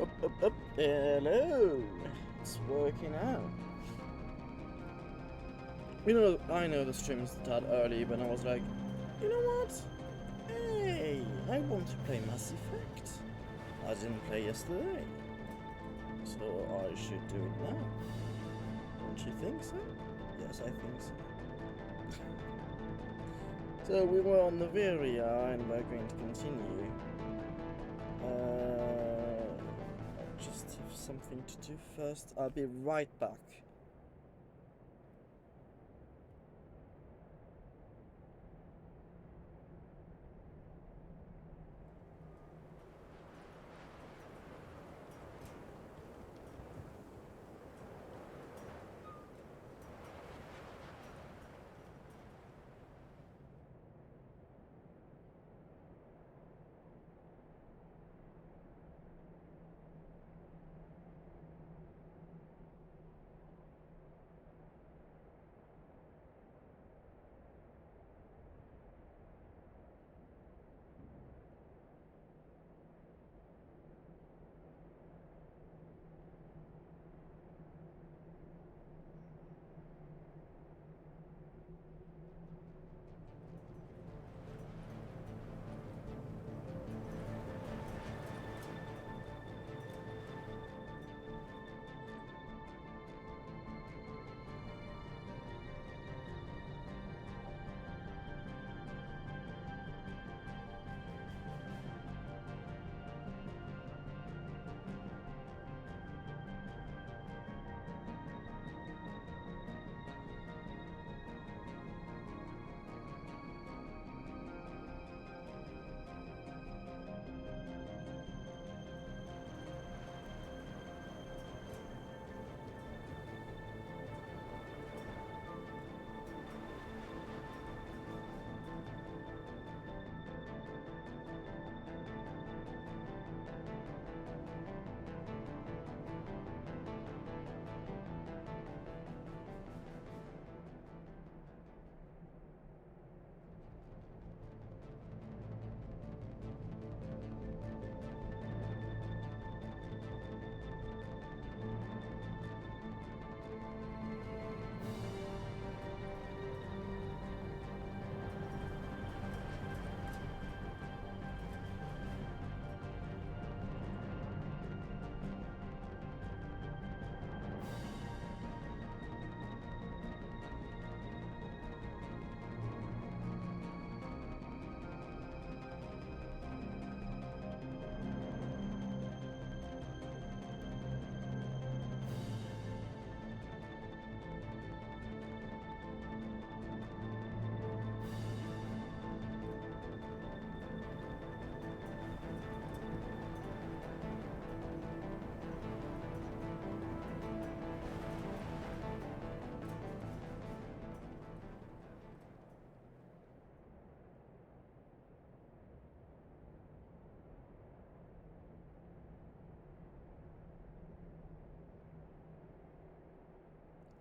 Up. Hello. It's working out. I know the stream started early, but I was like, you know what? Hey, I want to play Mass Effect. I didn't play yesterday, so I should do it now. Don't you think so? Yes, I think so. So we were on Noveria, and we're going to continue. I just have something to do first. I'll be right back.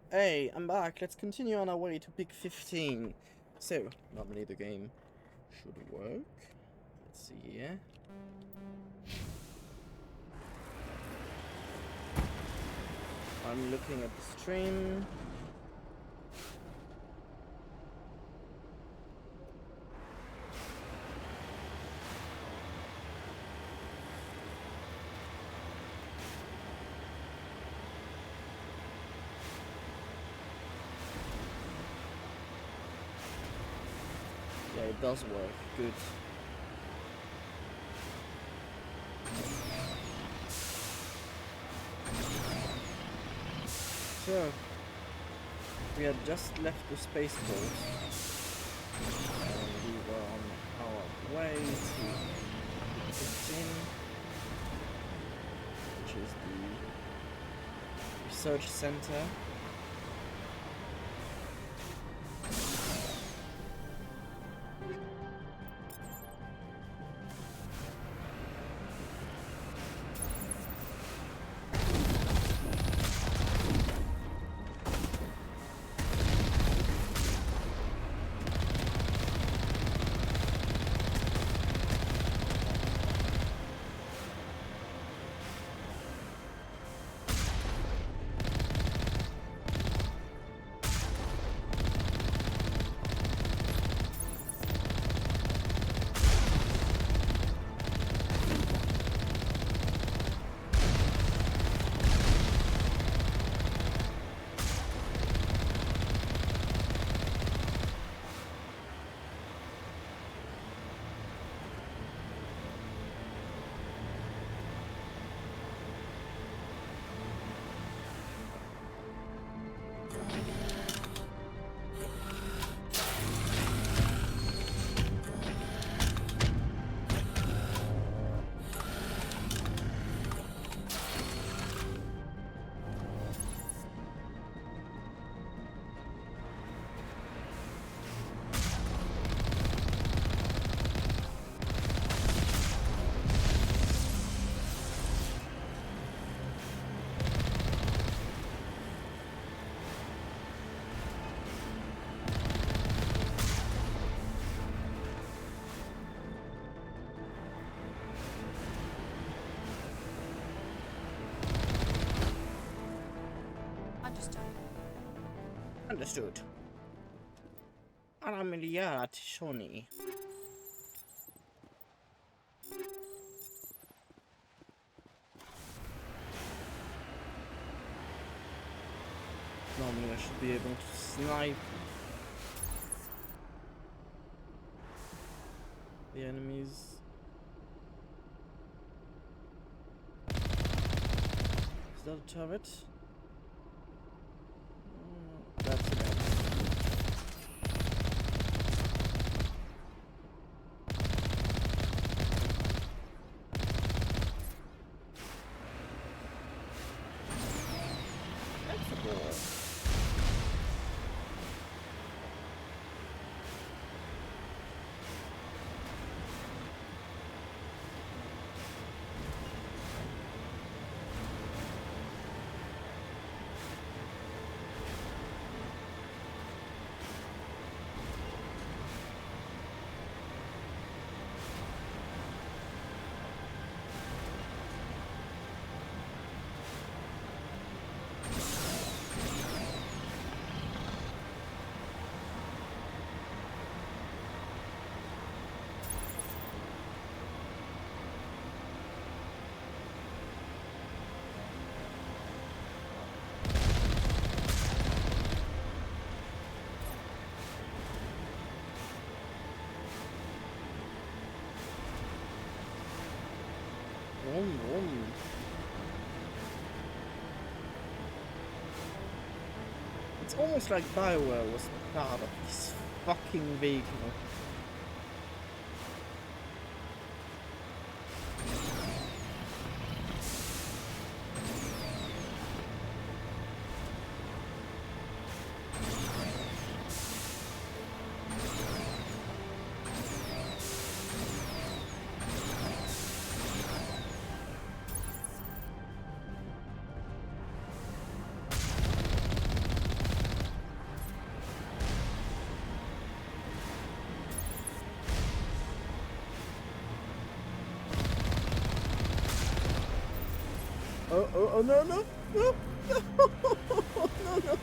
Hey, I'm back. Let's continue on our way to pick 15. So, normally the game should work. Let's see here. I'm looking at the stream. Yeah, it does work. Good. So, we had just left the spaceport, and we were on our way to 15, which is the research center. Understood. Alla miliardshoni. Normally I should be able to snipe the enemies. Is that a turret? That's an enemy. That's a ball. Vroom, vroom. It's almost like BioWare was proud of this fucking vehicle. Oh, no, no, no, no, no, no.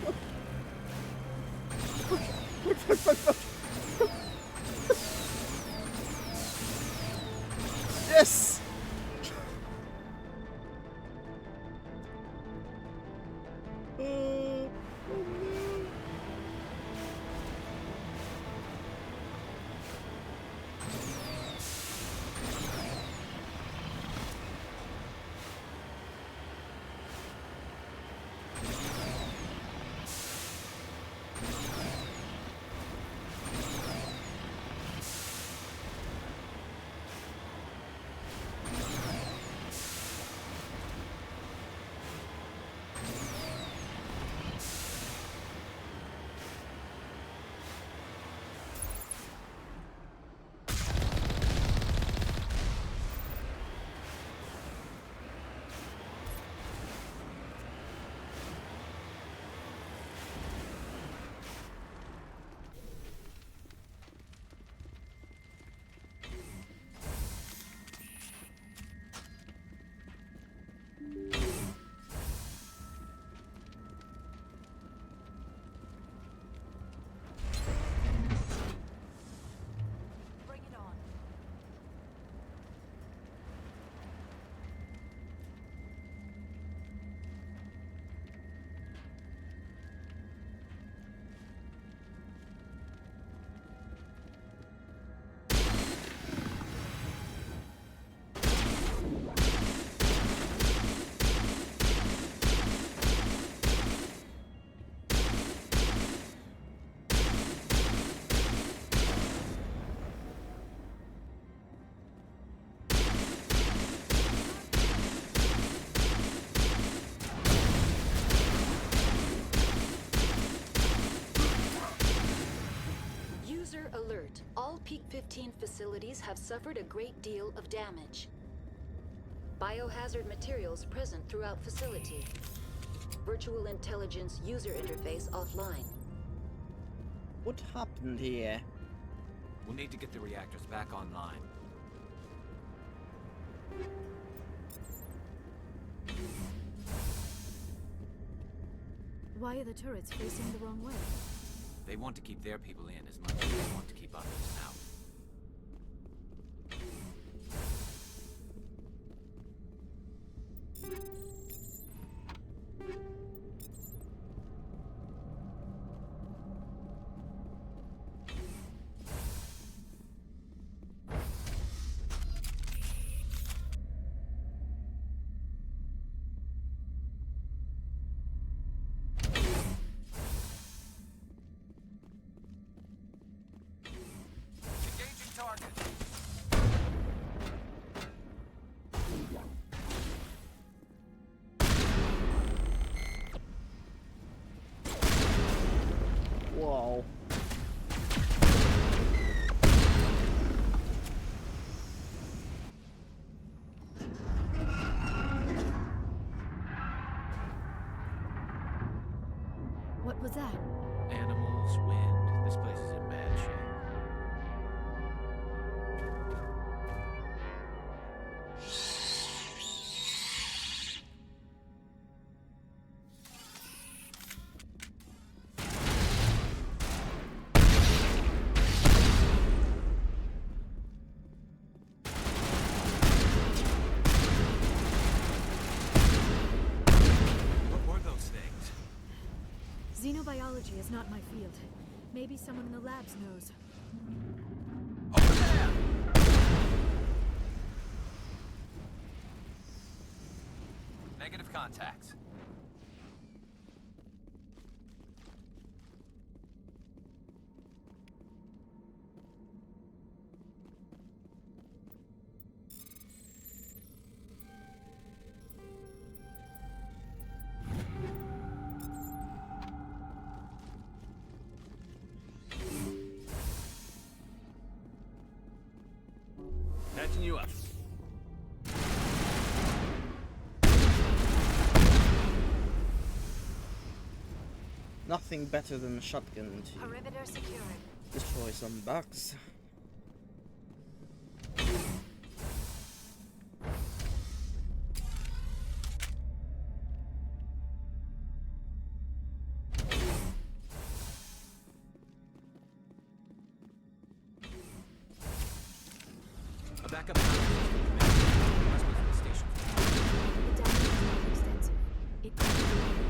Fuck. Yes! Oh, no. Alert. All Peak 15 facilities have suffered a great deal of damage. Biohazard materials present throughout facility. Virtual intelligence user interface offline. What happened here? We'll need to get the reactors back online. Why are the turrets facing the wrong way? They want to keep their people in as much as they want to keep others out. Engaging target. Wow. What was that? Animals, wind. This place is in bad shape. What were those things? Xenobiology is not my field. Maybe someone in the labs knows. Over there! Negative contacts. Patching you up. Nothing better than a shotgun to Perimeter secured. destroy some bugs. A backup power system command. Must be from the station. The damage is not extensive. It can't be repaired.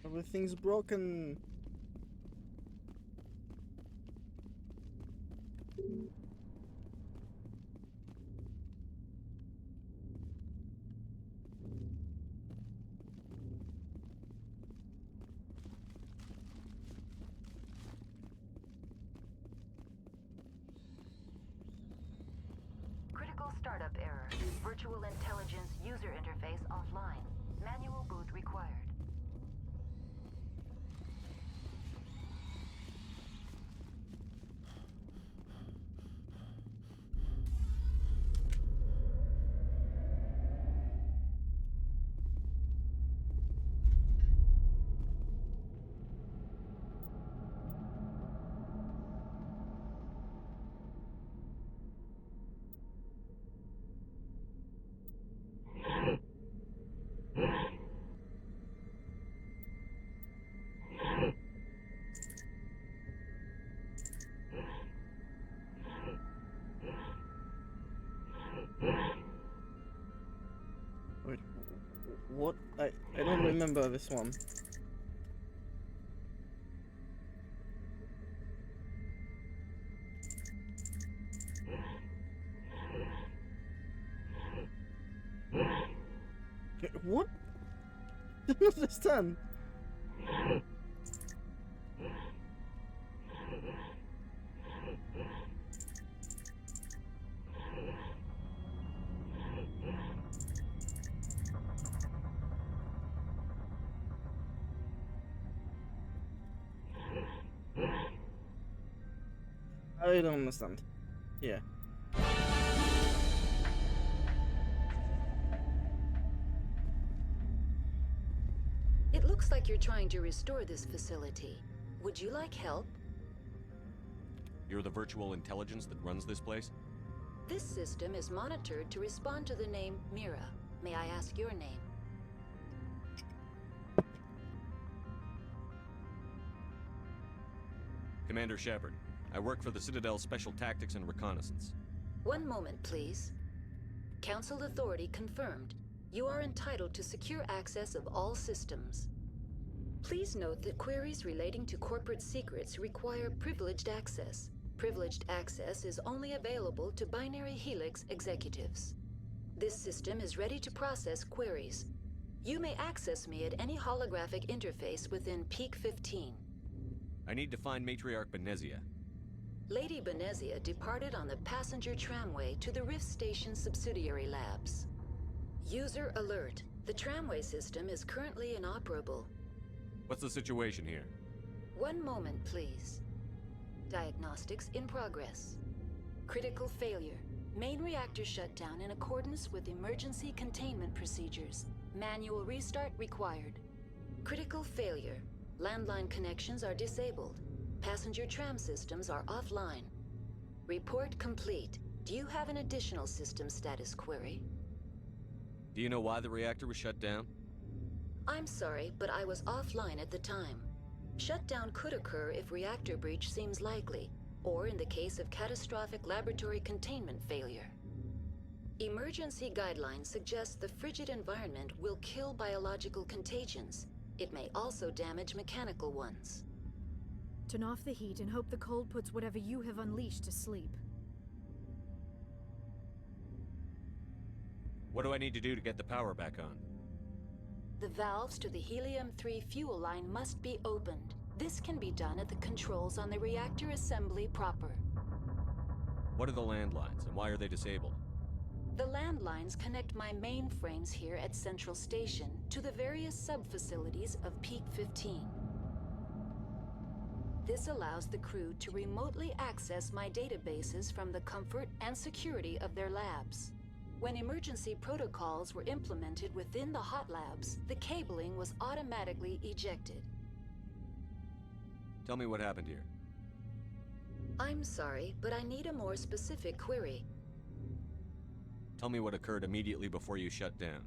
Everything's broken. Critical startup error. Virtual intelligence user interface offline. Manual boot required. Wait, what? I don't remember this one. What? I don't understand. I don't understand. Yeah. It looks like you're trying to restore this facility. Would you like help? You're the virtual intelligence that runs this place? This system is monitored to respond to the name Mira. May I ask your name? Commander Shepard. I work for the Citadel Special Tactics and Reconnaissance. One moment, please. Council authority confirmed. You are entitled to secure access of all systems. Please note that queries relating to corporate secrets require privileged access. Privileged access is only available to binary Helix executives. This system is ready to process queries. You may access me at any holographic interface within Peak 15. I need to find Matriarch Benezia. Lady Benezia departed on the passenger tramway to the Rift Station subsidiary labs. User alert. The tramway system is currently inoperable. What's the situation here? One moment, please. Diagnostics in progress. Critical failure. Main reactor shut down in accordance with emergency containment procedures. Manual restart required. Critical failure. Landline connections are disabled. Passenger tram systems are offline. Report complete. Do you have an additional system status query? Do you know why the reactor was shut down? I'm sorry, but I was offline at the time. Shutdown could occur if reactor breach seems likely, or in the case of catastrophic laboratory containment failure. Emergency guidelines suggest the frigid environment will kill biological contagions. It may also damage mechanical ones. Turn off the heat and hope the cold puts whatever you have unleashed to sleep. What do I need to do to get the power back on? The valves to the helium-3 fuel line must be opened. This can be done at the controls on the reactor assembly proper. What are the landlines, and why are they disabled? The landlines connect my mainframes here at Central Station to the various sub-facilities of Peak 15. This allows the crew to remotely access my databases from the comfort and security of their labs. When emergency protocols were implemented within the hot labs, the cabling was automatically ejected. Tell me what happened here. I'm sorry, but I need a more specific query. Tell me what occurred immediately before you shut down.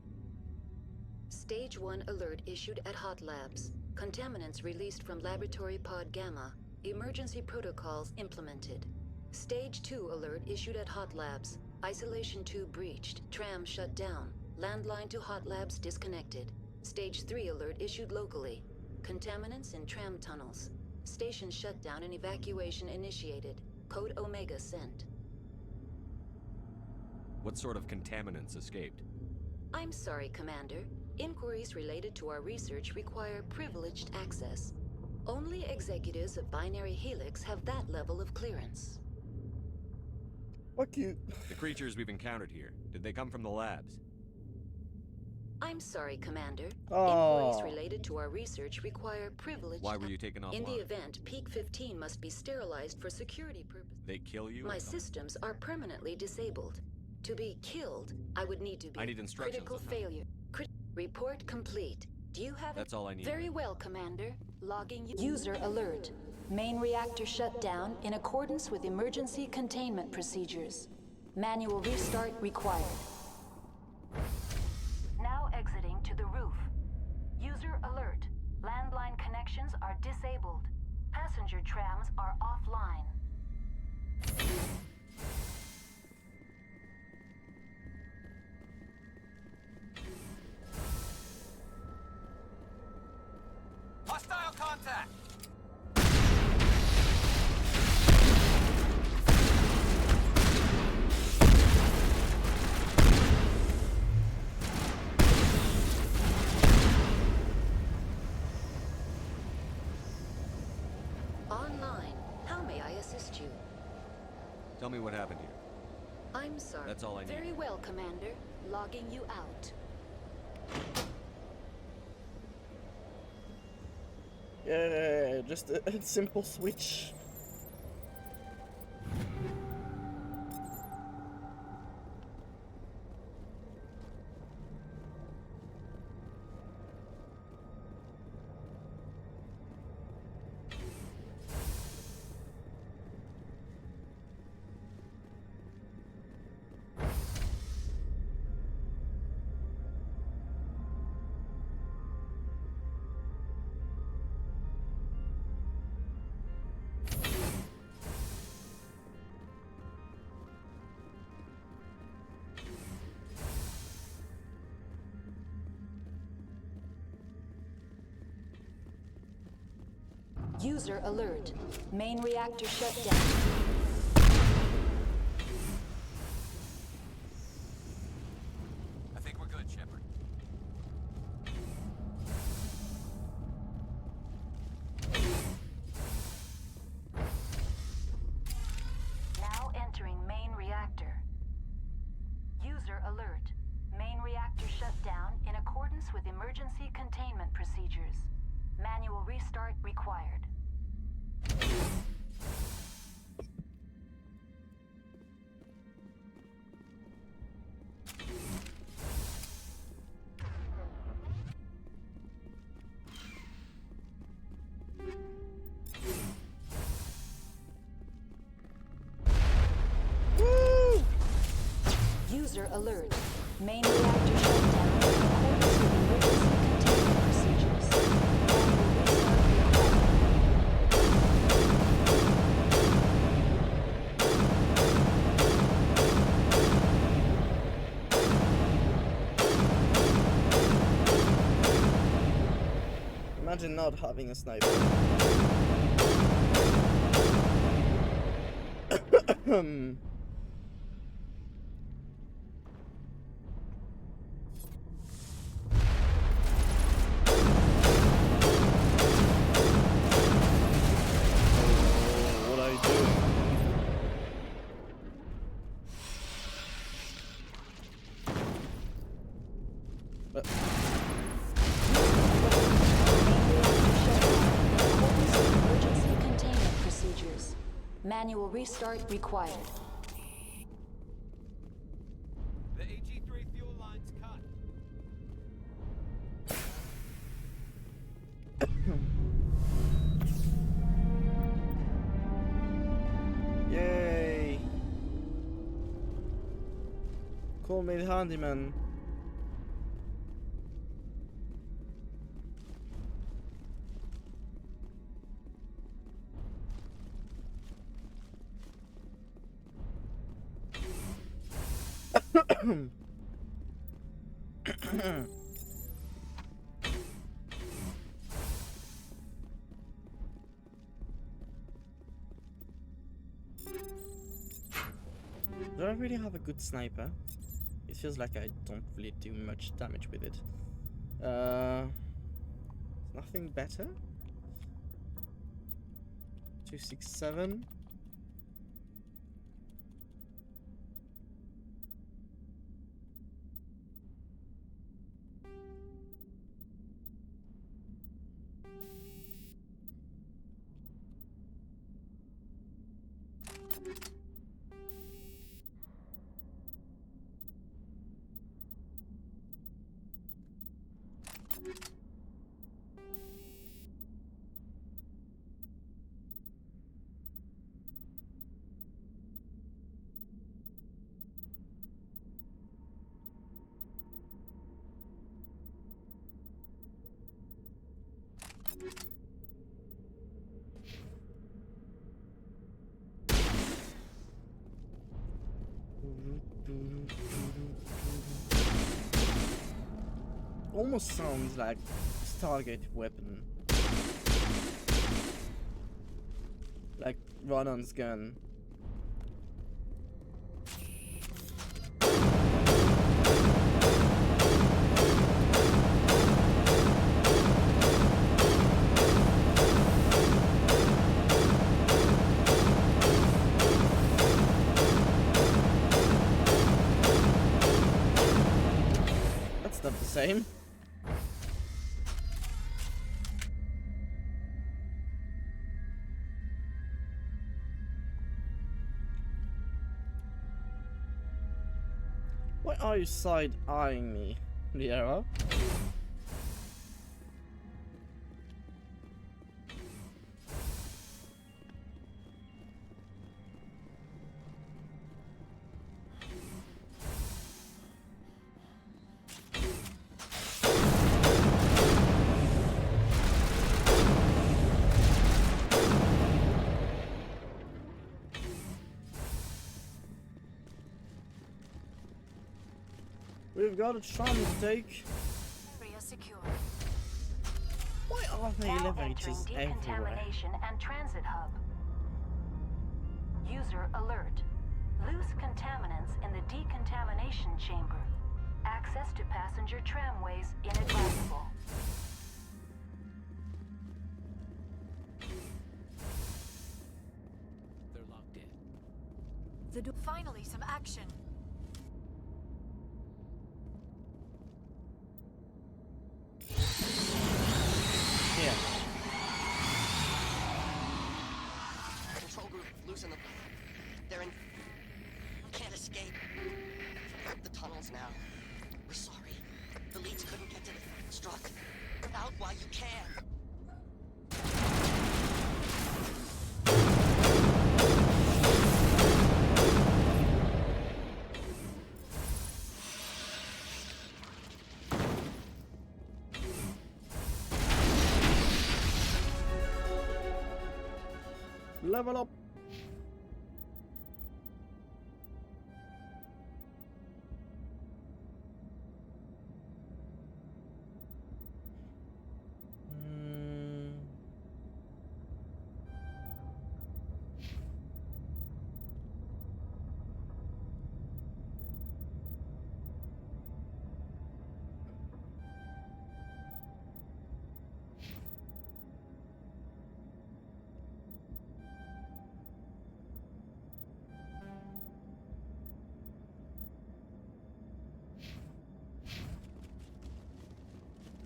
Stage 1 alert issued at hot labs. Contaminants released from Laboratory Pod Gamma. Emergency protocols implemented. Stage 2 alert issued at hot labs. Isolation 2 breached. Tram shut down. Landline to hot labs disconnected. Stage 3 alert issued locally. Contaminants in tram tunnels. Station shutdown and evacuation initiated. Code Omega sent. What sort of contaminants escaped? I'm sorry, Commander. Inquiries related to our research require privileged access. Only executives of Binary Helix have that level of clearance. Fuck you. The creatures we've encountered here, did they come from the labs? I'm sorry, Commander. Oh. Inquiries related to our research require privileged. Why were you taken offline? In the event, Peak 15 must be sterilized for security purposes. They kill you? My systems are permanently disabled. To be killed, I would need to be I need instructions critical on how. failure. Report complete. Do you have That's all I need. Very well, Commander. Logging user alert. Main reactor shut down in accordance with emergency containment procedures. Manual restart required. Now exiting to the roof. User alert. Landline connections are disabled. Passenger trams are offline. Hostile contact! Online. How may I assist you? Tell me what happened here. I'm sorry. That's all I need. Very well, Commander. Logging you out. Yeah, just a simple switch. User alert. Main reactor shut down. I think we're good, Shepard. Now entering main reactor. User alert. Main reactor shut down in accordance with emergency containment procedures. Manual restart required. User alert. Main reactor shut down in accordance with emergency containment procedures. Imagine not having a sniper. What are you doing? Emergency containment procedures. Manual restart required. The AG-3 fuel line's cut. Yay! Call me the handyman. Do I really have a good sniper? It feels like I don't really do much damage with it. Nothing better? 267. Almost sounds like Stargate weapon. Like Ronan's gun. That's not the same. Why are you side-eyeing me, Liara? We've got a tram to take. Area secure. Why are the Now elevators entering everywhere? decontamination and transit hub. User alert. Loose contaminants in the decontamination chamber. Access to passenger tramways inadvisable. They're locked in. Finally, some action. Yeah. Control group, loosen them. They're in. Can't escape. The tunnels now. We're sorry. The leads couldn't get to the struck. Get out while you can. Level up.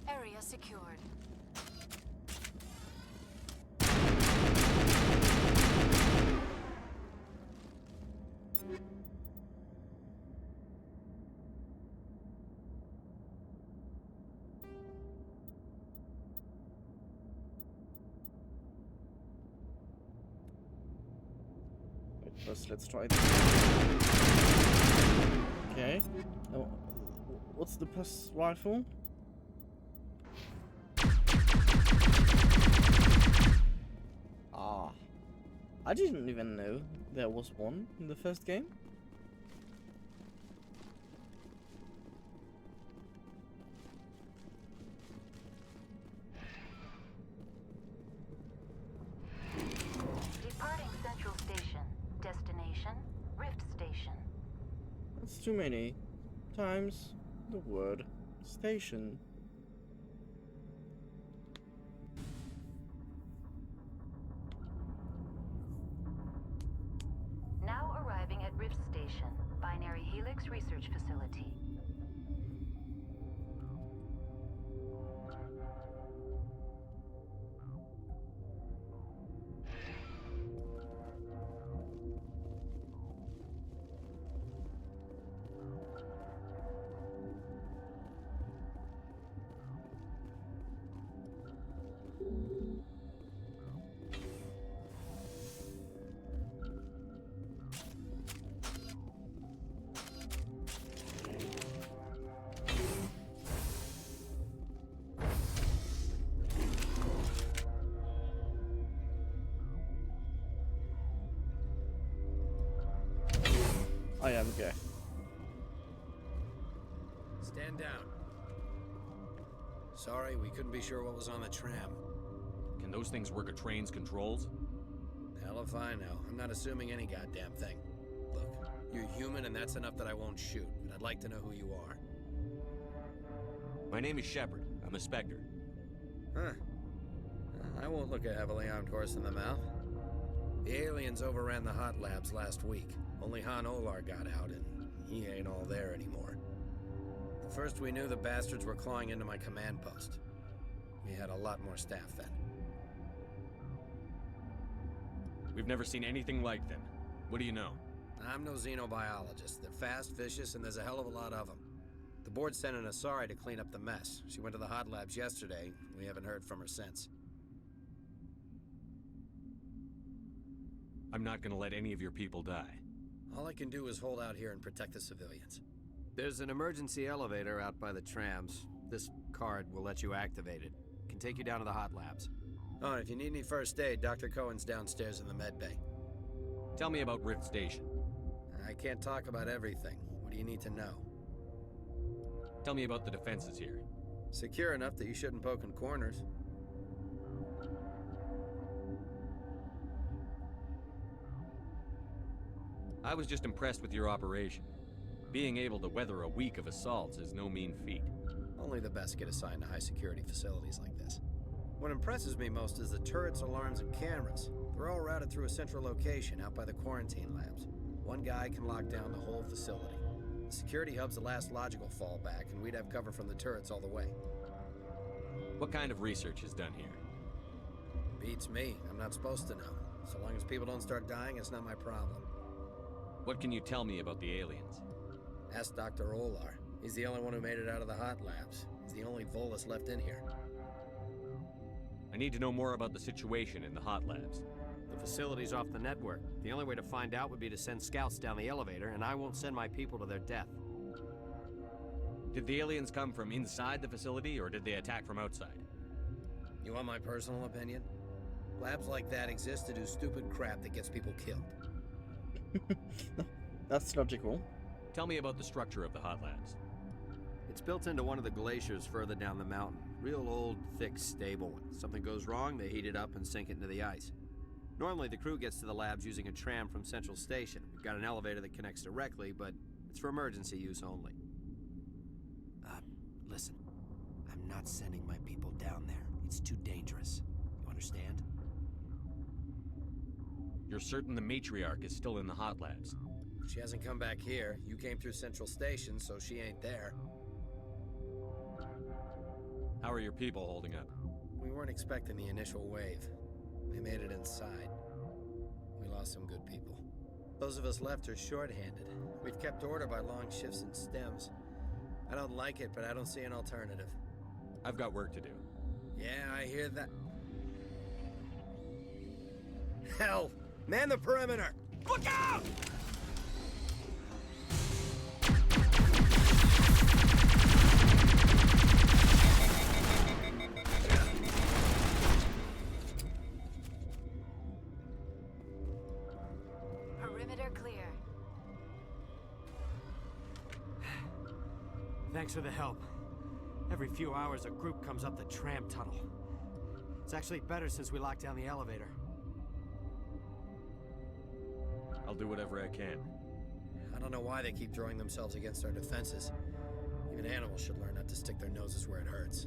Area secured. Wait, first let's try this. Okay. Oh, what's the pulse rifle? Ah, I didn't even know there was one in the first game. Departing Central Station. Destination, Rift Station. That's too many times the word station. Now arriving at Rift Station, Binary Helix Research Facility. I am gay. Stand down. Sorry, we couldn't be sure what was on the tram. Can those things work a train's controls? Hell if I know. I'm not assuming any goddamn thing. Look, you're human and that's enough that I won't shoot, but I'd like to know who you are. My name is Shepard. I'm a Spectre. Huh. I won't look a heavily armed horse in the mouth. The aliens overran the hot labs last week. Only Han Olar got out, and he ain't all there anymore. The first we knew, the bastards were clawing into my command post. We had a lot more staff then. We've never seen anything like them. What do you know? I'm no xenobiologist. They're fast, vicious, and there's a hell of a lot of them. The board sent an Asari to clean up the mess. She went to the hot labs yesterday. We haven't heard from her since. I'm not gonna let any of your people die. All I can do is hold out here and protect the civilians. There's an emergency elevator out by the trams. This card will let you activate it. Can take you down to the hot labs. Oh, and if you need any first aid, Dr. Cohen's downstairs in the med bay. Tell me about Rift Station. I can't talk about everything. What do you need to know? Tell me about the defenses here. Secure enough that you shouldn't poke in corners. I was just impressed with your operation. Being able to weather a week of assaults is no mean feat. Only the best get assigned to high-security facilities like this. What impresses me most is the turrets, alarms, and cameras. They're all routed through a central location out by the quarantine labs. One guy can lock down the whole facility. The security hub's the last logical fallback, and we'd have cover from the turrets all the way. What kind of research is done here? Beats me. I'm not supposed to know. So long as people don't start dying, it's not my problem. What can you tell me about the aliens? Ask Dr. Olar. He's the only one who made it out of the hot labs. He's the only Volus left in here. I need to know more about the situation in the hot labs. The facility's off the network. The only way to find out would be to send scouts down the elevator, and I won't send my people to their death. Did the aliens come from inside the facility, or did they attack from outside? You want my personal opinion? Labs like that exist to do stupid crap that gets people killed. That's logical. Tell me about the structure of the hot labs. It's built into one of the glaciers further down the mountain. Real old, thick, stable one. Something goes wrong, they heat it up and sink it into the ice. Normally, the crew gets to the labs using a tram from Central Station. We've got an elevator that connects directly, but it's for emergency use only. Listen. I'm not sending my people down there. It's too dangerous. You understand? You're certain the matriarch is still in the hot labs? She hasn't come back here. You came through Central Station, so she ain't there. How are your people holding up? We weren't expecting the initial wave. They made it inside. We lost some good people. Those of us left are short-handed. We've kept order by long shifts and stems. I don't like it, but I don't see an alternative. I've got work to do. Yeah, I hear that. Hell! Man the perimeter! Look out! Perimeter clear. Thanks for the help. Every few hours, a group comes up the tram tunnel. It's actually better since we locked down the elevator. I'll do whatever I can. I don't know why they keep throwing themselves against our defenses. Even animals should learn not to stick their noses where it hurts.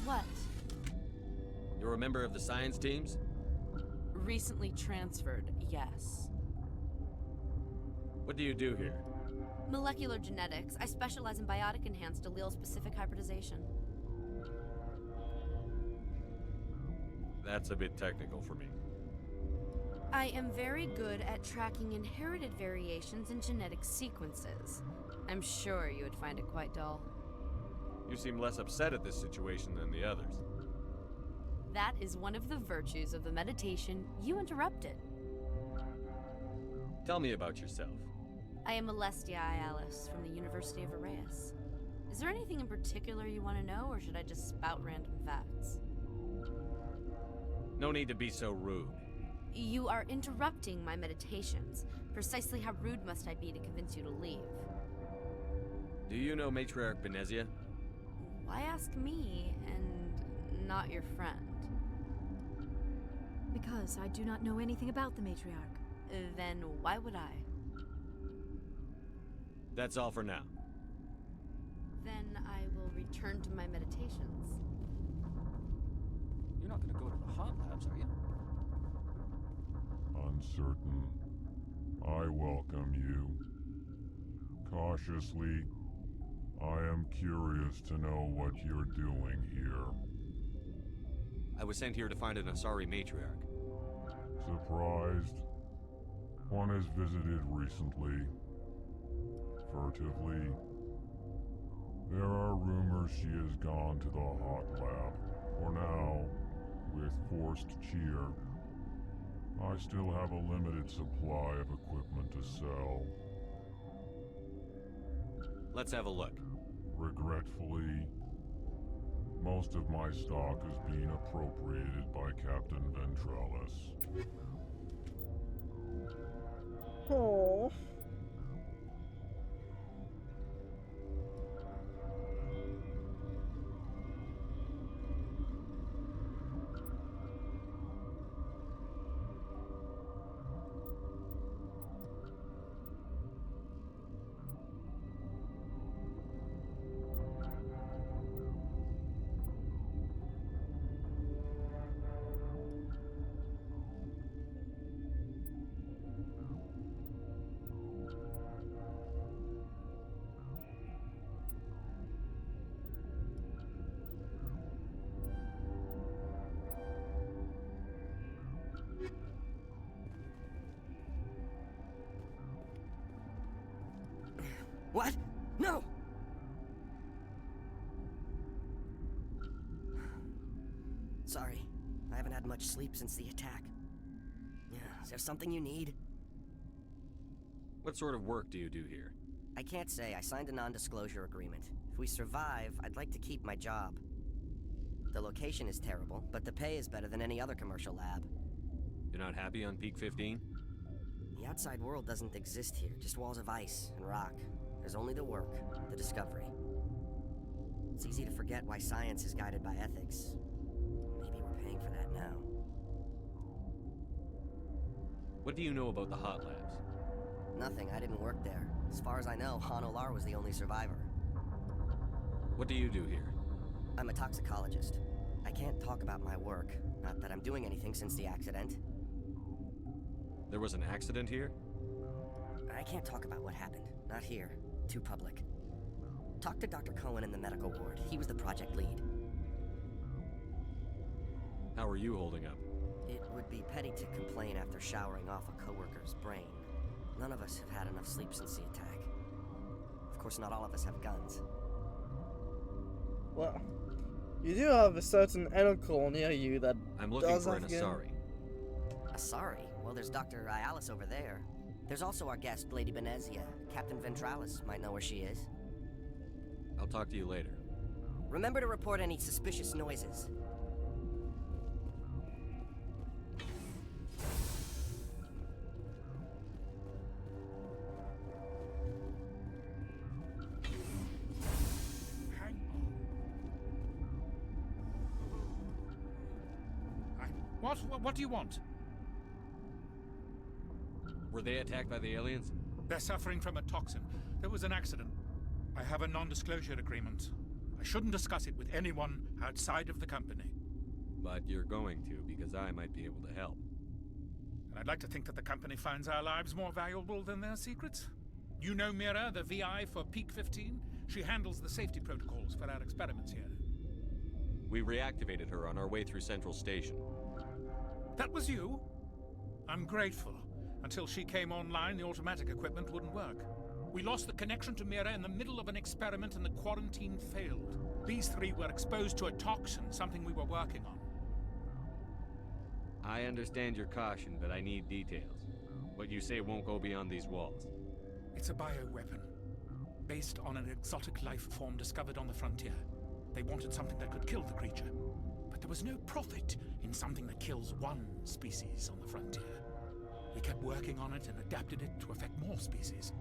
What? You're a member of the science teams? Recently transferred, yes. What do you do here? Molecular genetics. I specialize in biotic-enhanced allele-specific hybridization. That's a bit technical for me. I am very good at tracking inherited variations in genetic sequences. I'm sure you would find it quite dull. You seem less upset at this situation than the others. That is one of the virtues of the meditation you interrupted. Tell me about yourself. I am Alestia Alice from the University of Arraeus. Is there anything in particular you want to know, or should I just spout random facts? No need to be so rude. You are interrupting my meditations. Precisely how rude must I be to convince you to leave? Do you know Matriarch Benezia? Why ask me and not your friend? Because I do not know anything about the matriarch. Then why would I? That's all for now. Then I will return to my meditations. You're not gonna go to the hot labs, are you? Uncertain. I welcome you. Cautiously, I am curious to know what you're doing here. I was sent here to find an Asari matriarch. Surprised? One has visited recently. Furtively. There are rumors she has gone to the hot lab. For now, with forced cheer. I still have a limited supply of equipment to sell. Let's have a look. Regretfully, most of my stock is being appropriated by Captain Ventralis. Oh. What? No! Sorry, I haven't had much sleep since the attack. Yeah, is there something you need? What sort of work do you do here? I can't say. I signed a non-disclosure agreement. If we survive, I'd like to keep my job. The location is terrible, but the pay is better than any other commercial lab. You're not happy on Peak 15? The outside world doesn't exist here, just walls of ice and rock. There's only the work, the discovery. It's easy to forget why science is guided by ethics. Maybe we're paying for that now. What do you know about the hot labs? Nothing, I didn't work there. As far as I know, Han Olar was the only survivor. What do you do here? I'm a toxicologist. I can't talk about my work. Not that I'm doing anything since the accident. There was an accident here? I can't talk about what happened. Not here. Too public. Talk to Dr. Cohen in the medical ward. He was the project lead. How are you holding up? It would be petty to complain after showering off a coworker's brain. None of us have had enough sleep since the attack. Of course, not all of us have guns. Well, you do have a certain Elcor near you that I'm looking does for an have gun. Asari. Asari? Well, there's Dr. Ayalis over there. There's also our guest, Lady Benezia. Captain Ventralis might know where she is. I'll talk to you later. Remember to report any suspicious noises. What do you want? Were they attacked by the aliens? They're suffering from a toxin. There was an accident. I have a non-disclosure agreement. I shouldn't discuss it with anyone outside of the company. But you're going to, because I might be able to help. And I'd like to think that the company finds our lives more valuable than their secrets. You know Mira, the VI for Peak 15? She handles the safety protocols for our experiments here. We reactivated her on our way through Central Station. That was you? I'm grateful. Until she came online, the automatic equipment wouldn't work. We lost the connection to Mira in the middle of an experiment and the quarantine failed. These three were exposed to a toxin, something we were working on. I understand your caution, but I need details. What you say won't go beyond these walls. It's a bioweapon, based on an exotic life form discovered on the frontier. They wanted something that could kill the creature, but there was no profit in something that kills one species on the frontier. We kept working on it and adapted it to affect more species.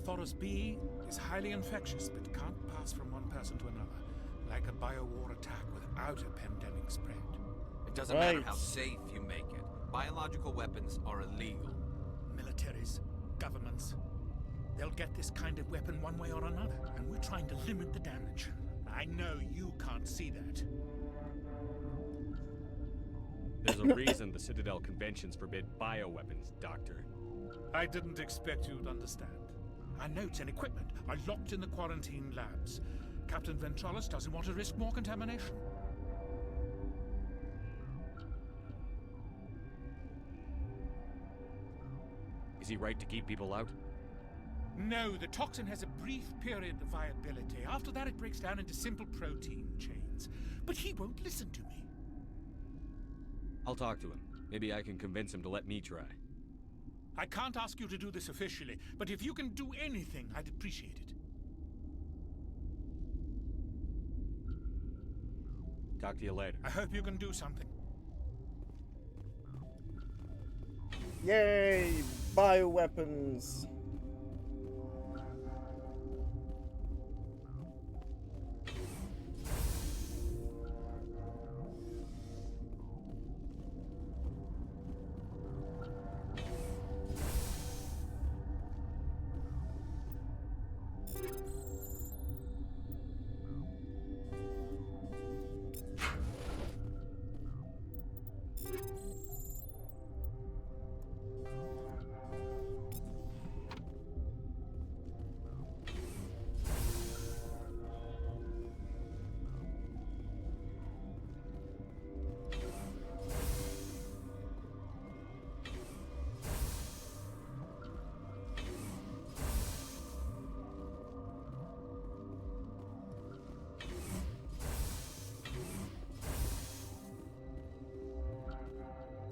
Thoros B is highly infectious, but can't pass from one person to another, like a biowar attack without a pandemic spread. It doesn't matter how safe you make it. Biological weapons are illegal. Militaries, governments, they'll get this kind of weapon one way or another, and we're trying to limit the damage. I know you can't see that. There's a reason the Citadel conventions forbid bioweapons, Doctor. I didn't expect you'd understand. Our notes and equipment are locked in the quarantine labs. Captain Ventralis doesn't want to risk more contamination. Is he right to keep people out? No, the toxin has a brief period of viability. After that, it breaks down into simple protein chains. But he won't listen to me. I'll talk to him. Maybe I can convince him to let me try. I can't ask you to do this officially, but if you can do anything, I'd appreciate it. Talk to you later. I hope you can do something. Yay! Bioweapons!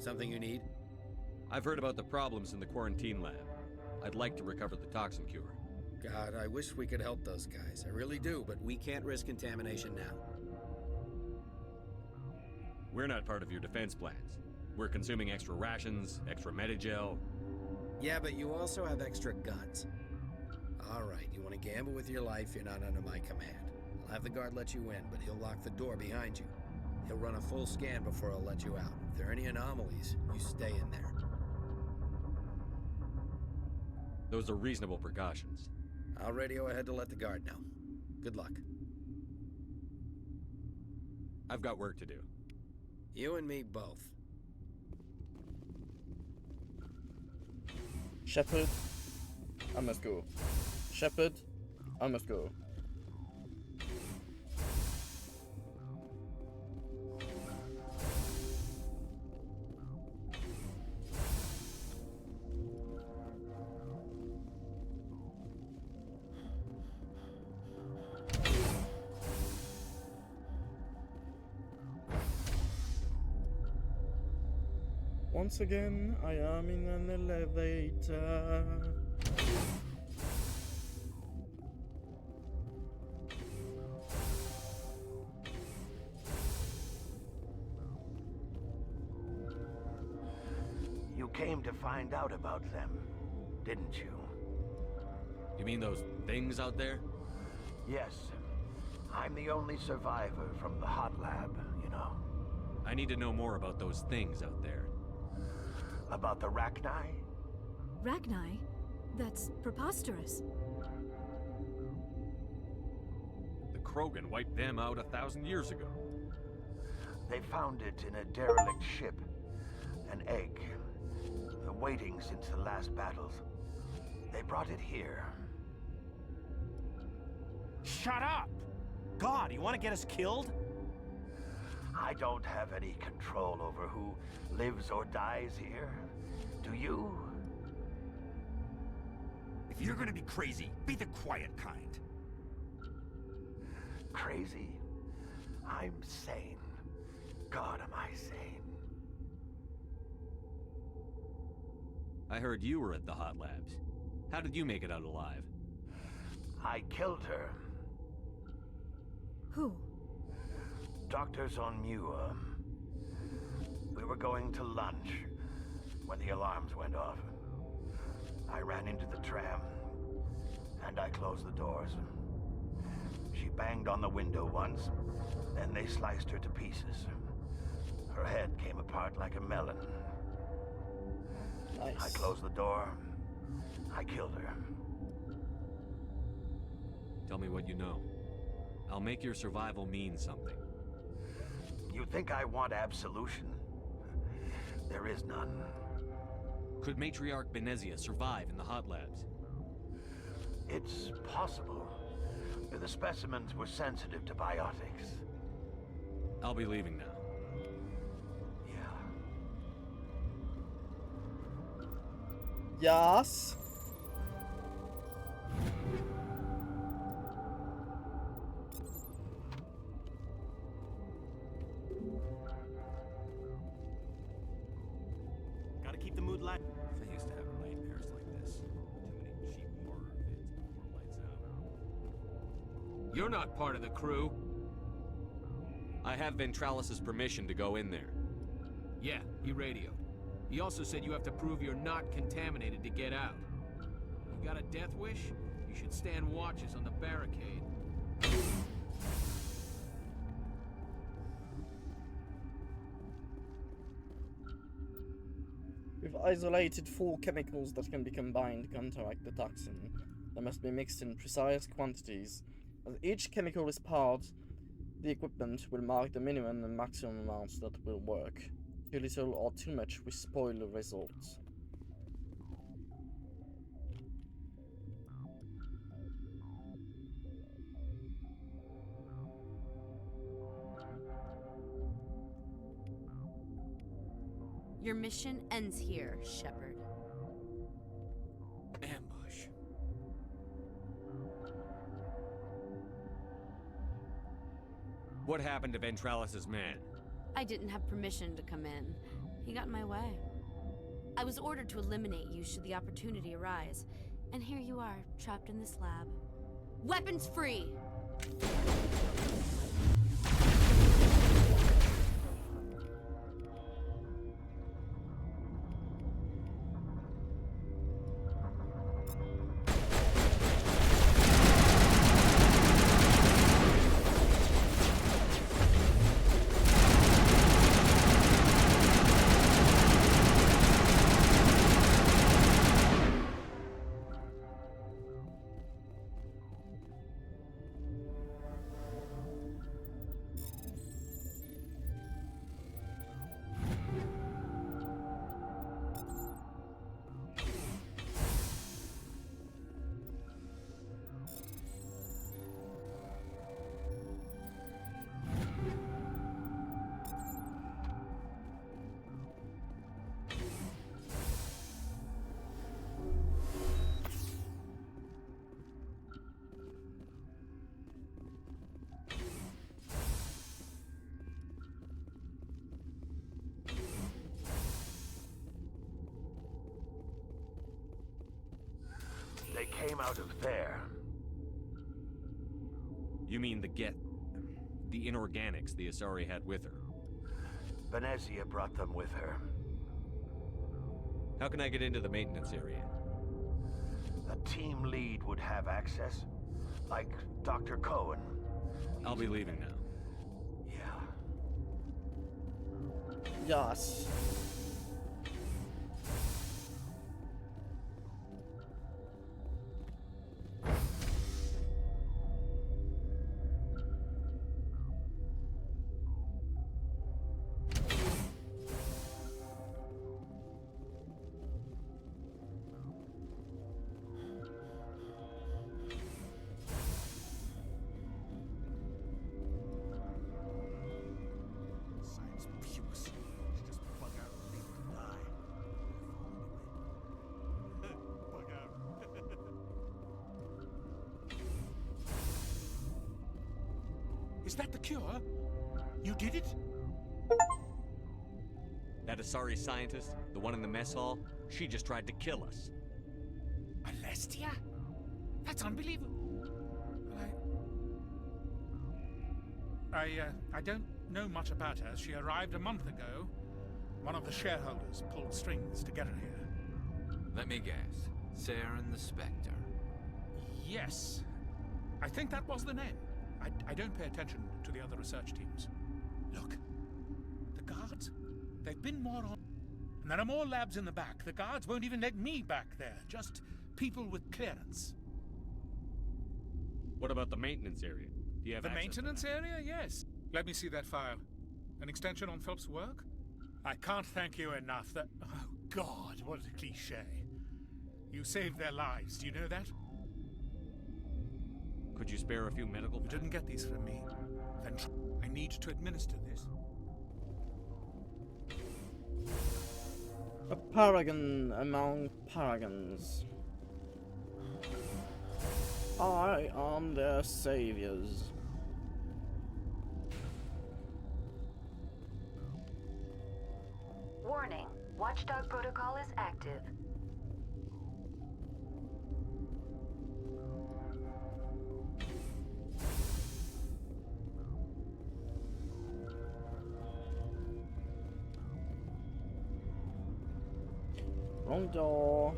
Something you need? I've heard about the problems in the quarantine lab. I'd like to recover the toxin cure. God, I wish we could help those guys. I really do, but we can't risk contamination now. We're not part of your defense plans. We're consuming extra rations, extra Medigel. Yeah, but you also have extra guns. All right, you want to gamble with your life, you're not under my command. I'll have the guard let you in, but he'll lock the door behind you. He'll run a full scan before he'll let you out. If there are any anomalies, you stay in there. Those are reasonable precautions. I'll radio ahead to let the guard know. Good luck. I've got work to do. You and me both. Shepard, I must go. Shepard, I must go. Once again, I am in an elevator. You came to find out about them, didn't you? You mean those things out there? Yes. I'm the only survivor from the hot lab, you know. I need to know more about those things out there. About the Rachni? Rachni? That's preposterous. The Krogan wiped them out 1,000 years ago. They found it in a derelict ship. An egg. Waiting since the last battles. They brought it here. Shut up! God, you want to get us killed? I don't have any control over who lives or dies here. Do you? If you're gonna be crazy, be the quiet kind. Crazy? I'm sane. God, am I sane. I heard you were at the hot labs. How did you make it out alive? I killed her. Who? Doctors on ME1. We were going to lunch when the alarms went off. I ran into the tram, and I closed the doors. She banged on the window once, then they sliced her to pieces. Her head came apart like a melon. Nice. I closed the door. I killed her. Tell me what you know. I'll make your survival mean something. You think I want absolution? There is none. Could Matriarch Benezia survive in the hot labs? It's possible. The specimens were sensitive to biotics. I'll be leaving now. Yes. Gotta keep the mood light. I used to have nightmares like this. Too many cheap horror vids before lights out. You're not part of the crew. I have Ventralis's permission to go in there. Yeah, he radioed. He also said you have to prove you're not contaminated to get out. You got a death wish? You should stand watches on the barricade. We've isolated 4 chemicals that can be combined to counteract the toxin. They must be mixed in precise quantities. As each chemical is poured, the equipment will mark the minimum and maximum amounts that will work. Too little or too much will spoil the results. Your mission ends here, Shepard. Ambush. What happened to Ventralis's man? I didn't have permission to come in. He got in my way. I was ordered to eliminate you should the opportunity arise. And here you are, trapped in this lab. Weapons free! They came out of there. You mean the inorganics the Asari had with her? Benezia brought them with her. How can I get into the maintenance area? A team lead would have access, like Dr. Cohen. I'll be leaving now. Yes. Is that the cure? You did it? That Asari scientist, the one in the mess hall, she just tried to kill us. Alestia? That's unbelievable. I don't know much about her. She arrived a month ago. One of the shareholders pulled strings to get her here. Let me guess. Saren the Spectre. Yes. I think that was the name. I don't pay attention to the other research teams. Look, the guards, they've been more on... And there are more labs in the back. The guards won't even let me back there. Just people with clearance. What about the maintenance area? Do you have The access to maintenance area? Yes. Let me see that file. An extension on Phelps' work? I can't thank you enough. That... Oh, God, what a cliche. You saved their lives, do you know that? Could you spare a few medical... You didn't get these from me. Then I need to administer this. A paragon among paragons. I am their saviors. Warning. Watchdog protocol is active. Wrong door.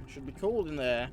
Should be cold in there.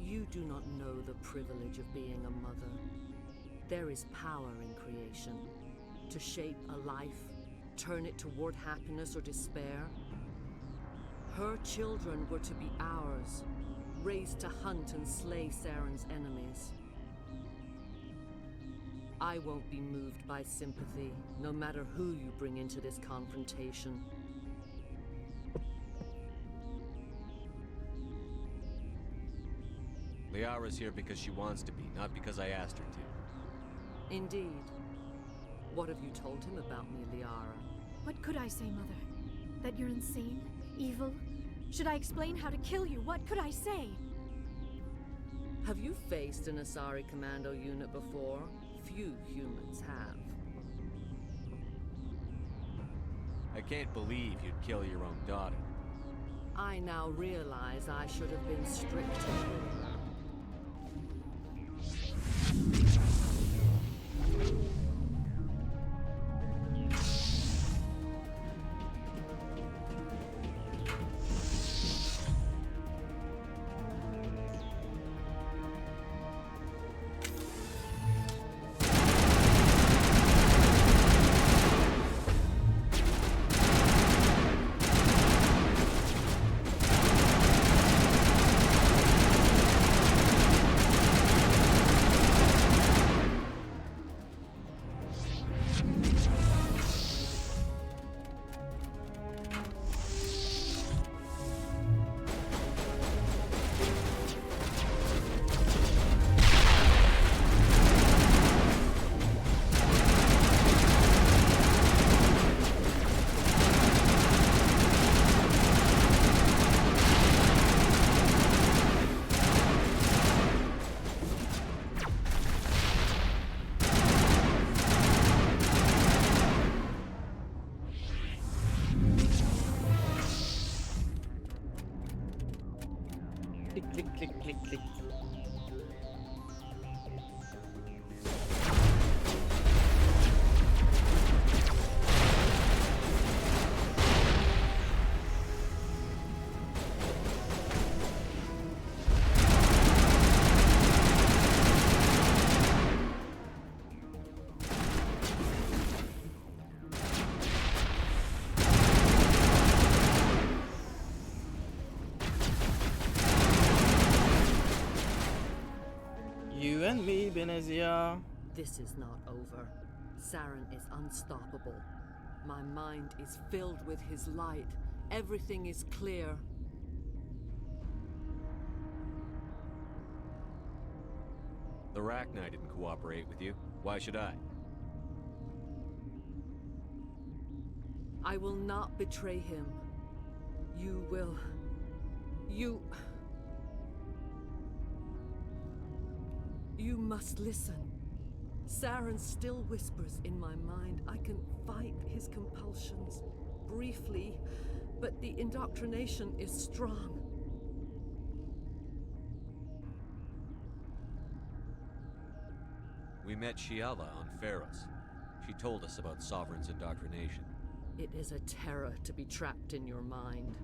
You do not know the privilege of being a mother. There is power in creation. To shape a life, turn it toward happiness or despair. Her children were to be ours, raised to hunt and slay Saren's enemies. I won't be moved by sympathy, no matter who you bring into this confrontation. Liara's here because she wants to be, not because I asked her to. Indeed. What have you told him about me, Liara? What could I say, Mother? That you're insane? Evil? Should I explain how to kill you? What could I say? Have you faced an Asari commando unit before? Few humans have. I can't believe you'd kill your own daughter. I now realize I should have been stricter with her. You and me, Benezia. This is not over. Saren is unstoppable. My mind is filled with his light. Everything is clear. The Rachni didn't cooperate with you. Why should I? I will not betray him. You will. You must listen. Saren still whispers in my mind. I can fight his compulsions briefly, but the indoctrination is strong. We met Shiala on Pharos. She told us about Sovereign's indoctrination. It is a terror to be trapped in your mind,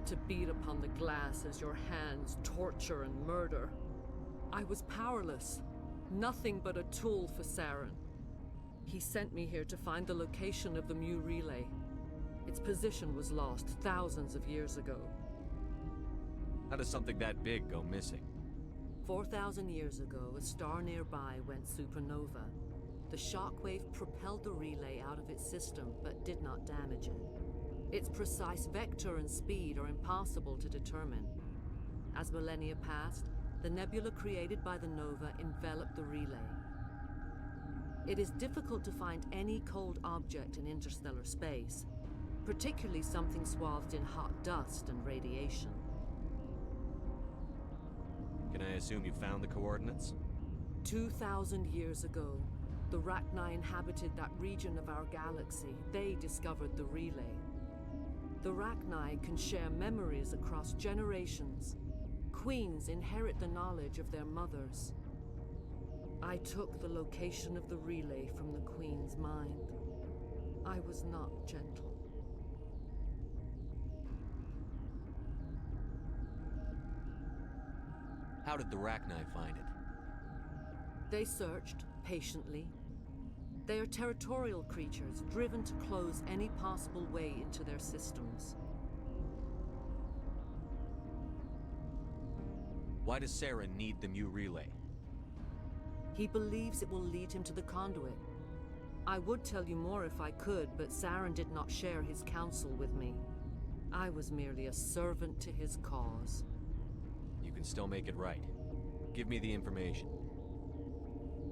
to beat upon the glass as your hands torture and murder. I was powerless, nothing but a tool for Saren. He sent me here to find the location of the Mu relay. Its position was lost thousands of years ago. How does something that big go missing? 4,000 years ago, a star nearby went supernova. The shockwave propelled the relay out of its system, but did not damage it. Its precise vector and speed are impossible to determine. As millennia passed, the nebula created by the nova enveloped the relay. It is difficult to find any cold object in interstellar space, particularly something swathed in hot dust and radiation. Can I assume you found the coordinates? 2,000 years ago, the Rachni inhabited that region of our galaxy. They discovered the relay. The Rachni can share memories across generations. Queens inherit the knowledge of their mothers. I took the location of the relay from the Queen's mind. I was not gentle. How did the Rachni find it? They searched patiently. They are territorial creatures, driven to close any possible way into their systems. Why does Saren need the Mu relay? He believes it will lead him to the conduit. I would tell you more if I could, but Saren did not share his counsel with me. I was merely a servant to his cause. You can still make it right. Give me the information.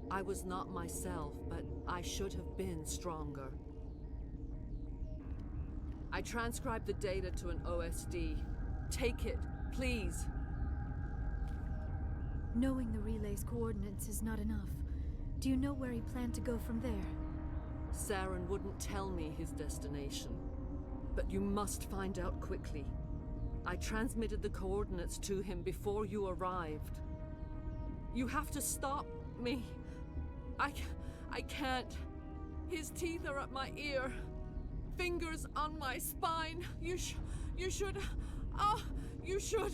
I was not myself, but I should have been stronger. I transcribed the data to an OSD. Take it, please. Knowing the relay's coordinates is not enough. Do you know where he planned to go from there? Saren wouldn't tell me his destination. But you must find out quickly. I transmitted the coordinates to him before you arrived. You have to stop me. I can't. His teeth are at my ear. Fingers on my spine. You should. You should.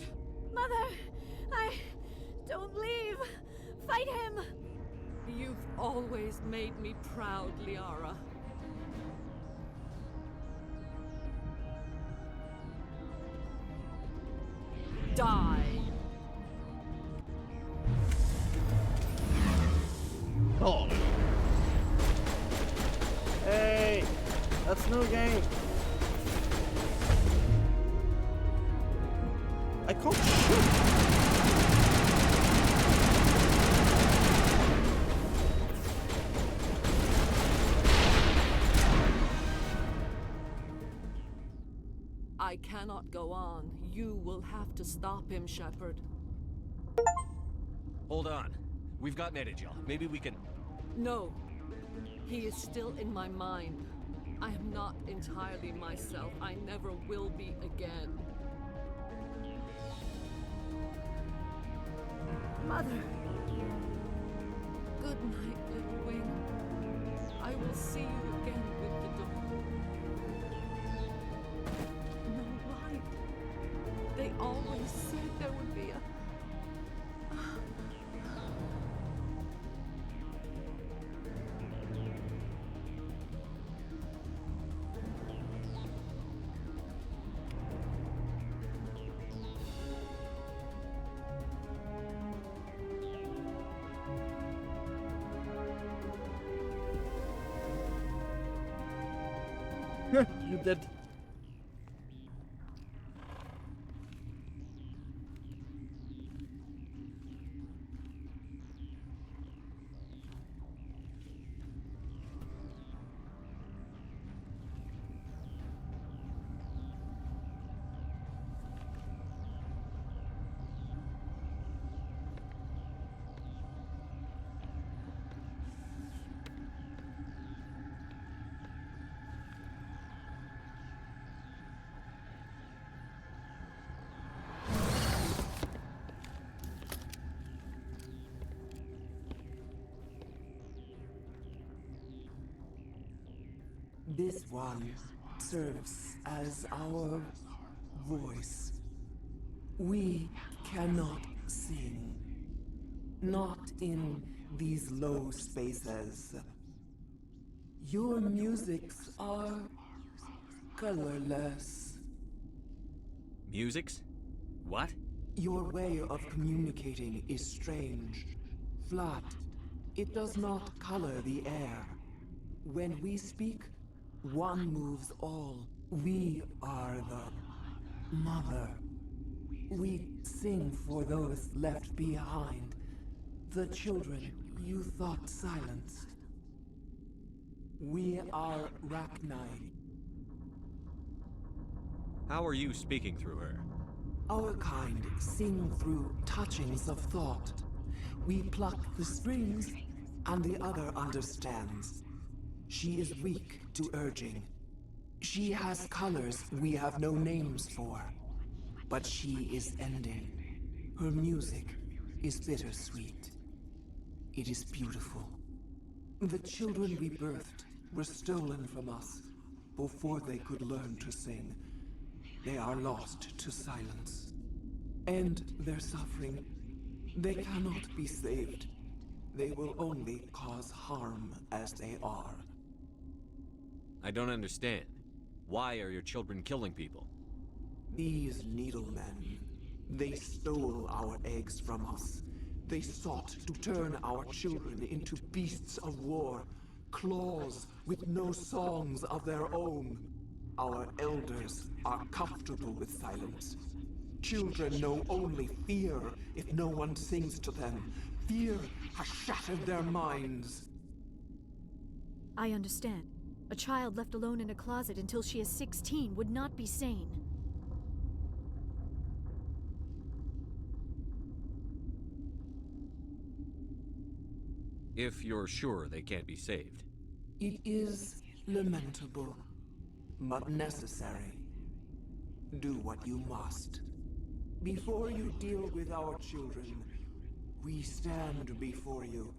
Mother! Don't leave! Fight him! You've always made me proud, Liara. Die! Oh. Hey! That's no game! I can't shoot! I cannot go on. You will have to stop him, Shepard. Hold on. We've got Metagel. Maybe we can... No. He is still in my mind. I am not entirely myself. I never will be again. Mother! Good night, little wing. I will see you again with the dawn. No light. They always said there would be a... You did. This one serves as our voice. We cannot sing. Not in these low spaces. Your musics are colorless. Musics? What? Your way of communicating is strange. Flat. It does not color the air. When we speak, one moves all. We are the mother. We sing for those left behind. The children you thought silenced. We are Rachni. How are you speaking through her? Our kind sing through touchings of thought. We pluck the strings, and the other understands. She is weak to urging. She has colors we have no names for. But she is ending. Her music is bittersweet. It is beautiful. The children we birthed were stolen from us before they could learn to sing. They are lost to silence. And their suffering, they cannot be saved. They will only cause harm as they are. I don't understand. Why are your children killing people? These needlemen, they stole our eggs from us. They sought to turn our children into beasts of war, claws with no songs of their own. Our elders are comfortable with silence. Children know only fear if no one sings to them. Fear has shattered their minds. I understand. A child left alone in a closet until she is 16 would not be sane. If you're sure they can't be saved. It is lamentable, but necessary. Do what you must. Before you deal with our children, we stand before you.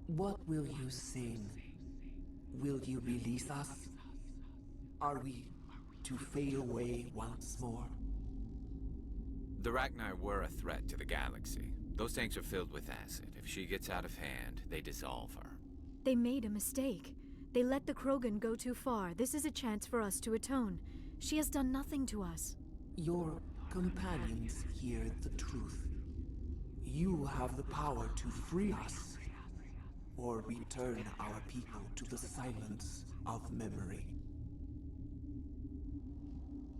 What will you sing? Will you release us? Are we to fade away once more? The Rachni were a threat to the galaxy. Those tanks are filled with acid. If she gets out of hand, they dissolve her. They made a mistake. They let the Krogan go too far. This is a chance for us to atone. She has done nothing to us. Your companions hear the truth. You have the power to free us, or return our people to the silence of memory.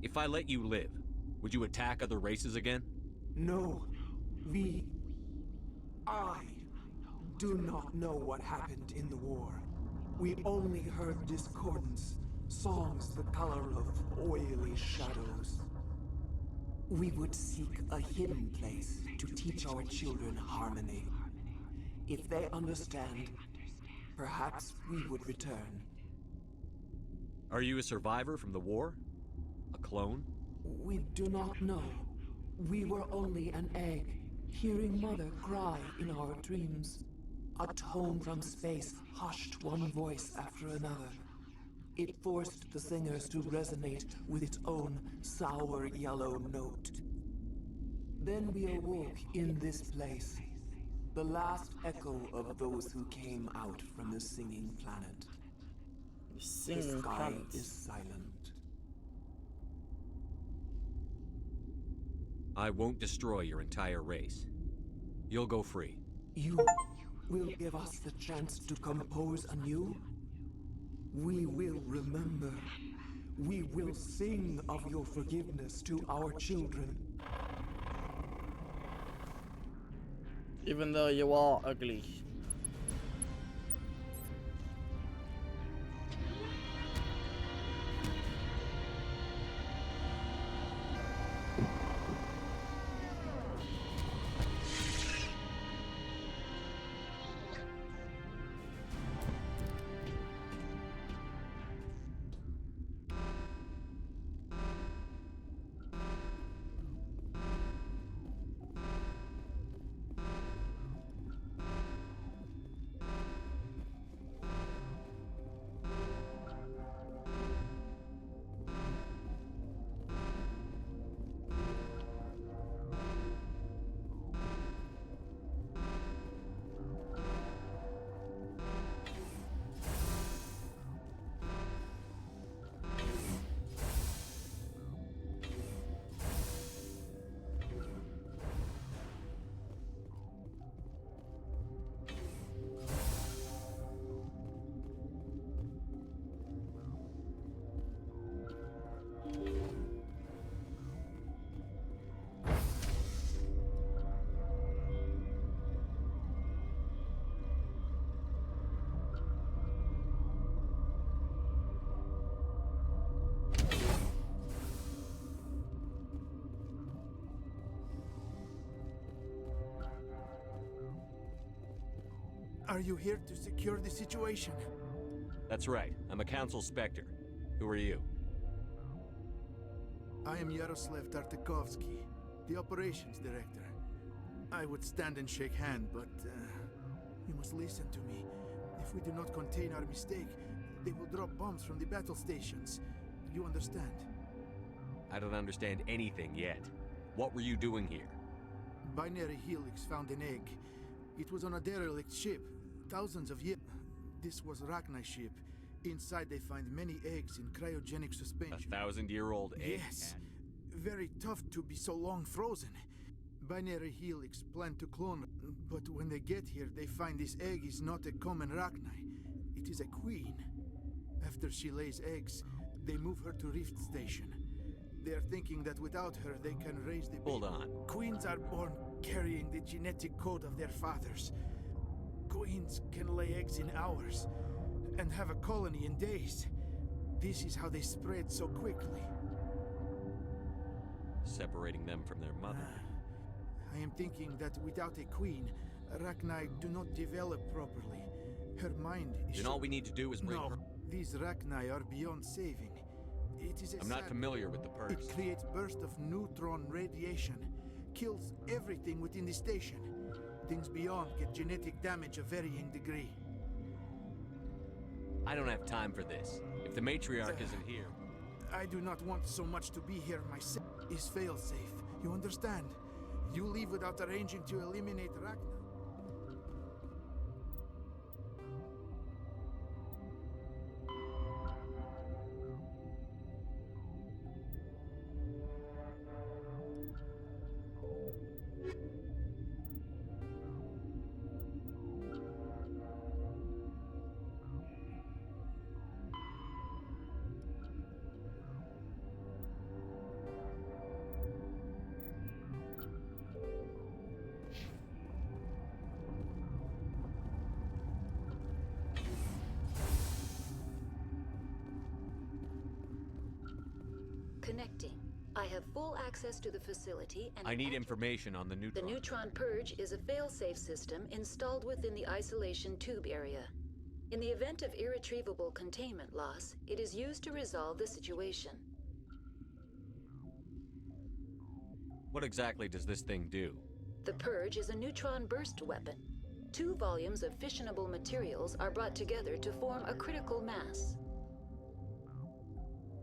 If I let you live, would you attack other races again? No. I do not know what happened in the war. We only heard discordance, songs the color of oily shadows. We would seek a hidden place to teach our children harmony. If they understand, perhaps we would return. Are you a survivor from the war? A clone? We do not know. We were only an egg, hearing Mother cry in our dreams. A tone from space hushed one voice after another. It forced the singers to resonate with its own sour yellow note. Then we awoke in this place, the last echo of those who came out from the singing planet. The sky is silent. I won't destroy your entire race. You'll go free. You will give us the chance to compose anew? We will remember. We will sing of your forgiveness to our children. Even though you are ugly. Are you here to secure the situation? That's right. I'm a council specter. Who are you? I am Yaroslav Tartakovsky, the operations director. I would stand and shake hand, but you must listen to me. If we do not contain our mistake, they will drop bombs from the battle stations. You understand? I don't understand anything yet. What were you doing here? Binary Helix found an egg. It was on a derelict ship, thousands of years. This was Rachni's ship. Inside they find many eggs in cryogenic suspension. 1,000-year-old egg? Yes. Very tough to be so long frozen. Binary Helix planned to clone, but when they get here, they find this egg is not a common Rachni. It is a queen. After she lays eggs, they move her to Rift Station. They are thinking that without her, they can raise the baby. Hold on. Queens are born carrying the genetic code of their fathers. Queens can lay eggs in hours and have a colony in days. This is how they spread so quickly. Separating them from their mother. I am thinking that without a queen, Rachni do not develop properly. Her mind is... Then all we need to do is bring her... These Rachni are beyond saving. It is I'm not familiar with the purse. It creates bursts of neutron radiation, kills everything within the station. Things beyond get genetic damage of varying degree. I don't have time for this. If the matriarch isn't here... I do not want so much to be here myself. Is fail-safe. You understand? You leave without arranging to eliminate Rachni. Connecting. I have full access to the facility and... I need information on the neutron. The Neutron Purge is a fail-safe system installed within the isolation tube area. In the event of irretrievable containment loss, it is used to resolve the situation. What exactly does this thing do? The Purge is a neutron burst weapon. 2 volumes of fissionable materials are brought together to form a critical mass.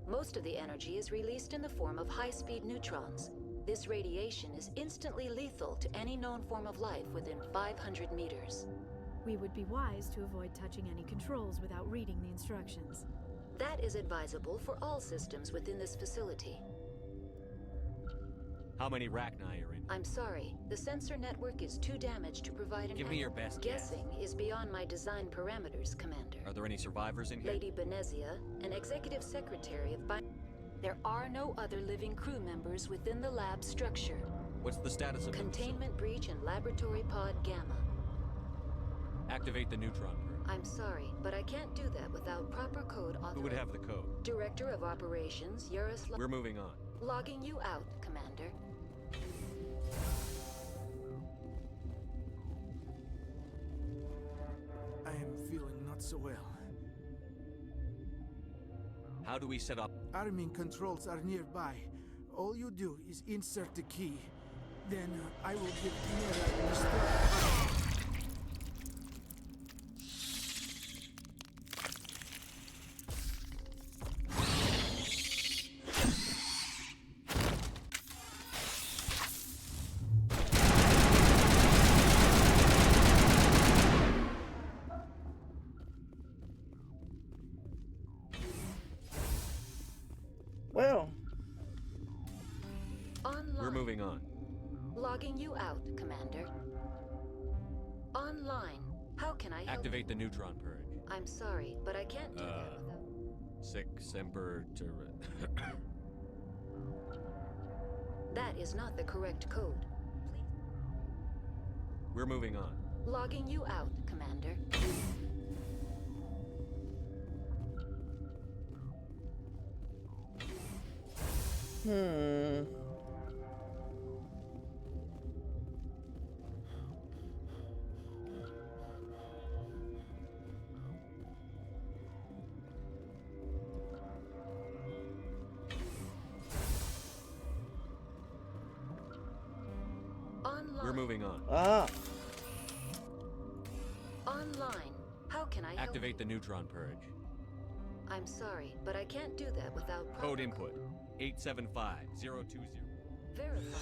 Most of the energy is released in the form of high-speed neutrons. This radiation is instantly lethal to any known form of life within 500 meters. We would be wise to avoid touching any controls without reading the instructions. That is advisable for all systems within this facility. How many Rachni are in? I'm sorry. The sensor network is too damaged to provide an Give me your best guess. Guessing is beyond my design parameters, Commander. Are there any survivors in here? Lady Benezia, an executive secretary of There are no other living crew members within the lab structure. What's the status of Containment breach in Laboratory Pod Gamma. Activate the neutron purge. I'm sorry, but I can't do that without proper code authorization. Who would have the code? Director of Operations, Yaroslav. We're moving on. Logging you out, Commander. I am feeling not so well. How do we set up? Arming controls are nearby. All you do is insert the key. Then I will give Mira a start. Well, Online. We're moving on. Logging you out, Commander. Online. How can I help? Activate the neutron purge. I'm sorry, but I can't do that without... Sic semper That is not the correct code. We're moving on. Logging you out, Commander. Online. We're moving on. Online. How can I help? Activate the neutron purge. I'm sorry, but I can't do that without Code input 875020. Verify.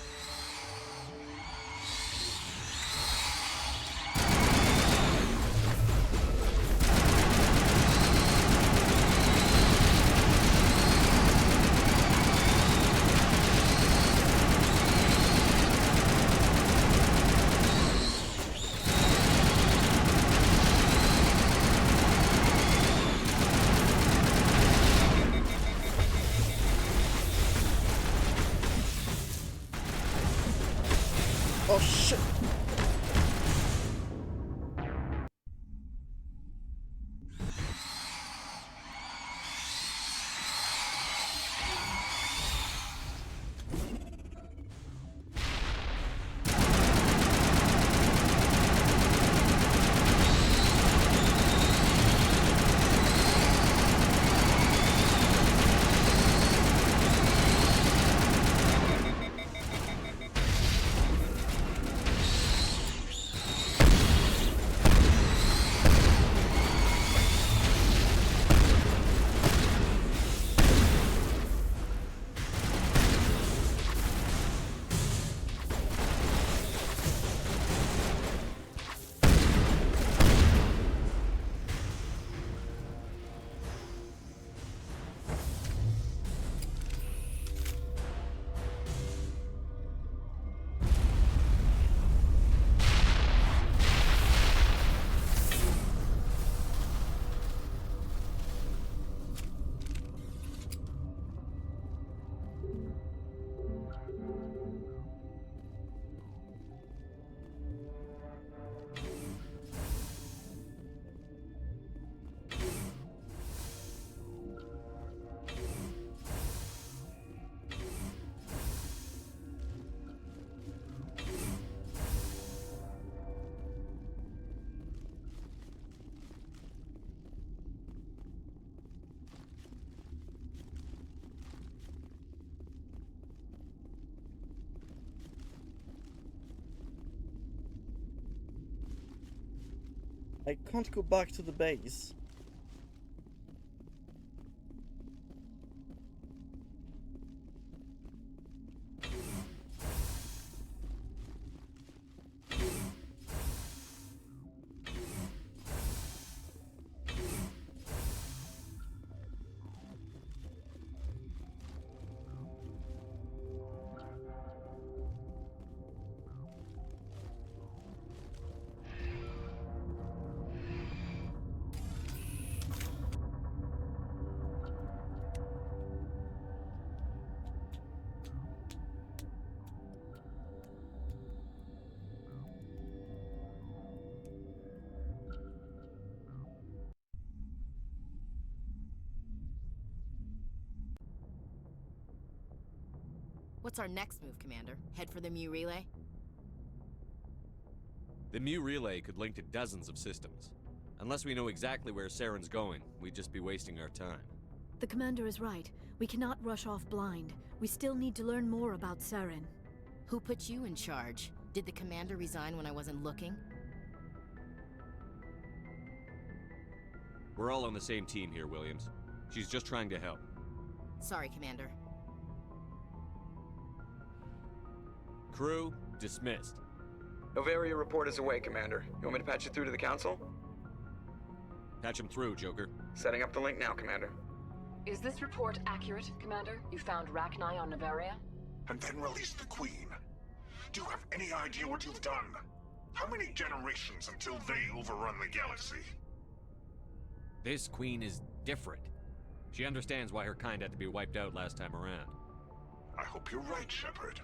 oh shit! I can't go back to the base. What's our next move, Commander? Head for the Mu relay? The Mu relay could link to dozens of systems. Unless we know exactly where Saren's going, we'd just be wasting our time. The commander is right. We cannot rush off blind. We still need to learn more about Saren. Who put you in charge? Did the commander resign when I wasn't looking? We're all on the same team here, Williams. She's just trying to help. Sorry, Commander. Crew, dismissed. Novaria report is away, Commander. You want me to patch you through to the Council? Patch him through, Joker. Setting up the link now, Commander. Is this report accurate, Commander? You found Rachni on Novaria? And then released the Queen. Do you have any idea what you've done? How many generations until they overrun the galaxy? This Queen is different. She understands why her kind had to be wiped out last time around. I hope you're right, Shepard.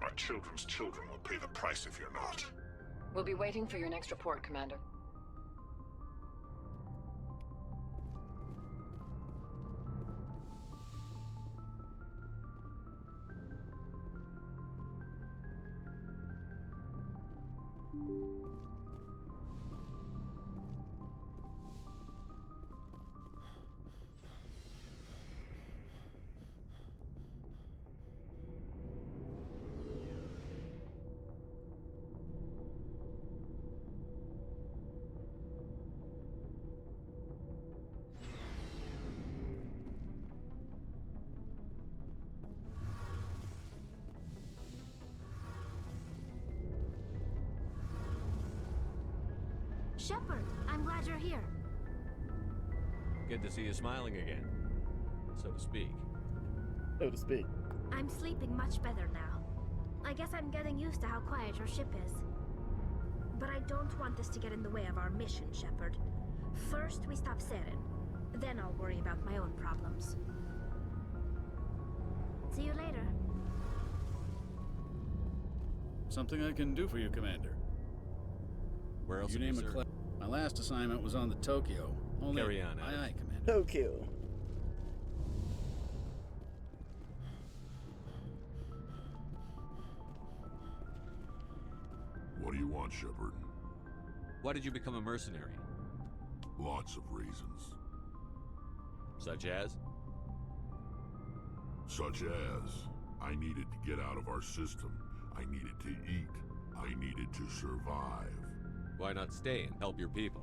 My children's children will pay the price if you're not. We'll be waiting for your next report, Commander. Shepard, I'm glad you're here. Good to see you smiling again, so to speak. So to speak. I'm sleeping much better now. I guess I'm getting used to how quiet your ship is. But I don't want this to get in the way of our mission, Shepard. First, we stop Saren. Then I'll worry about my own problems. See you later. Something I can do for you, Commander. Where else? You name a My last assignment was on the Tokyo. Only Carry on, aye, aye, Commander. Tokyo. What do you want, Shepard? Why did you become a mercenary? Lots of reasons. Such as? Such as, I needed to get out of our system. I needed to eat. I needed to survive. Why not stay and help your people?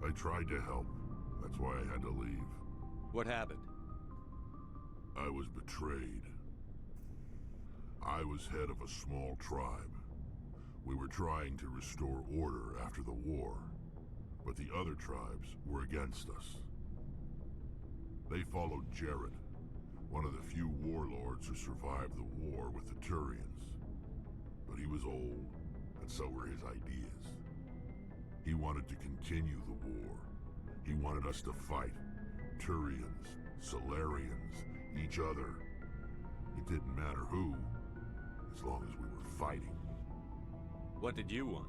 I tried to help. That's why I had to leave. What happened? I was betrayed. I was head of a small tribe. We were trying to restore order after the war, but the other tribes were against us. They followed Jared, one of the few warlords who survived the war with the Turians. But he was old, and so were his ideas. He wanted to continue the war. He wanted us to fight. Turians, Solarians, each other. It didn't matter who, as long as we were fighting. What did you want?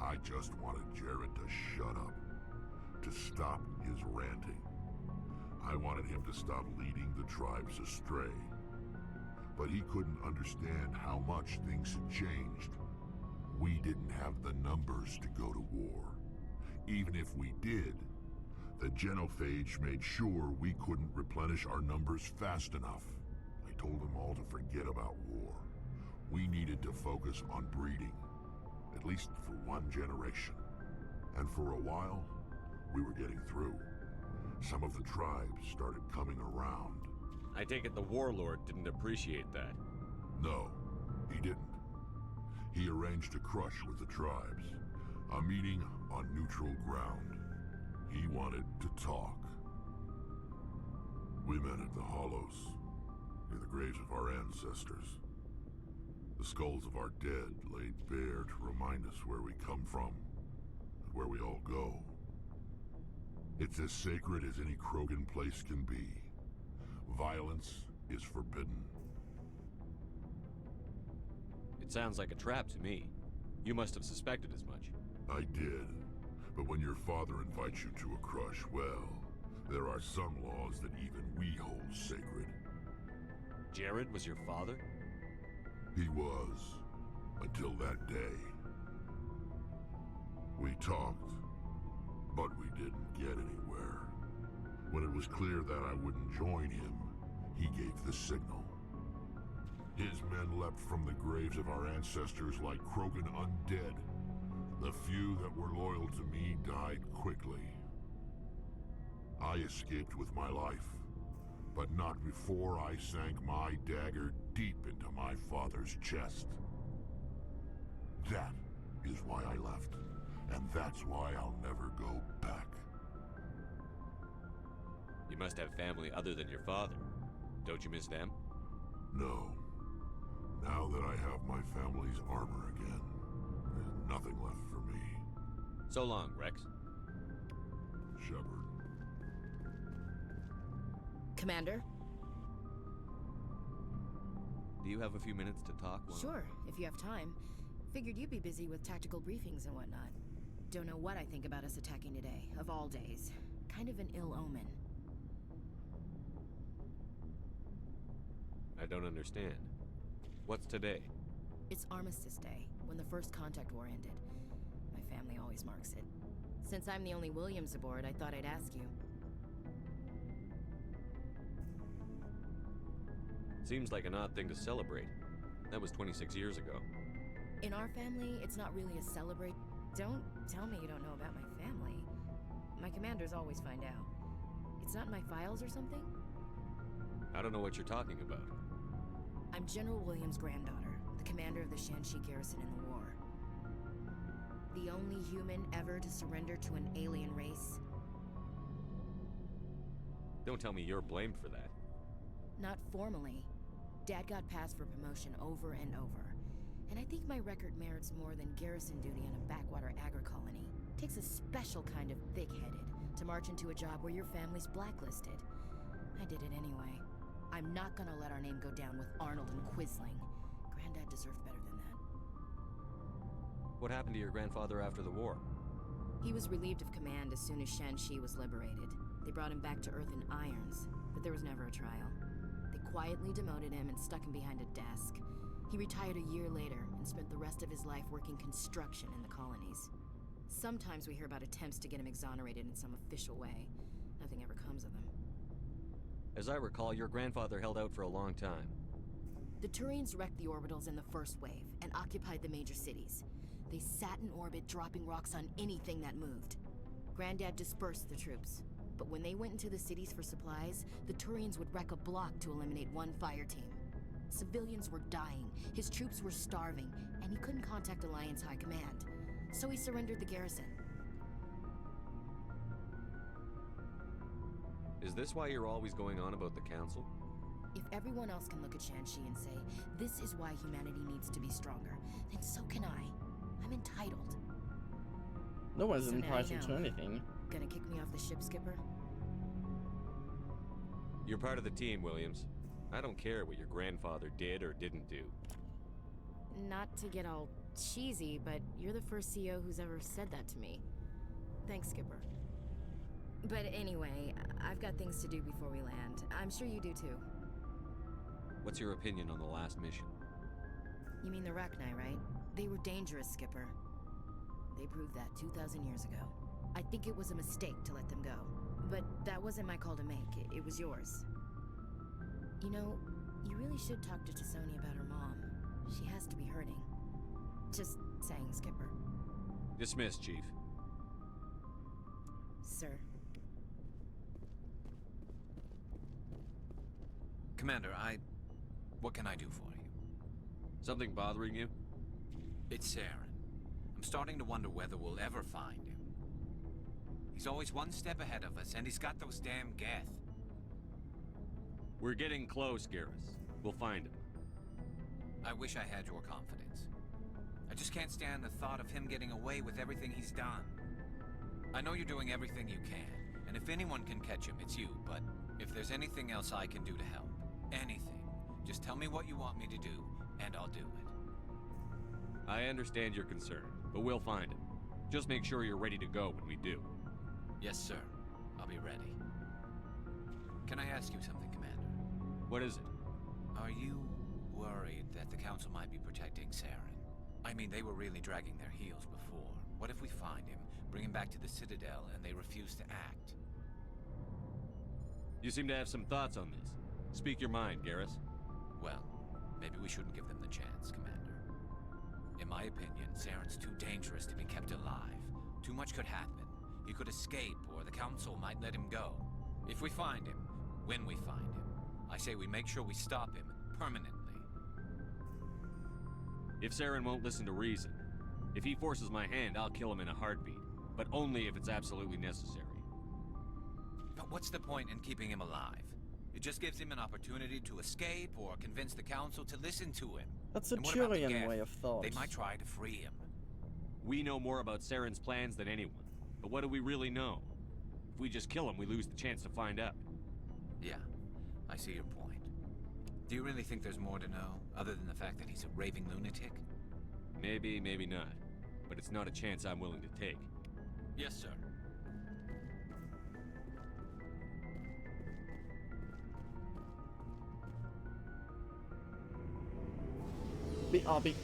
I just wanted Jared to shut up, to stop his ranting. I wanted him to stop leading the tribes astray. But he couldn't understand how much things had changed. We didn't have the numbers to go to war. Even if we did, the genophage made sure we couldn't replenish our numbers fast enough. I told them all to forget about war. We needed to focus on breeding, at least for one generation. And for a while, we were getting through. Some of the tribes started coming around. I take it the warlord didn't appreciate that. No, he didn't. He arranged a crush with the tribes, a meeting on neutral ground. He wanted to talk. We met at the Hollows, near the graves of our ancestors. The skulls of our dead laid bare to remind us where we come from, and where we all go. It's as sacred as any Krogan place can be. Violence is forbidden. It sounds like a trap to me. You must have suspected as much. I did. But when your father invites you to a crush, well, there are some laws that even we hold sacred. Jared was your father? He was, until that day. We talked, but we didn't get anywhere. When it was clear that I wouldn't join him, he gave the signal. His men leapt from the graves of our ancestors like Krogan undead. The few that were loyal to me died quickly. I escaped with my life, but not before I sank my dagger deep into my father's chest. That is why I left, and that's why I'll never go back. You must have family other than your father. Don't you miss them? No. Now that I have my family's armor again, there's nothing left for me. So long, Rex. Shepard. Commander? Do you have a few minutes to talk? Sure, if you have time. Figured you'd be busy with tactical briefings and whatnot. Don't know what I think about us attacking today, of all days. Kind of an ill omen. I don't understand. What's today? It's Armistice Day, when the First Contact War ended. My family always marks it. Since I'm the only Williams aboard, I thought I'd ask you. Seems like an odd thing to celebrate. That was 26 years ago. In our family, it's not really a celebrate. Don't tell me you don't know about my family. My commanders always find out. It's not in my files or something? I don't know what you're talking about. I'm General Williams' granddaughter, the commander of the Shanxi garrison in the war. The only human ever to surrender to an alien race. Don't tell me you're blamed for that. Not formally. Dad got passed for promotion over and over. And I think my record merits more than garrison duty in a backwater agri-colony. Takes a special kind of thick-headed to march into a job where your family's blacklisted. I did it anyway. I'm not gonna let our name go down with Arnold and Quisling. Granddad deserved better than that. What happened to your grandfather after the war? He was relieved of command as soon as Shanxi was liberated. They brought him back to Earth in irons, but there was never a trial. They quietly demoted him and stuck him behind a desk. He retired a year later and spent the rest of his life working construction in the colonies. Sometimes we hear about attempts to get him exonerated in some official way. Nothing ever comes of them. As I recall, your grandfather held out for a long time. The Turians wrecked the orbitals in the first wave and occupied the major cities. They sat in orbit, dropping rocks on anything that moved. Granddad dispersed the troops, but when they went into the cities for supplies, the Turians would wreck a block to eliminate one fire team. Civilians were dying, his troops were starving, and he couldn't contact Alliance High Command. So he surrendered the garrison. Is this why you're always going on about the Council? If everyone else can look at Shanxi and say, this is why humanity needs to be stronger, then so can I. I'm entitled. No one's So now entitled you know. to anything. Gonna kick me off the ship, Skipper? You're part of the team, Williams. I don't care what your grandfather did or didn't do. Not to get all cheesy, but you're the first CO who's ever said that to me. Thanks, Skipper. But anyway, I've got things to do before we land. I'm sure you do too. What's your opinion on the last mission? You mean the Rachni, right? They were dangerous, Skipper. They proved that 2,000 years ago. I think it was a mistake to let them go. But that wasn't my call to make. It was yours. You know, you really should talk to Tisoni about her mom. She has to be hurting. Just saying, Skipper. Dismissed, Chief. Sir. Commander, what can I do for you? Something bothering you? It's Saren. I'm starting to wonder whether we'll ever find him. He's always one step ahead of us, and he's got those damn Geth. We're getting close, Garrus. We'll find him. I wish I had your confidence. I just can't stand the thought of him getting away with everything he's done. I know you're doing everything you can, and if anyone can catch him, it's you, but if there's anything else I can do to help, anything, just tell me what you want me to do, and I'll do it. I understand your concern, but we'll find him. Just make sure you're ready to go when we do. Yes, sir. I'll be ready. Can I ask you something, Commander? What is it? Are you worried that the Council might be protecting Saren? I mean, they were really dragging their heels before. What if we find him, bring him back to the Citadel, and they refuse to act? You seem to have some thoughts on this. Speak your mind, Garrus. Well, maybe we shouldn't give them the chance, Commander. In my opinion, Saren's too dangerous to be kept alive. Too much could happen. He could escape, or the Council might let him go. If we find him, when we find him, I say we make sure we stop him permanently. If Saren won't listen to reason, if he forces my hand, I'll kill him in a heartbeat. But only if it's absolutely necessary. But what's the point in keeping him alive? It just gives him an opportunity to escape or convince the Council to listen to him. That's a And what about the Turian Geth? way of thought. They might try to free him. We know more about Saren's plans than anyone. But what do we really know? If we just kill him, we lose the chance to find out. Yeah, I see your point. Do you really think there's more to know, other than the fact that he's a raving lunatic? Maybe, maybe not. But it's not a chance I'm willing to take. Yes, sir. BRB.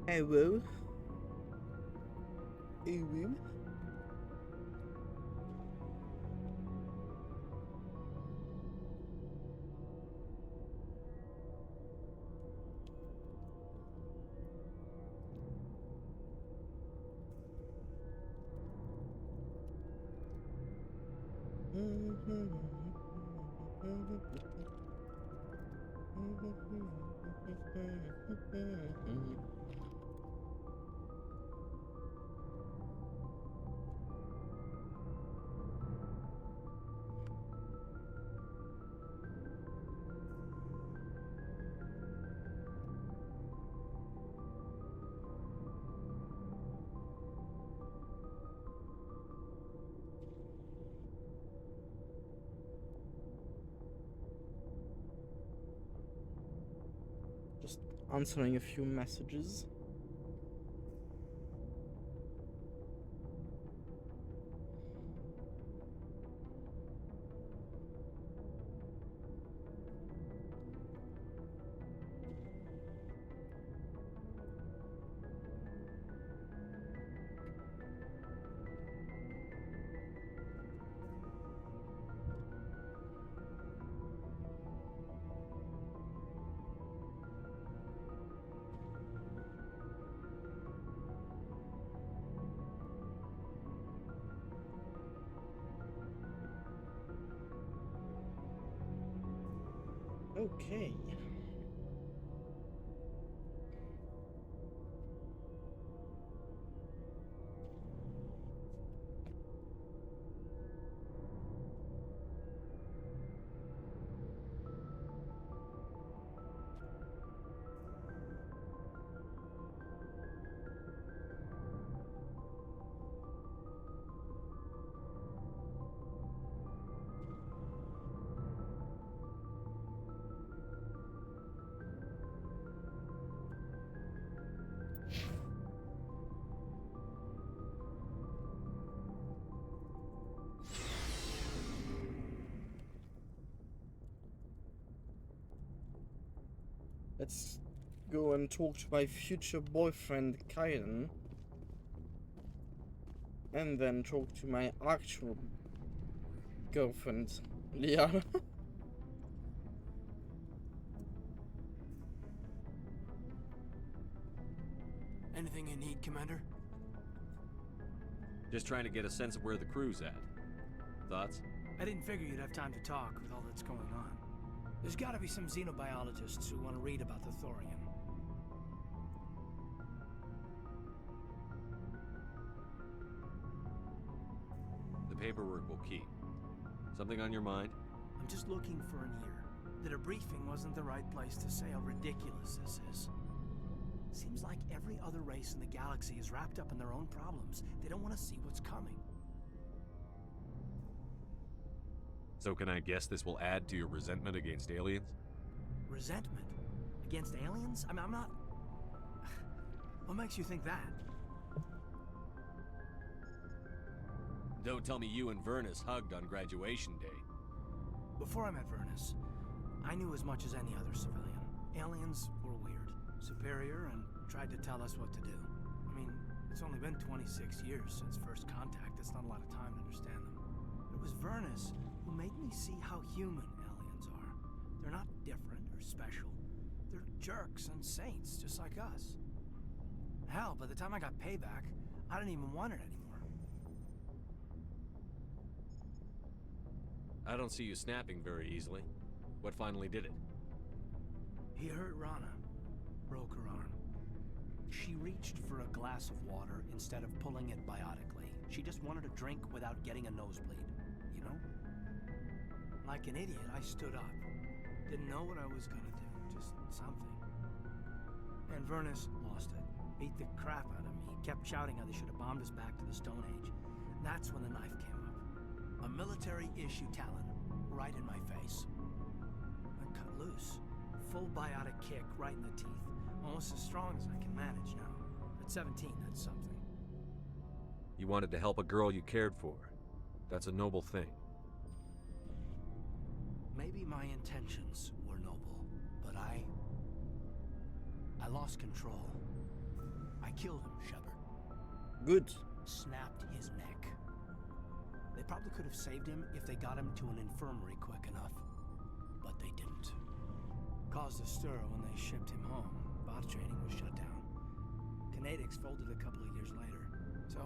Hey, woo. Hey, woo. Just answering a few messages. Okay. Let's go and talk to my future boyfriend, Kaiden. And then talk to my actual girlfriend, Liana. Anything you need, Commander? Just trying to get a sense of where the crew's at. Thoughts? I didn't figure you'd have time to talk with all that's going on. There's gotta be some xenobiologists who want to read about the Thorian. The paperwork will keep. Something on your mind? I'm just looking for an ear. The debriefing wasn't the right place to say how ridiculous this is. Seems like every other race in the galaxy is wrapped up in their own problems. They don't want to see what's coming. So can I guess this will add to your resentment against aliens? Resentment? Against aliens? I mean, I'm not... What makes you think that? Don't tell me you and Vernus hugged on graduation day. Before I met Vernus, I knew as much as any other civilian. Aliens were weird, superior, and tried to tell us what to do. I mean, it's only been 26 years since first contact. That's not a lot of time to understand them. But it was Vernus who made me see how human aliens are. They're not different or special. They're jerks and saints, just like us. Hell, by the time I got payback, I didn't even want it anymore. I don't see you snapping very easily. What finally did it? He hurt Rana. Broke her arm. She reached for a glass of water instead of pulling it biotically. She just wanted a drink without getting a nosebleed, you know? Like an idiot, I stood up. Didn't know what I was gonna do, just something. And Vernus lost it. Beat the crap out of me. Kept shouting how they should have bombed us back to the Stone Age. That's when the knife came up. A military-issue talon, right in my face. I cut loose. Full biotic kick right in the teeth. Almost as strong as I can manage now. At 17, that's something. You wanted to help a girl you cared for. That's a noble thing. Maybe my intentions were noble, but I lost control. I killed him, Shepard. Good. Snapped his neck. They probably could have saved him if they got him to an infirmary quick enough. But they didn't. Caused a stir when they shipped him home. Bot training was shut down. Kinetics folded a couple of years later. So,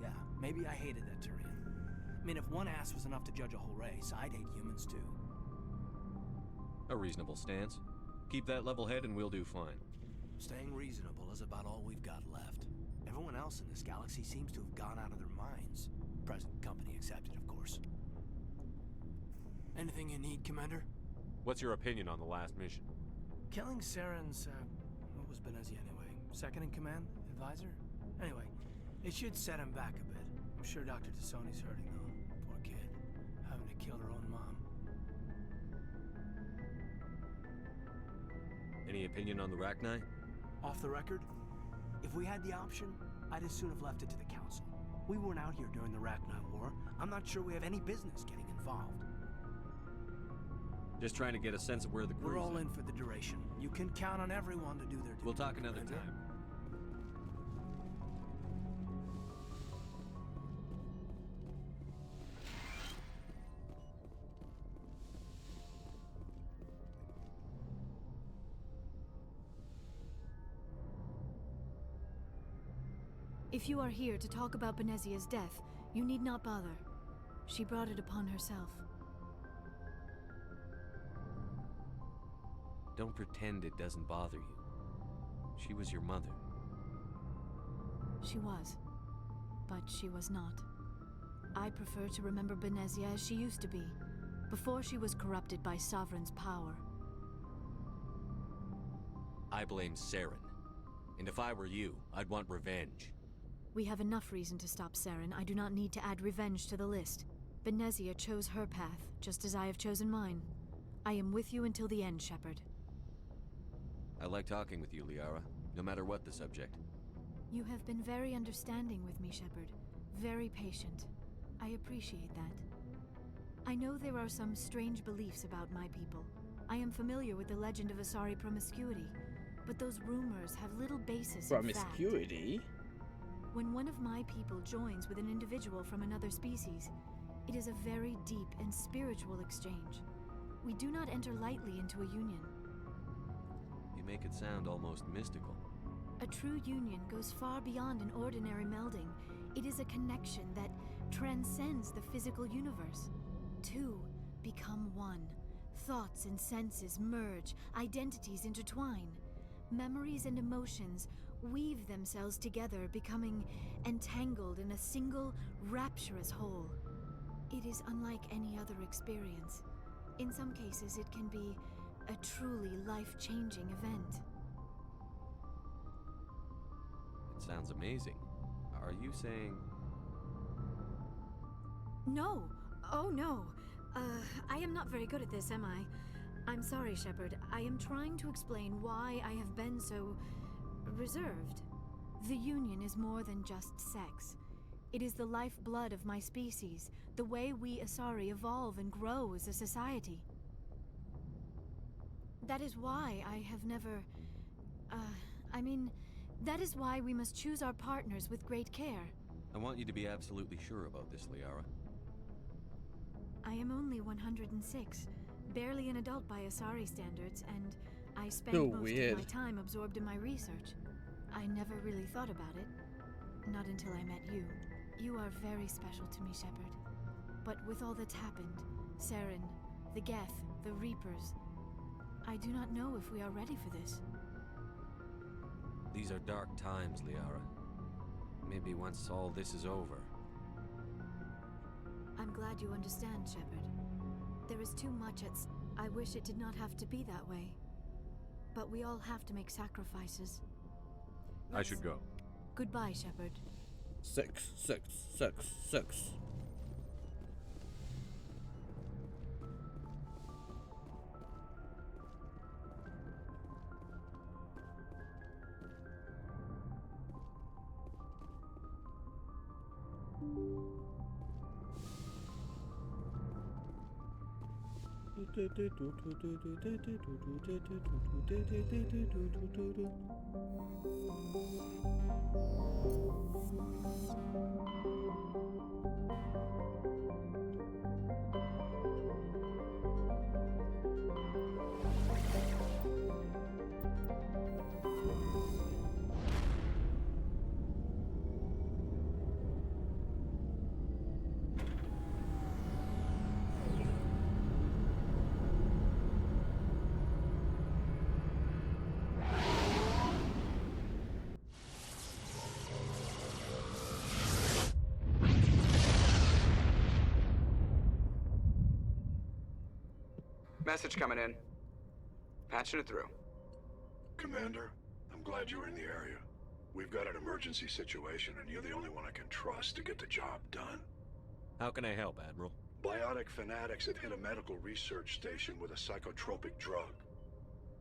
yeah, maybe I hated that Turian. I mean, if one ass was enough to judge a whole race, I'd hate humans too. A reasonable stance. Keep that level head and we'll do fine. Staying reasonable is about all we've got left. Everyone else in this galaxy seems to have gone out of their minds. Present company accepted, of course. Anything you need, Commander? What's your opinion on the last mission? Killing Saren's, what was Benezia anyway? Second in command? Advisor? Anyway, it should set him back a bit. I'm sure Dr. Tassoni's hurting though. Poor kid. Having to kill her own mom. Any opinion on the Rachni? Off the record, if we had the option, I'd as soon have left it to the Council. We weren't out here during the Rachni War. I'm not sure we have any business getting involved. Just trying to get a sense of where the crew's We're all at. in for the duration. You can count on everyone to do their duty. We'll talk another Commander. time. If you are here to talk about Benezia's death, you need not bother. She brought it upon herself. Don't pretend it doesn't bother you. She was your mother. She was. But she was not. I prefer to remember Benezia as she used to be, before she was corrupted by Sovereign's power. I blame Saren. And if I were you, I'd want revenge. We have enough reason to stop Saren. I do not need to add revenge to the list. Benezia chose her path, just as I have chosen mine. I am with you until the end, Shepard. I like talking with you, Liara, no matter what the subject. You have been very understanding with me, Shepard. Very patient. I appreciate that. I know there are some strange beliefs about my people. I am familiar with the legend of Asari promiscuity, but those rumors have little basis in fact. Promiscuity? When one of my people joins with an individual from another species, it is a very deep and spiritual exchange. We do not enter lightly into a union. You make it sound almost mystical. A true union goes far beyond an ordinary melding. It is a connection that transcends the physical universe. Two become one. Thoughts and senses merge, identities intertwine. Memories and emotions weave themselves together, becoming entangled in a single, rapturous whole. It is unlike any other experience. In some cases, it can be a truly life-changing event. It sounds amazing. Are you saying... No! Oh, no! I am not very good at this, am I? I'm sorry, Shepard. I am trying to explain why I have been so... reserved. The Union is more than just sex. It is the lifeblood of my species, the way we Asari evolve and grow as a society. That is why I have never... that is why we must choose our partners with great care. I want you to be absolutely sure about this, Liara. I am only 106, barely an adult by Asari standards, and I spend most of my time absorbed in my research. I never really thought about it. Not until I met you. You are very special to me, Shepard. But with all that's happened, Saren, the Geth, the Reapers, I do not know if we are ready for this. These are dark times, Liara. Maybe once all this is over. I'm glad you understand, Shepard. There is too much at stake. I wish it did not have to be that way. But we all have to make sacrifices. I should go. Goodbye, Shepard. 6, 6, 6, 6. Message coming in. Patching it through. Commander, I'm glad you're in the area. We've got an emergency situation, and you're the only one I can trust to get the job done. How can I help, Admiral? Biotic fanatics have hit a medical research station with a psychotropic drug.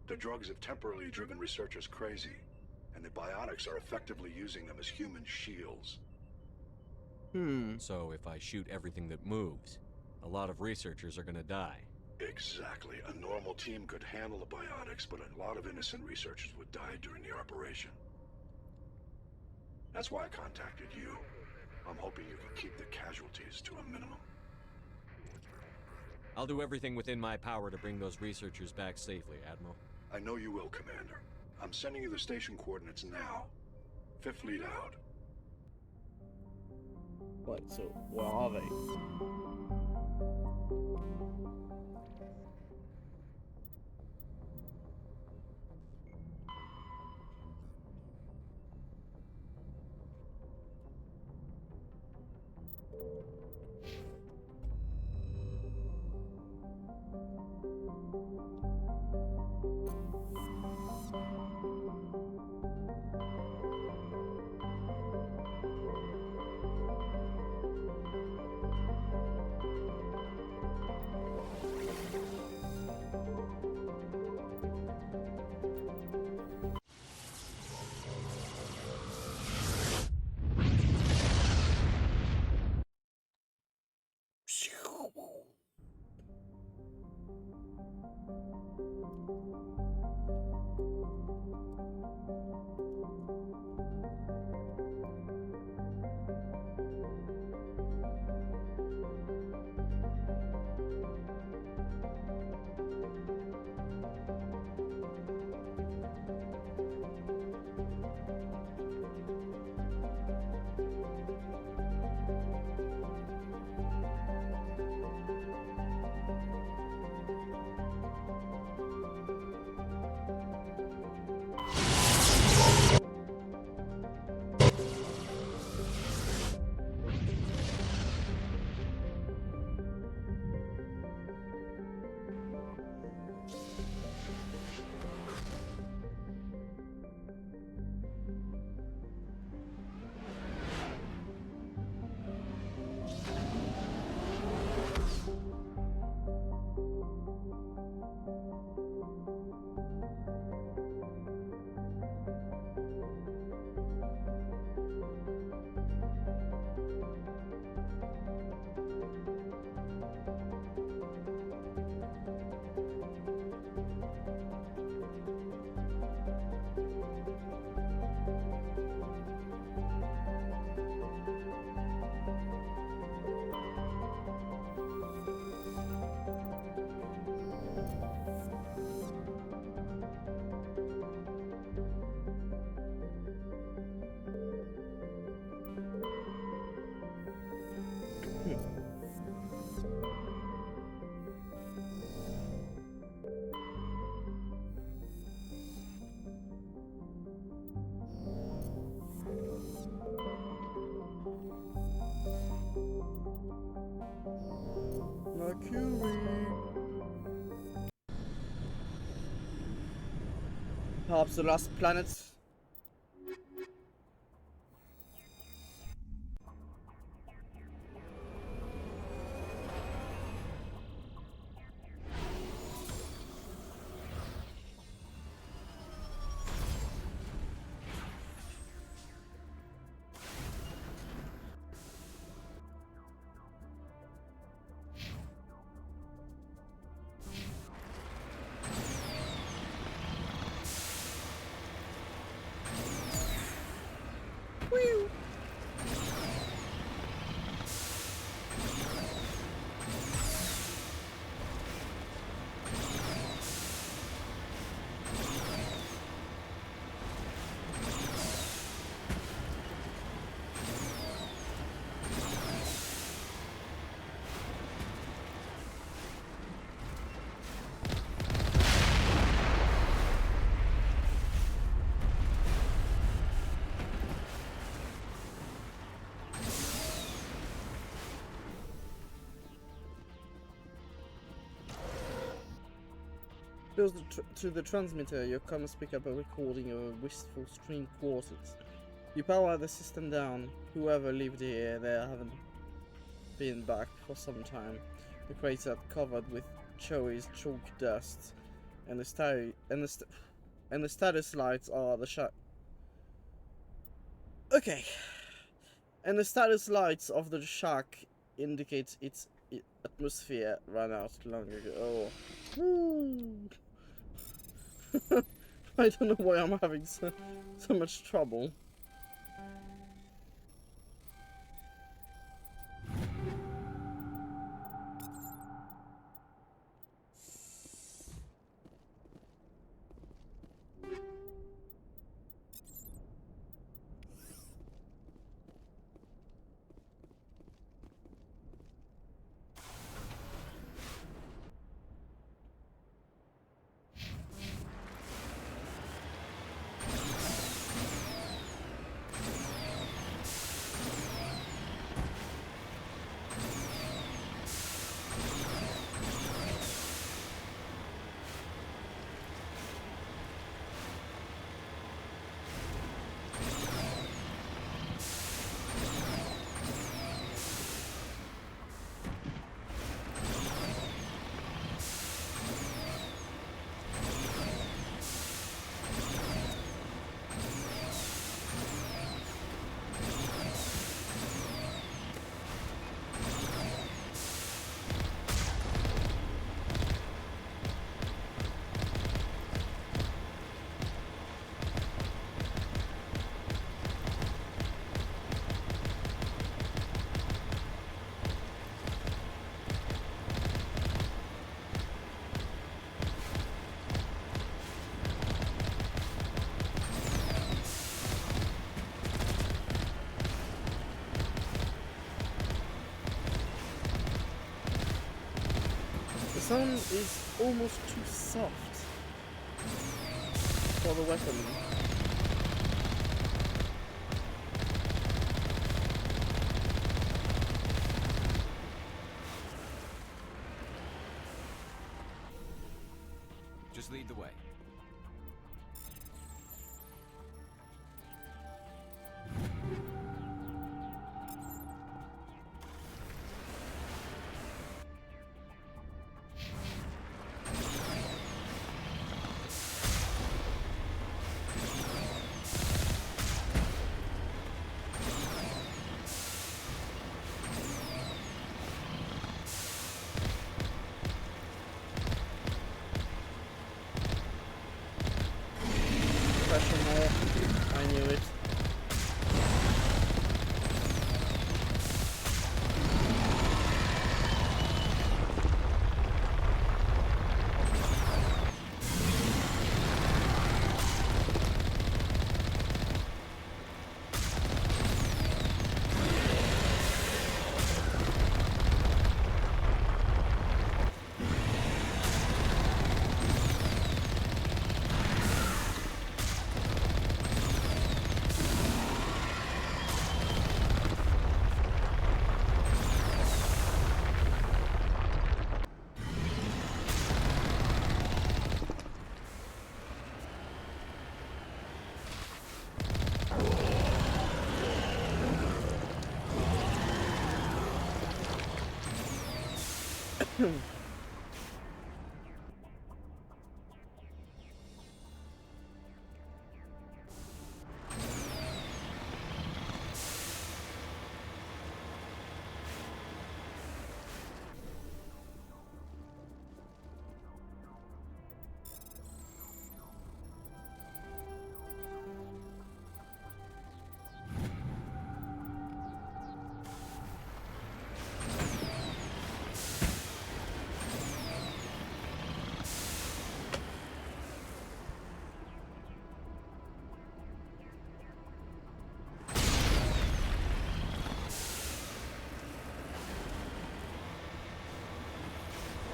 The drugs have temporarily driven researchers crazy, and the biotics are effectively using them as human shields. So if I shoot everything that moves, a lot of researchers are gonna die. Exactly. A normal team could handle the biotics, but a lot of innocent researchers would die during the operation. That's why I contacted you. I'm hoping you can keep the casualties to a minimum. I'll do everything within my power to bring those researchers back safely, Admiral. I know you will, Commander. I'm sending you the station coordinates now. Fifth Fleet out. Right, so where are they? Perhaps the last planet. Close to the transmitter, your comms pick up a recording of a wistful string quartet. You power the system down. Whoever lived here, they haven't been back for some time. The crates are covered with Choi's chalk dust, and the status lights are the Okay. And the status lights of the shack indicate its atmosphere ran out long ago. Oh. I don't know why I'm having so much trouble. The sound is almost too soft for the weapon. Just lead the way. I knew it.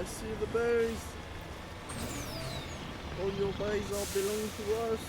I see the berries. All your berries all belong to us.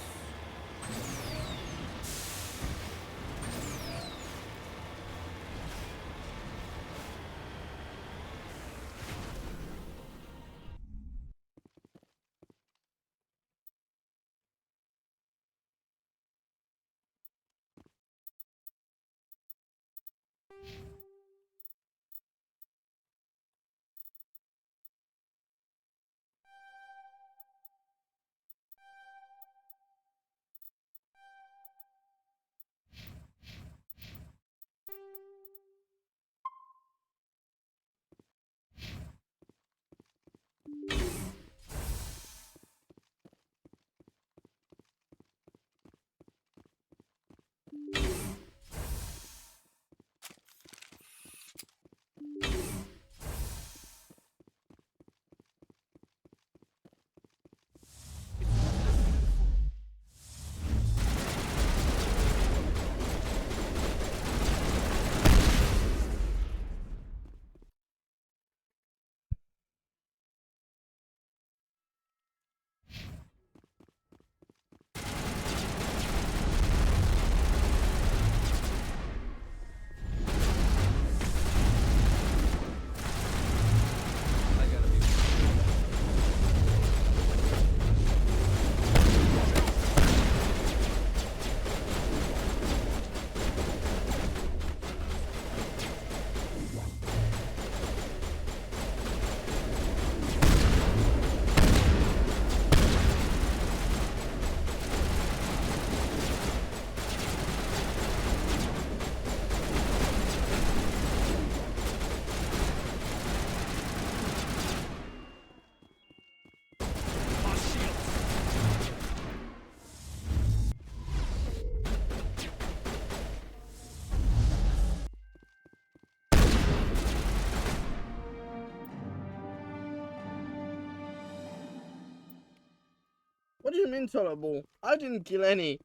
What do you mean tolerable? I didn't kill any.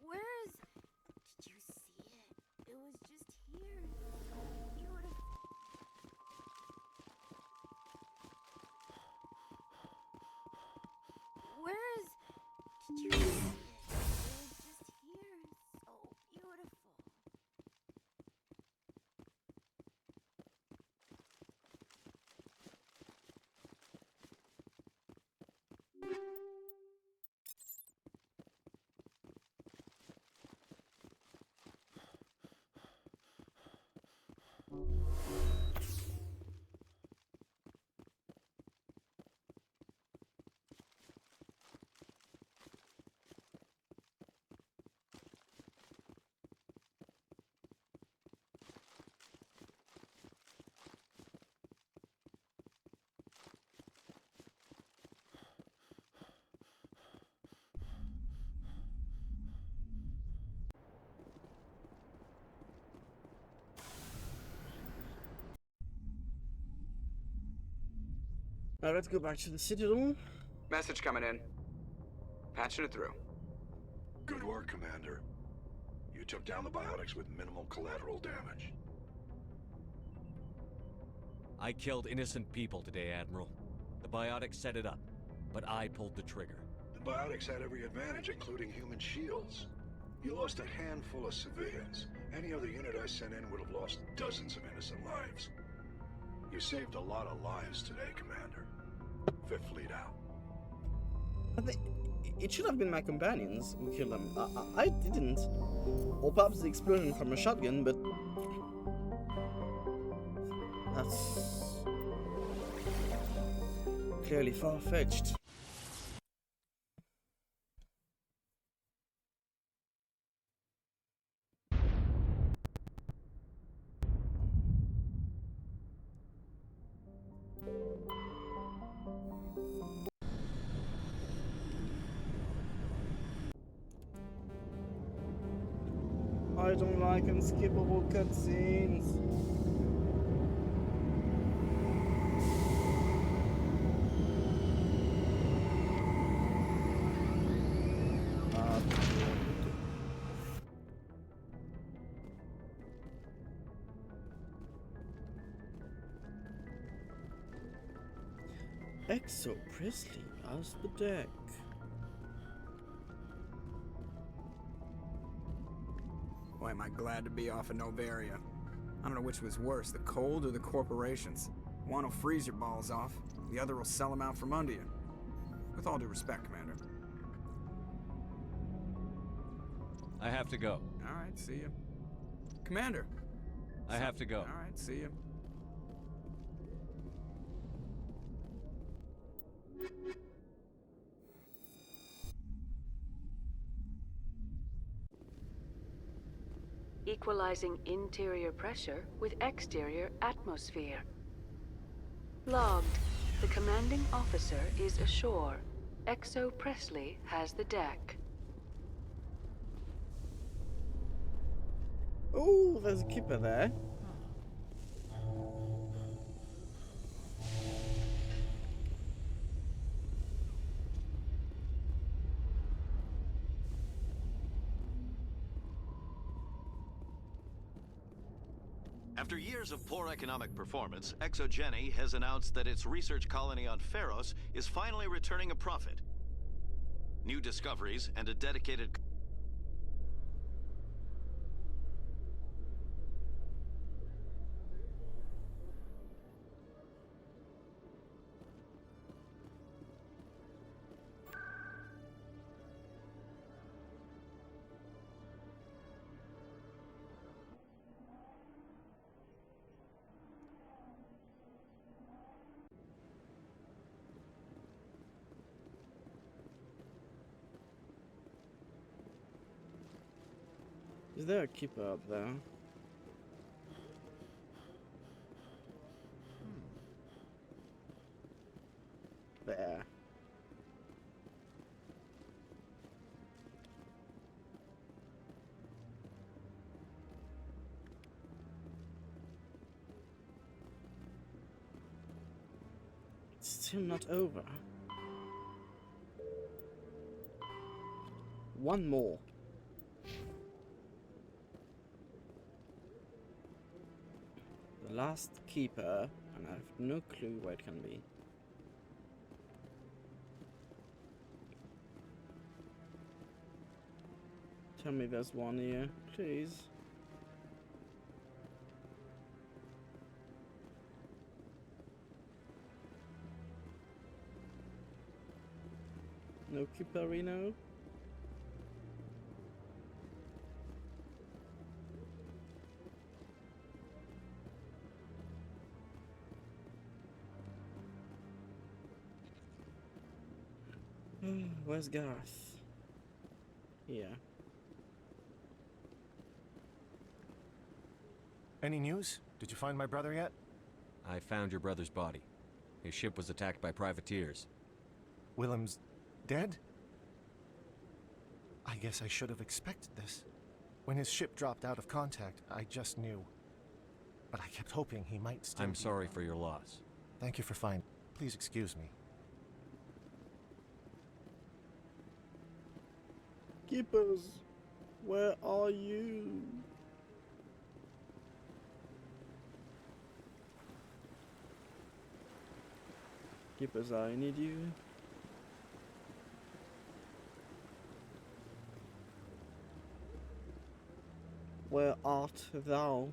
Where is... Did you see it? It was just here. So beautiful. Where is... Did you see it? It was just here. So beautiful. Now let's go back to the Citadel. Message coming in. Patching it through. Good work, Commander. You took down the biotics with minimal collateral damage. I killed innocent people today, Admiral. The biotics set it up, but I pulled the trigger. The biotics had every advantage, including human shields. You lost a handful of civilians. Any other unit I sent in would have lost dozens of innocent lives. You saved a lot of lives today, Commander. Fifth Fleet out. I think it should have been my companions who killed them. I didn't. Or perhaps the explosion from a shotgun, but... that's... clearly far-fetched. I don't like unskippable cutscenes. Exo Presley as the deck. Boy, am I glad to be off of Novaria. I don't know which was worse, the cold or the corporations. One will freeze your balls off, the other will sell them out from under you. With all due respect, Commander. I have to go. All right, see you. Commander! I have to go. All right, see you. Equalizing interior pressure with exterior atmosphere. Logged. The commanding officer is ashore. Exo Presley has the deck. Oh, there's a keeper there. After years of poor economic performance, ExoGeni has announced that its research colony on Pharos is finally returning a profit. New discoveries and a dedicated... Is there a keeper up there? There. It's still not over. one more. The last keeper, and I have no clue where it can be. Tell me there's one here, please. No keeperino? Where's Garth? Here. Any news? Did you find my brother yet? I found your brother's body. His ship was attacked by privateers. Willem's dead? I guess I should have expected this. When his ship dropped out of contact, I just knew. But I kept hoping he might still I'm be sorry around. for your loss. Thank you for finding. Please excuse me. Keepers, where are you? Keepers, I need you. Where art thou?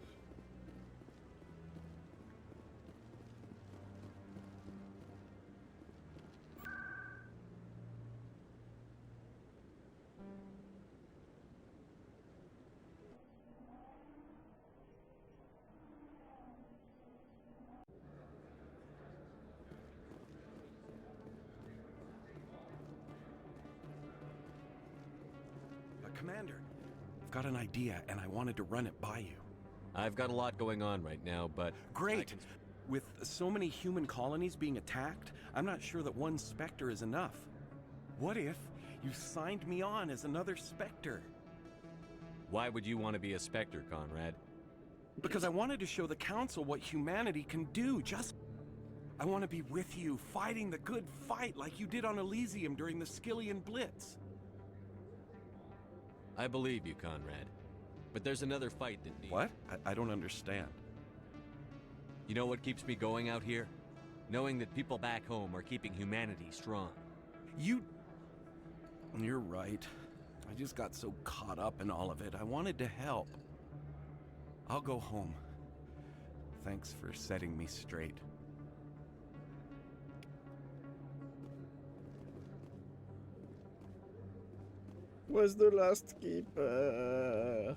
Commander, I've got an idea and I wanted to run it by you. I've got a lot going on right now, but... Great! With so many human colonies being attacked, I'm not sure that one Spectre is enough. What if you signed me on as another Spectre? Why would you want to be a Spectre, Conrad? Because I wanted to show the Council what humanity can do, I want to be with you, fighting the good fight like you did on Elysium during the Skillian Blitz. I believe you, Conrad. But there's another fight that needs... What? I don't understand. You know what keeps me going out here? Knowing that people back home are keeping humanity strong. You're right. I just got so caught up in all of it. I wanted to help. I'll go home. Thanks for setting me straight. Where's the last keeper?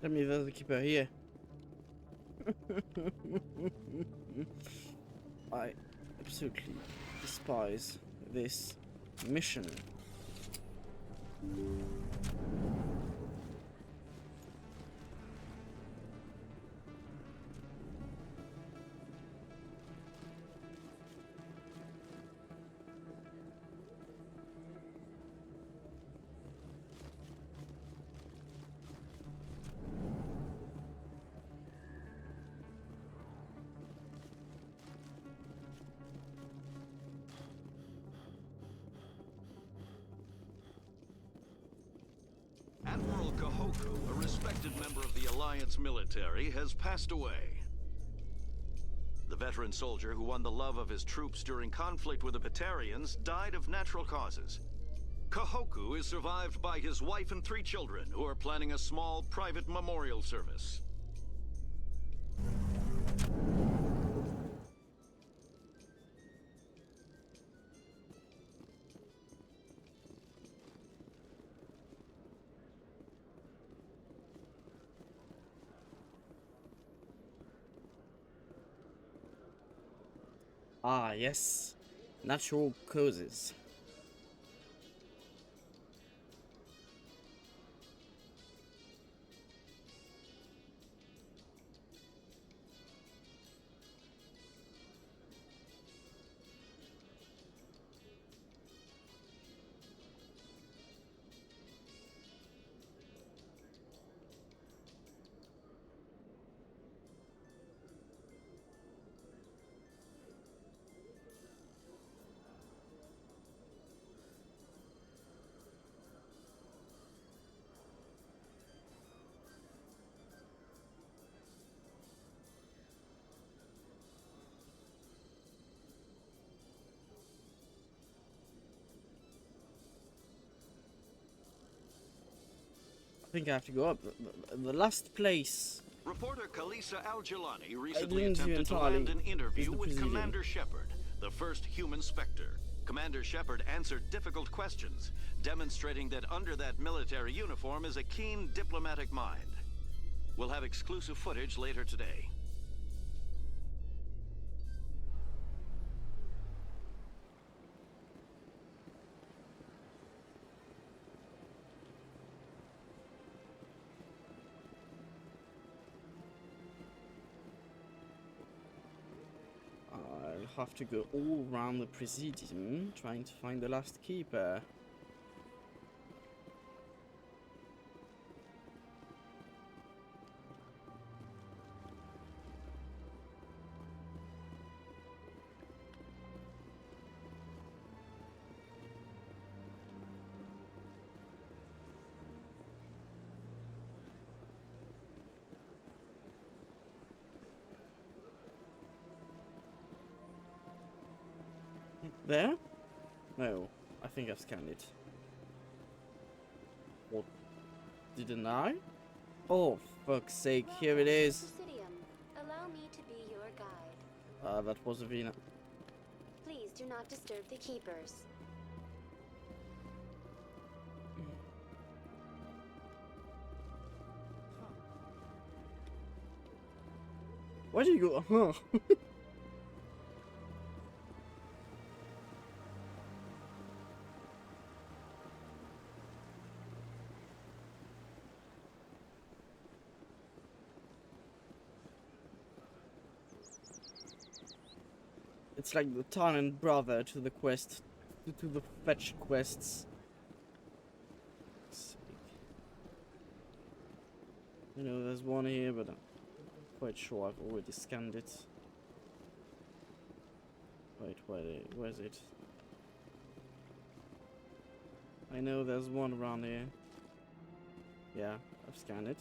Tell me there's a keeper here. I absolutely despise this mission. Kahoku, a respected member of the Alliance military, has passed away. The veteran soldier who won the love of his troops during conflict with the Batarians died of natural causes. Kahoku is survived by his wife and 3 children, who are planning a small private memorial service. Ah, yes. Natural causes. I think I have to go up. The last place. Reporter Kalisa Al-Jalani I recently didn't attempted to entirely land an interview the with Presidium. Commander Shepard, the first human Spectre. Commander Shepard answered difficult questions, demonstrating that under that military uniform is a keen diplomatic mind. We'll have exclusive footage later today. I'll have to go all around the Presidium, trying to find the last keeper. There? No, I think I've scanned it. What? Didn't I? Oh, fuck's sake, here it is. Presidium, allow me to be your guide. That was a Vina. Please do not disturb the keepers. Why do you go? Huh? It's like the Tyrant brother to the quest, to the fetch quests. You know, there's one here, but I'm quite sure I've already scanned it. Wait, where is it? I know there's one around here. Yeah, I've scanned it.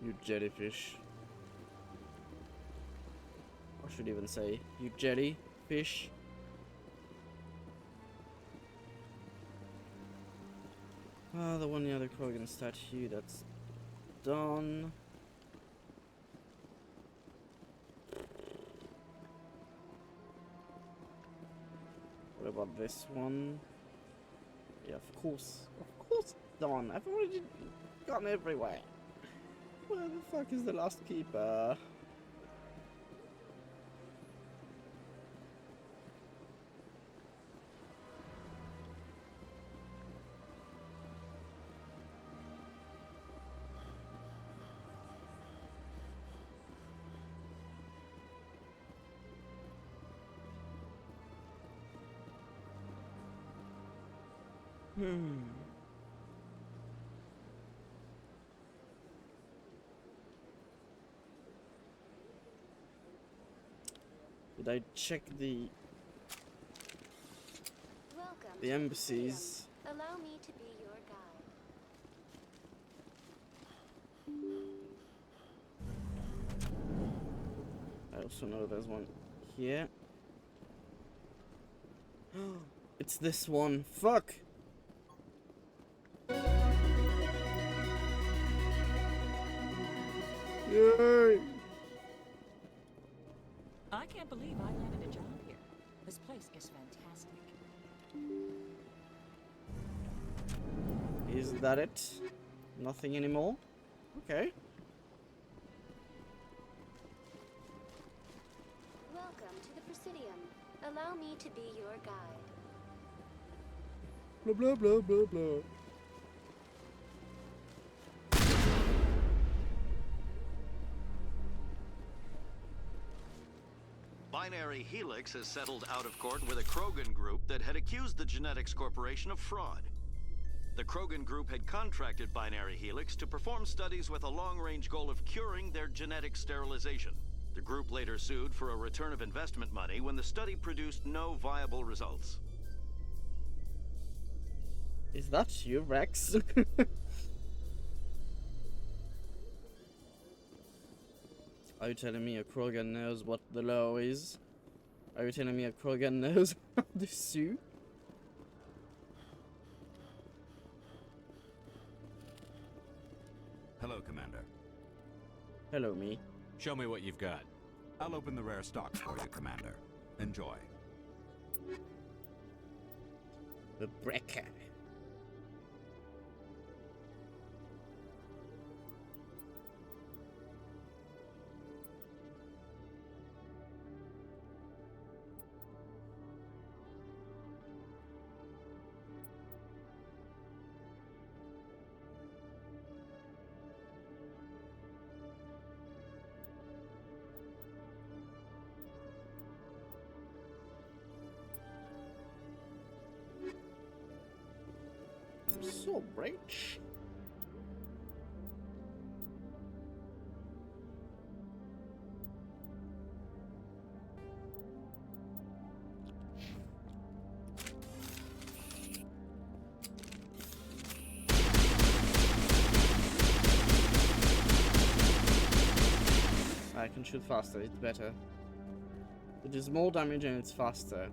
You jellyfish. I should even say, you jellyfish. Ah, the one near the Krogan statue, that's done. What about this one? Yeah, of course done. I've already gone everywhere. Where the fuck is the last keeper? Did I check the Welcome the to embassies? freedom. Allow me to be your guide. I also know there's one here. It's this one. Fuck! Yay! I can't believe I landed a job here. This place is fantastic. Is that it? Nothing anymore? Okay. Welcome to the Presidium. Allow me to be your guide. Blah blah blah blah blah. Binary Helix has settled out of court with a Krogan group that had accused the Genetics Corporation of fraud. The Krogan group had contracted Binary Helix to perform studies with a long-range goal of curing their genetic sterilization. The group later sued for a return of investment money when the study produced no viable results. Is that you, Rex? Are you telling me a Krogan knows what the law is? Are you telling me a Krogan knows how to sue? Hello, Commander. Hello, me. Show me what you've got. I'll open the rare stock for you, Commander. Enjoy. The Breaker. So rich. I can shoot faster, it's better. It is more damage and it's faster.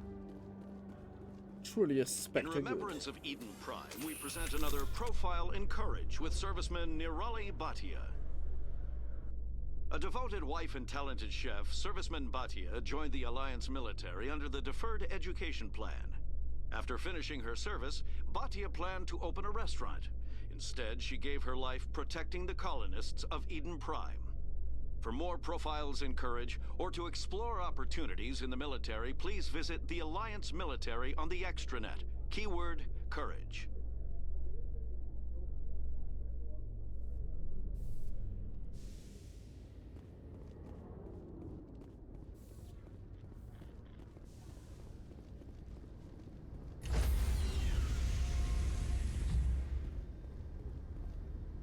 Truly a spectacle. In remembrance of Eden Prime, we present another profile in courage with serviceman Nirali Bhatia. A devoted wife and talented chef, serviceman Bhatia joined the Alliance military under the Deferred Education Plan. After finishing her service, Bhatia planned to open a restaurant. Instead, she gave her life protecting the colonists of Eden Prime. For more profiles in courage, or to explore opportunities in the military, please visit the Alliance Military on the extranet. Keyword, courage.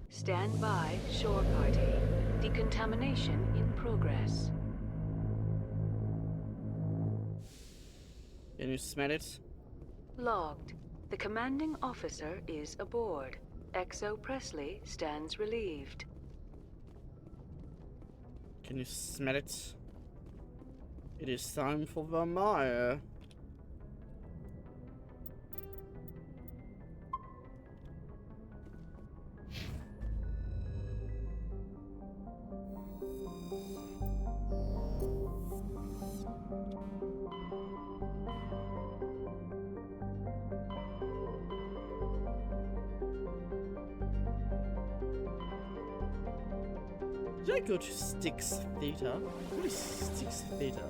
Stand by, shore party. Decontamination in progress. Can you smell it? Logged. The commanding officer is aboard. XO Presley stands relieved. Can you smell it? It is time for the mire. Did I go to Styx Theater? What is Styx Theater?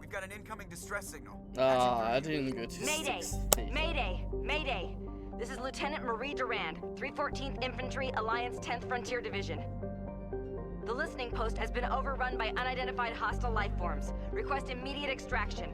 We've got an incoming distress signal. Ah, I didn't go to Mayday! 60. Mayday! Mayday! This is Lieutenant Marie Durand, 314th Infantry, Alliance 10th Frontier Division. The listening post has been overrun by unidentified hostile life forms. Request immediate extraction.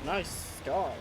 Nice sky.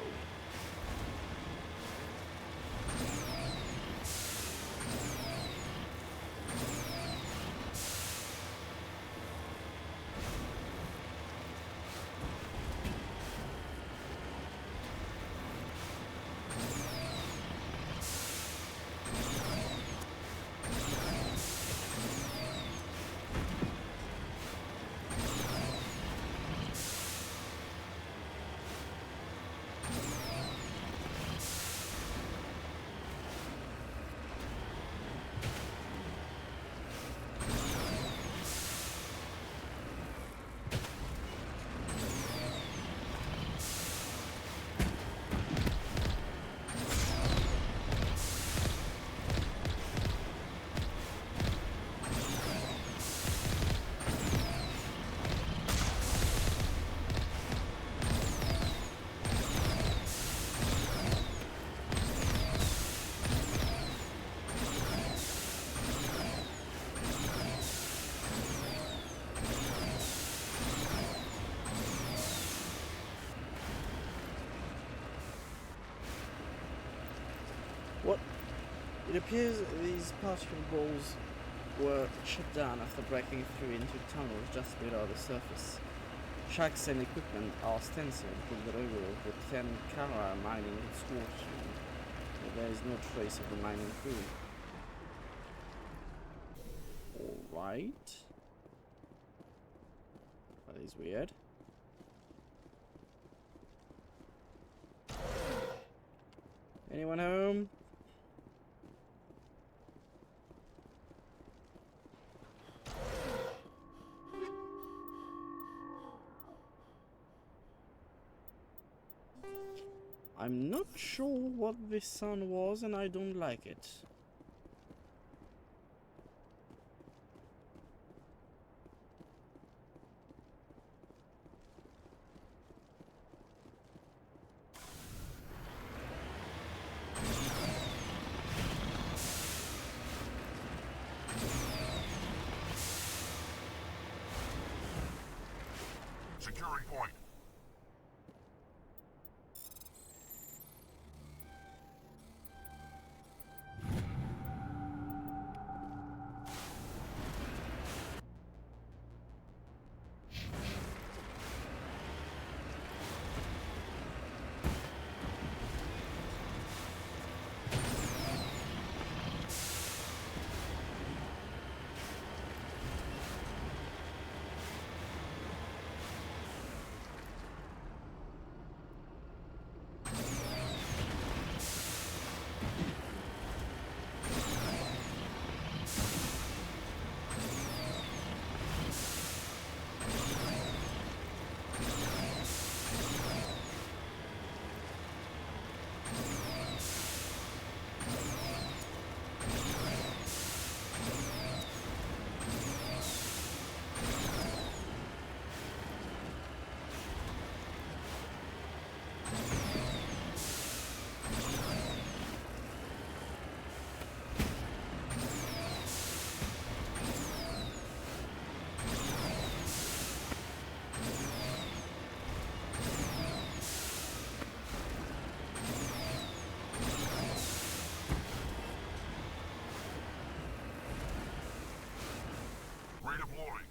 appears these particle balls were shut down after breaking through into tunnels just below the surface. Trucks and equipment are stenciled with the logo of the Tenkara mining consortium, but there is no trace of the mining crew. Alright. That is weird. Anyone home? I'm not sure what this sound was, and I don't like it. Securing point. Redeploying.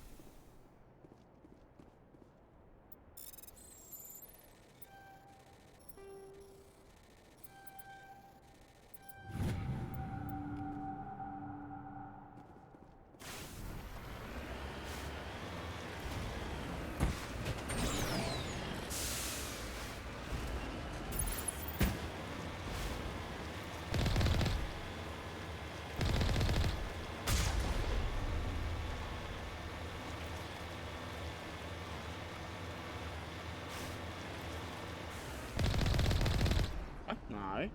No.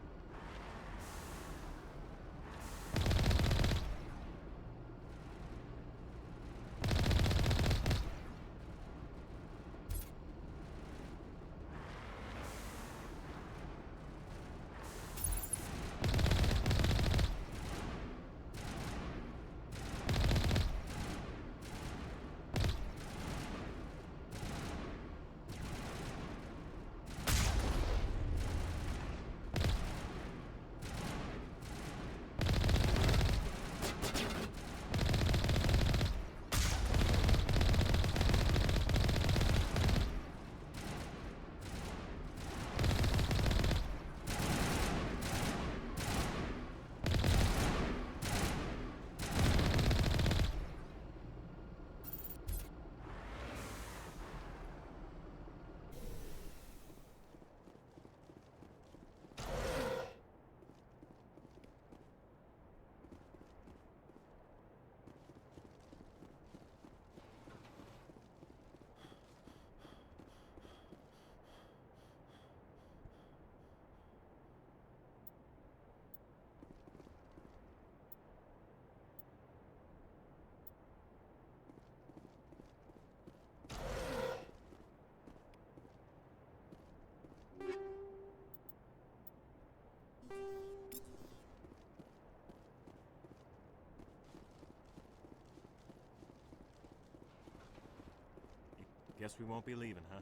Guess we won't be leaving, huh?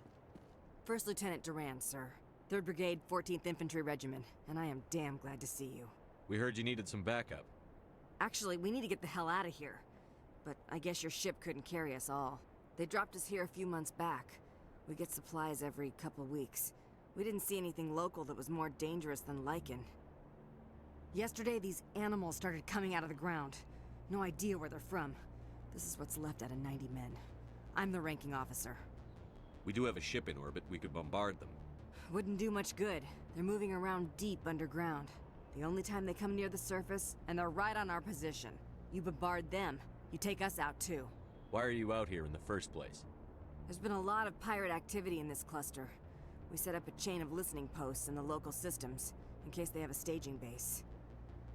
First Lieutenant Durand, sir. 3rd Brigade, 14th Infantry Regiment, and I am damn glad to see you. We heard you needed some backup. Actually, we need to get the hell out of here. But I guess your ship couldn't carry us all. They dropped us here a few months back. We get supplies every couple of weeks. We didn't see anything local that was more dangerous than lichen. Yesterday, these animals started coming out of the ground. No idea where they're from. This is what's left out of 90 men. I'm the ranking officer. We do have a ship in orbit. We could bombard them. Wouldn't do much good. They're moving around deep underground. The only time they come near the surface, and they're right on our position. You bombard them, you take us out too. Why are you out here in the first place? There's been a lot of pirate activity in this cluster. We set up a chain of listening posts in the local systems, in case they have a staging base.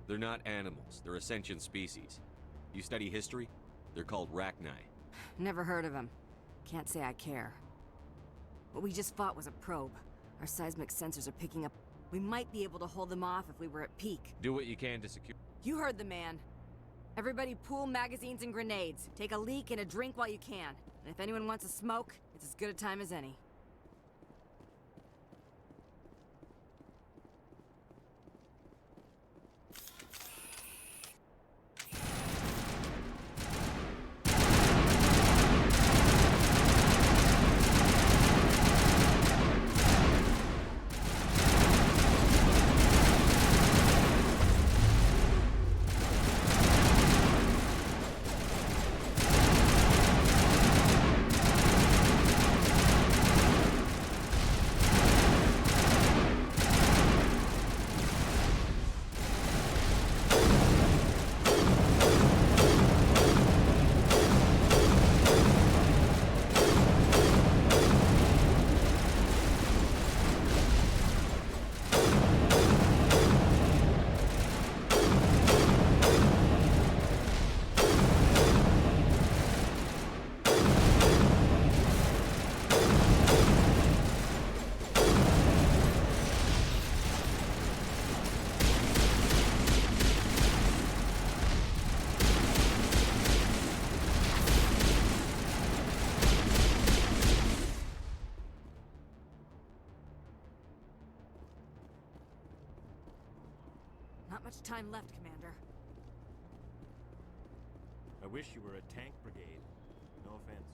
They're not animals. They're a sentient species. You study history? They're called Rachni. Never heard of them. Can't say I care. What we just fought was a probe. Our seismic sensors are picking up. We might be able to hold them off if we were at peak. Do what you can to secure... You heard the man. Everybody pool magazines and grenades. Take a leak and a drink while you can. And if anyone wants a smoke, it's as good a time as any. Not much time left, Commander. I wish you were a tank brigade. No offense.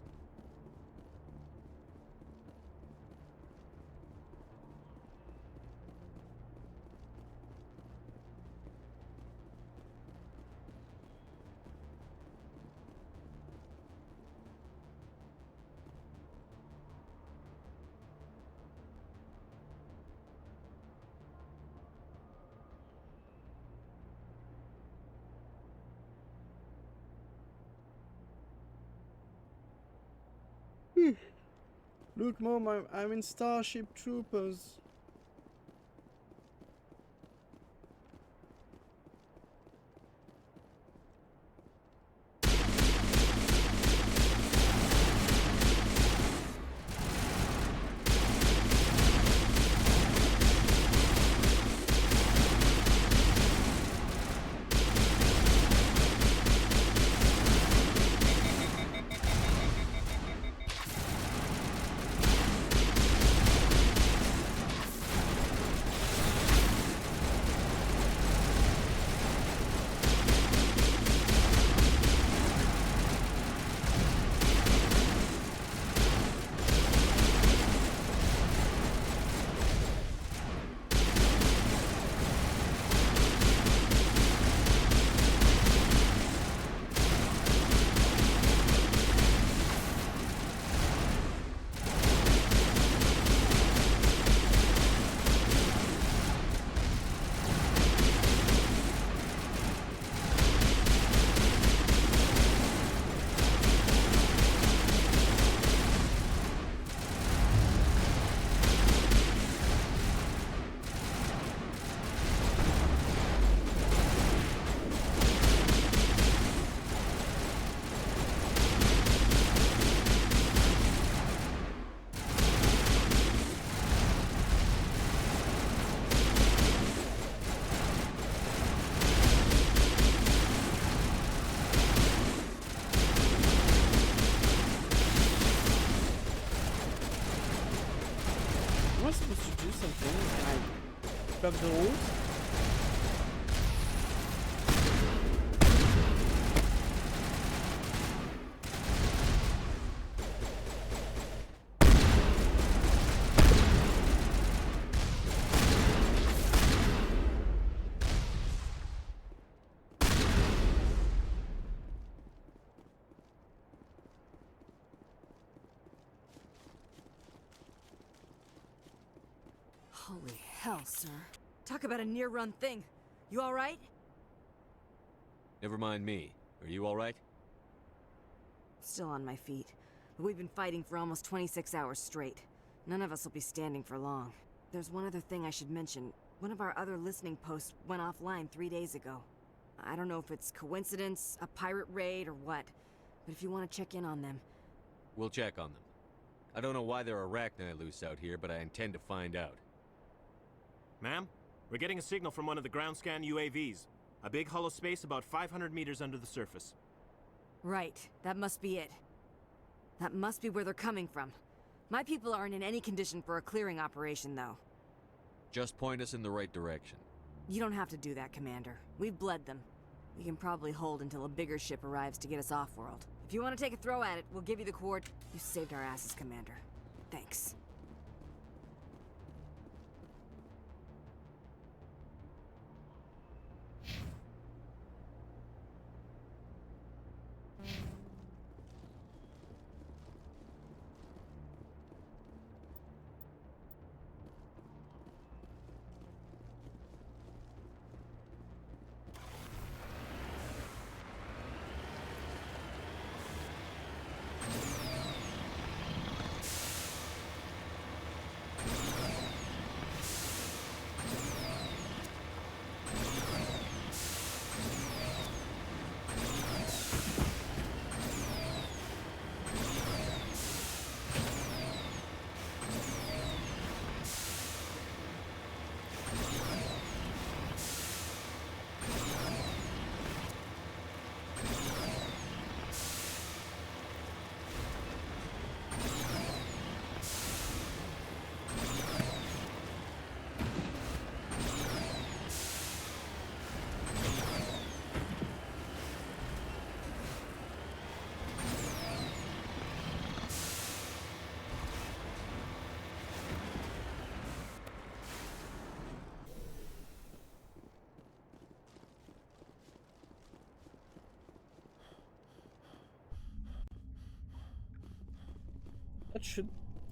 Look, Mom, I'm in Starship Troopers. Am I supposed to do something? Can I grab the rules? Holy hell, sir. Talk about a near-run thing. You all right? Never mind me. Are you alright? Still on my feet. But we've been fighting for almost 26 hours straight. None of us will be standing for long. There's one other thing I should mention. One of our other listening posts went offline 3 days ago. I don't know if it's coincidence, a pirate raid, or what. But if you want to check in on them... We'll check on them. I don't know why there are arachni loose out here, but I intend to find out. Ma'am, we're getting a signal from one of the ground scan UAVs. A big hollow space about 500 meters under the surface. Right, that must be it. That must be where they're coming from. My people aren't in any condition for a clearing operation, though. Just point us in the right direction. You don't have to do that, Commander. We've bled them. We can probably hold until a bigger ship arrives to get us off-world. If you want to take a throw at it, we'll give you the coord. You saved our asses, Commander. Thanks.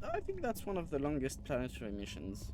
I think that's one of the longest planetary missions.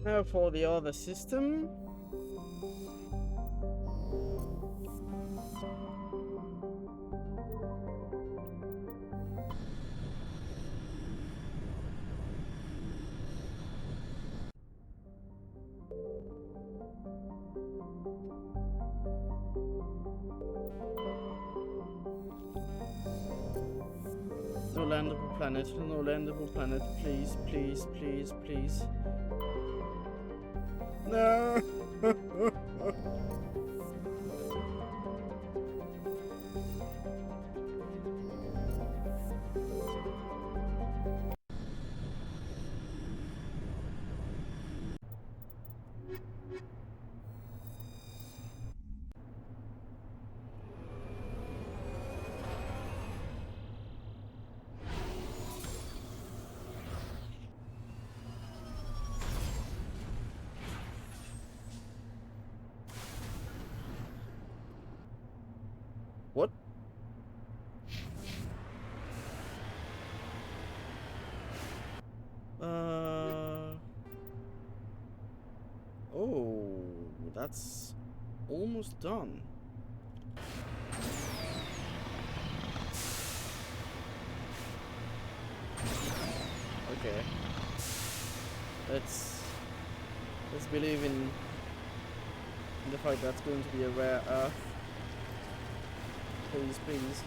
Now for the other system. No landable planet, no landable planet, please, please, please, please. No! What? Oh, that's almost done. Okay. Let's believe in the fact that's going to be a rare earth. Please, please.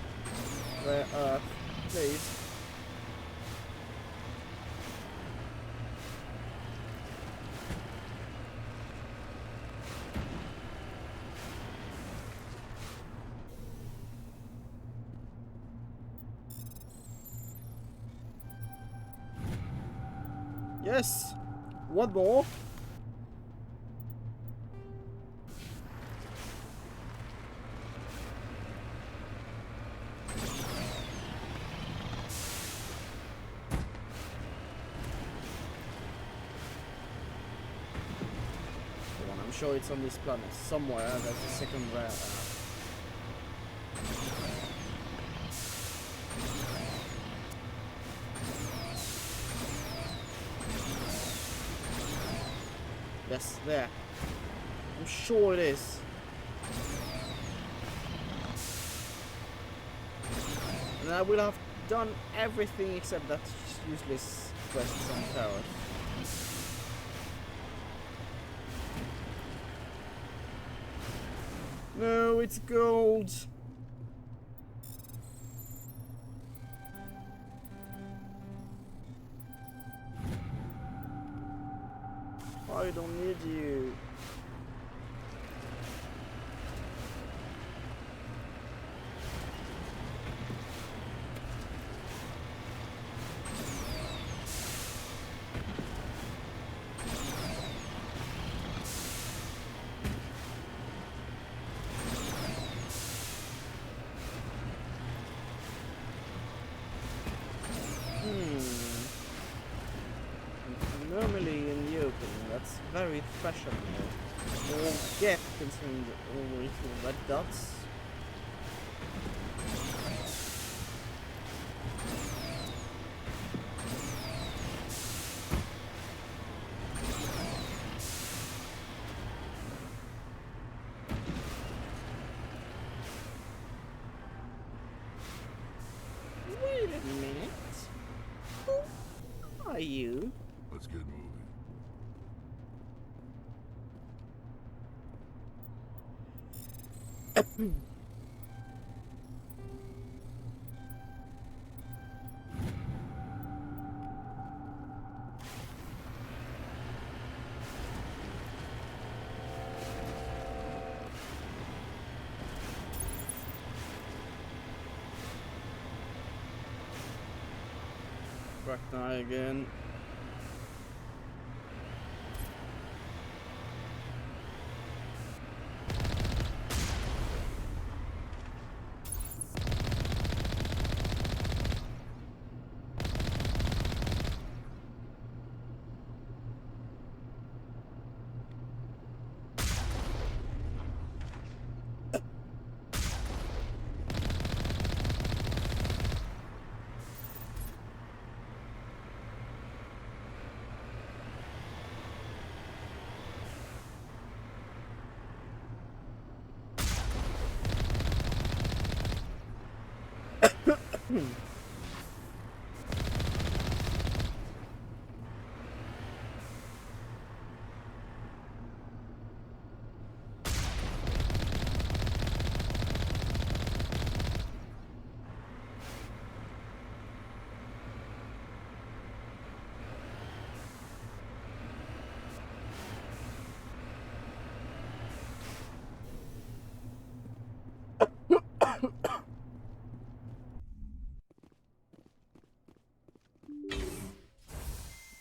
Rare earth, please. Yes! One more! I'm sure it's on this planet somewhere. There's a second rare earth. Yes, there. I'm sure it is. And I will have done everything except that useless quests on towers. No, it's gold. I don't need you. Normally in the open, that's very fashionable. Or get consumed all little red dots. Wait a minute. Who are you? Let's get moving. Brackneye again.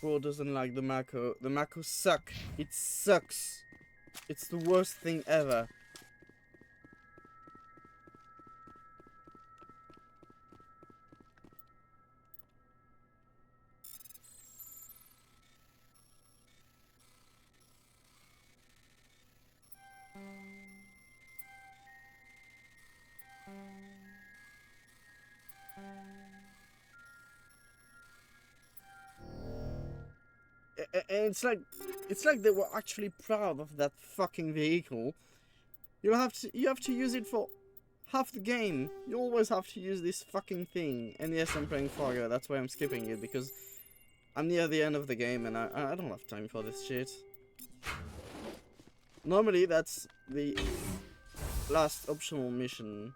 Bro doesn't like the Mako. The Mako suck. It sucks. It's the worst thing ever. And it's like they were actually proud of that fucking vehicle. You have to use it for half the game. You always have to use this fucking thing. And yes, I'm playing Fargo. That's why I'm skipping it, because I'm near the end of the game and I don't have time for this shit. Normally that's the last optional mission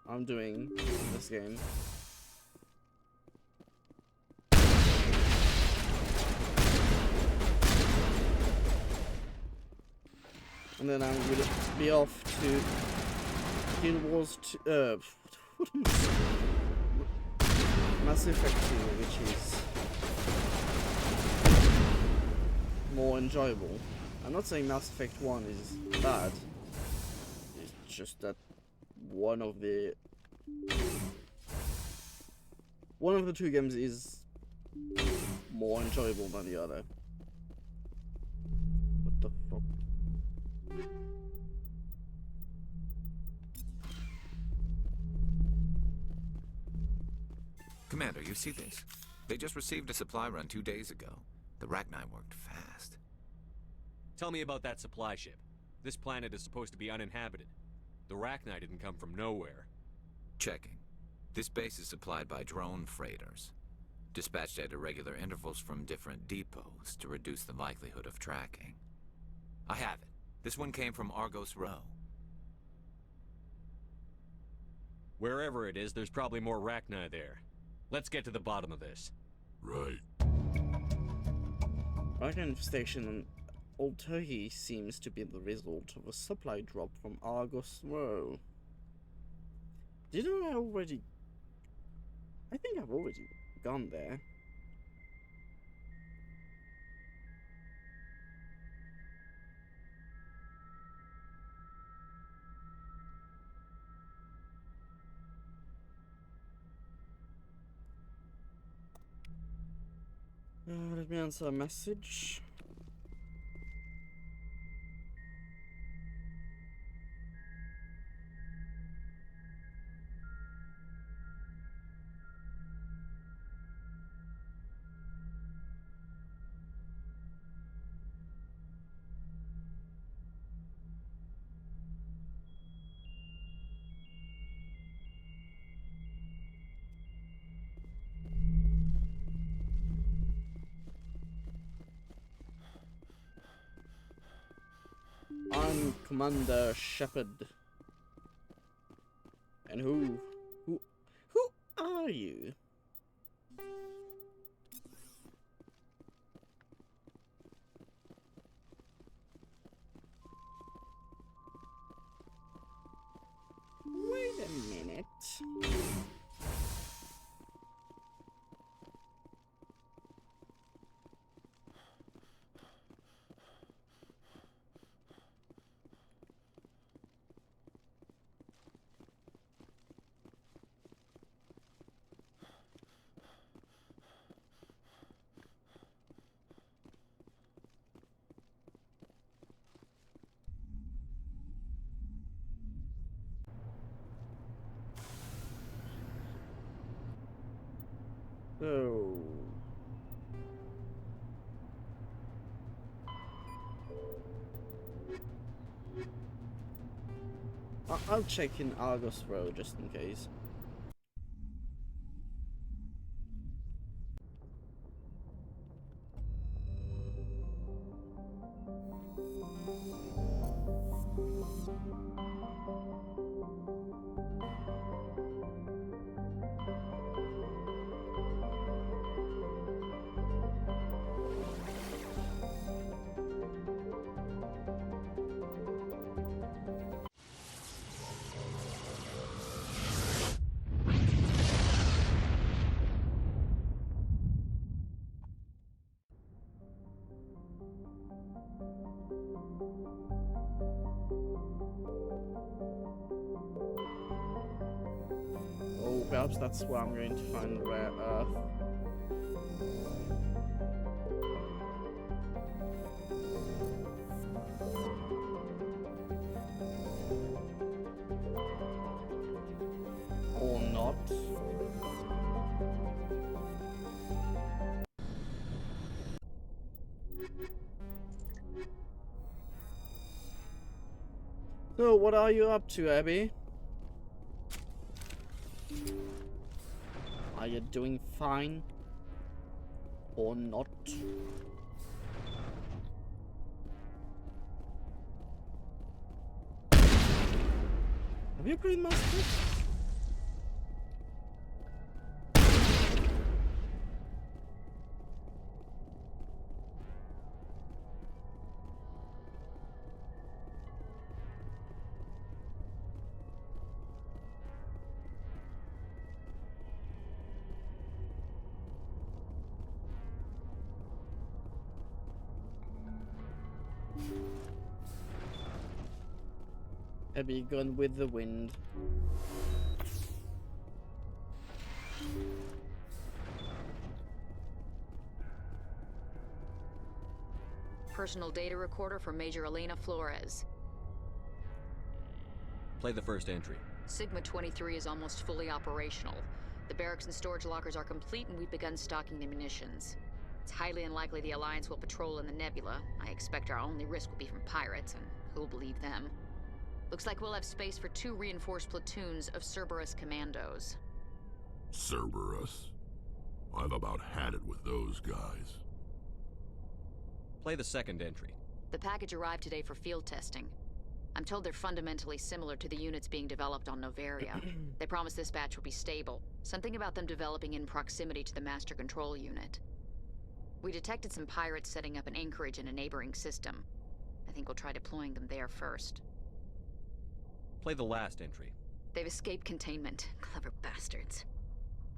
I'm doing in this game. And then I'm gonna be off to Guild Wars 2, what am I saying? Mass Effect 2, which is more enjoyable. I'm not saying Mass Effect 1 is bad, it's just that one of the two games is more enjoyable than the other. What the fuck? Commander, you see this? They just received a supply run 2 days ago. The Rachni worked fast. Tell me about that supply ship. This planet is supposed to be uninhabited. The Rachni didn't come from nowhere. Checking. This base is supplied by drone freighters, dispatched at irregular intervals from different depots to reduce the likelihood of tracking. I have it. This one came from Argos Row. Wherever it is, there's probably more Rachni there. Let's get to the bottom of this. Right. Rachni infestation on Old Turkey seems to be the result of a supply drop from Argos Row. Didn't I already... I think I've already gone there. Let me answer a message. I'm Commander Shepard. And who are you? Wait a minute. So... I'll check in Argos Row just in case. Oh, perhaps that's where I'm going to find rare earth. Or not. So, what are you up to, Abby? Are you doing fine? Or not? Have you played Mass Effect? Abby, gone with the wind. Personal data recorder for Major Elena Flores. Play the first entry. Sigma 23 is almost fully operational. The barracks and storage lockers are complete, and we've begun stocking the munitions. It's highly unlikely the Alliance will patrol in the nebula. I expect our only risk will be from pirates, and who'll believe them? Looks like we'll have space for 2 reinforced platoons of Cerberus commandos. Cerberus? I've about had it with those guys. Play the second entry. The package arrived today for field testing. I'm told they're fundamentally similar to the units being developed on Novaria. They promise this batch will be stable. Something about them developing in proximity to the master control unit. We detected some pirates setting up an anchorage in a neighboring system. I think we'll try deploying them there first. Play the last entry. They've escaped containment. Clever bastards.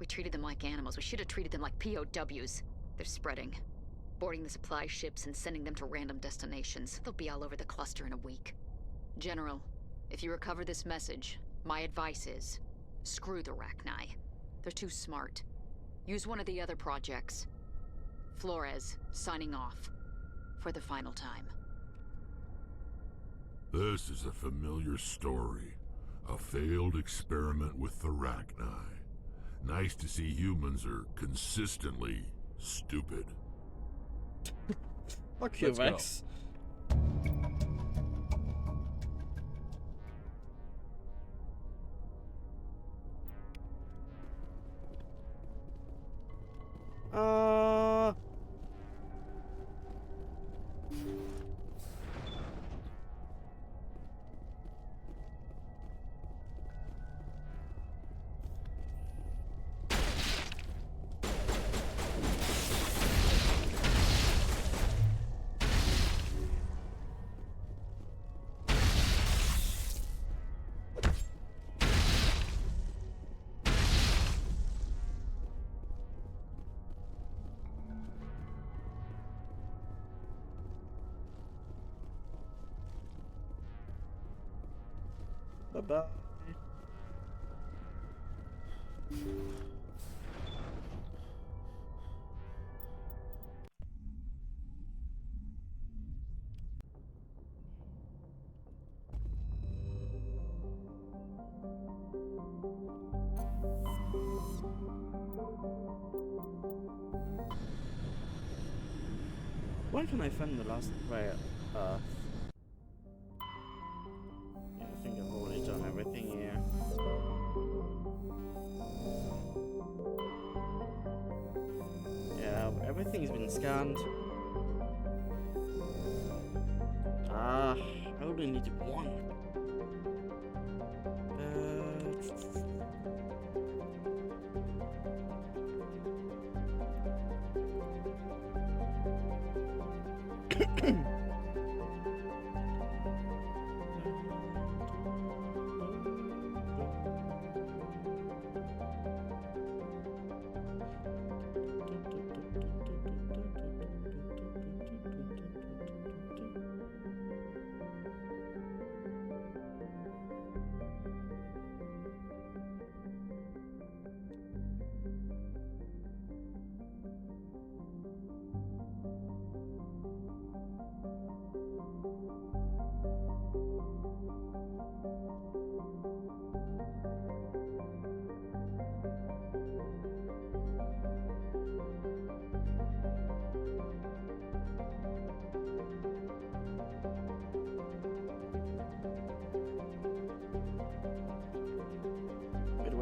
We treated them like animals. We should have treated them like POWs. They're spreading. Boarding the supply ships and sending them to random destinations. They'll be all over the cluster in a week. General, if you recover this message, my advice is, screw the Rachni. They're too smart. Use one of the other projects. Flores, signing off. For the final time. This is a familiar story. A failed experiment with the Rachni. Nice to see humans are consistently stupid. Fuck you, Vex. Bye-bye. Why can I find the last player? Yeah, I think I've already done everything here. Yeah, everything's been scanned. I only needed one.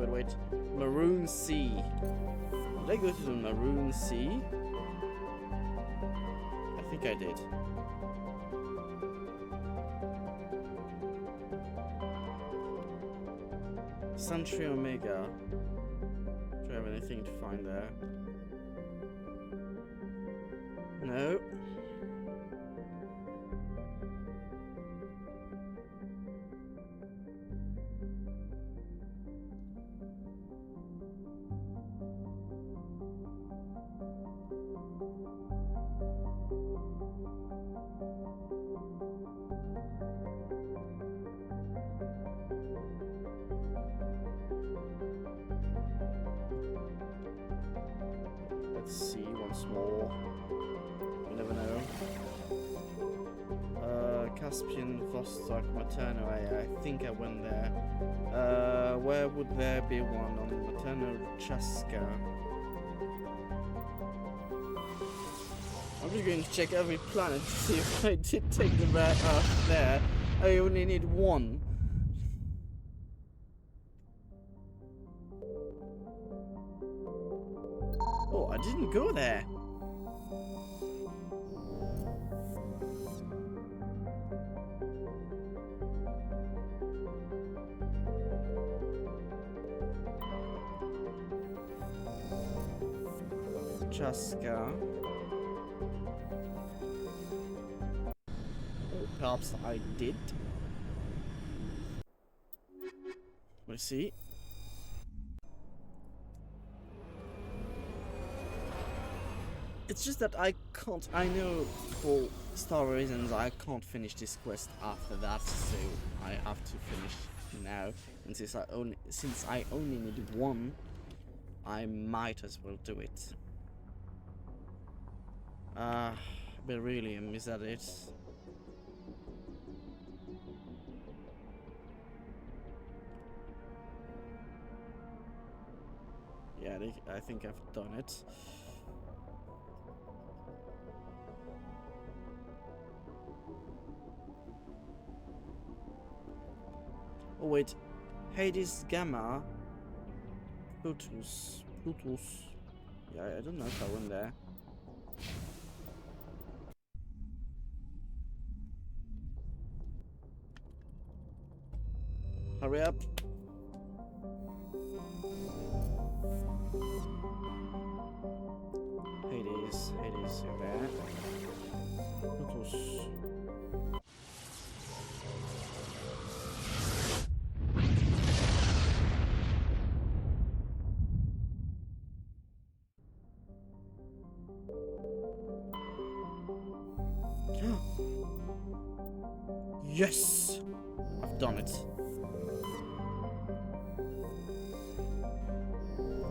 Wait. Maroon Sea. Did I go to the Maroon Sea? I think I did. Sentry Omega. Do I have anything to find there? No. Let's see once more. You never know. Caspian, Vostok, Materno. I think I went there. Where would there be one on Materno Chaska? I'm just going to check every planet to see if I did take the rare Earth there. I only need one. Oh, I didn't go there. Chaska. Oh, perhaps I did. We'll see. It's just that I can't, I know for story reasons I can't finish this quest after that, so I have to finish now. And since I only need one, I might as well do it. Beryllium, is that it? Yeah, I think I've done it. Oh wait, Hades Gamma, Plutus. Yeah, I don't know if I went there. Hurry up. Hades, you're there. Plutus. Yes! I've done it.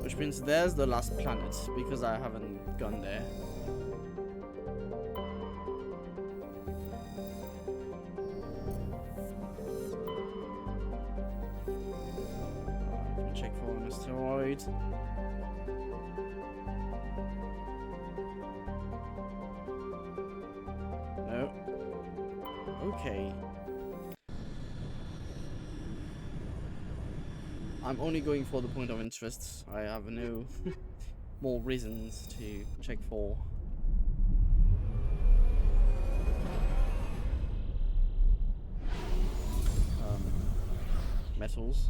Which means there's the last planet, because I haven't gone there. Can check for an asteroid. No. Okay. I'm only going for the point of interest. I have no more reasons to check for. Metals.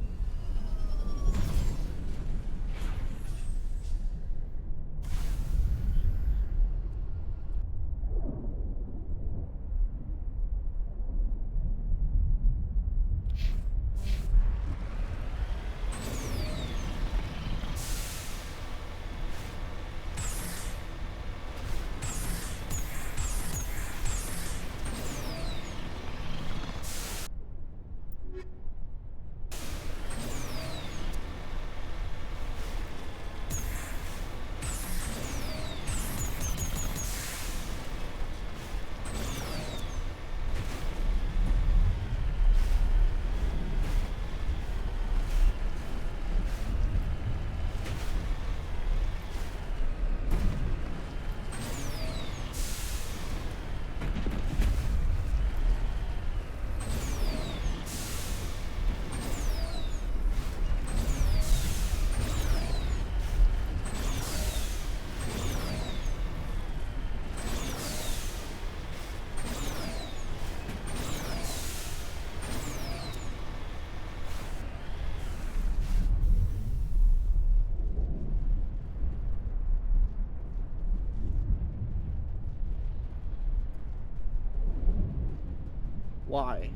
Why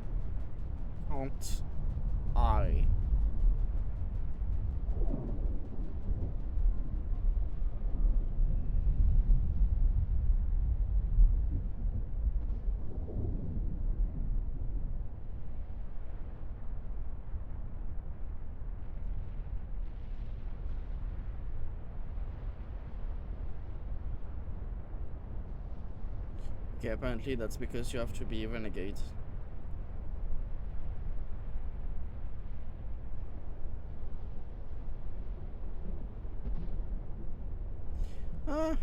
can't I? Okay, apparently that's because you have to be a renegade.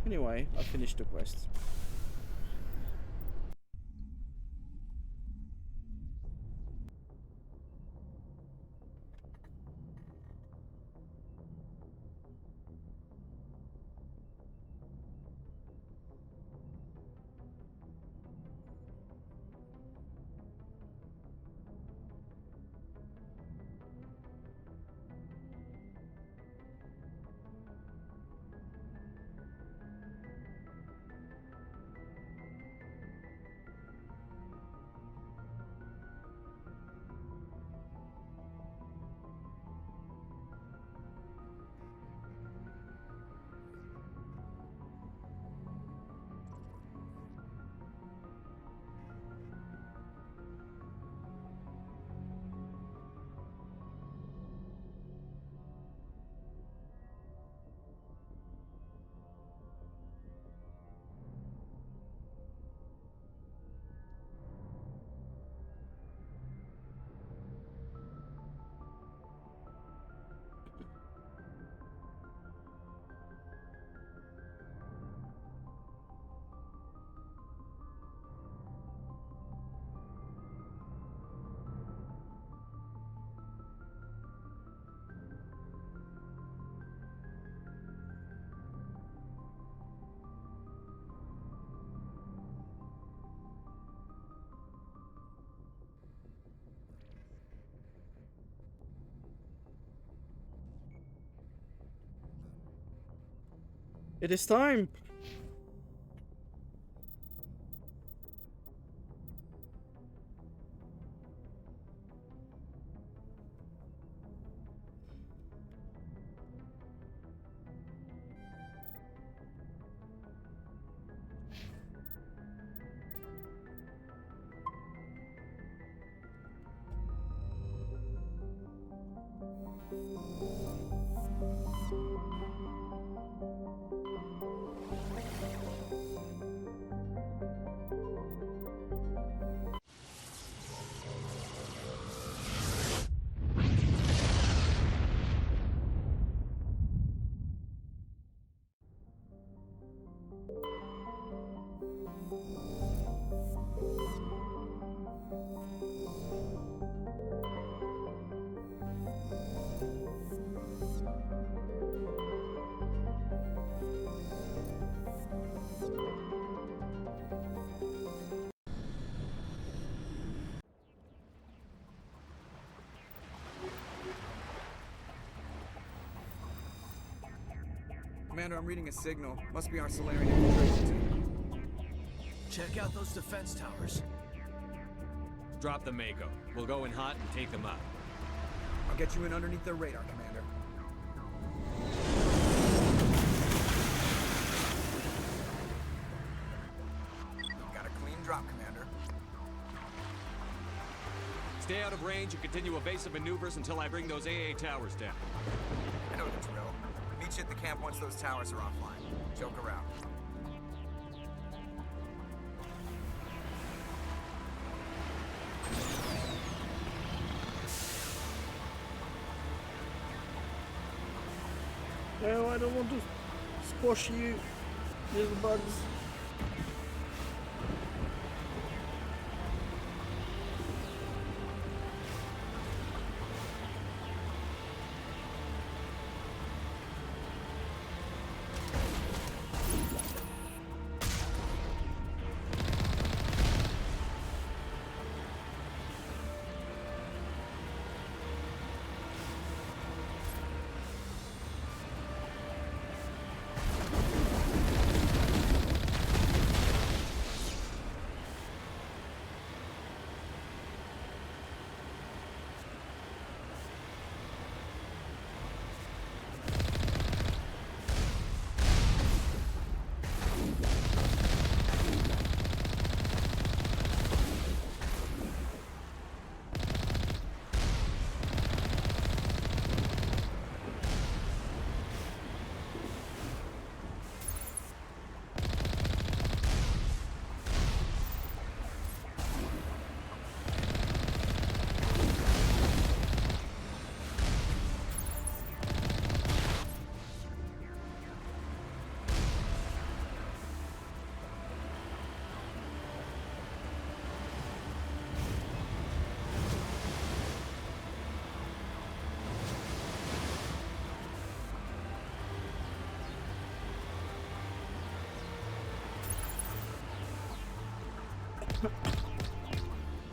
Anyway, I finished the quest. It is time! Commander, I'm reading a signal. Must be our Salarian infiltration team. Check out those defense towers. Drop the Mako. We'll go in hot and take them out. I'll get you in underneath their radar, Commander. Got a clean drop, Commander. Stay out of range and continue evasive maneuvers until I bring those AA towers down. I know the drill. Meet you at the camp once those towers are offline. Joke around. No, I don't want to squash you, little bugs.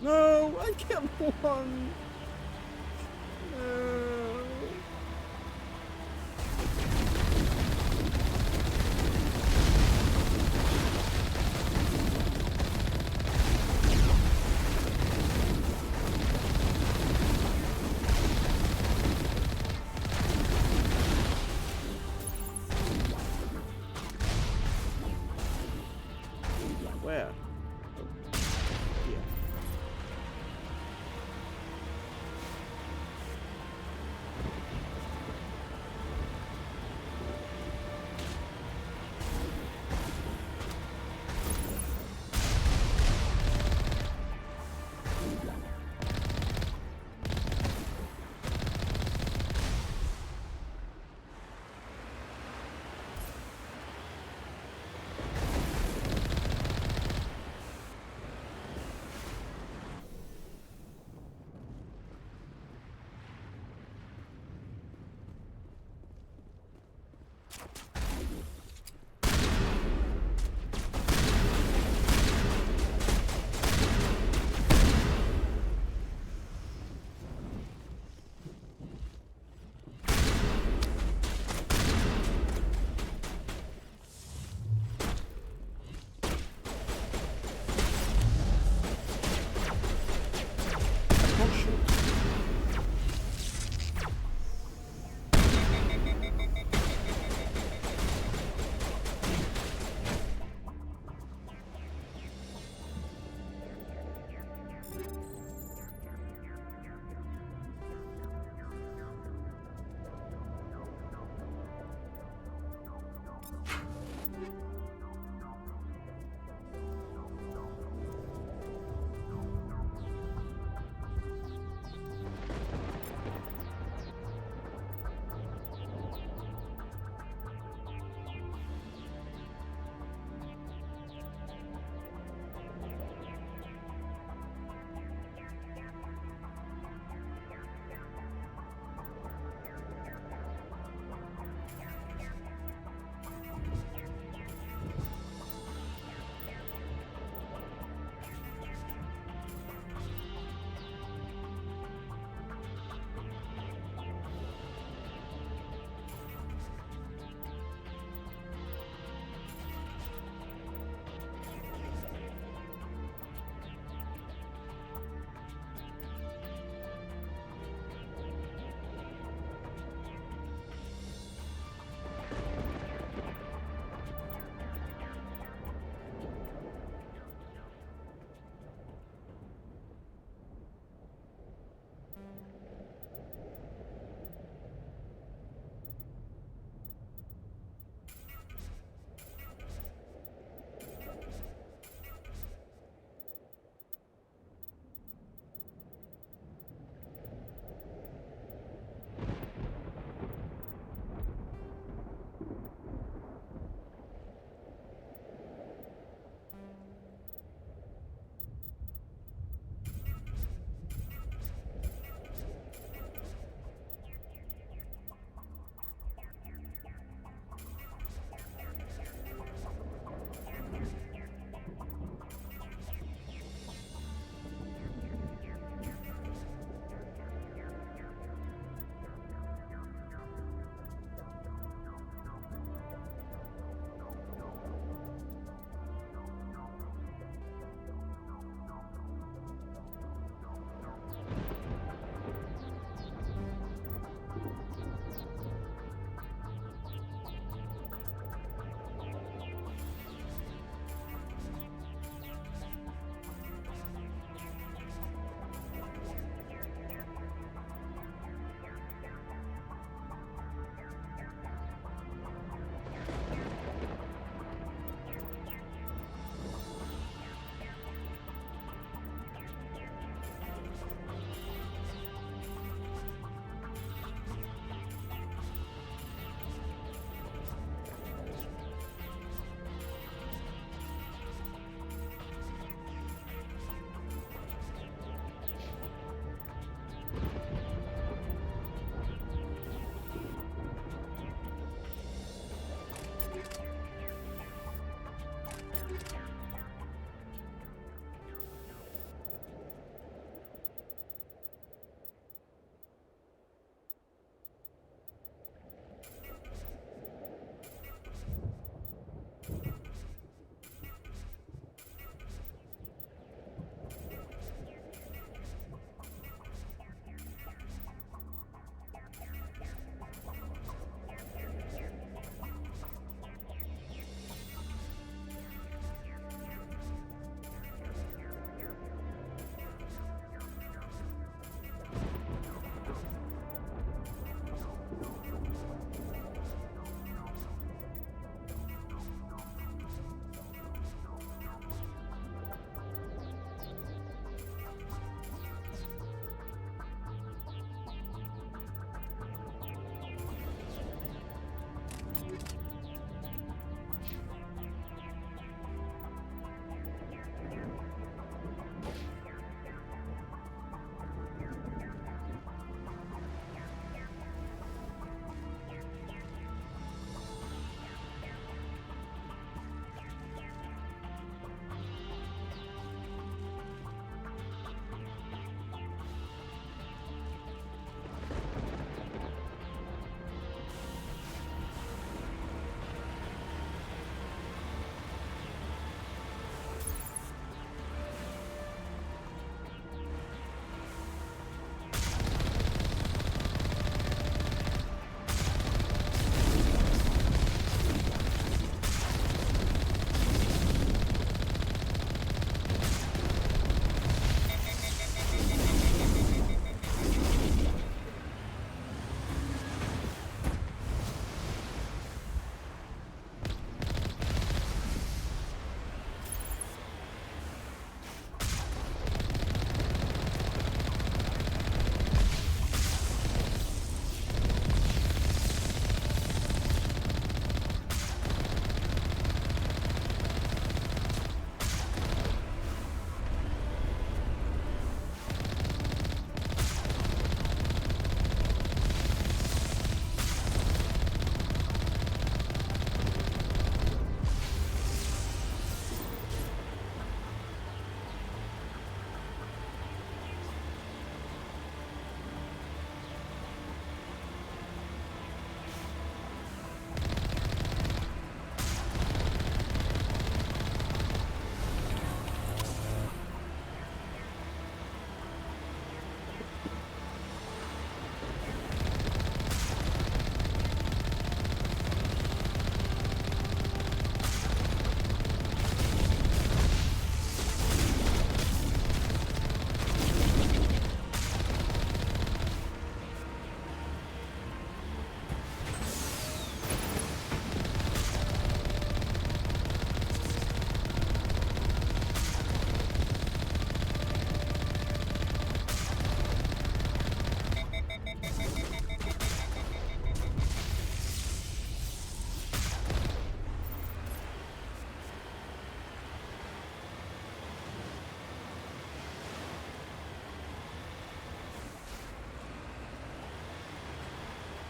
No, I killed one. No. Where?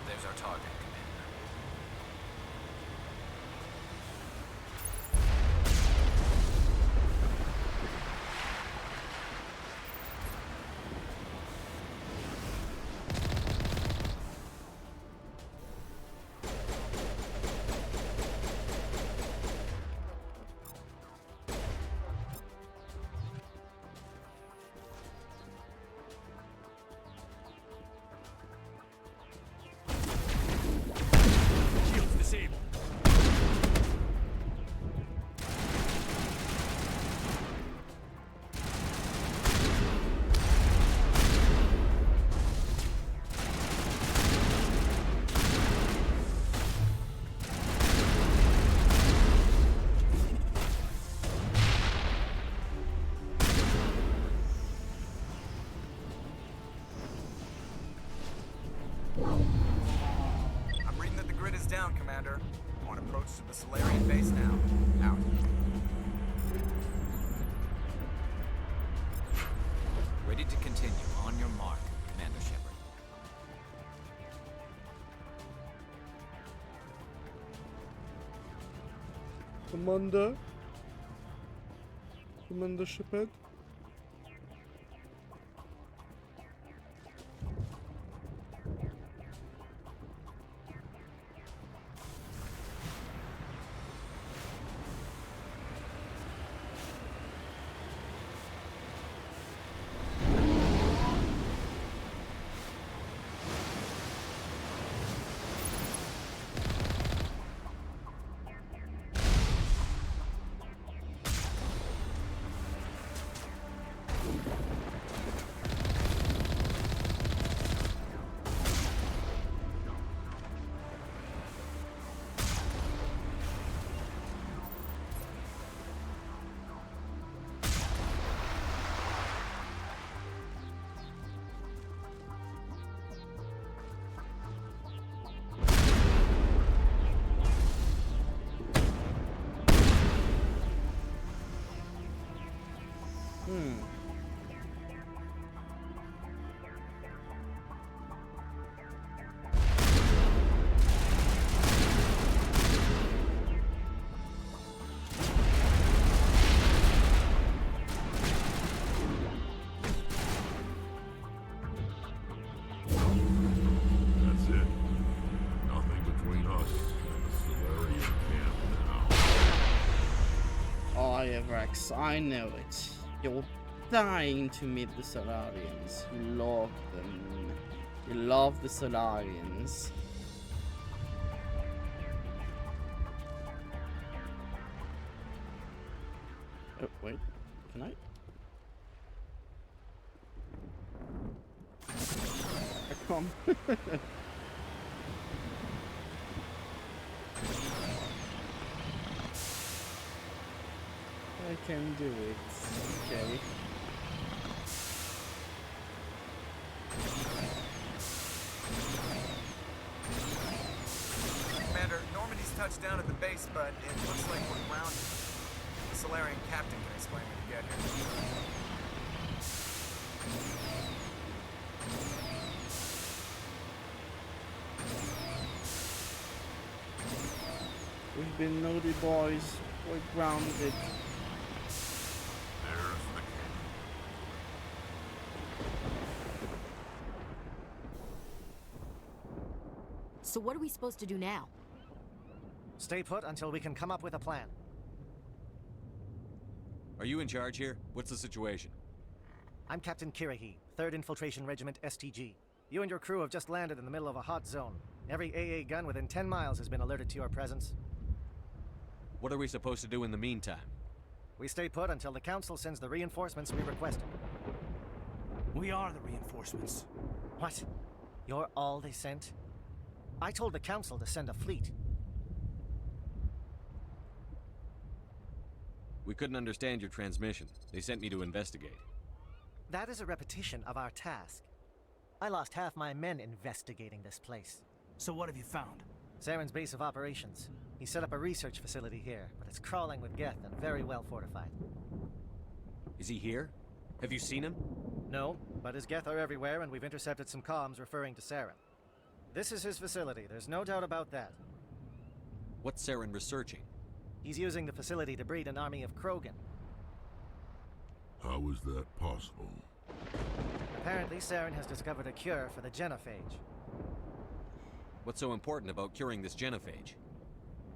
There's our target, Commander. I'm reading that the grid is down, Commander. On approach to the Salarian base now. Out. Ready to continue. On your mark, Commander Shepard. Commander Shepard. That's it. Nothing between us and the Solarian camp now. Oh yeah, Rex, I know it. You're dying to meet the Solarians. You love them. You love the Solarians. Oh, wait. Can I? Come. I can do it. Okay. Commander, Normandy's touched down at the base, but it looks like we're grounded. The Solarian captain can explain when you get here. We've been naughty boys. We're grounded. There's the So what are we supposed to do now? Stay put until we can come up with a plan. Are you in charge here? What's the situation? I'm Captain Kirahi, 3rd Infiltration Regiment STG. You and your crew have just landed in the middle of a hot zone. Every AA gun within 10 miles has been alerted to your presence. What are we supposed to do in the meantime? We stay put until the Council sends the reinforcements we requested. We are the reinforcements. What? You're all they sent? I told the Council to send a fleet. We couldn't understand your transmission. They sent me to investigate. That is a repetition of our task. I lost half my men investigating this place. So what have you found? Saren's base of operations. He set up a research facility here, but it's crawling with Geth and very well fortified. Is he here? Have you seen him? No, but his Geth are everywhere and we've intercepted some comms referring to Saren. This is his facility, there's no doubt about that. What's Saren researching? He's using the facility to breed an army of Krogan. How is that possible? Apparently, Saren has discovered a cure for the genophage. What's so important about curing this genophage?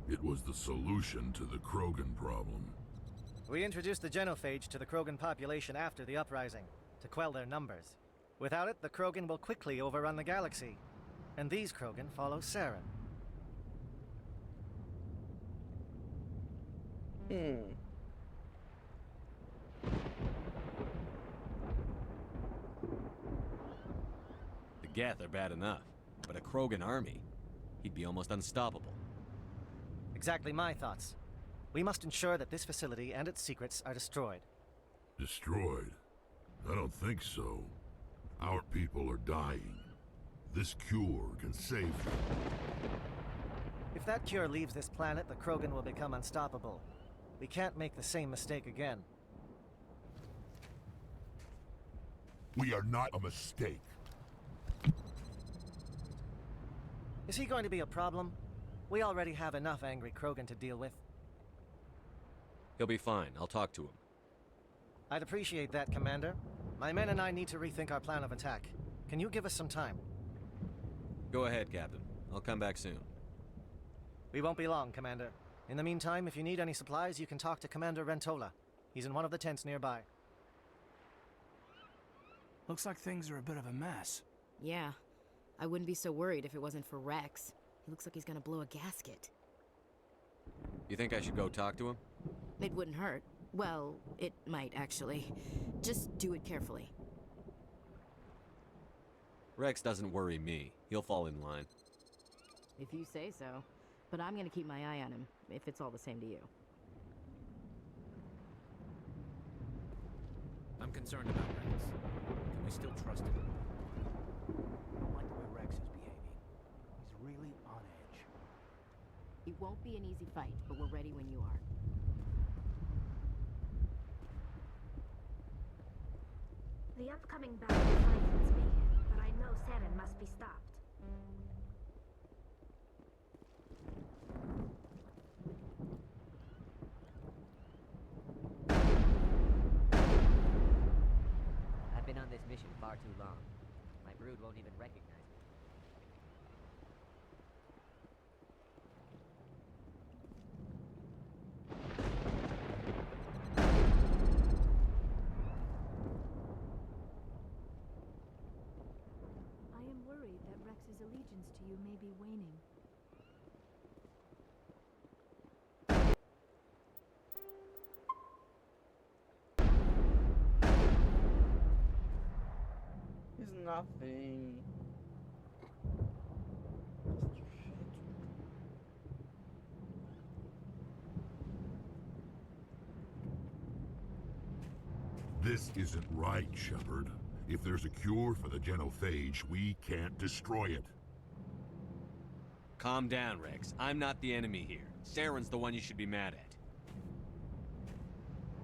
It was the solution to the Krogan problem. We introduced the genophage to the Krogan population after the uprising, to quell their numbers. Without it, the Krogan will quickly overrun the galaxy. And these Krogan follow Saren. The Geth are bad enough, but a Krogan army? He'd be almost unstoppable. Exactly my thoughts. We must ensure that this facility and its secrets are destroyed. Destroyed? I don't think so. Our people are dying. This cure can save them. If that cure leaves this planet, the Krogan will become unstoppable. We can't make the same mistake again. We are not a mistake. Is he going to be a problem? We already have enough angry Krogan to deal with. He'll be fine. I'll talk to him. I'd appreciate that, Commander. My men and I need to rethink our plan of attack. Can you give us some time? Go ahead, Captain. I'll come back soon. We won't be long, Commander. In the meantime, if you need any supplies, you can talk to Commander Rentola. He's in one of the tents nearby. Looks like things are a bit of a mess. Yeah. I wouldn't be so worried if it wasn't for Rex. He looks like he's gonna blow a gasket. You think I should go talk to him? It wouldn't hurt. Well, it might, actually. Just do it carefully. Rex doesn't worry me. He'll fall in line. If you say so. But I'm gonna keep my eye on him, if it's all the same to you. I'm concerned about Rex. Can we still trust him? I don't like the way Rex is behaving. He's really on edge. It won't be an easy fight, but we're ready when you are. The upcoming battle frightens me, but I know Saren must be stopped. I've been on this mission far too long. My brood won't even recognize me. I am worried that Rex's allegiance to you may be waning. It's nothing. This isn't right, Shepard. If there's a cure for the genophage, we can't destroy it. Calm down, Rex. I'm not the enemy here. Saren's the one you should be mad at.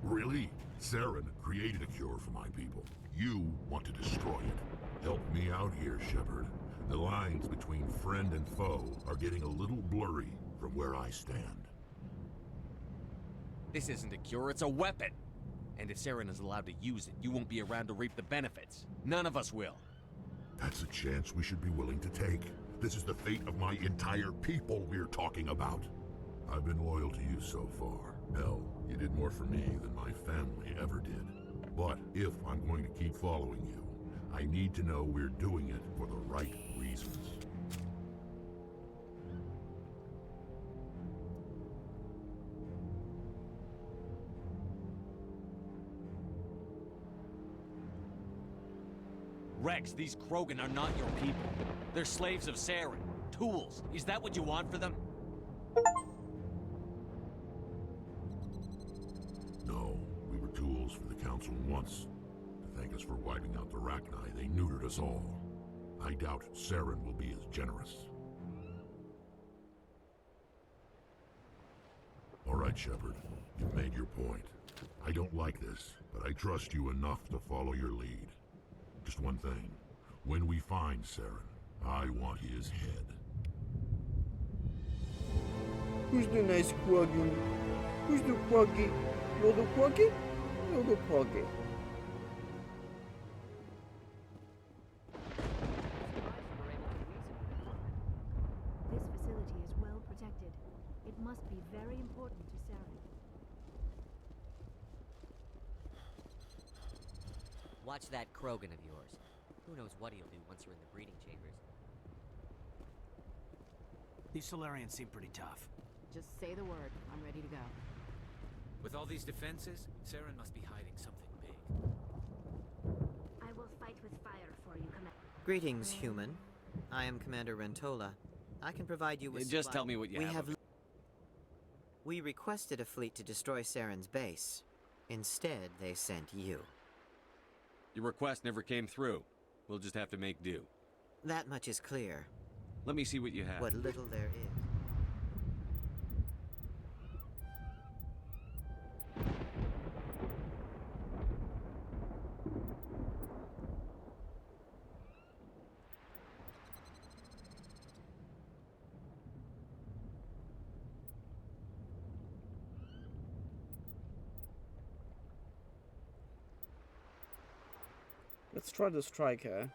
Really? Saren created a cure for my people. You want to destroy it. Help me out here, Shepard. The lines between friend and foe are getting a little blurry from where I stand. This isn't a cure, it's a weapon! And if Saren is allowed to use it, you won't be around to reap the benefits. None of us will. That's a chance we should be willing to take. This is the fate of my entire people we're talking about. I've been loyal to you so far. Hell, you did more for me than my family ever did. But if I'm going to keep following you, I need to know we're doing it for the right reasons. Rex, these Krogan are not your people. They're slaves of Saren. Tools. Is that what you want for them? No, we were tools for the Council once. To thank us for wiping out the Rachni, they neutered us all. I doubt Saren will be as generous. All right, Shepard. You've made your point. I don't like this, but I trust you enough to follow your lead. Just one thing. When we find Saren, I want his head. Who's the nice Quaggy? Who's the Quaggy? You're the Quaggy? You're the Quaggy. This facility is well protected. It must be very important to Saren. Watch that Krogan of yours. Who knows what he'll do once you're in the breeding chambers. These Solarians seem pretty tough. Just say the word. I'm ready to go. With all these defenses, Saren must be hiding something big. I will fight with fire for you, Commander. Greetings, human. I am Commander Rentola. I can provide you with Just tell me what you have. We requested a fleet to destroy Saren's base. Instead, they sent you. Your request never came through. We'll just have to make do. That much is clear. Let me see what you have. What little there is. Let's try the striker.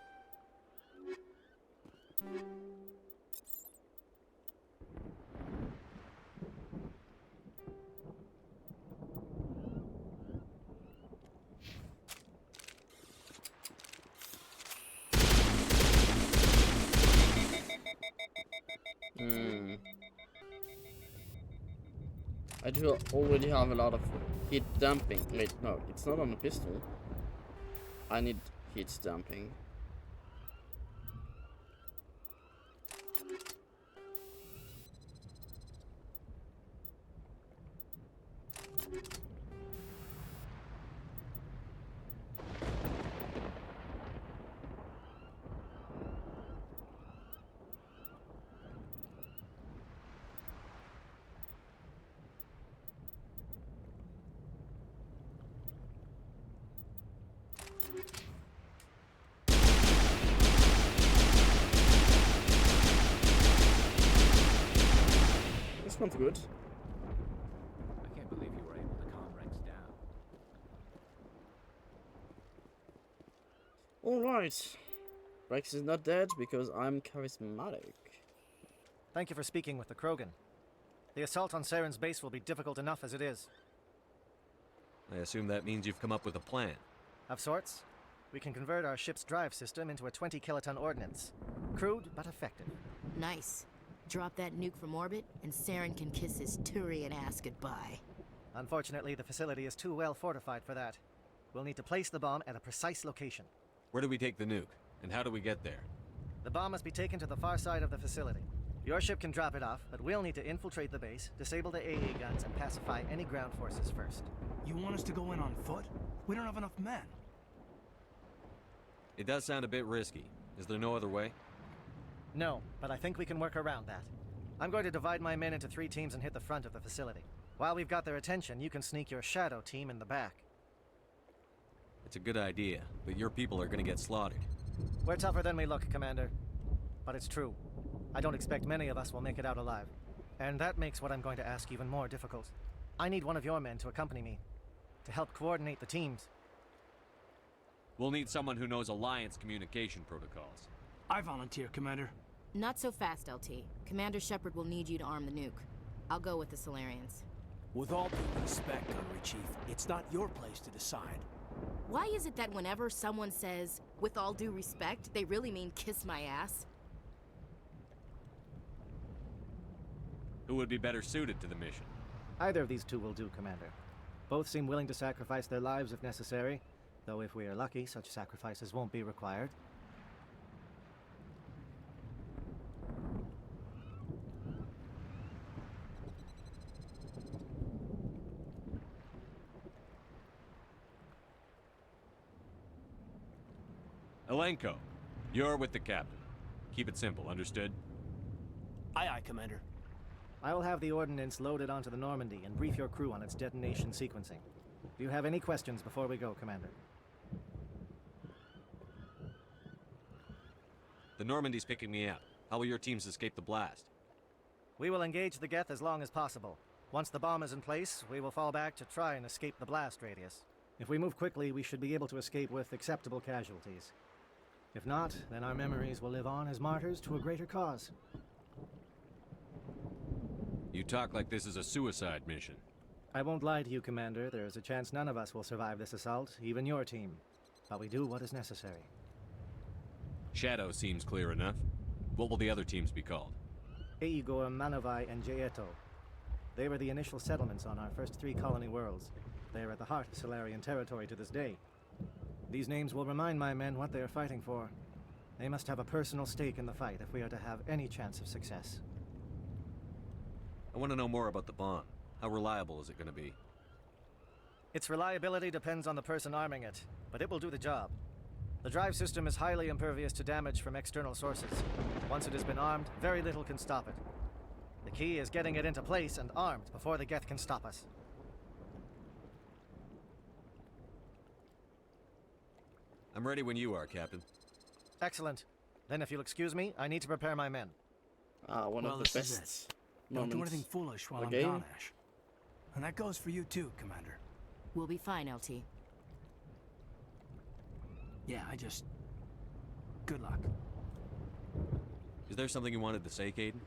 I do already have a lot of heat damping. Wait, no, it's not on the pistol. I need heat damping. This one's good. I can't believe you were able to calm Rex down. Alright. Rex is not dead because I'm charismatic. Thank you for speaking with the Krogan. The assault on Saren's base will be difficult enough as it is. I assume that means you've come up with a plan. Of sorts. We can convert our ship's drive system into a 20-kiloton ordnance. Crude, but effective. Nice. Drop that nuke from orbit, and Saren can kiss his Turian ass goodbye. Unfortunately, the facility is too well fortified for that. We'll need to place the bomb at a precise location. Where do we take the nuke? And how do we get there? The bomb must be taken to the far side of the facility. Your ship can drop it off, but we'll need to infiltrate the base, disable the AA guns, and pacify any ground forces first. You want us to go in on foot? We don't have enough men. It does sound a bit risky. Is there no other way? No, but I think we can work around that. I'm going to divide my men into 3 teams and hit the front of the facility. While we've got their attention, you can sneak your shadow team in the back. It's a good idea, but your people are gonna get slaughtered. We're tougher than we look, Commander. But it's true. I don't expect many of us will make it out alive. And that makes what I'm going to ask even more difficult. I need one of your men to accompany me, to help coordinate the teams. We'll need someone who knows Alliance communication protocols. I volunteer, Commander. Not so fast, LT. Commander Shepard will need you to arm the nuke. I'll go with the Solarians. With all due respect, Gunnery Chief, it's not your place to decide. Why is it that whenever someone says, with all due respect, they really mean kiss my ass? Who would be better suited to the mission? Either of these 2 will do, Commander. Both seem willing to sacrifice their lives if necessary, though if we are lucky, such sacrifices won't be required. Elenko, you're with the captain. Keep it simple, understood? Aye, aye, Commander. I will have the ordnance loaded onto the Normandy and brief your crew on its detonation sequencing. Do you have any questions before we go, Commander? The Normandy's picking me up. How will your teams escape the blast? We will engage the Geth as long as possible. Once the bomb is in place, we will fall back to try and escape the blast radius. If we move quickly, we should be able to escape with acceptable casualties. If not, then our memories will live on as martyrs to a greater cause. You talk like this is a suicide mission. I won't lie to you, Commander. There is a chance none of us will survive this assault, even your team. But we do what is necessary. Shadow seems clear enough. What will the other teams be called? Igor, Manovai, and Jaeto. They were the initial settlements on our first 3 colony worlds. They are at the heart of Solarian territory to this day. These names will remind my men what they are fighting for. They must have a personal stake in the fight if we are to have any chance of success. I want to know more about the bomb. How reliable is it going to be? Its reliability depends on the person arming it, but it will do the job. The drive system is highly impervious to damage from external sources. Once it has been armed, very little can stop it. The key is getting it into place and armed before the Geth can stop us. I'm ready when you are, Captain. Excellent. Then if you'll excuse me, I need to prepare my men. One of the best Don't do moments anything foolish while of I'm the game. gone, Ash. And that goes for you too, Commander. We'll be fine, LT. Yeah, good luck. Is there something you wanted to say, Caden?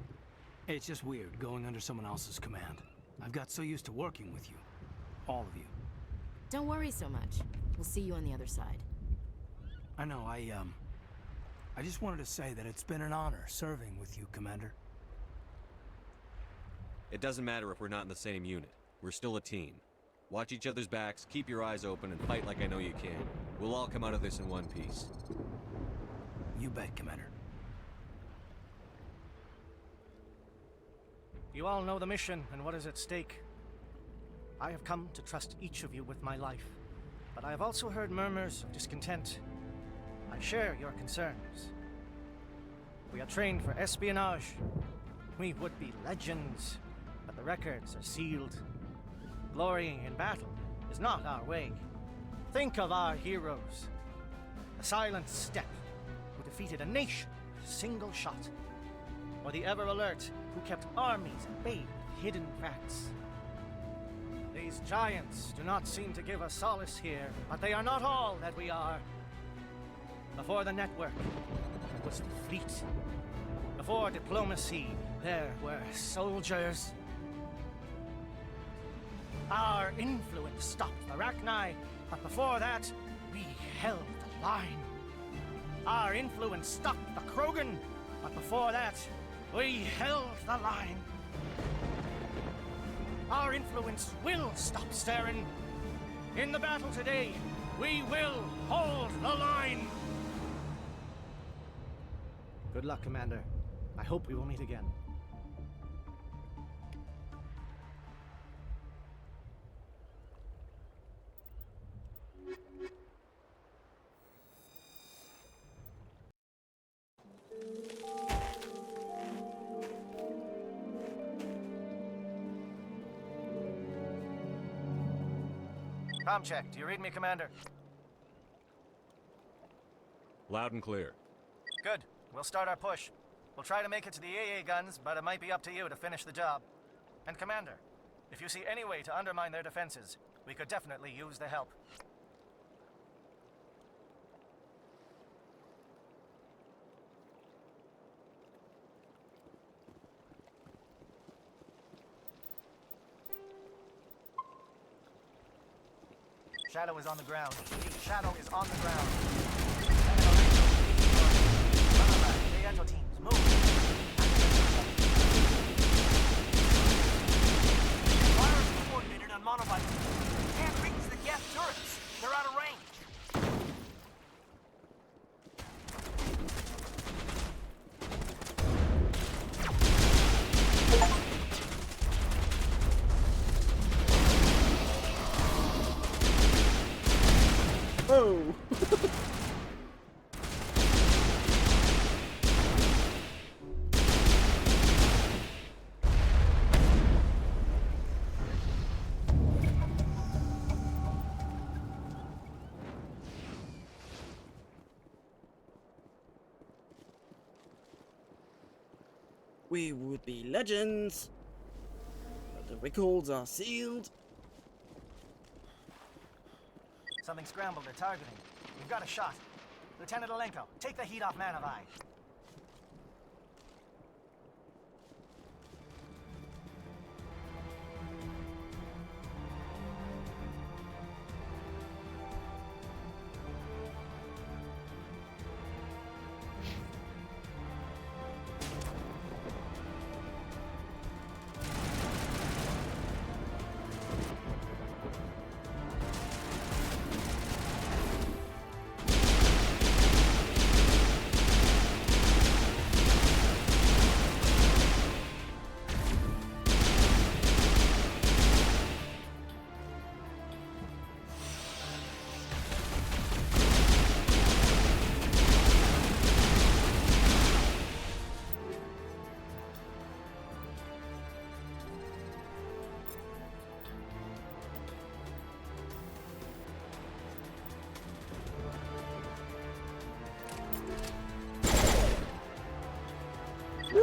It's just weird going under someone else's command. I've got so used to working with you. All of you. Don't worry so much. We'll see you on the other side. I know, I just wanted to say that it's been an honor serving with you, Commander. It doesn't matter if we're not in the same unit. We're still a team. Watch each other's backs, keep your eyes open, and fight like I know you can. We'll all come out of this in one piece. You bet, Commander. You all know the mission and what is at stake. I have come to trust each of you with my life, but I have also heard murmurs of discontent. I share your concerns. We are trained for espionage. We would be legends, but the records are sealed. Glorying in battle is not our way. Think of our heroes. The Silent Step, who defeated a nation with a single shot. Or the Ever Alert, who kept armies at bay with hidden facts. These giants do not seem to give us solace here, but they are not all that we are. Before the network, there was the fleet. Before diplomacy, there were soldiers. Our influence stopped the Rachni, but before that, we held the line. Our influence stopped the Krogan, but before that, we held the line. Our influence will stop Saren. In the battle today, we will hold the line. Good luck, Commander. I hope we will meet again. Comm check. Do you read me, Commander? Loud and clear. Good. We'll start our push. We'll try to make it to the AA guns, but it might be up to you to finish the job. And Commander, if you see any way to undermine their defenses, we could definitely use the help. Shadow is on the ground. Shadow is on the ground. Jaeto teams, move! Fire is coordinated on Monobyte. Can't reach the Geth turrets. They're out of range. Oh! we would be legends. But the records are sealed. Something scrambled. They're targeting. We've got a shot. Lieutenant Alenko, take the heat off Man of Eye.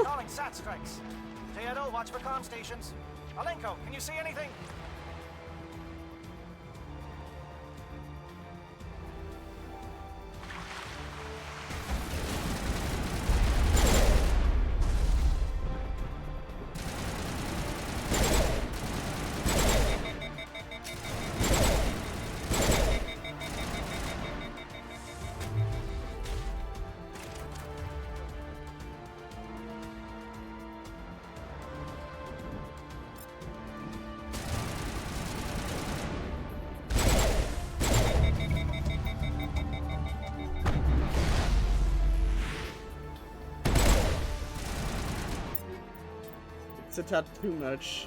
Calling SAT strikes. Teodo, watch for comm stations. Alenko, can you see anything? It's a tad too much.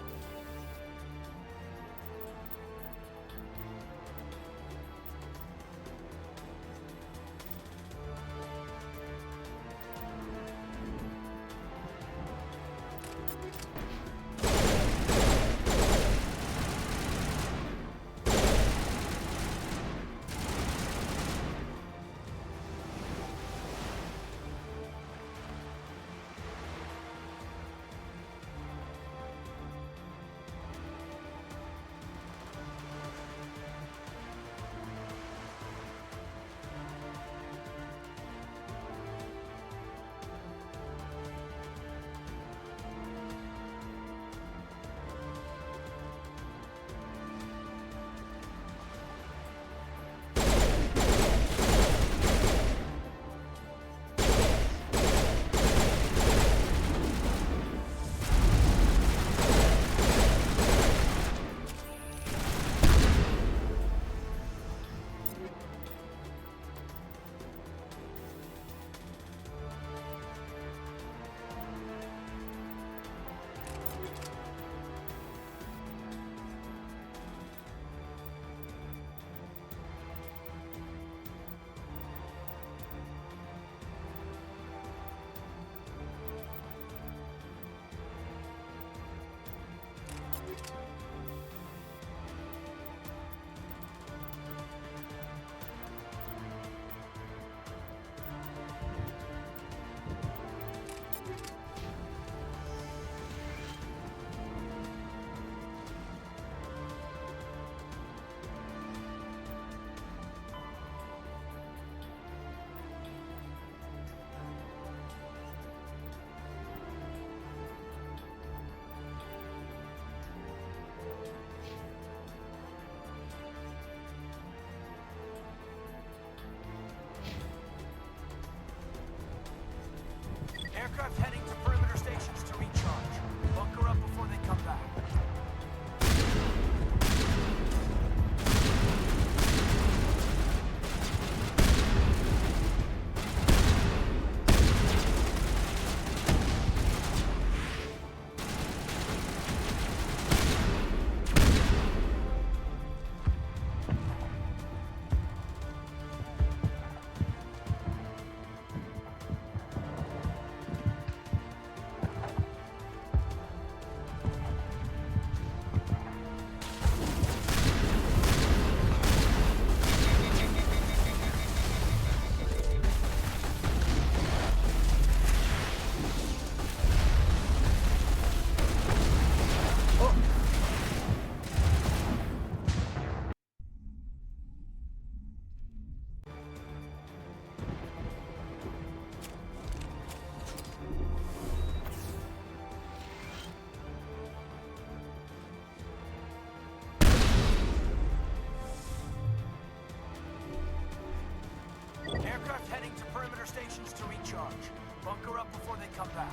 Aircraft heading to perimeter stations to recharge. Bunker up before they come back. heading to perimeter stations to recharge. Bunker up before they come back.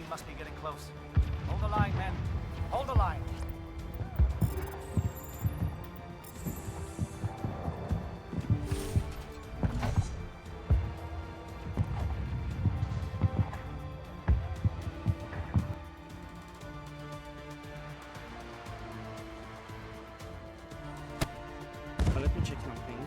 Must be getting close. Hold the line, men. Hold the line. Let me check something.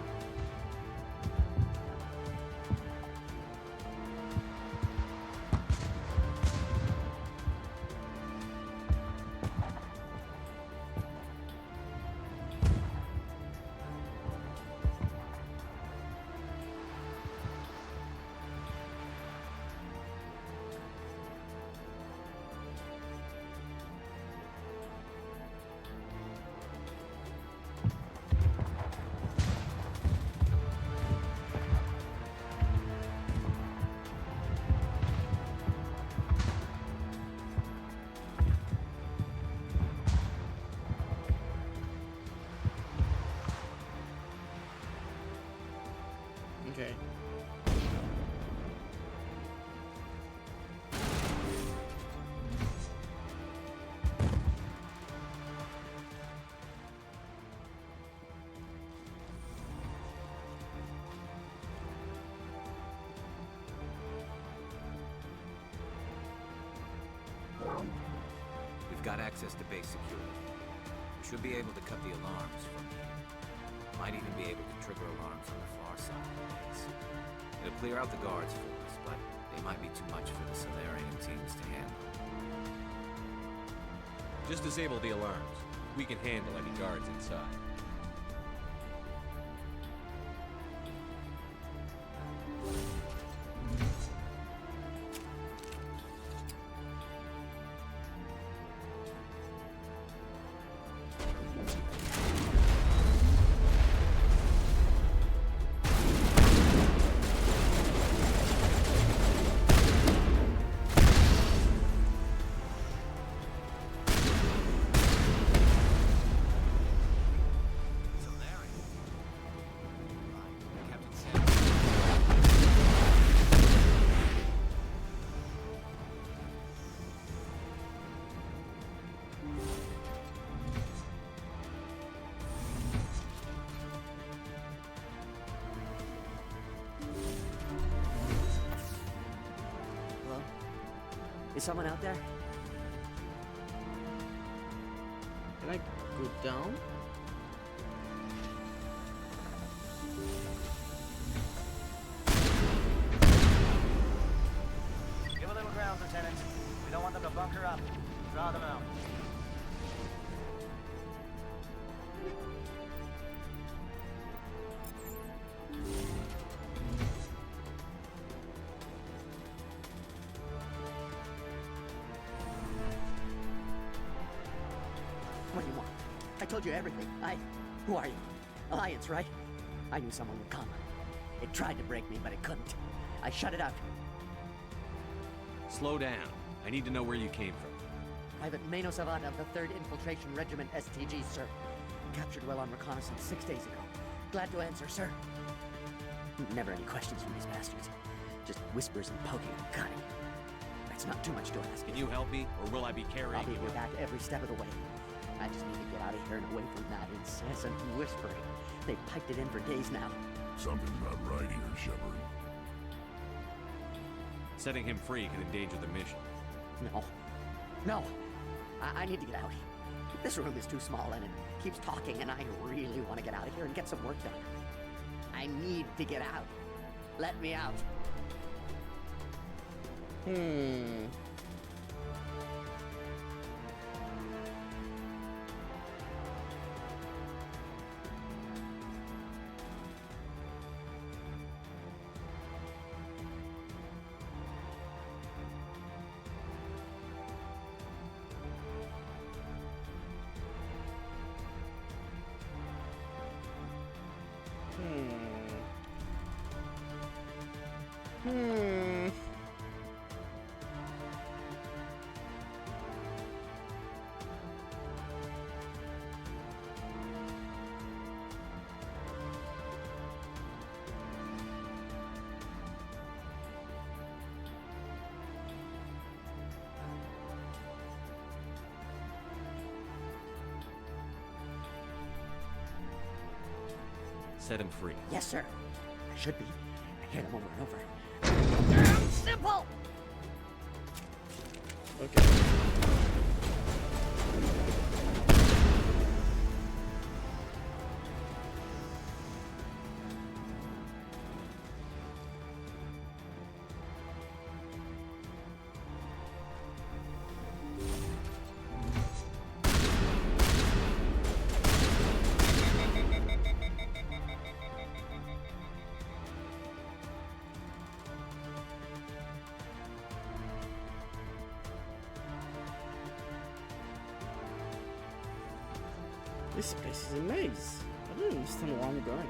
Okay. We've got access to base security. We should be able to cut the alarms from here. Might even be able to trigger alarms on the far side of the base. It'll clear out the guards for us, but they might be too much for the Salarian teams to handle. Just disable the alarms. We can handle any guards inside. Is someone out there? Can I go down? Give a little ground, Lieutenant. We don't want them to bunker up. Draw them out. What do you want? I told you everything. Who are you? Alliance, right? I knew someone would come. It tried to break me, but it couldn't. I shut it out. Slow down. I need to know where you came from. Private Mano Savant of the 3rd Infiltration Regiment STG, sir. Captured while on reconnaissance 6 days ago. Glad to answer, sir. Never any questions from these bastards. Just whispers and poking and cutting. That's not too much to ask. Can you help me, or will I be carrying I'll be you your out? back every step of the way. I just need to get out of here and away from that incessant whispering. They've piped it in for days now. Something about right here, Shepard. Setting him free could endanger the mission. No. I need to get out. This room is too small and it keeps talking, and I really want to get out of here and get some work done. I need to get out. Let me out. Set him free. Yes, sir. I should be. I hear them over and over. Damn simple! Okay. This place is a maze. I don't understand where I'm going.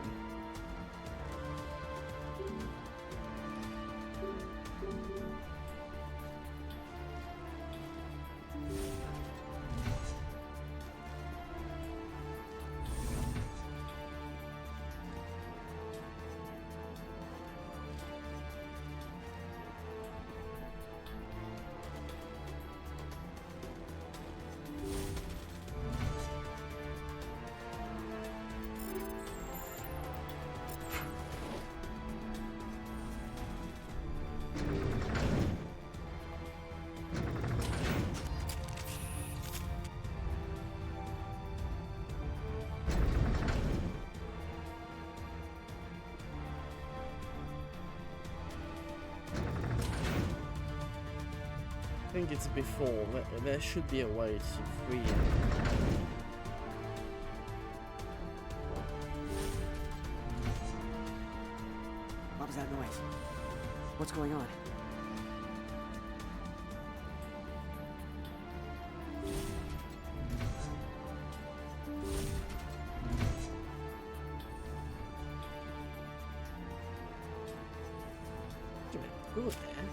I think it's before. There should be a way to free him. What was that noise? What's going on? Good there.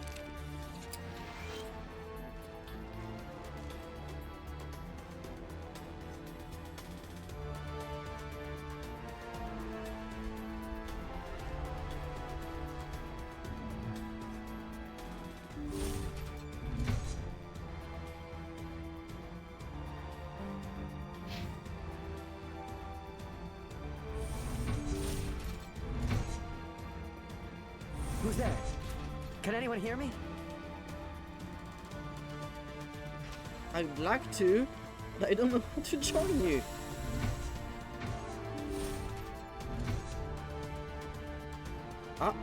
Who's there? Can anyone hear me? I'd like to, but I don't know how to join you. Ah.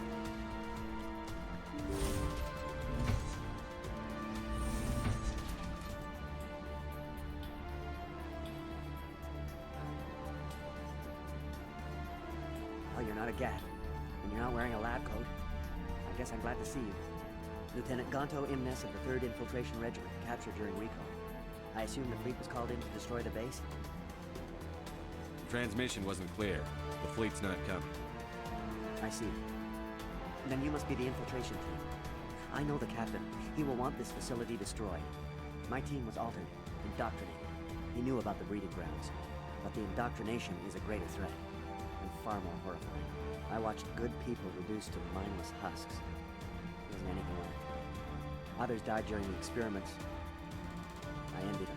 Oh, you're not a Gat, and you're not wearing a lab coat. I guess I'm glad to see you. Lieutenant Gonto Imnes of the 3rd Infiltration Regiment, captured during recon. I assume the fleet was called in to destroy the base? The transmission wasn't clear. The fleet's not coming. I see. Then you must be the infiltration team. I know the captain. He will want this facility destroyed. My team was altered, indoctrinated. He knew about the breeding grounds. But the indoctrination is a greater threat, and far more horrifying. I watched good people reduced to mindless husks. There wasn't anything left. Others died during the experiments. I envy them.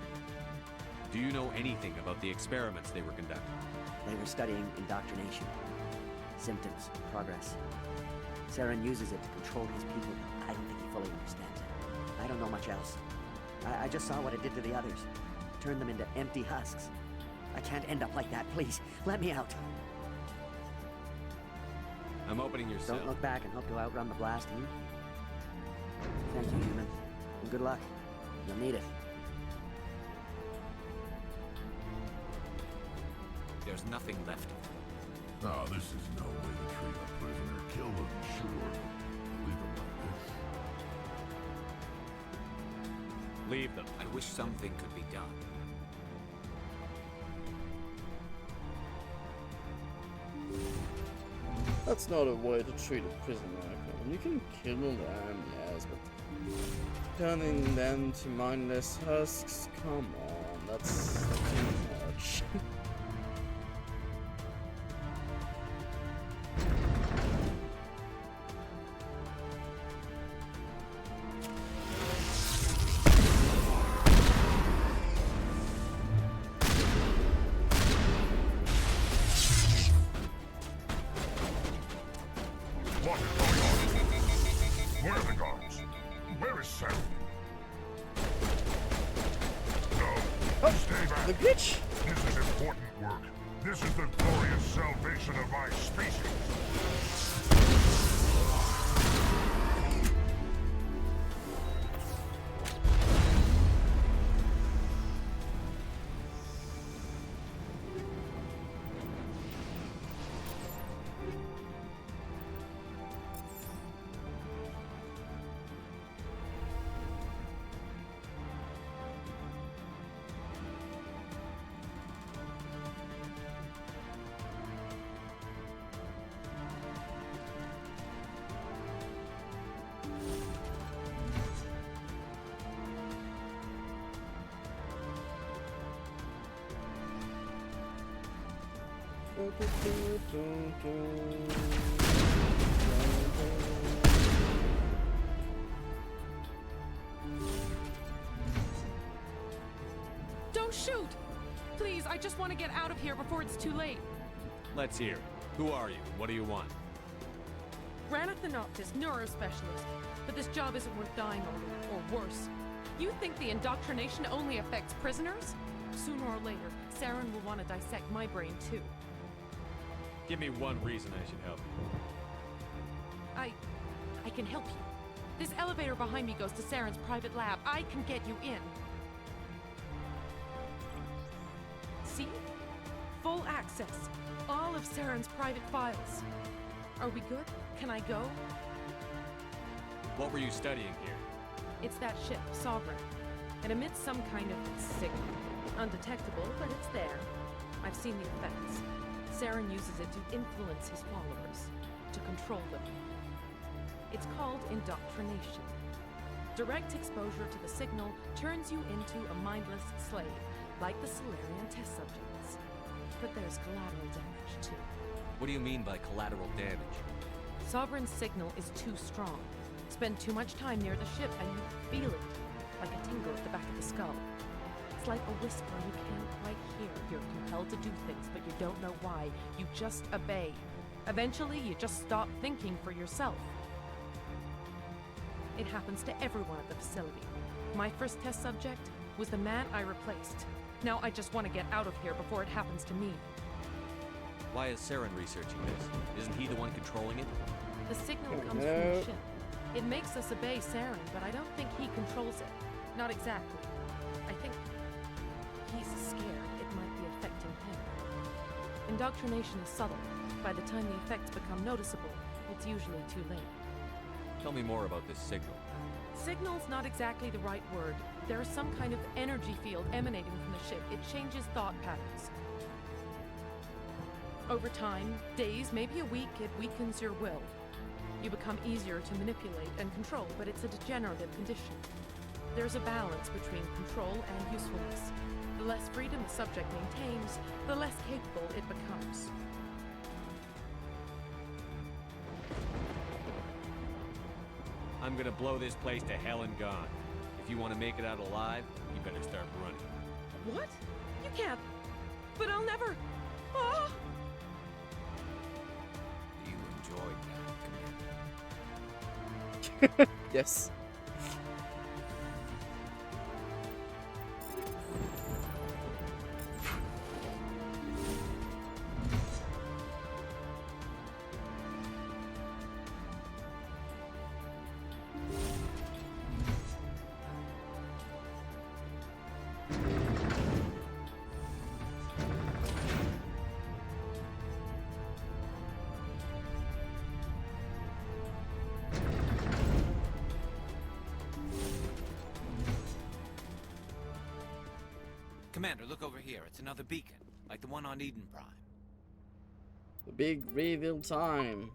Do you know anything about the experiments they were conducting? They were studying indoctrination. Symptoms, progress. Saren uses it to control his people, but I don't think he fully understands it. I don't know much else. I just saw what it did to the others. Turned them into empty husks. I can't end up like that, please. Let me out. I'm opening your cell. Don't look back and hope to outrun the blast, Thank you, human. And good luck. You'll need it. There's nothing left of them. Ah, this is no way to treat a prisoner. Kill them, sure. Leave them like this. Leave them. I wish something could be done. That's not a way to treat a prisoner. You can kill them, yes, but turning them to mindless husks? Come on, that's too much. What is going on? Where are the guards? Where is Saren? No. Stay back. The glitch? This is important work. This is the glorious salvation of my species. Don't shoot! Please, I just want to get out of here before it's too late. Let's hear it. Who are you? What do you want? Rana Thanoptis, neurospecialist. But this job isn't worth dying over, or worse. You think the indoctrination only affects prisoners? Sooner or later, Saren will want to dissect my brain too. Give me one reason I should help you. I can help you. This elevator behind me goes to Saren's private lab. I can get you in. See? Full access. All of Saren's private files. Are we good? Can I go? What were you studying here? It's that ship, Sovereign. It emits some kind of signal. Undetectable, but it's there. I've seen the effects. Saren uses it to influence his followers, to control them. It's called indoctrination. Direct exposure to the signal turns you into a mindless slave, like the Salarian test subjects. But there's collateral damage, too. What do you mean by collateral damage? Sovereign's signal is too strong. Spend too much time near the ship and you feel it, like a tingle at the back of the skull. It's like a whisper you can't quite hear. You're compelled to do things, but you don't know why. You just obey. Eventually, you just stop thinking for yourself. It happens to everyone at the facility. My first test subject was the man I replaced. Now I just want to get out of here before it happens to me. Why is Saren researching this? Isn't he the one controlling it? The signal comes from the ship. It makes us obey Saren, but I don't think he controls it. Not exactly. I think he's scared it might be affecting him. Indoctrination is subtle. By the time the effects become noticeable, it's usually too late. Tell me more about this signal. Signal's not exactly the right word. There's some kind of energy field emanating from the ship. It changes thought patterns. Over time, days, maybe a week, it weakens your will. You become easier to manipulate and control, but it's a degenerative condition. There's a balance between control and usefulness. The less freedom the subject maintains, the less capable it becomes. I'm gonna blow this place to hell and gone. If you want to make it out alive, you better start running. What? You can't. But I'll never. Ah! You enjoyed that, Commander. Yes. Commander, look over here. It's another beacon, like the one on Eden Prime. The big reveal time.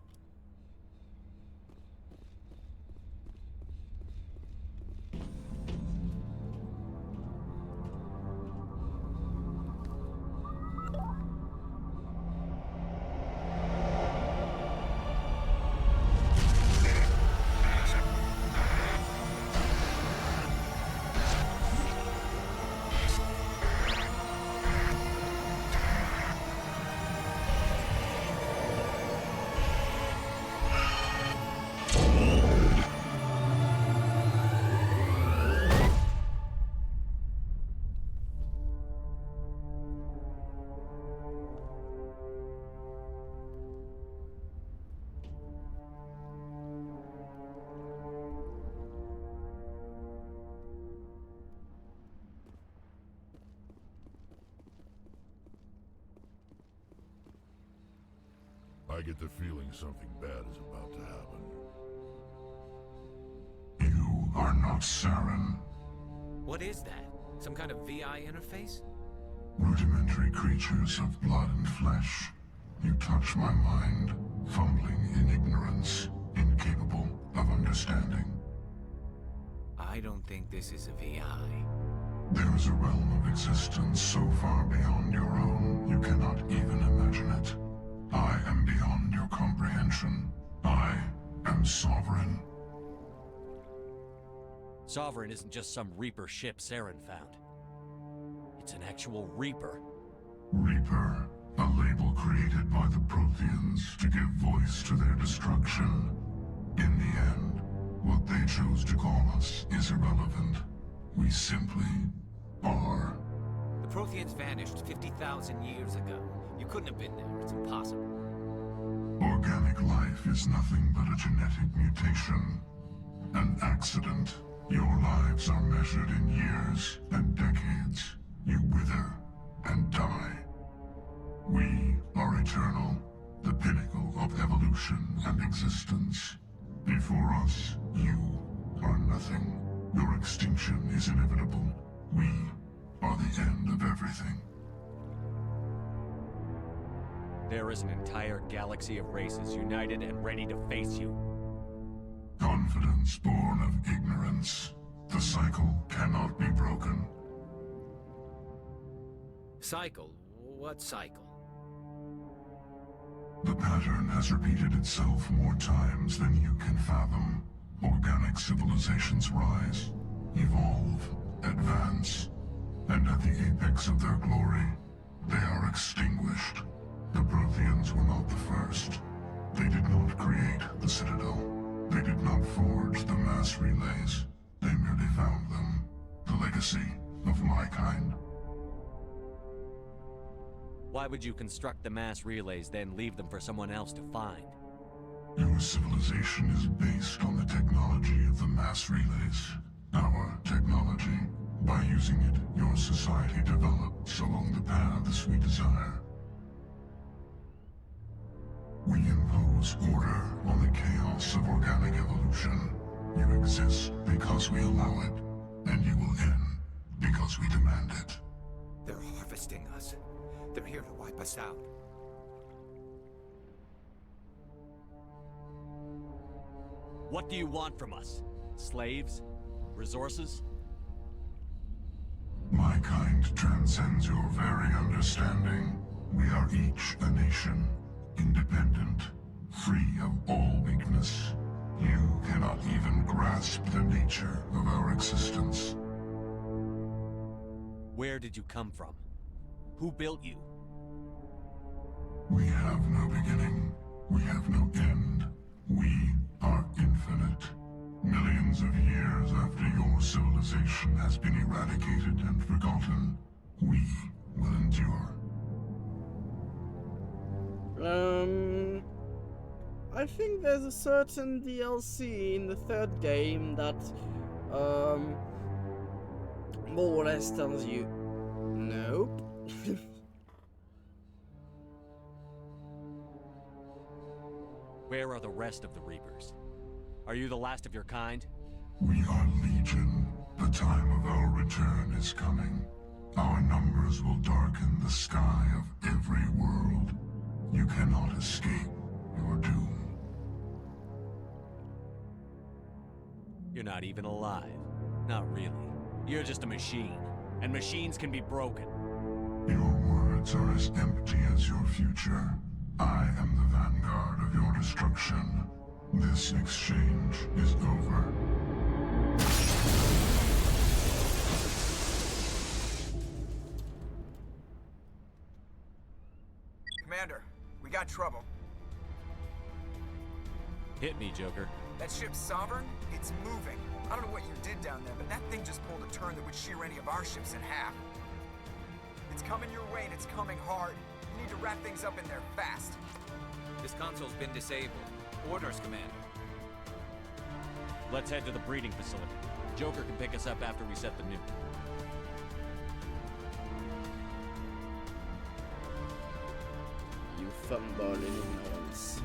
I get the feeling something bad is about to happen. You are not Saren. What is that? Some kind of VI interface? Rudimentary creatures of blood and flesh. You touch my mind, fumbling in ignorance, incapable of understanding. I don't think this is a VI. There is a realm of existence so far beyond your own, you cannot even imagine it. I am beyond your comprehension. I am Sovereign. Sovereign isn't just some Reaper ship Saren found. It's an actual Reaper. Reaper, a label created by the Protheans to give voice to their destruction. In the end, what they chose to call us is irrelevant. We simply are. The Protheans vanished 50,000 years ago. You couldn't have been there. It's impossible. Organic life is nothing but a genetic mutation. An accident. Your lives are measured in years and decades. You wither and die. We are eternal, the pinnacle of evolution and existence. Before us, you are nothing. Your extinction is inevitable. We are the end of everything. There is an entire galaxy of races united and ready to face you. Confidence born of ignorance. The cycle cannot be broken. Cycle? What cycle? The pattern has repeated itself more times than you can fathom. Organic civilizations rise, evolve, advance, and at the apex of their glory, they are extinguished. The Protheans were not the first. They did not create the Citadel. They did not forge the mass relays. They merely found them. The legacy of my kind. Why would you construct the mass relays, then leave them for someone else to find? Your civilization is based on the technology of the mass relays. Our technology. By using it, your society develops along the paths we desire. We impose order on the chaos of organic evolution. You exist because we allow it, and you will end because we demand it. They're harvesting us. They're here to wipe us out. What do you want from us? Slaves? Resources? My kind transcends your very understanding. We are each a nation, independent, free of all weakness. You cannot even grasp the nature of our existence. Where did you come from? Who built you? We have no beginning. We have no end. We are infinite. Millions of years after your civilization has been eradicated and forgotten, we will endure. I think there's a certain DLC in the third game that, more or less tells you, nope. Where are the rest of the Reapers? Are you the last of your kind? We are Legion. The time of our return is coming. Our numbers will darken the sky of every world. You cannot escape your doom. You're not even alive. Not really. You're just a machine. And machines can be broken. Your words are as empty as your future. I am the vanguard of your destruction. This exchange is over. Commander, we got trouble. Hit me, Joker. That ship Sovereign, it's moving. I don't know what you did down there, but that thing just pulled a turn that would shear any of our ships in half. It's coming your way and it's coming hard. You need to wrap things up in there fast. This console's been disabled. Orders, Commander. Let's head to the breeding facility. Joker can pick us up after we set the nuke. You fumbling ignorance.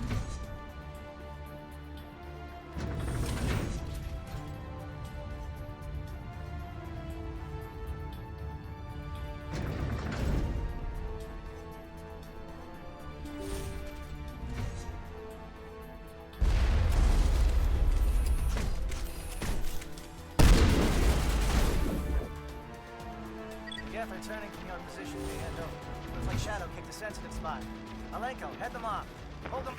Jeff, returning from your position, we hand over. Looks like Shadow kicked a sensitive spot. Alenko, head them off. Hold them.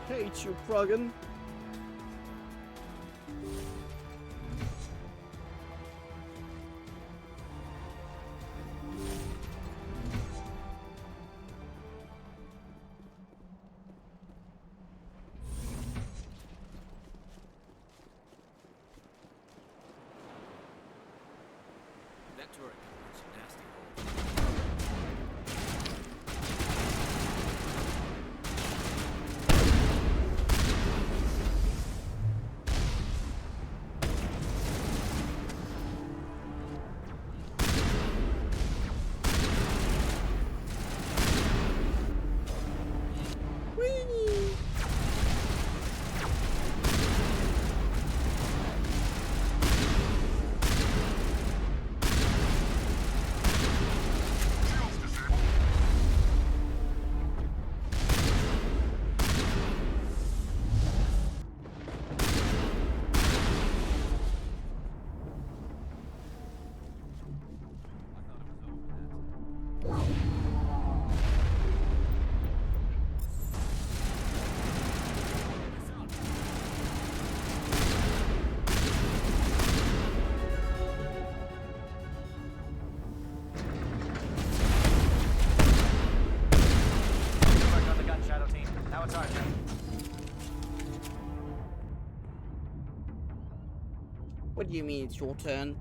Hate you, Progan. That turret is a nasty hole. What do you mean it's your turn?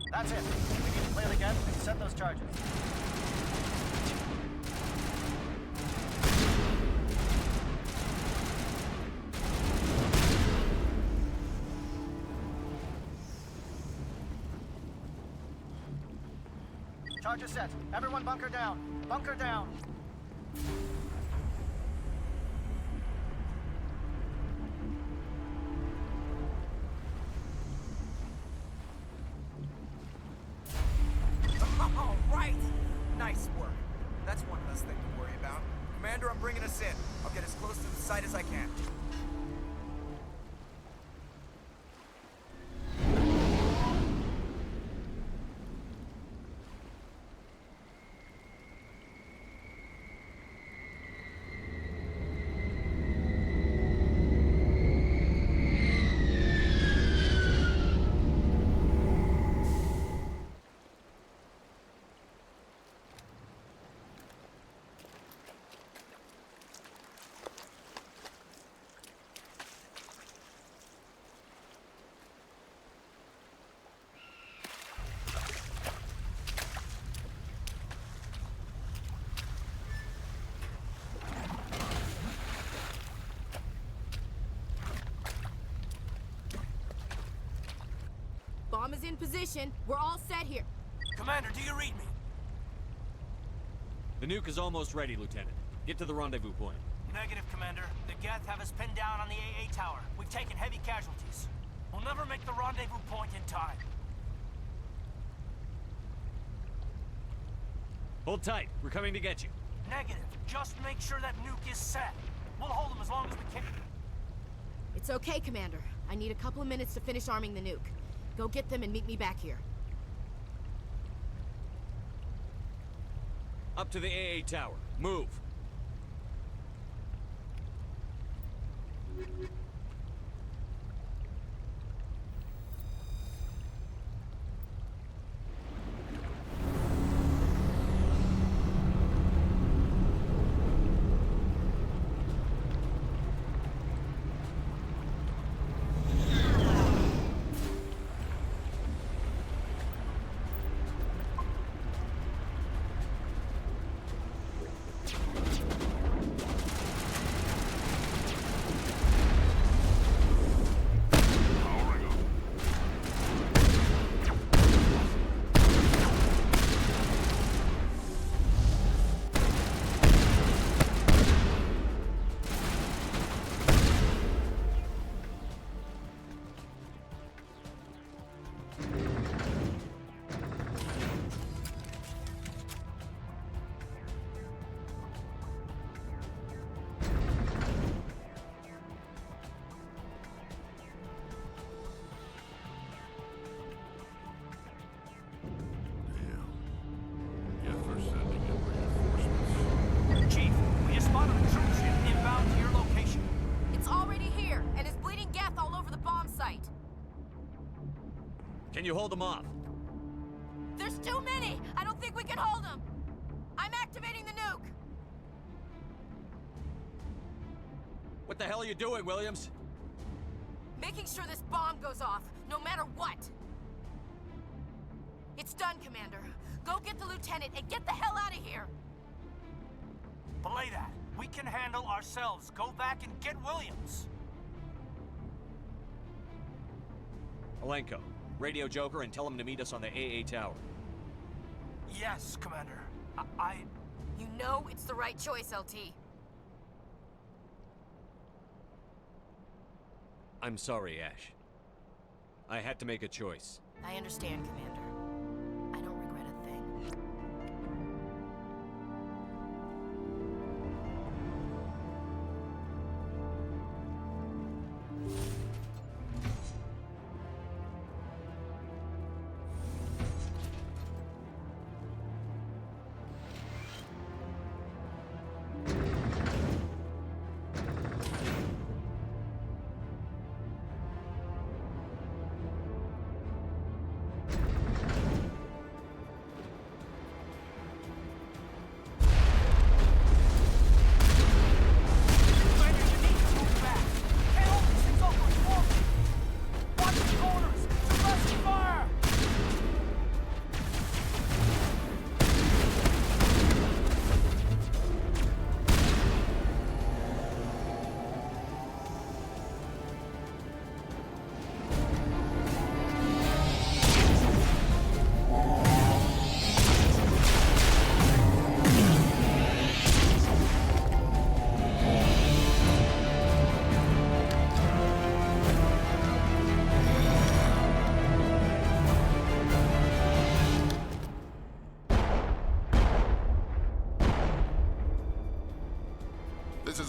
That's it. We need to clear the gun and set those charges. Charges set. Everyone bunker down. Bunker down. All right! Nice work. That's one less thing to worry about. Commander, I'm bringing us in. I'll get as close to the site as I can. Bomb is in position. We're all set here. Commander, do you read me? The nuke is almost ready, Lieutenant. Get to the rendezvous point. Negative, Commander. The Geth have us pinned down on the AA tower. We've taken heavy casualties. We'll never make the rendezvous point in time. Hold tight. We're coming to get you. Negative. Just make sure that nuke is set. We'll hold them as long as we can. It's okay, Commander. I need a couple of minutes to finish arming the nuke. Go get them and meet me back here. Up to the AA tower. Move. Chief, we just spotted a troop ship inbound to your location. It's already here, and is bleeding Geth all over the bomb site. Can you hold them off? There's too many! I don't think we can hold them! I'm activating the nuke! What the hell are you doing, Williams? Making sure this bomb goes off, no matter what! It's done, Commander. Go get the lieutenant and get the hell out of here! Belay that. We can handle ourselves. Go back and get Williams. Alenko, radio Joker and tell him to meet us on the AA tower. Yes, Commander. You know it's the right choice, LT. I'm sorry, Ash. I had to make a choice. I understand, Commander. I don't regret a thing.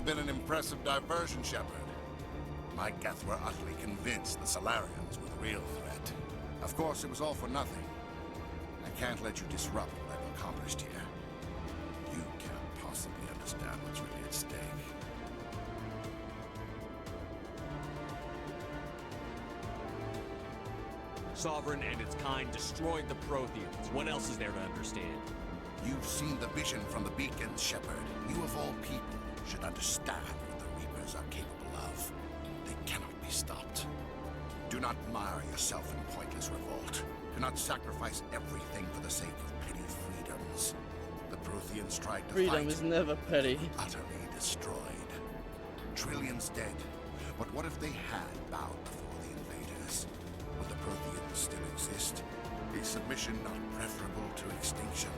been an impressive diversion, Shepard. My Geth were utterly convinced the Salarians were the real threat. Of course, it was all for nothing. I can't let you disrupt what I've accomplished here. You can't possibly understand what's really at stake. Sovereign and its kind destroyed the Protheans. What else is there to understand? You've seen the vision from the beacons, Shepard. You of all people should understand what the Reapers are capable of. They cannot be stopped. Do not mire yourself in pointless revolt. Do not sacrifice everything for the sake of petty freedoms. The Protheans tried to Freedom fight, is never petty. utterly destroyed. Trillions dead. But what if they had bowed before the invaders? Would the Protheans still exist? Is submission not preferable to extinction?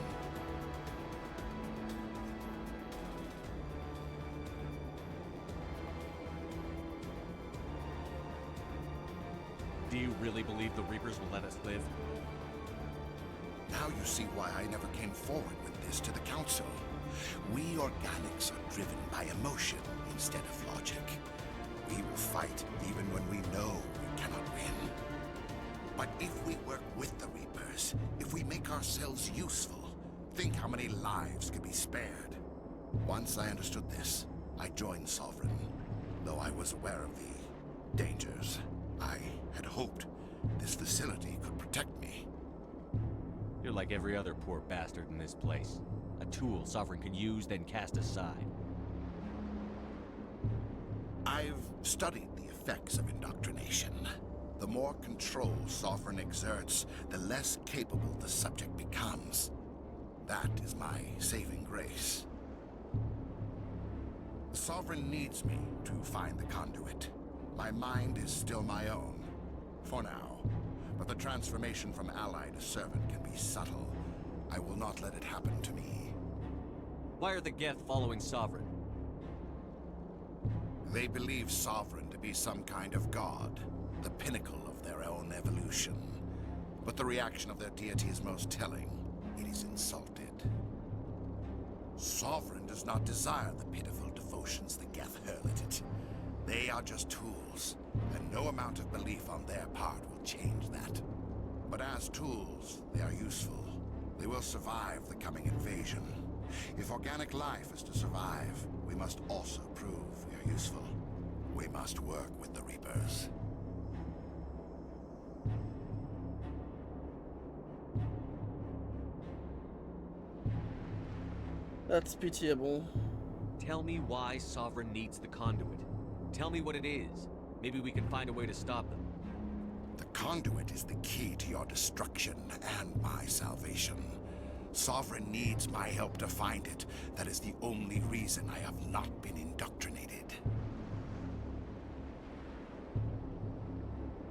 Do you really believe the Reapers will let us live? Now you see why I never came forward with this to the Council. We organics are driven by emotion instead of logic. We will fight even when we know we cannot win. But if we work with the Reapers, if we make ourselves useful, think how many lives could be spared. Once I understood this, I joined Sovereign, though I was aware of the dangers. I had hoped this facility could protect me. You're like every other poor bastard in this place. A tool Sovereign can use, then cast aside. I've studied the effects of indoctrination. The more control Sovereign exerts, the less capable the subject becomes. That is my saving grace. The Sovereign needs me to find the conduit. My mind is still my own, for now. But the transformation from ally to servant can be subtle. I will not let it happen to me. Why are the Geth following Sovereign? They believe Sovereign to be some kind of god, the pinnacle of their own evolution. But the reaction of their deity is most telling. It is insulted. Sovereign does not desire the pitiful devotions the Geth hurl at it. They are just tools, and no amount of belief on their part will change that. But as tools, they are useful. They will survive the coming invasion. If organic life is to survive, we must also prove we are useful. We must work with the Reapers. That's pitiable. Tell me why Sovereign needs the conduit. Tell me what it is. Maybe we can find a way to stop them. The conduit is the key to your destruction and my salvation. Sovereign needs my help to find it. That is the only reason I have not been indoctrinated.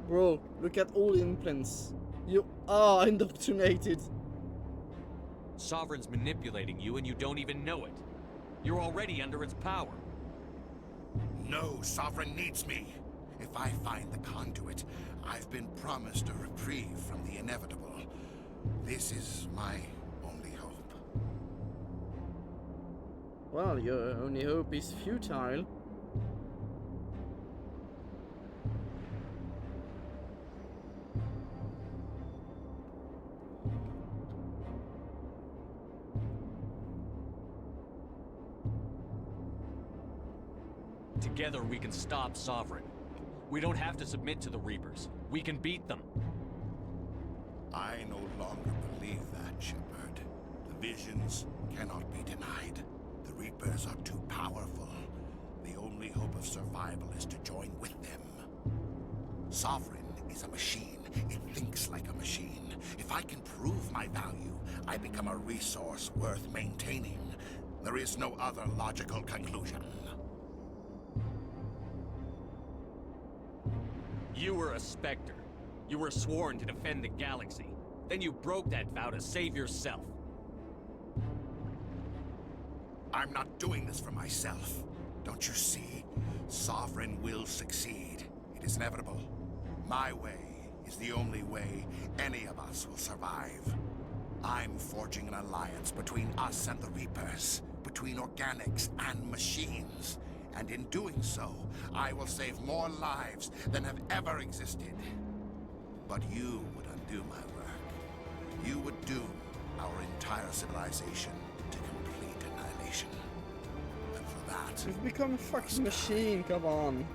Bro, look at all the implants. You are indoctrinated. Sovereign's manipulating you and you don't even know it. You're already under its power. No, Sovereign needs me. If I find the conduit, I've been promised a reprieve from the inevitable. This is my only hope. Well, your only hope is futile. Together we can stop Sovereign. We don't have to submit to the Reapers. We can beat them. I no longer believe that, Shepard. The visions cannot be denied. The Reapers are too powerful. The only hope of survival is to join with them. Sovereign is a machine. It thinks like a machine. If I can prove my value, I become a resource worth maintaining. There is no other logical conclusion. You were a Spectre. You were sworn to defend the galaxy. Then you broke that vow to save yourself. I'm not doing this for myself. Don't you see? Sovereign will succeed. It is inevitable. My way is the only way any of us will survive. I'm forging an alliance between us and the Reapers, between organics and machines. And in doing so, I will save more lives than have ever existed. But you would undo my work. You would doom our entire civilization to complete annihilation. And for that... We've become a fucking machine, come on.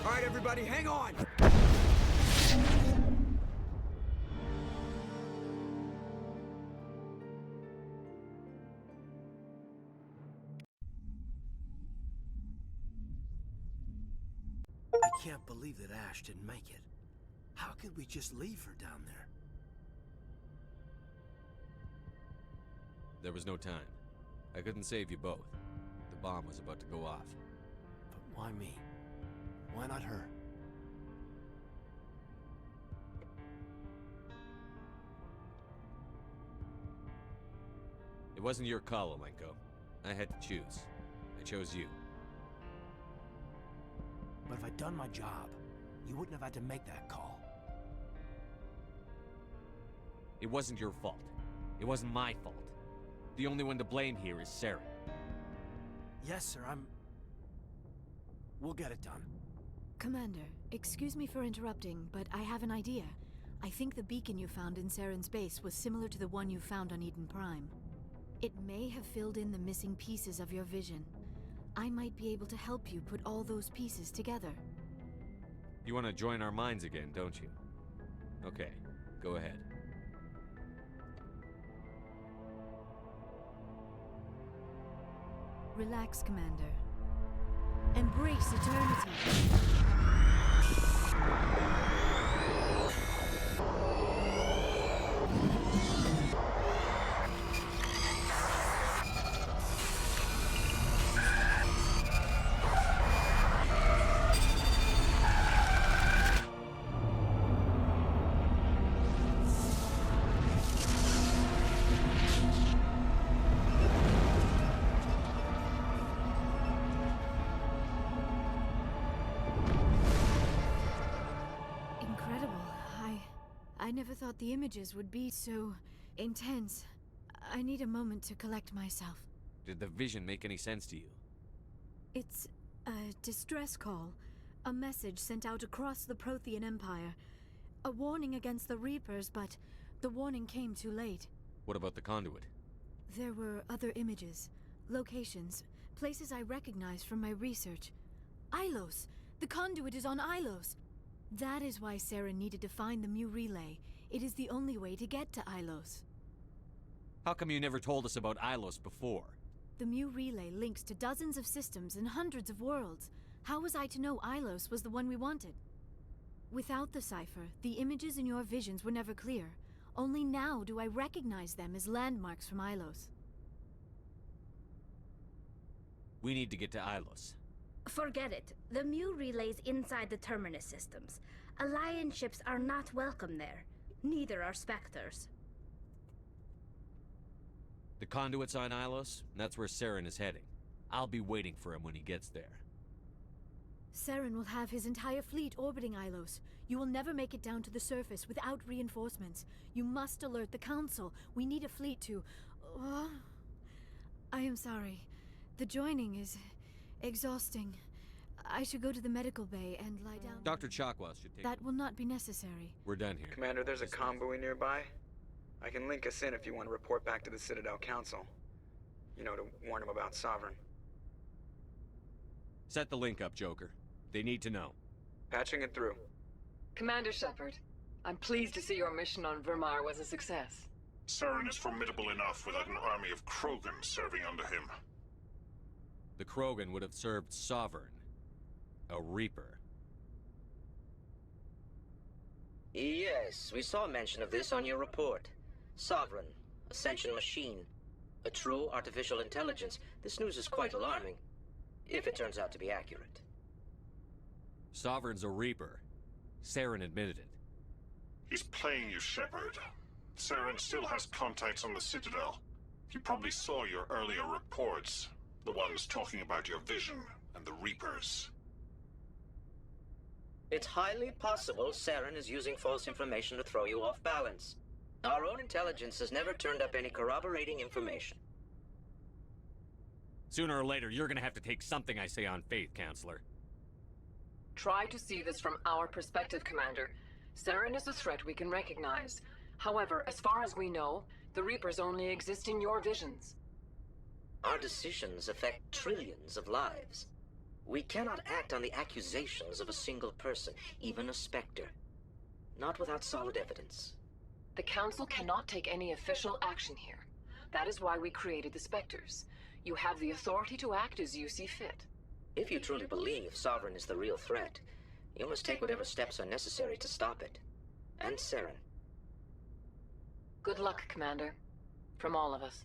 Alright, everybody, hang on! I can't believe that Ash didn't make it. How could we just leave her down there? There was no time. I couldn't save you both. The bomb was about to go off. But why me? Why not her? It wasn't your call, Mako. I had to choose. I chose you. But if I'd done my job, you wouldn't have had to make that call. It wasn't your fault. It wasn't my fault. The only one to blame here is Saren. Yes, sir, We'll get it done. Commander, excuse me for interrupting, but I have an idea. I think the beacon you found in Saren's base was similar to the one you found on Eden Prime. It may have filled in the missing pieces of your vision. I might be able to help you put all those pieces together. You want to join our minds again, don't you? Okay, go ahead. Relax, Commander. Embrace eternity. I never thought the images would be so intense. I need a moment to collect myself. Did the vision make any sense to you? It's a distress call. A message sent out across the Prothean Empire. A warning against the Reapers, but the warning came too late. What about the conduit? There were other images, locations, places I recognized from my research. Ilos! The conduit is on Ilos! That is why Saren needed to find the Mu relay. It is the only way to get to Ilos. How come you never told us about Ilos before? The Mu relay links to dozens of systems and hundreds of worlds. How was I to know Ilos was the one we wanted? Without the cipher, the images in your visions were never clear. Only now do I recognize them as landmarks from Ilos. We need to get to Ilos. Forget it. The Mu relay's inside the Terminus systems. Alliance ships are not welcome there. Neither are Spectres. The conduit's on Ilos, and that's where Saren is heading. I'll be waiting for him when he gets there. Saren will have his entire fleet orbiting Ilos. You will never make it down to the surface without reinforcements. You must alert the Council. We need a fleet to... I am sorry. The joining is exhausting. I should go to the medical bay and lie down. Dr. Chakwas should take... That will not be necessary. We're done here. Commander, there's a convoy nearby. I can link us in if you want to report back to the Citadel Council. You know, to warn them about Sovereign. Set the link up, Joker. They need to know. Patching it through. Commander Shepard, I'm pleased to see your mission on Vermar was a success. Saren is formidable enough without an army of Krogan serving under him. The Krogan would have served Sovereign. A Reaper. Yes, we saw mention of this on your report. Sovereign, Ascension machine, a true artificial intelligence. This news is quite alarming, if it turns out to be accurate. Sovereign's a Reaper. Saren admitted it. He's playing you, Shepard. Saren still has contacts on the Citadel. He probably saw your earlier reports. The ones talking about your vision and the Reapers. It's highly possible Saren is using false information to throw you off balance. Our own intelligence has never turned up any corroborating information. Sooner or later, you're gonna have to take something I say on faith, Counselor. Try to see this from our perspective, Commander. Saren is a threat we can recognize. However, as far as we know, the Reapers only exist in your visions. Our decisions affect trillions of lives. We cannot act on the accusations of a single person, even a Spectre. Not without solid evidence. The Council cannot take any official action here. That is why we created the Spectres. You have the authority to act as you see fit. If you truly believe Sovereign is the real threat, you must take whatever steps are necessary to stop it. And Saren. Good luck, Commander. From all of us.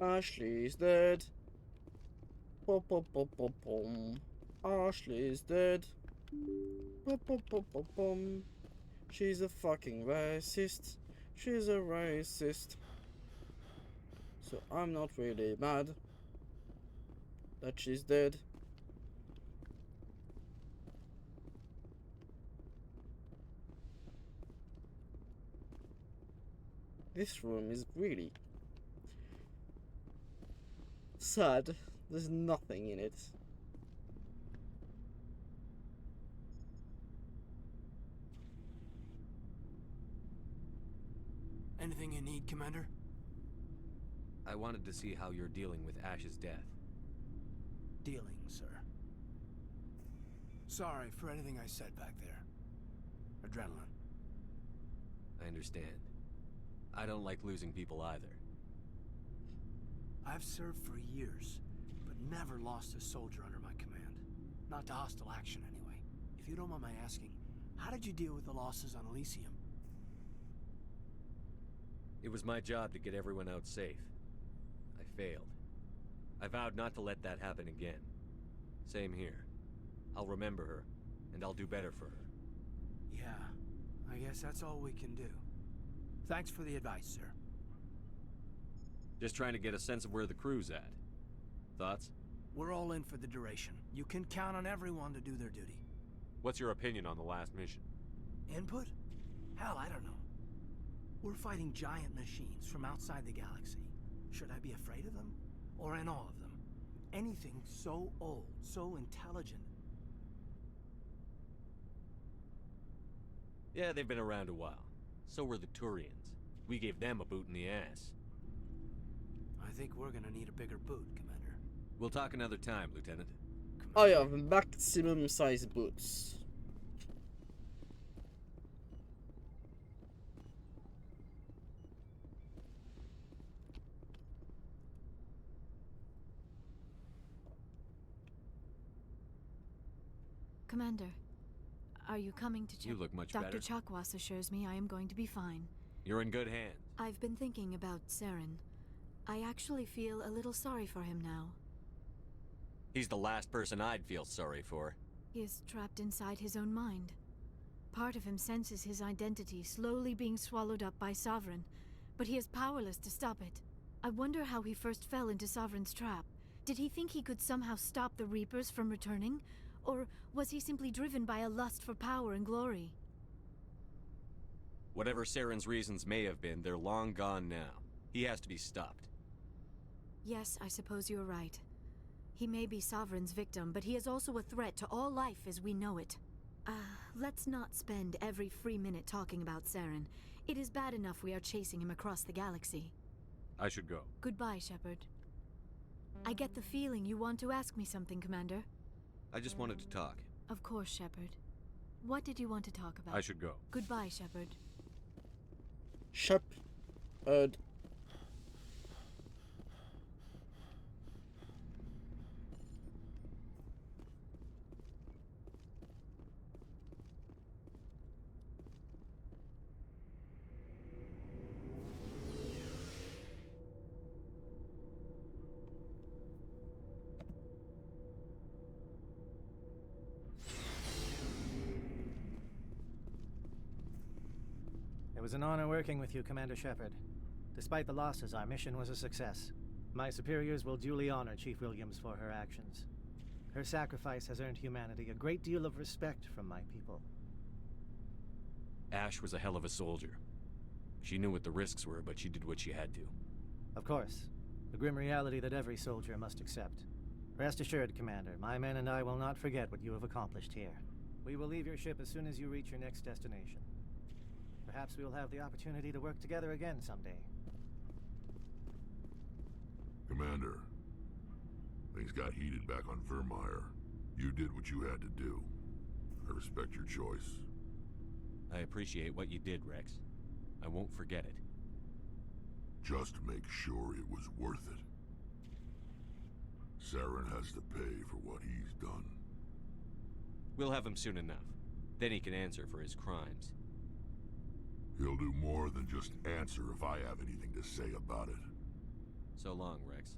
Ashley's dead. Pop pop pop pop pom. Ashley's dead. Pop pop pop pop pom. She's a fucking racist. She's a racist. So I'm not really mad that she's dead. This room is really sad. There's nothing in it. Anything you need, Commander? I wanted to see how you're dealing with Ash's death. Dealing, sir. Sorry for anything I said back there. Adrenaline. I understand. I don't like losing people either. I've served for years, but never lost a soldier under my command. Not to hostile action, anyway. If you don't mind my asking, how did you deal with the losses on Elysium? It was my job to get everyone out safe. I failed. I vowed not to let that happen again. Same here. I'll remember her, and I'll do better for her. Yeah, I guess that's all we can do. Thanks for the advice, sir. Just trying to get a sense of where the crew's at. Thoughts? We're all in for the duration. You can count on everyone to do their duty. What's your opinion on the last mission? Input? Hell, I don't know. We're fighting giant machines from outside the galaxy. Should I be afraid of them? Or in awe of them? Anything so old, so intelligent. Yeah, they've been around a while. So were the Turians. We gave them a boot in the ass. I think we're gonna need a bigger boot, Commander. We'll talk another time, Lieutenant. I have maximum size boots. Commander, are you coming to check? You look much Dr. better. Chakwas assures me I am going to be fine. You're in good hands. I've been thinking about Saren. I actually feel a little sorry for him now. He's the last person I'd feel sorry for. He is trapped inside his own mind. Part of him senses his identity slowly being swallowed up by Sovereign, but he is powerless to stop it. I wonder how he first fell into Sovereign's trap. Did he think he could somehow stop the Reapers from returning? Or was he simply driven by a lust for power and glory? Whatever Saren's reasons may have been, they're long gone now. He has to be stopped. Yes, I suppose you're right. He may be Sovereign's victim, but he is also a threat to all life as we know it. Let's not spend every free minute talking about Saren. It is bad enough we are chasing him across the galaxy. I should go. Goodbye, Shepard. I get the feeling you want to ask me something, Commander. I just wanted to talk. Of course, Shepard. What did you want to talk about? I should go. Goodbye, Shepard. Shepard. It was an honor working with you, Commander Shepard. Despite the losses, our mission was a success. My superiors will duly honor Chief Williams for her actions. Her sacrifice has earned humanity a great deal of respect from my people. Ash was a hell of a soldier. She knew what the risks were, but she did what she had to. Of course. The grim reality that every soldier must accept. Rest assured, Commander, my men and I will not forget what you have accomplished here. We will leave your ship as soon as you reach your next destination. Perhaps we will have the opportunity to work together again someday. Commander, things got heated back on Vermeer. You did what you had to do. I respect your choice. I appreciate what you did, Rex. I won't forget it. Just make sure it was worth it. Saren has to pay for what he's done. We'll have him soon enough. Then he can answer for his crimes. He'll do more than just answer if I have anything to say about it. So long, Rex.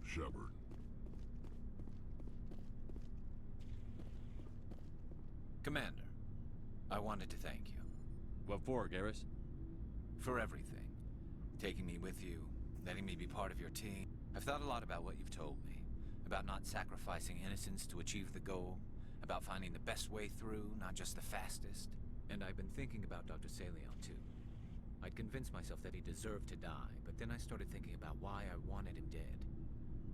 Shepard. Commander, I wanted to thank you. What for, Garrus? For everything. Taking me with you, letting me be part of your team. I've thought a lot about what you've told me. About not sacrificing innocence to achieve the goal. About finding the best way through, not just the fastest. And I've been thinking about Dr. Saleon, too. I'd convinced myself that he deserved to die, but then I started thinking about why I wanted him dead.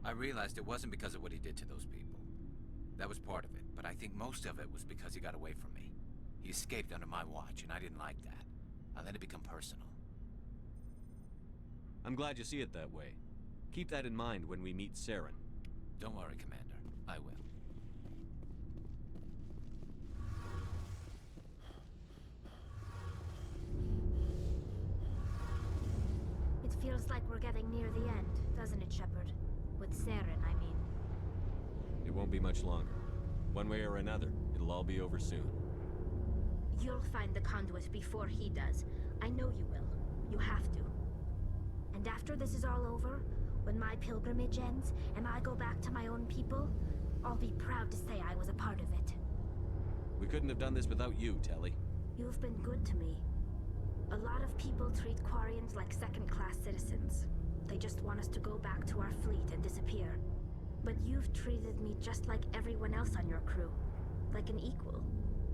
I realized it wasn't because of what he did to those people. That was part of it, but I think most of it was because he got away from me. He escaped under my watch, and I didn't like that. I let it become personal. I'm glad you see it that way. Keep that in mind when we meet Saren. Don't worry, Commander. I will. It feels like we're getting near the end, doesn't it, Shepard? With Saren, I mean. It won't be much longer. One way or another, it'll all be over soon. You'll find the conduit before he does. I know you will. You have to. And after this is all over, when my pilgrimage ends, and I go back to my own people, I'll be proud to say I was a part of it. We couldn't have done this without you, Telly. You've been good to me. A lot of people treat Quarians like second-class citizens. They just want us to go back to our fleet and disappear. But you've treated me just like everyone else on your crew. Like an equal.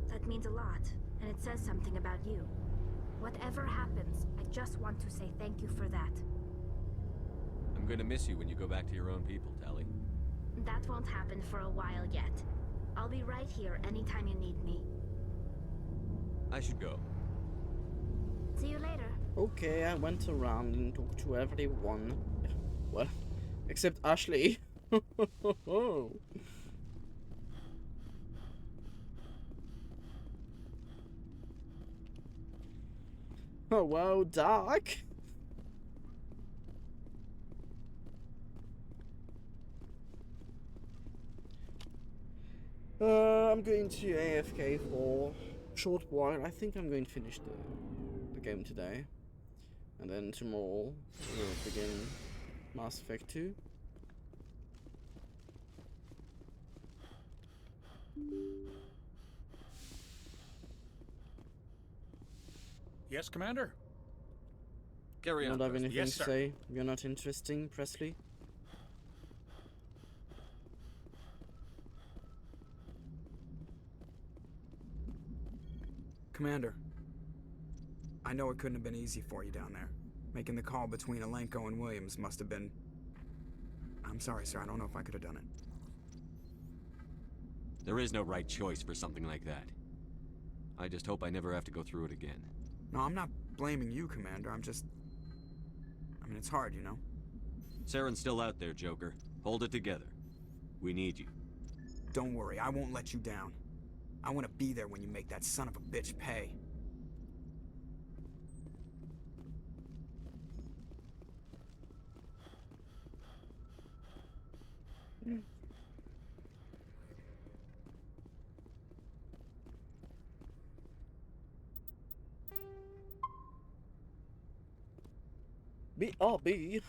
That means a lot, and it says something about you. Whatever happens, I just want to say thank you for that. I'm gonna miss you when you go back to your own people, Telly. That won't happen for a while yet. I'll be right here anytime you need me. I should go. See you later. Okay, I went around and talked to everyone. Well, except Ashley. Oh, wow, Doc. I'm going to AFK for a short while. I think I'm going to finish the game today. And then tomorrow we'll begin Mass Effect 2. Yes, Commander? Carry You on. don't have Presley. anything Yes, to sir. say? You're not interesting, Presley? Commander, I know it couldn't have been easy for you down there. Making the call between Alenko and Williams must have been... I'm sorry, sir. I don't know if I could have done it. There is no right choice for something like that. I just hope I never have to go through it again. No, I'm not blaming you, Commander. I'm just... I mean, it's hard, you know? Saren's still out there, Joker. Hold it together. We need you. Don't worry, I won't let you down. I want to be there when you make that son of a bitch pay. BRB.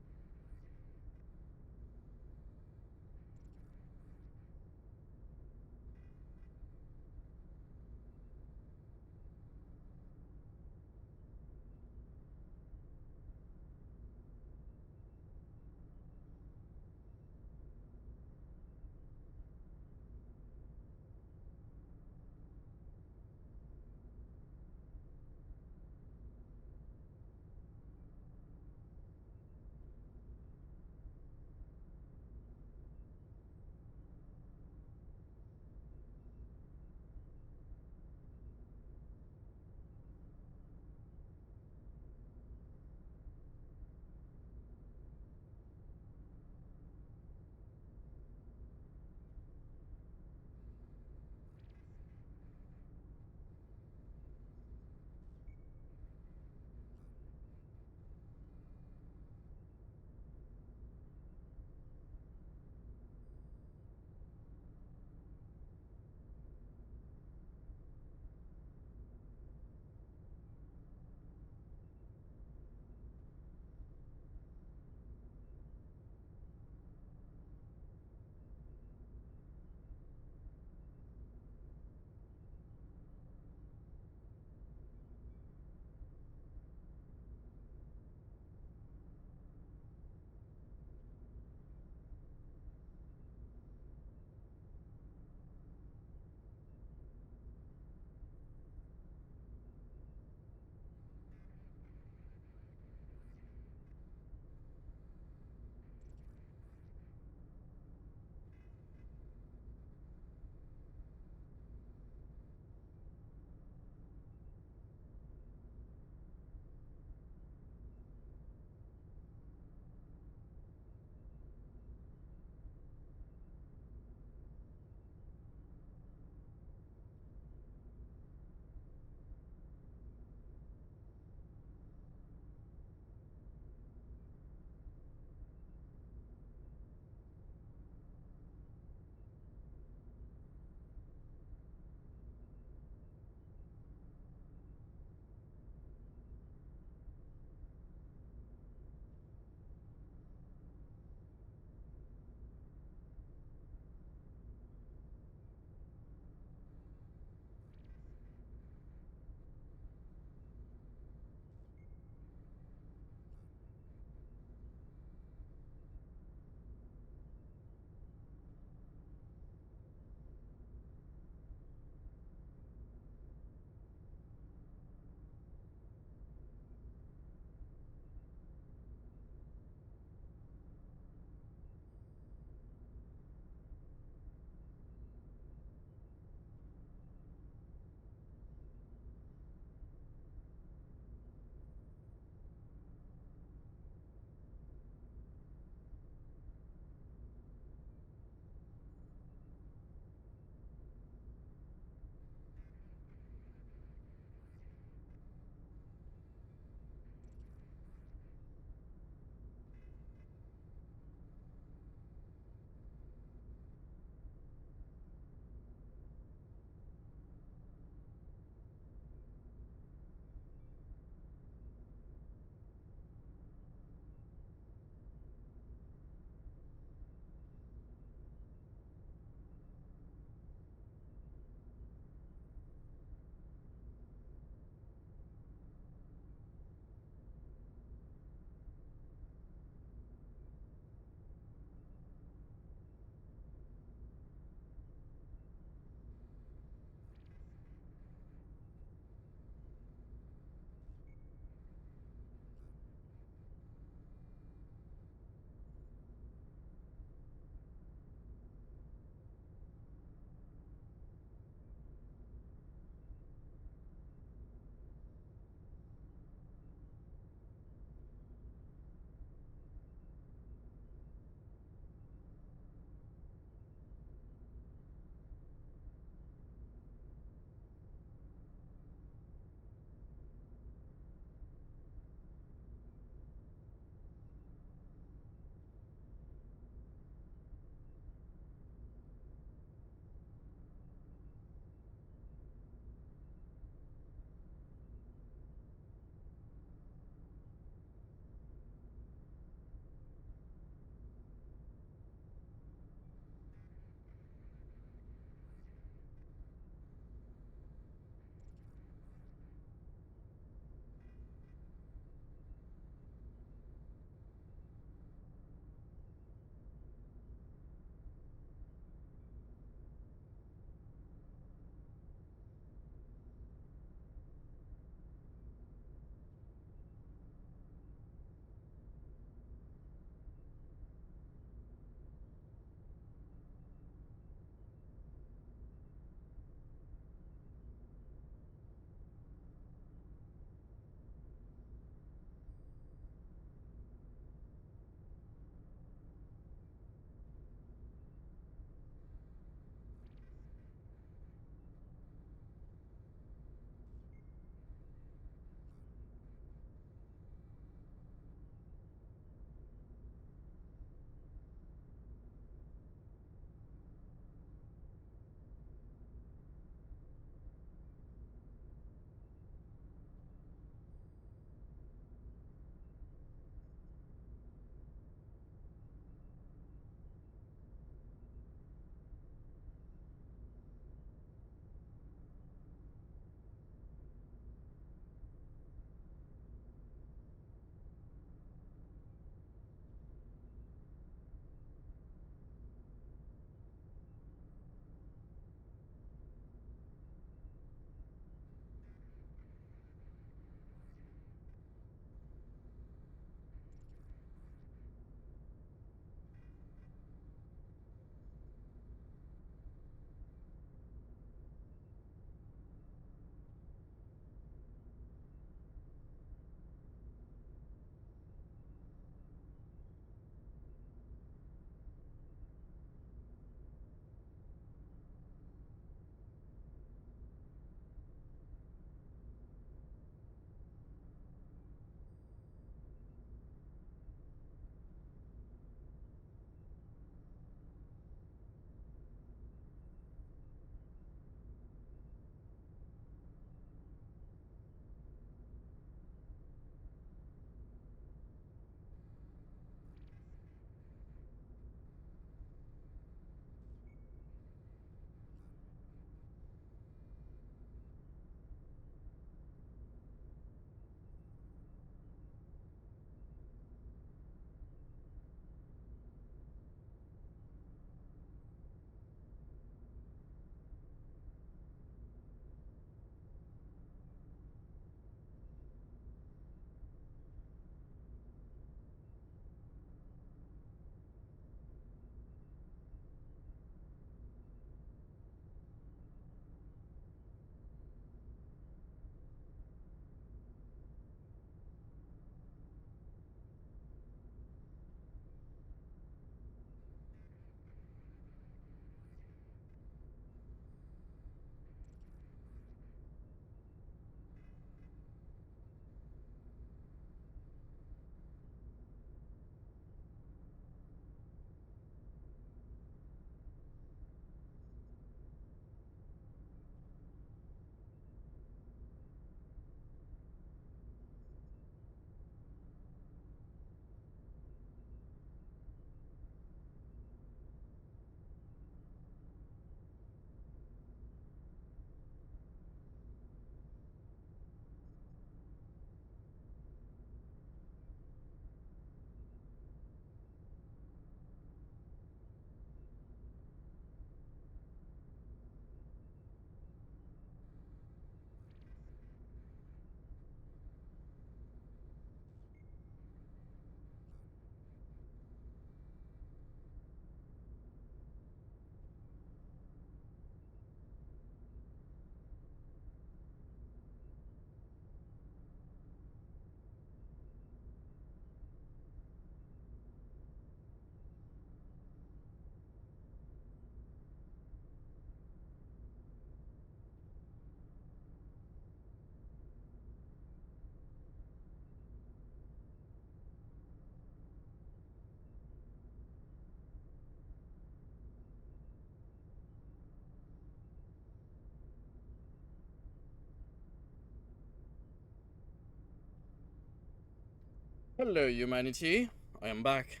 Hello, humanity. I am back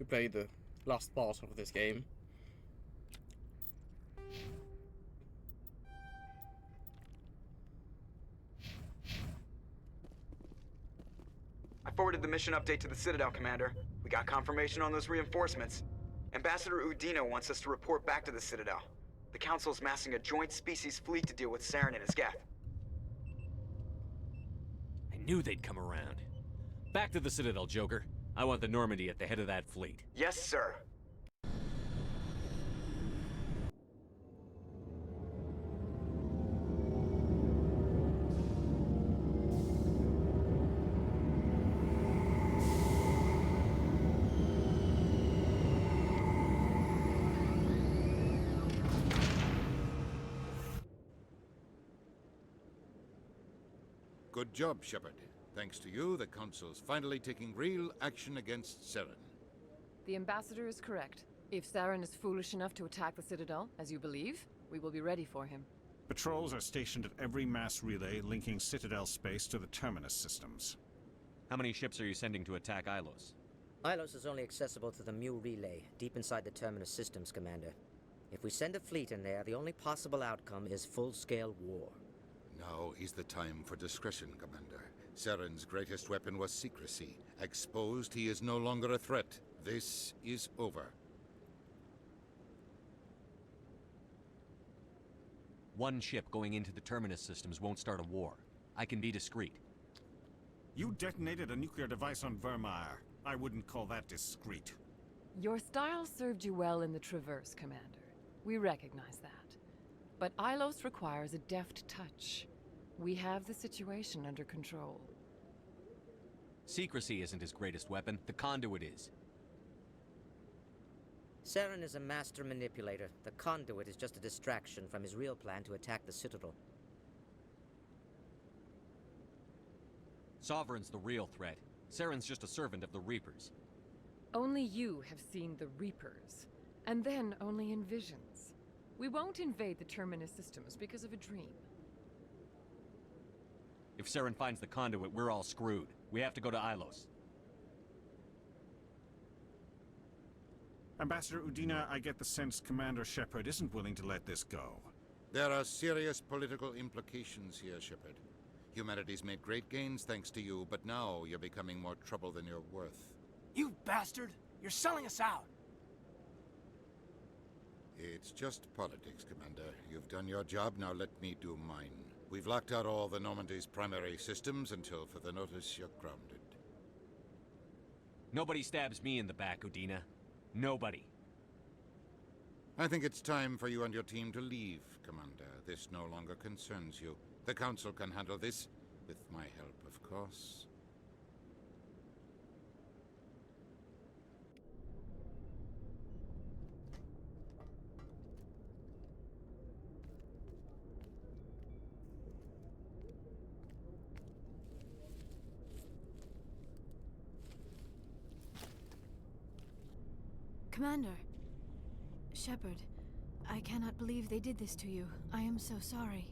to play the last part of this game. I forwarded the mission update to the Citadel, Commander. We got confirmation on those reinforcements. Ambassador Udina wants us to report back to the Citadel. The Council's massing a joint species fleet to deal with Saren and his geth. I knew they'd come around. Back to the Citadel, Joker. I want the Normandy at the head of that fleet. Yes, sir. Good job, Shepard. Thanks to you, the Council's finally taking real action against Saren. The Ambassador is correct. If Saren is foolish enough to attack the Citadel, as you believe, we will be ready for him. Patrols are stationed at every mass relay linking Citadel space to the Terminus systems. How many ships are you sending to attack Ilos? Ilos is only accessible to the Mu relay, deep inside the Terminus systems, Commander. If we send a fleet in there, the only possible outcome is full-scale war. Now is the time for discretion, Commander. Saren's greatest weapon was secrecy. Exposed, he is no longer a threat. This is over. One ship going into the Terminus systems won't start a war. I can be discreet. You detonated a nuclear device on Vermeer. I wouldn't call that discreet. Your style served you well in the Traverse, Commander. We recognize that. But Ilos requires a deft touch. We have the situation under control. Secrecy isn't his greatest weapon. The conduit is. Saren is a master manipulator. The conduit is just a distraction from his real plan to attack the Citadel. Sovereign's the real threat. Saren's just a servant of the Reapers. Only you have seen the Reapers, and then only in visions. We won't invade the Terminus systems because of a dream. If Saren finds the conduit, we're all screwed. We have to go to Ilos. Ambassador Udina, I get the sense Commander Shepard isn't willing to let this go. There are serious political implications here, Shepard. Humanity's made great gains thanks to you, but now you're becoming more trouble than you're worth. You bastard! You're selling us out! It's just politics, Commander. You've done your job, now let me do mine. We've locked out all the Normandy's primary systems until further notice you're grounded. Nobody stabs me in the back, Udina. Nobody. I think it's time for you and your team to leave, Commander. This no longer concerns you. The Council can handle this, with my help, of course. Commander. Shepard, I cannot believe they did this to you. I am so sorry.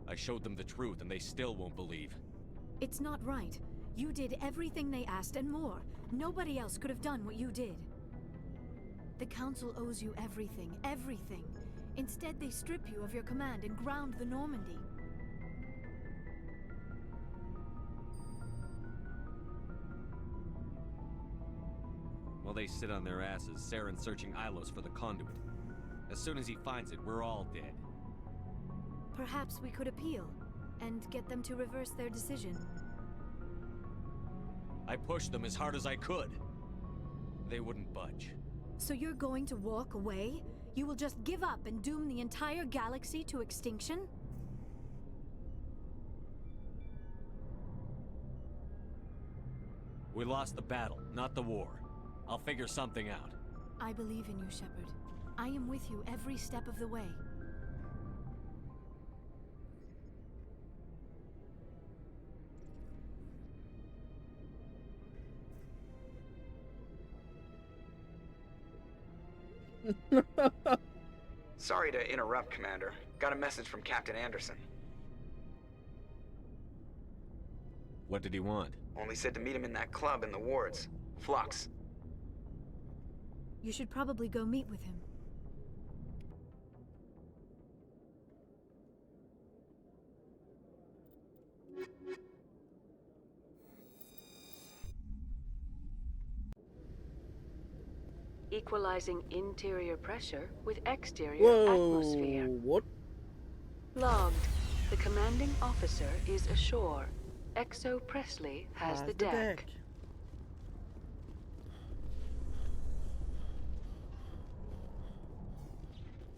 I showed them the truth and they still won't believe. It's not right. You did everything they asked and more. Nobody else could have done what you did. The Council owes you everything, everything. Instead, they strip you of your command and ground the Normandy. While they sit on their asses, Saren's searching Ilos for the conduit. As soon as he finds it, we're all dead. Perhaps we could appeal, and get them to reverse their decision. I pushed them as hard as I could. They wouldn't budge. So you're going to walk away? You will just give up and doom the entire galaxy to extinction? We lost the battle, not the war. I'll figure something out. I believe in you, Shepard. I am with you every step of the way. Sorry to interrupt, Commander. Got a message from Captain Anderson. What did he want? Only said to meet him in that club in the wards. Flux. You should probably go meet with him. Equalizing interior pressure with exterior Whoa, atmosphere. what? Logged. The commanding officer is ashore. Exo Presley has the deck.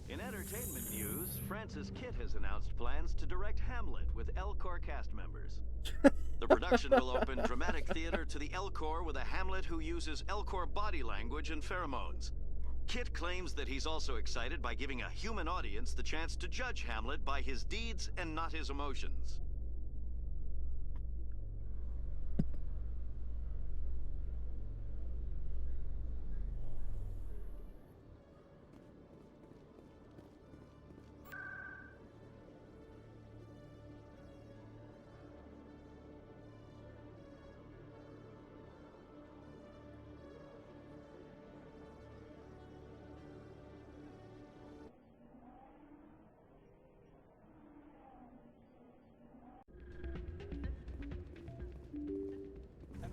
In entertainment news, Francis Kitt has announced plans to direct Hamlet with Elcor cast members. The production will open dramatic theater to the Elcor with a Hamlet who uses Elcor body language and pheromones. Kitt claims that he's also excited by giving a human audience the chance to judge Hamlet by his deeds and not his emotions.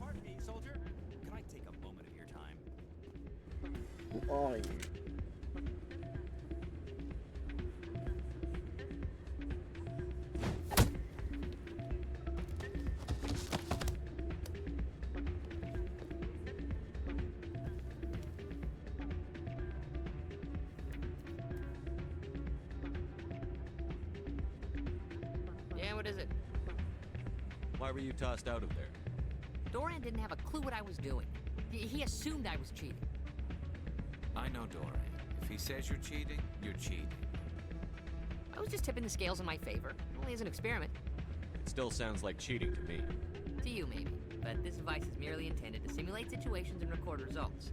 Pardon me, soldier. Can I take a moment of your time? Who are you? Yeah, what is it? Why were you tossed out of there? Doran didn't have a clue what I was doing. He assumed I was cheating. I know Doran. If he says you're cheating, you're cheating. I was just tipping the scales in my favor. Only as an experiment. It still sounds like cheating to me. To you, maybe. But this device is merely intended to simulate situations and record results.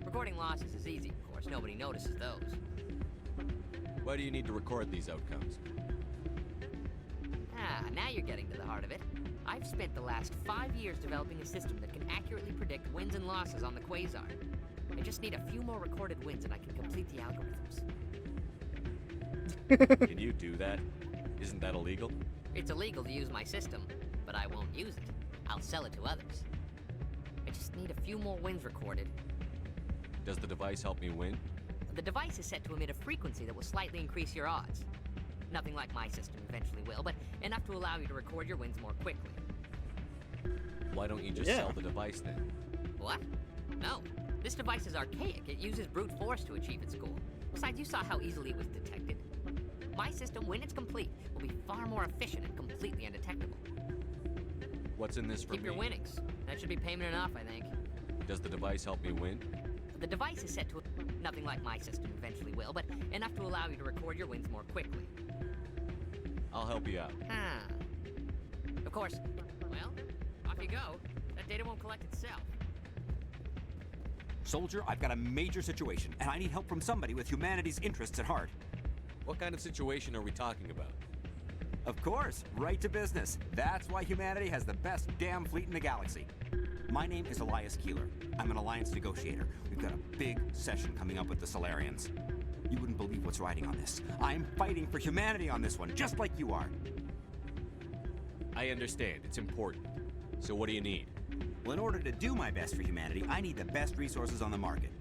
Recording losses is easy, of course. Nobody notices those. Why do you need to record these outcomes? Ah, now you're getting to the heart of it. I've spent the last 5 years developing a system that can accurately predict wins and losses on the Quasar. I just need a few more recorded wins and I can complete the algorithms. Can you do that? Isn't that illegal? It's illegal to use my system, but I won't use it. I'll sell it to others. I just need a few more wins recorded. Does the device help me win? The device is set to emit a frequency that will slightly increase your odds. Nothing like my system eventually will, but enough to allow you to record your wins more quickly. Why don't you just sell the device then? What? No. This device is archaic. It uses brute force to achieve its goal. Besides, you saw how easily it was detected. My system, when it's complete, will be far more efficient and completely undetectable. What's in this for Keep me? your winnings. That should be payment enough, I think. Does the device help me win? The device is set to... Nothing like my system eventually will, but enough to allow you to record your wins more quickly. I'll help you out. Ah. Of course. Well, off you go. That data won't collect itself. Soldier, I've got a major situation, and I need help from somebody with humanity's interests at heart. What kind of situation are we talking about? Of course, right to business. That's why humanity has the best damn fleet in the galaxy. My name is Elias Keeler. I'm an alliance negotiator. We've got a big session coming up with the Solarians. You wouldn't believe what's riding on this. I'm fighting for humanity on this one, just like you are. I understand. It's important. So what do you need? Well, in order to do my best for humanity, I need the best resources on the market.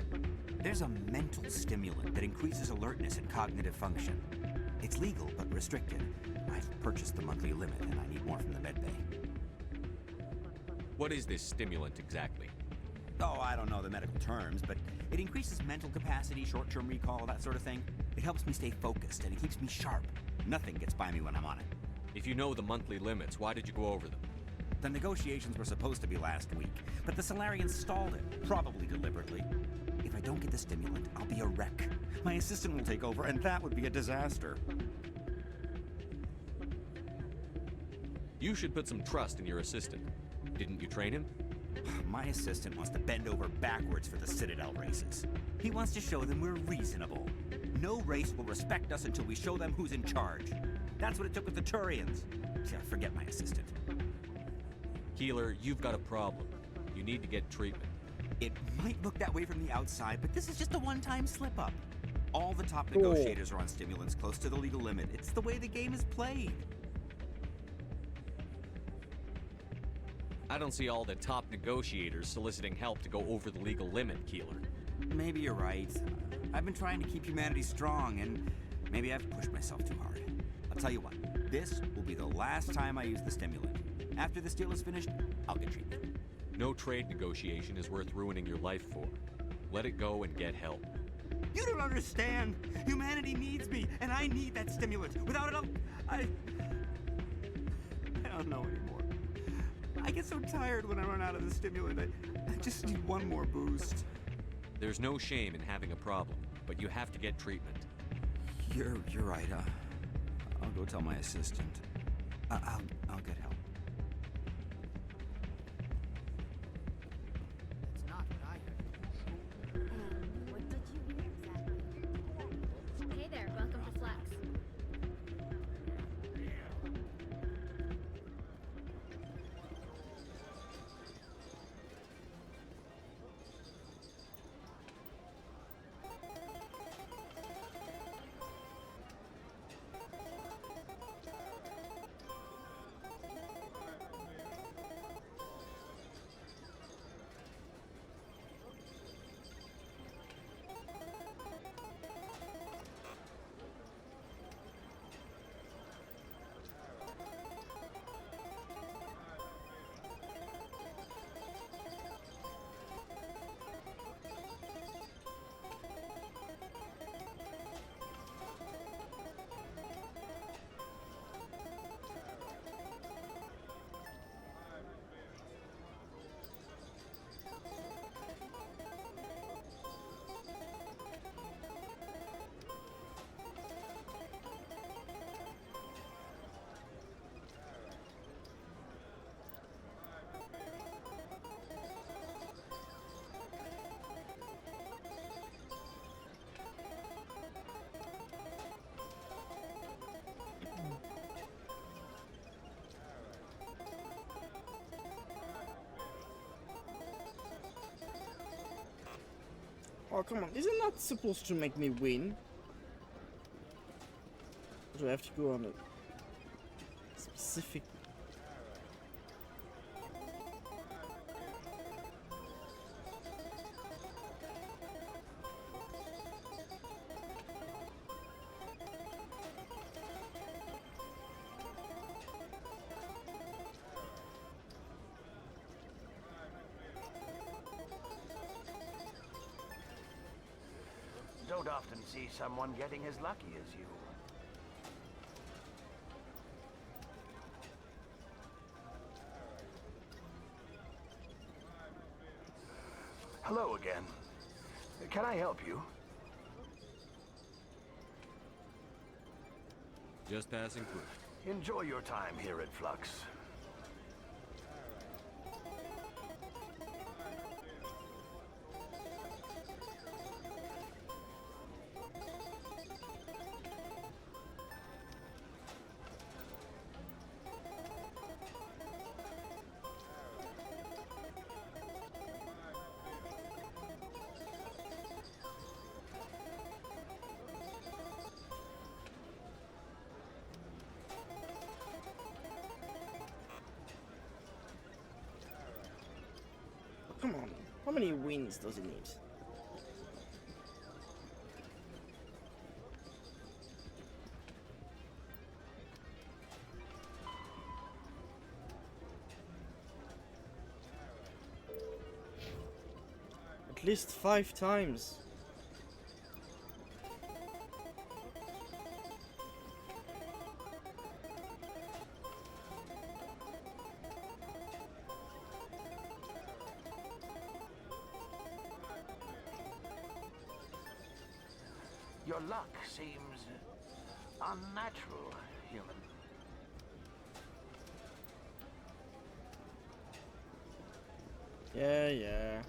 There's a mental stimulant that increases alertness and cognitive function. It's legal, but restricted. I've purchased the monthly limit, and I need more from the medbay. What is this stimulant exactly? Oh, I don't know the medical terms, but it increases mental capacity, short-term recall, that sort of thing. It helps me stay focused, and it keeps me sharp. Nothing gets by me when I'm on it. If you know the monthly limits, why did you go over them? The negotiations were supposed to be last week, but the Solarians stalled it, probably deliberately. If I don't get the stimulant, I'll be a wreck. My assistant will take over, and that would be a disaster. You should put some trust in your assistant. Didn't you train him? My assistant wants to bend over backwards for the Citadel races. He wants to show them we're reasonable. No race will respect us until we show them who's in charge. That's what it took with the Turians. Yeah, forget my assistant. Keeler, you've got a problem. You need to get treatment. It might look that way from the outside, but this is just a one-time slip-up. All the top negotiators are on stimulants close to the legal limit. It's the way the game is played. I don't see all the top negotiators soliciting help to go over the legal limit, Keeler. Maybe you're right. I've been trying to keep humanity strong, and maybe I've pushed myself too hard. I'll tell you what, this will be the last time I use the stimulant. After this deal is finished, I'll get treatment. No trade negotiation is worth ruining your life for. Let it go and get help. You don't understand! Humanity needs me, and I need that stimulant. Without it, I don't know anymore. I get so tired when I run out of the stimulant. I just need one more boost. There's no shame in having a problem, but you have to get treatment. You're right. I'll go tell my assistant. I'll get help. It's not what I heard. What did you hear exactly? Hey there, welcome to Flex. Oh, come on. Isn't that supposed to make me win? Or do I have to go on a specific... Don't often see someone getting as lucky as you. Hello again. Can I help you? Just passing through. Enjoy your time here at Flux. Come on. How many wins does he need? At least 5 times. Your luck seems unnatural, human. Yeah.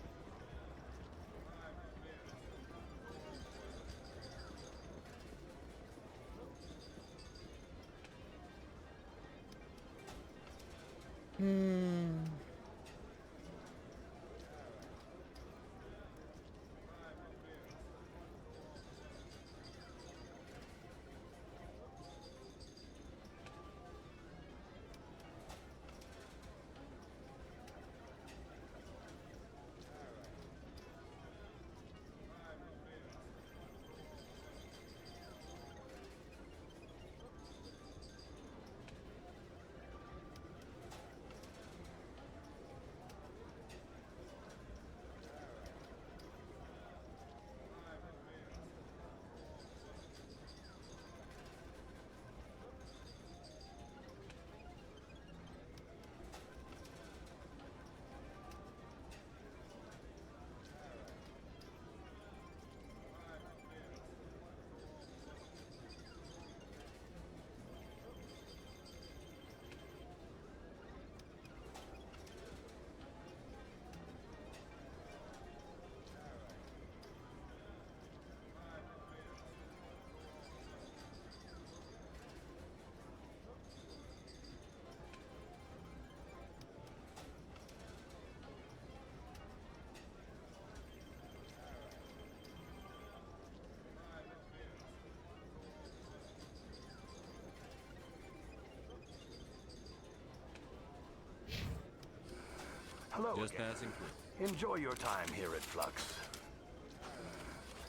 Hello Just again. passing through. Enjoy your time here at Flux.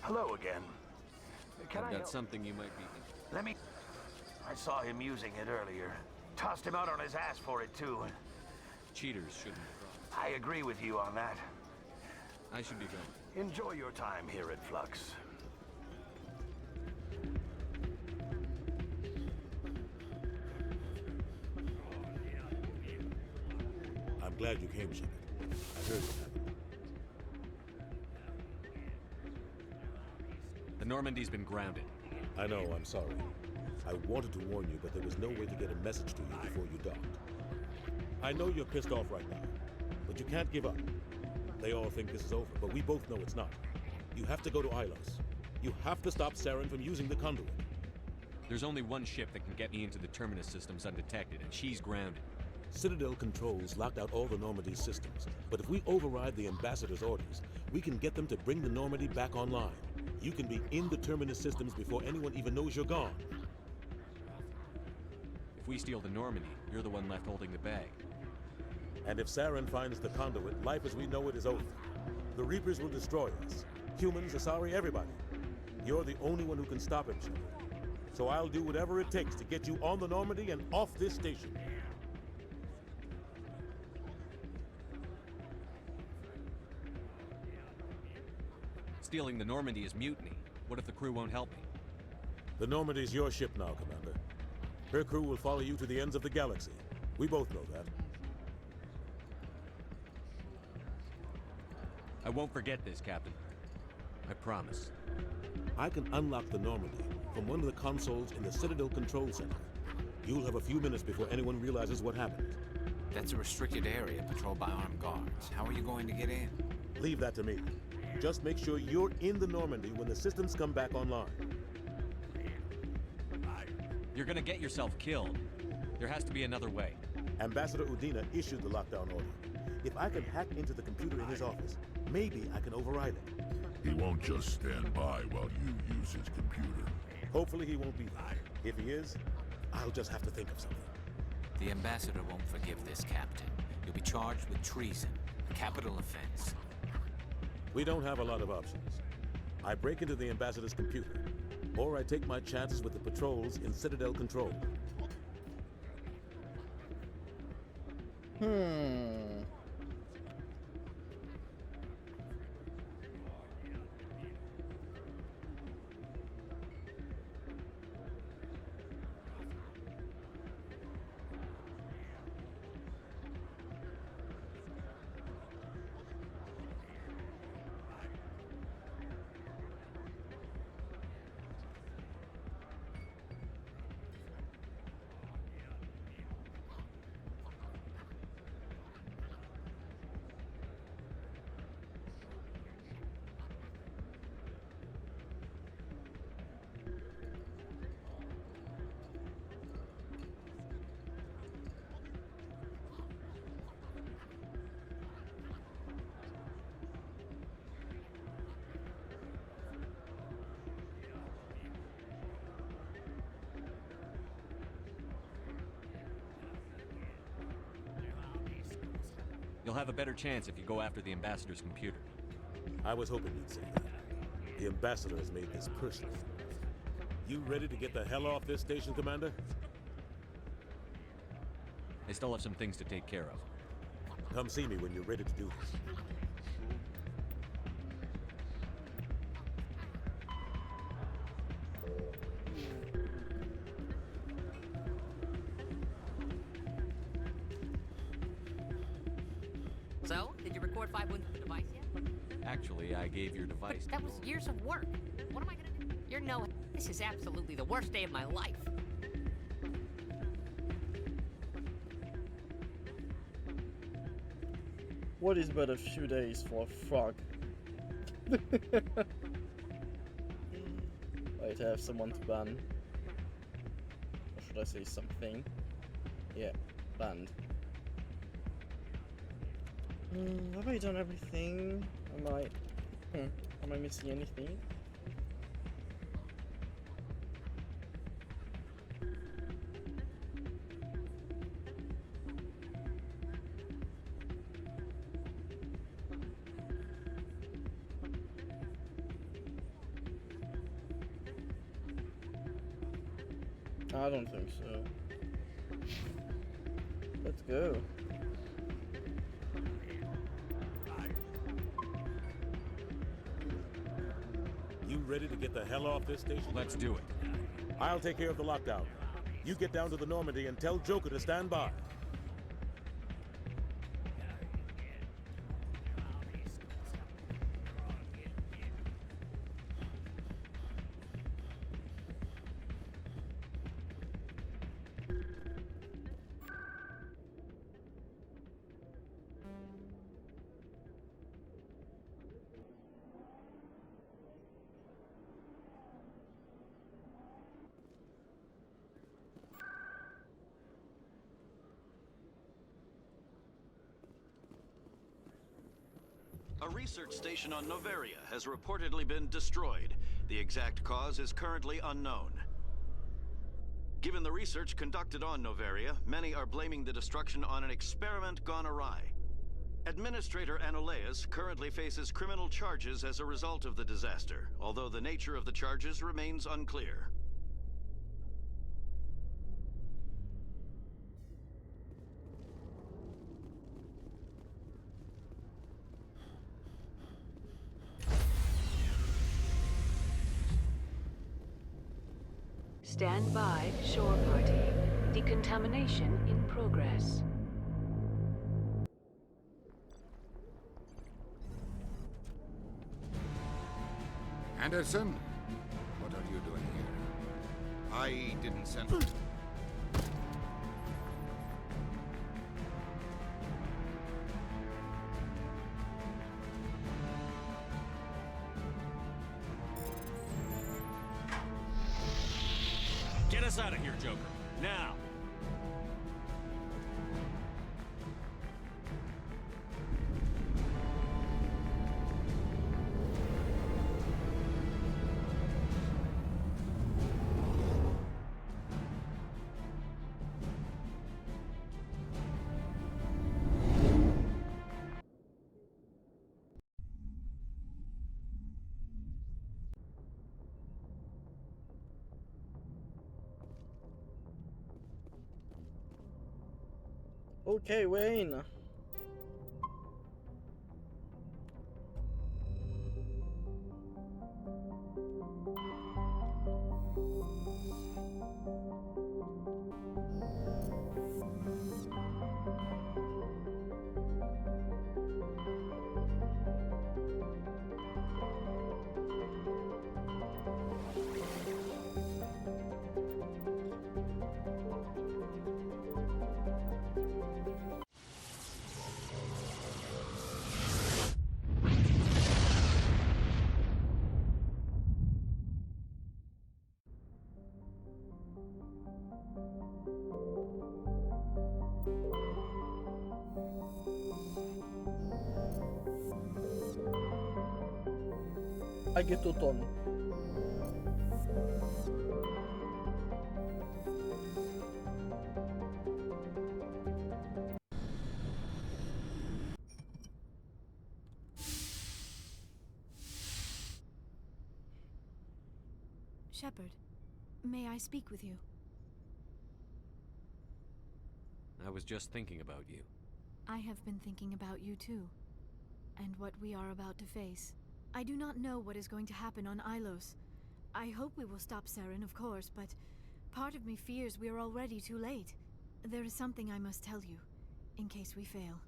Hello again. Can I I've got help? something you might be... Let me... I saw him using it earlier. Tossed him out on his ass for it, too. Cheaters shouldn't have. I agree with you on that. I should be going. Enjoy your time here at Flux. I'm glad you came, Shepard. I heard what happened. The Normandy's been grounded. I know, I'm sorry. I wanted to warn you, but there was no way to get a message to you before you docked. I know you're pissed off right now, but you can't give up. They all think this is over, but we both know it's not. You have to go to Ilos. You have to stop Saren from using the conduit. There's only one ship that can get me into the Terminus systems undetected, and she's grounded. Citadel controls locked out all the Normandy's systems, but if we override the Ambassador's orders, we can get them to bring the Normandy back online. You can be in the Terminus systems before anyone even knows you're gone. If we steal the Normandy, you're the one left holding the bag. And if Saren finds the conduit, life as we know it is over. The Reapers will destroy us. Humans, Asari, everybody. You're the only one who can stop him, Shepard. So I'll do whatever it takes to get you on the Normandy and off this station. Stealing the Normandy is mutiny. What if the crew won't help me? The Normandy's your ship now, Commander. Her crew will follow you to the ends of the galaxy. We both know that. I won't forget this, Captain. I promise. I can unlock the Normandy from one of the consoles in the Citadel Control Center. You'll have a few minutes before anyone realizes what happened. That's a restricted area patrolled by armed guards. How are you going to get in? Leave that to me. Just make sure you're in the Normandy when the systems come back online. You're gonna get yourself killed. There has to be another way. Ambassador Udina issued the lockdown order. If I can hack into the computer in his office, maybe I can override it. He won't just stand by while you use his computer. Hopefully he won't be there. If he is, I'll just have to think of something. The Ambassador won't forgive this, Captain. You'll be charged with treason, a capital offense. We don't have a lot of options. I break into the Ambassador's computer, or I take my chances with the patrols in Citadel Control. You'll have a better chance if you go after the Ambassador's computer. I was hoping you'd say that. The Ambassador has made this personal. You ready to get the hell off this station, Commander? I still have some things to take care of. Come see me when you're ready to do this. So, did you record 5 wounds with the device yet? Actually, I gave your device. That was years of work. What am I gonna do? You're no... This is absolutely the worst day of my life. What is but a few days for a frog? Wait, I have someone to ban. Or should I say something? Yeah, banned. Have I done everything? Am I missing anything? I don't think so. Let's go. You ready to get the hell off this station? Let's do it. I'll take care of the lockdown. You get down to the Normandy and tell Joker to stand by. A research station on Noveria has reportedly been destroyed. The exact cause is currently unknown. Given the research conducted on Noveria, many are blaming the destruction on an experiment gone awry. Administrator Anoleus currently faces criminal charges as a result of the disaster, although the nature of the charges remains unclear. Stand by, shore party. Decontamination in progress. Anderson? What are you doing here? I didn't send... Get us out of here, Joker. Now! Okay, Wayne. Agetoton. Shepard, may I speak with you? I was just thinking about you. I have been thinking about you too, and what we are about to face. I do not know what is going to happen on Ilos. I hope we will stop Saren, of course, but part of me fears we are already too late. There is something I must tell you, in case we fail.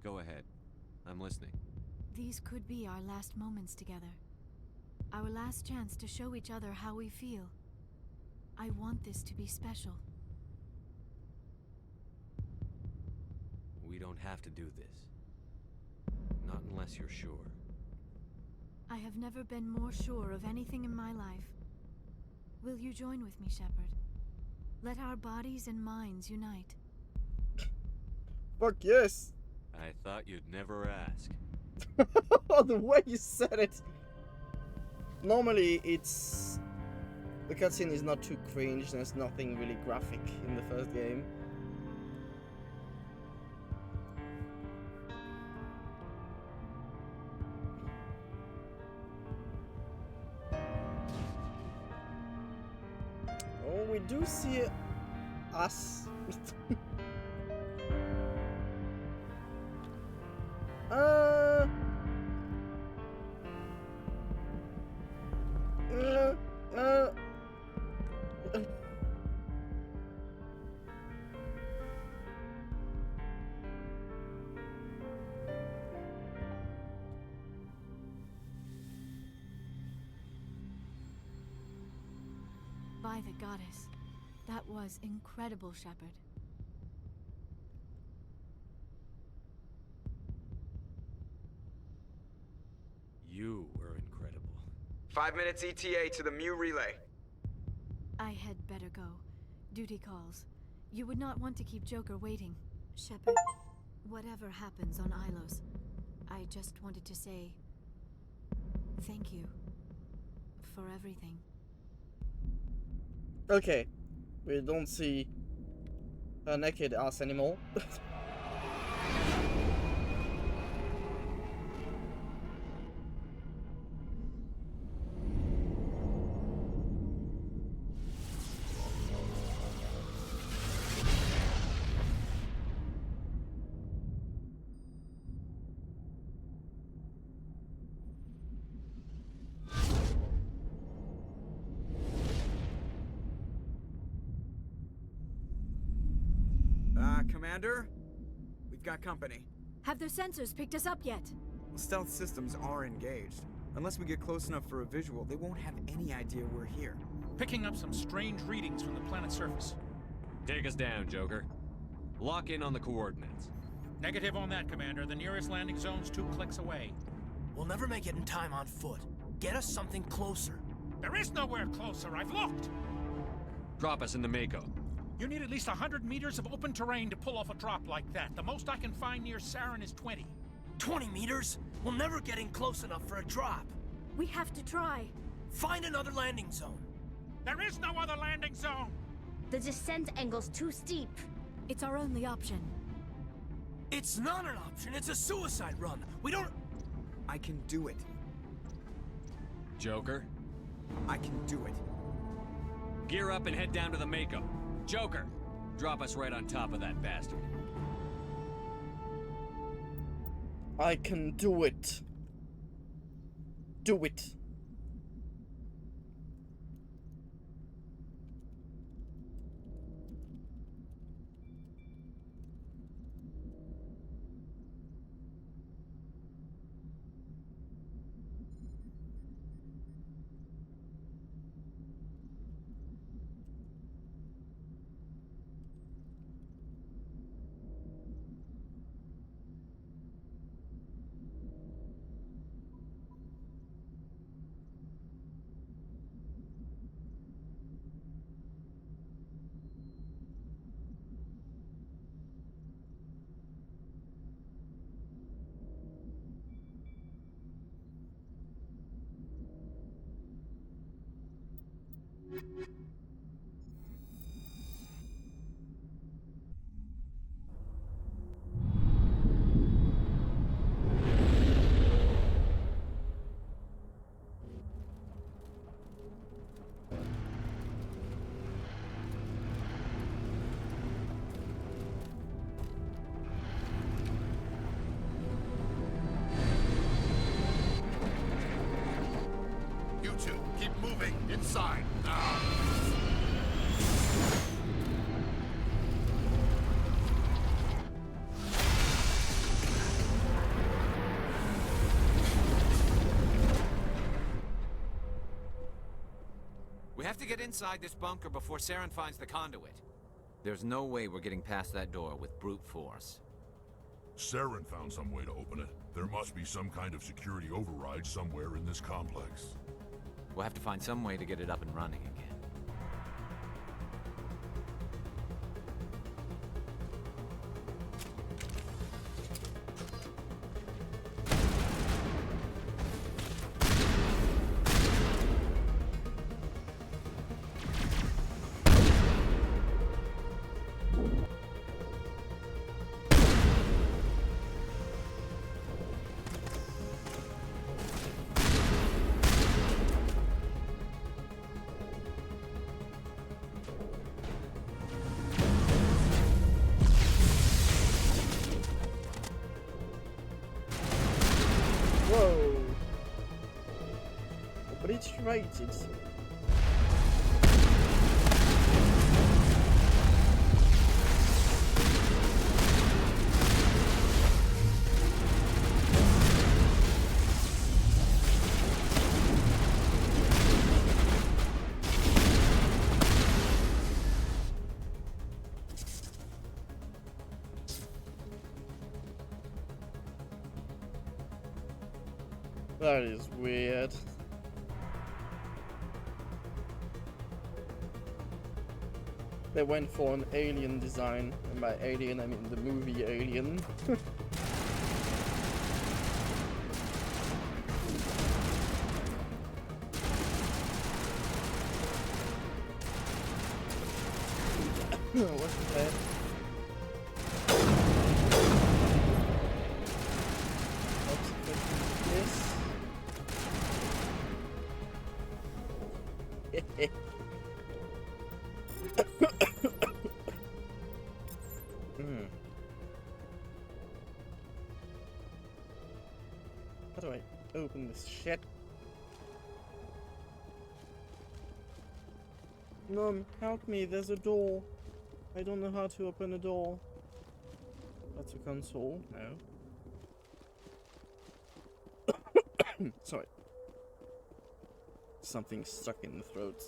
Go ahead. I'm listening. These could be our last moments together. Our last chance to show each other how we feel. I want this to be special. We don't have to do this. Not unless you're sure. I have never been more sure of anything in my life. Will you join with me, Shepard? Let our bodies and minds unite. Fuck yes! I thought you'd never ask. The way you said it! Normally it's... the cutscene is not too cringe, there's nothing really graphic in the first game. do see us. By the goddess, that was incredible, Shepard. You were incredible. 5 minutes ETA to the Mu relay. I had better go. Duty calls. You would not want to keep Joker waiting. Shepard, whatever happens on Ilos, I just wanted to say thank you for everything. Okay, we don't see a naked ass anymore. Commander? We've got company. Have their sensors picked us up yet? Stealth systems are engaged. Unless we get close enough for a visual, they won't have any idea we're here. Picking up some strange readings from the planet's surface. Take us down, Joker. Lock in on the coordinates. Negative on that, Commander. The nearest landing zone's 2 clicks away. We'll never make it in time on foot. Get us something closer. There is nowhere closer. I've looked. Drop us in the Mako. You need at least 100 meters of open terrain to pull off a drop like that. The most I can find near Saren is 20. 20 meters? We'll never get in close enough for a drop. We have to try. Find another landing zone. There is no other landing zone! The descent angle's too steep. It's our only option. It's not an option. It's a suicide run. We don't... I can do it. Joker? I can do it. Gear up and head down to the Mako. Joker, drop us right on top of that bastard. I can do it. Do it. You two, keep moving inside now. We have to get inside this bunker before Saren finds the conduit. There's no way we're getting past that door with brute force. Saren found some way to open it. There must be some kind of security override somewhere in this complex. We'll have to find some way to get it up and running again. rated. That is weird. They went for an alien design, and by alien I mean the movie Alien. What's that? How do I open this shit? Mom, help me, there's a door. I don't know how to open a door. That's a console, no. Sorry. Something stuck in the throat.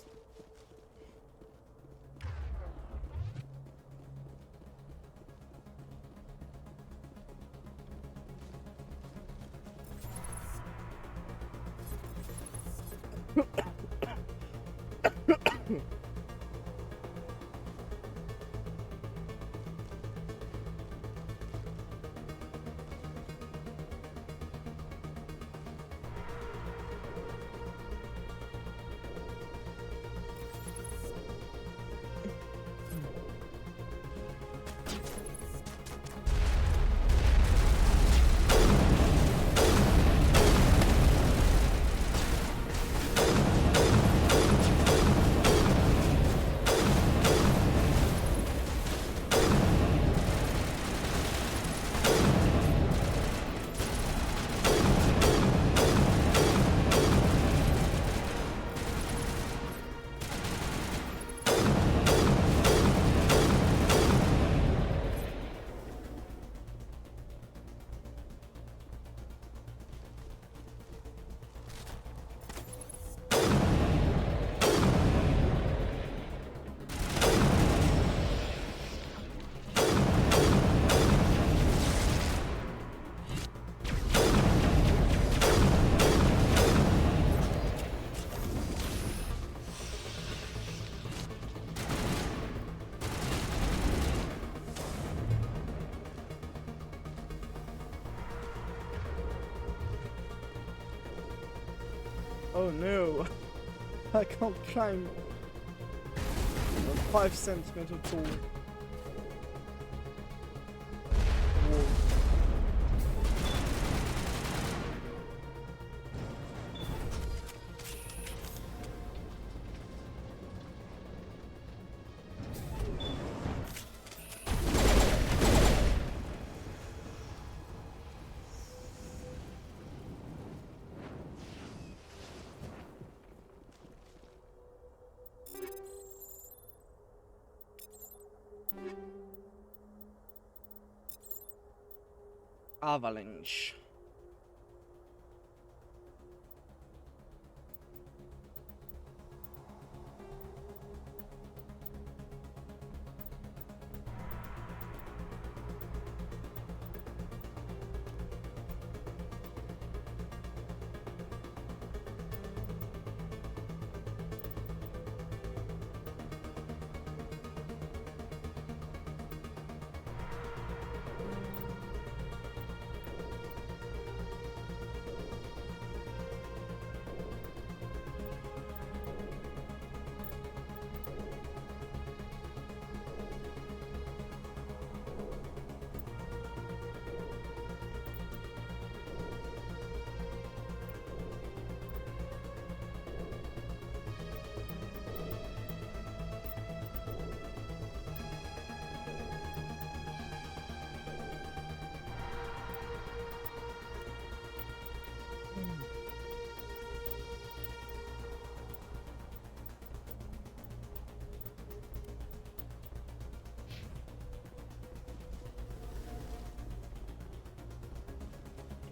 Oh no, I can't climb a 5 centimeter tall wall. Avalanche.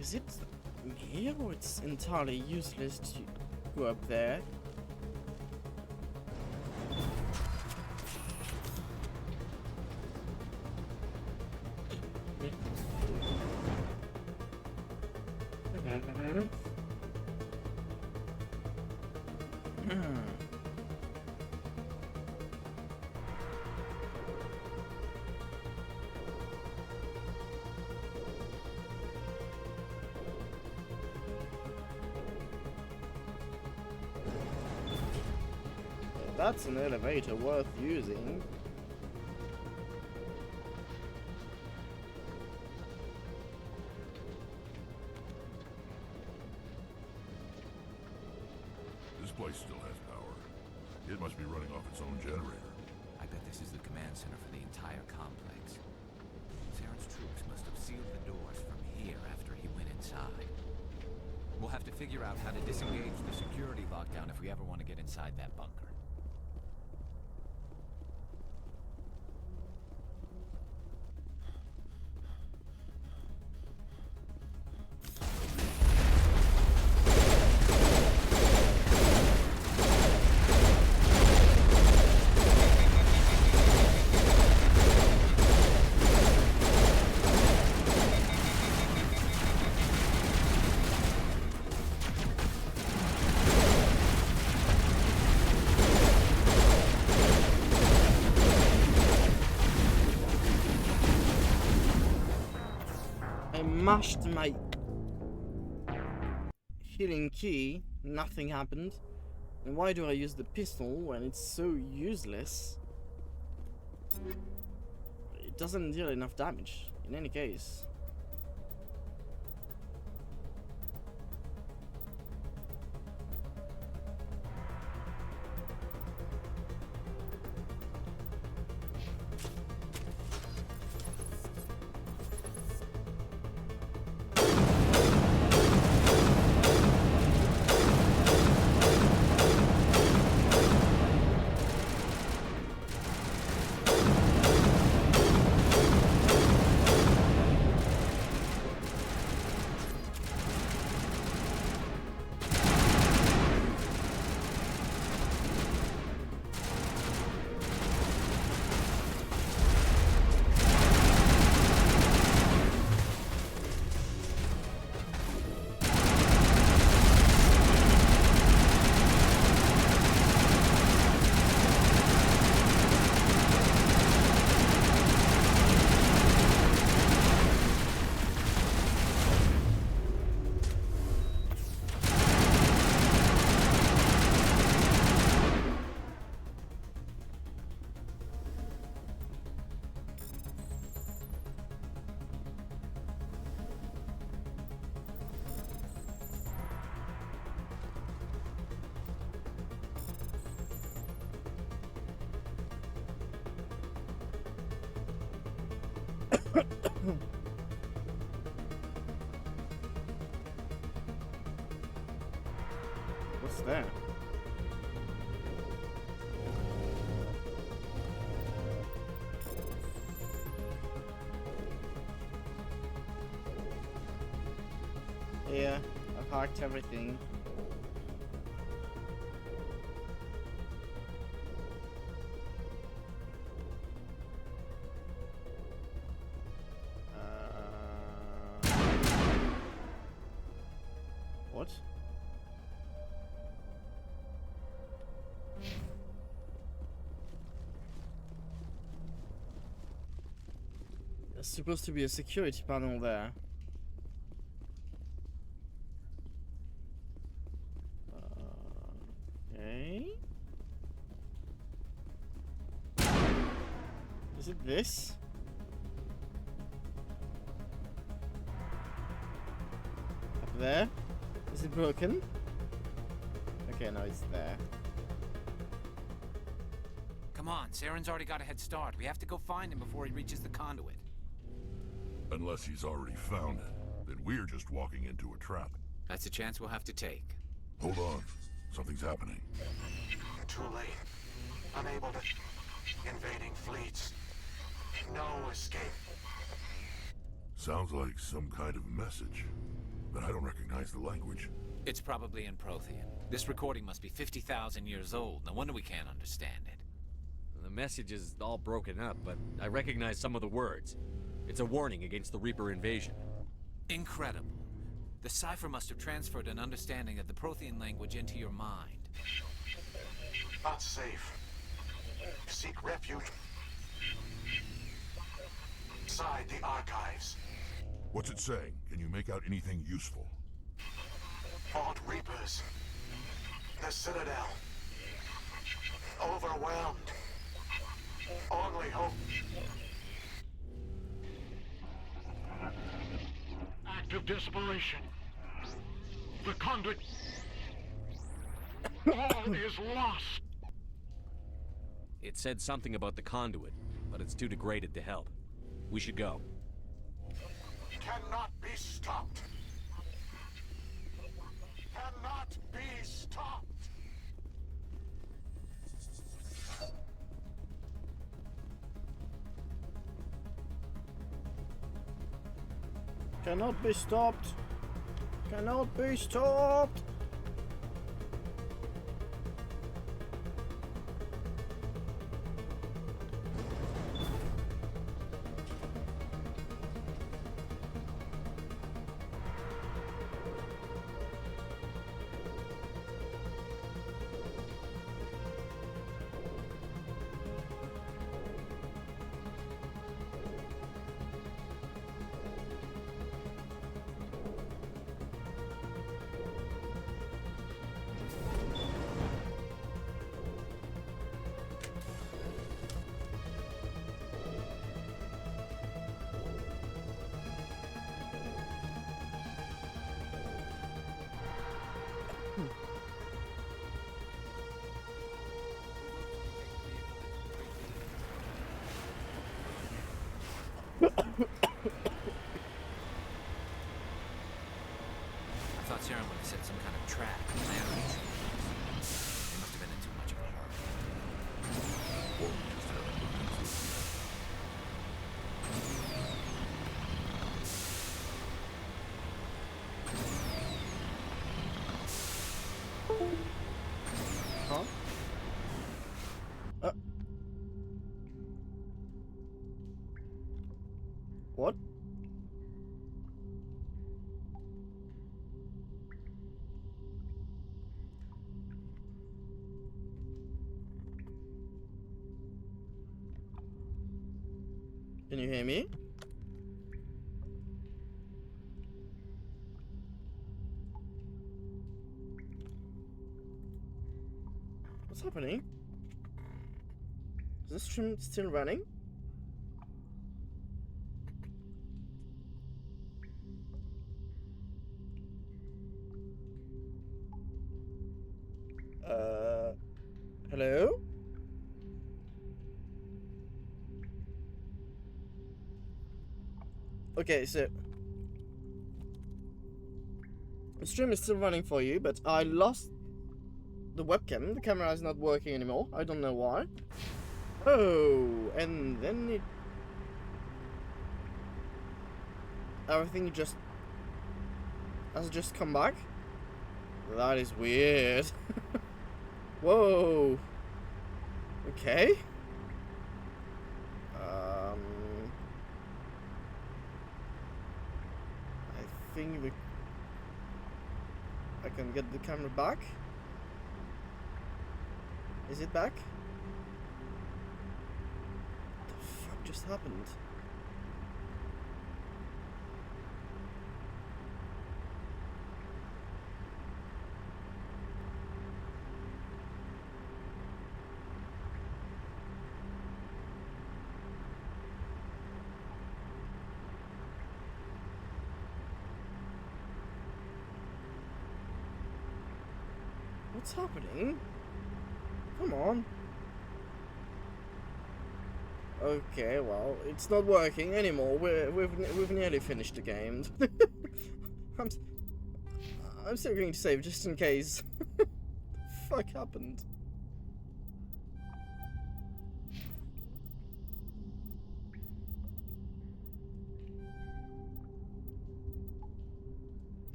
Is it here or it's entirely useless to go up there? That's an elevator worth using. This place still has power. It must be running off its own generator. I bet this is the command center for the entire complex. Saren's troops must have sealed the doors from here after he went inside. We'll have to figure out how to disengage the security lockdown if we ever want to get inside that bunker. Mashed my healing key, nothing happened. And why do I use the pistol when it's so useless? It doesn't deal enough damage, in any case. What's that? Yeah, I've hacked everything. What? There's supposed to be a security panel there. Okay. Is it this? Up there? Is it broken? Okay, no, it's there. Come on, Saren's already got a head start. We have to go find him before he reaches the conduit. Unless he's already found it, then we're just walking into a trap. That's a chance we'll have to take. Hold on. Something's happening. Too late. Unable to... Invading fleets. No escape. Sounds like some kind of message. but I don't recognize the language. It's probably in Prothean. This recording must be 50,000 years old. No wonder we can't understand it. The message is all broken up, but I recognize some of the words. It's a warning against the Reaper invasion. Incredible. The cipher must have transferred an understanding of the Prothean language into your mind. Not safe. Seek refuge inside the archives. What's it saying? Can you make out anything useful? Fought Reapers. The Citadel. Overwhelmed. Only hope. Act of desperation. The conduit. All is lost. It said something about the conduit, but it's too degraded to help. We should go. Cannot be stopped. Cannot be stopped. Cannot be stopped. Cannot be stopped. I thought Saren would have set some kind of trap to land these things. They must have been in too much of a Huh? What? Can you hear me? What's happening? Is this stream still running? Hello? Okay, so the stream is still running for you, but I lost the webcam. The camera is not working anymore. I don't know why. Oh, and then it... everything just has just come back. That is weird. Whoa. Okay. I think I can get the camera back. Is it back? What the fuck just happened? What's happening? Come on. Okay, well, it's not working anymore. We've nearly finished the game. I'm still going to save just in case. What the fuck happened?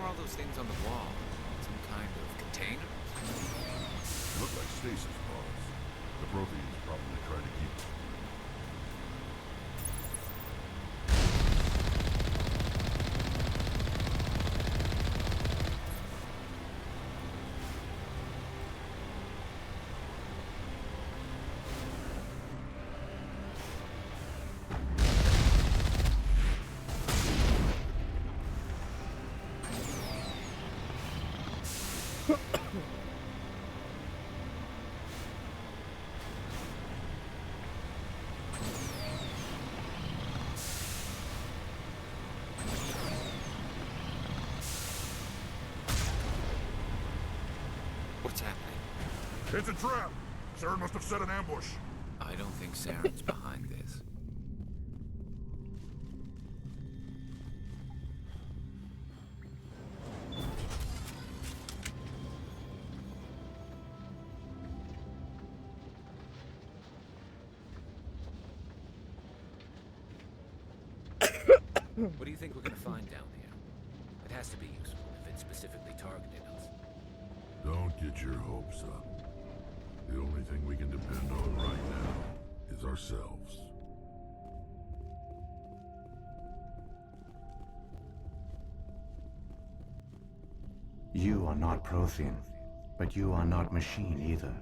were all those things on the wall? Some kind of container? Look like stasis pods. The Protheans probably try to keep them. What's happening? It's a trap! Saren must have set an ambush. I don't think Saren's behind this. What do you think we're gonna find down here? It has to be useful if it specifically targeted us. Don't get your hopes up. The only thing we can depend on right now is ourselves. You are not Prothean, but you are not machine either.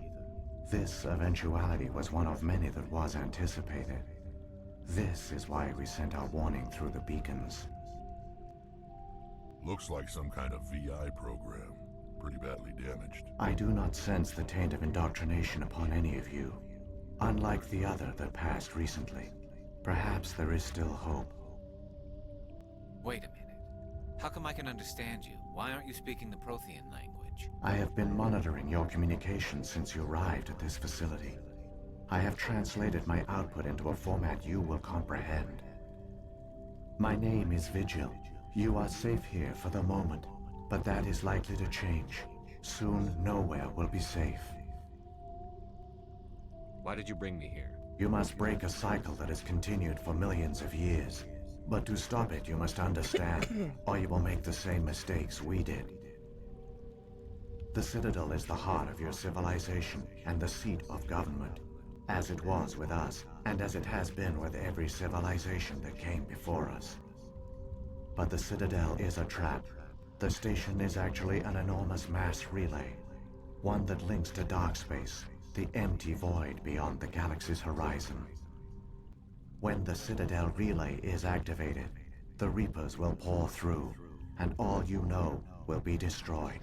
This eventuality was one of many that was anticipated. This is why we sent our warning through the beacons. Looks like some kind of VI program. Pretty badly damaged. I do not sense the taint of indoctrination upon any of you. Unlike the other that passed recently. Perhaps there is still hope. Wait a minute. How come I can understand you? Why aren't you speaking the Prothean language? I have been monitoring your communications since you arrived at this facility. I have translated my output into a format you will comprehend. My name is Vigil. You are safe here for the moment, but that is likely to change. Soon, nowhere will be safe. Why did you bring me here? You must break a cycle that has continued for millions of years. But to stop it, you must understand, or you will make the same mistakes we did. The Citadel is the heart of your civilization and the seat of government, as it was with us, and as it has been with every civilization that came before us. But the Citadel is a trap. The station is actually an enormous mass relay, one that links to dark space, the empty void beyond the galaxy's horizon. When the Citadel relay is activated, the Reapers will pour through, and all you know will be destroyed.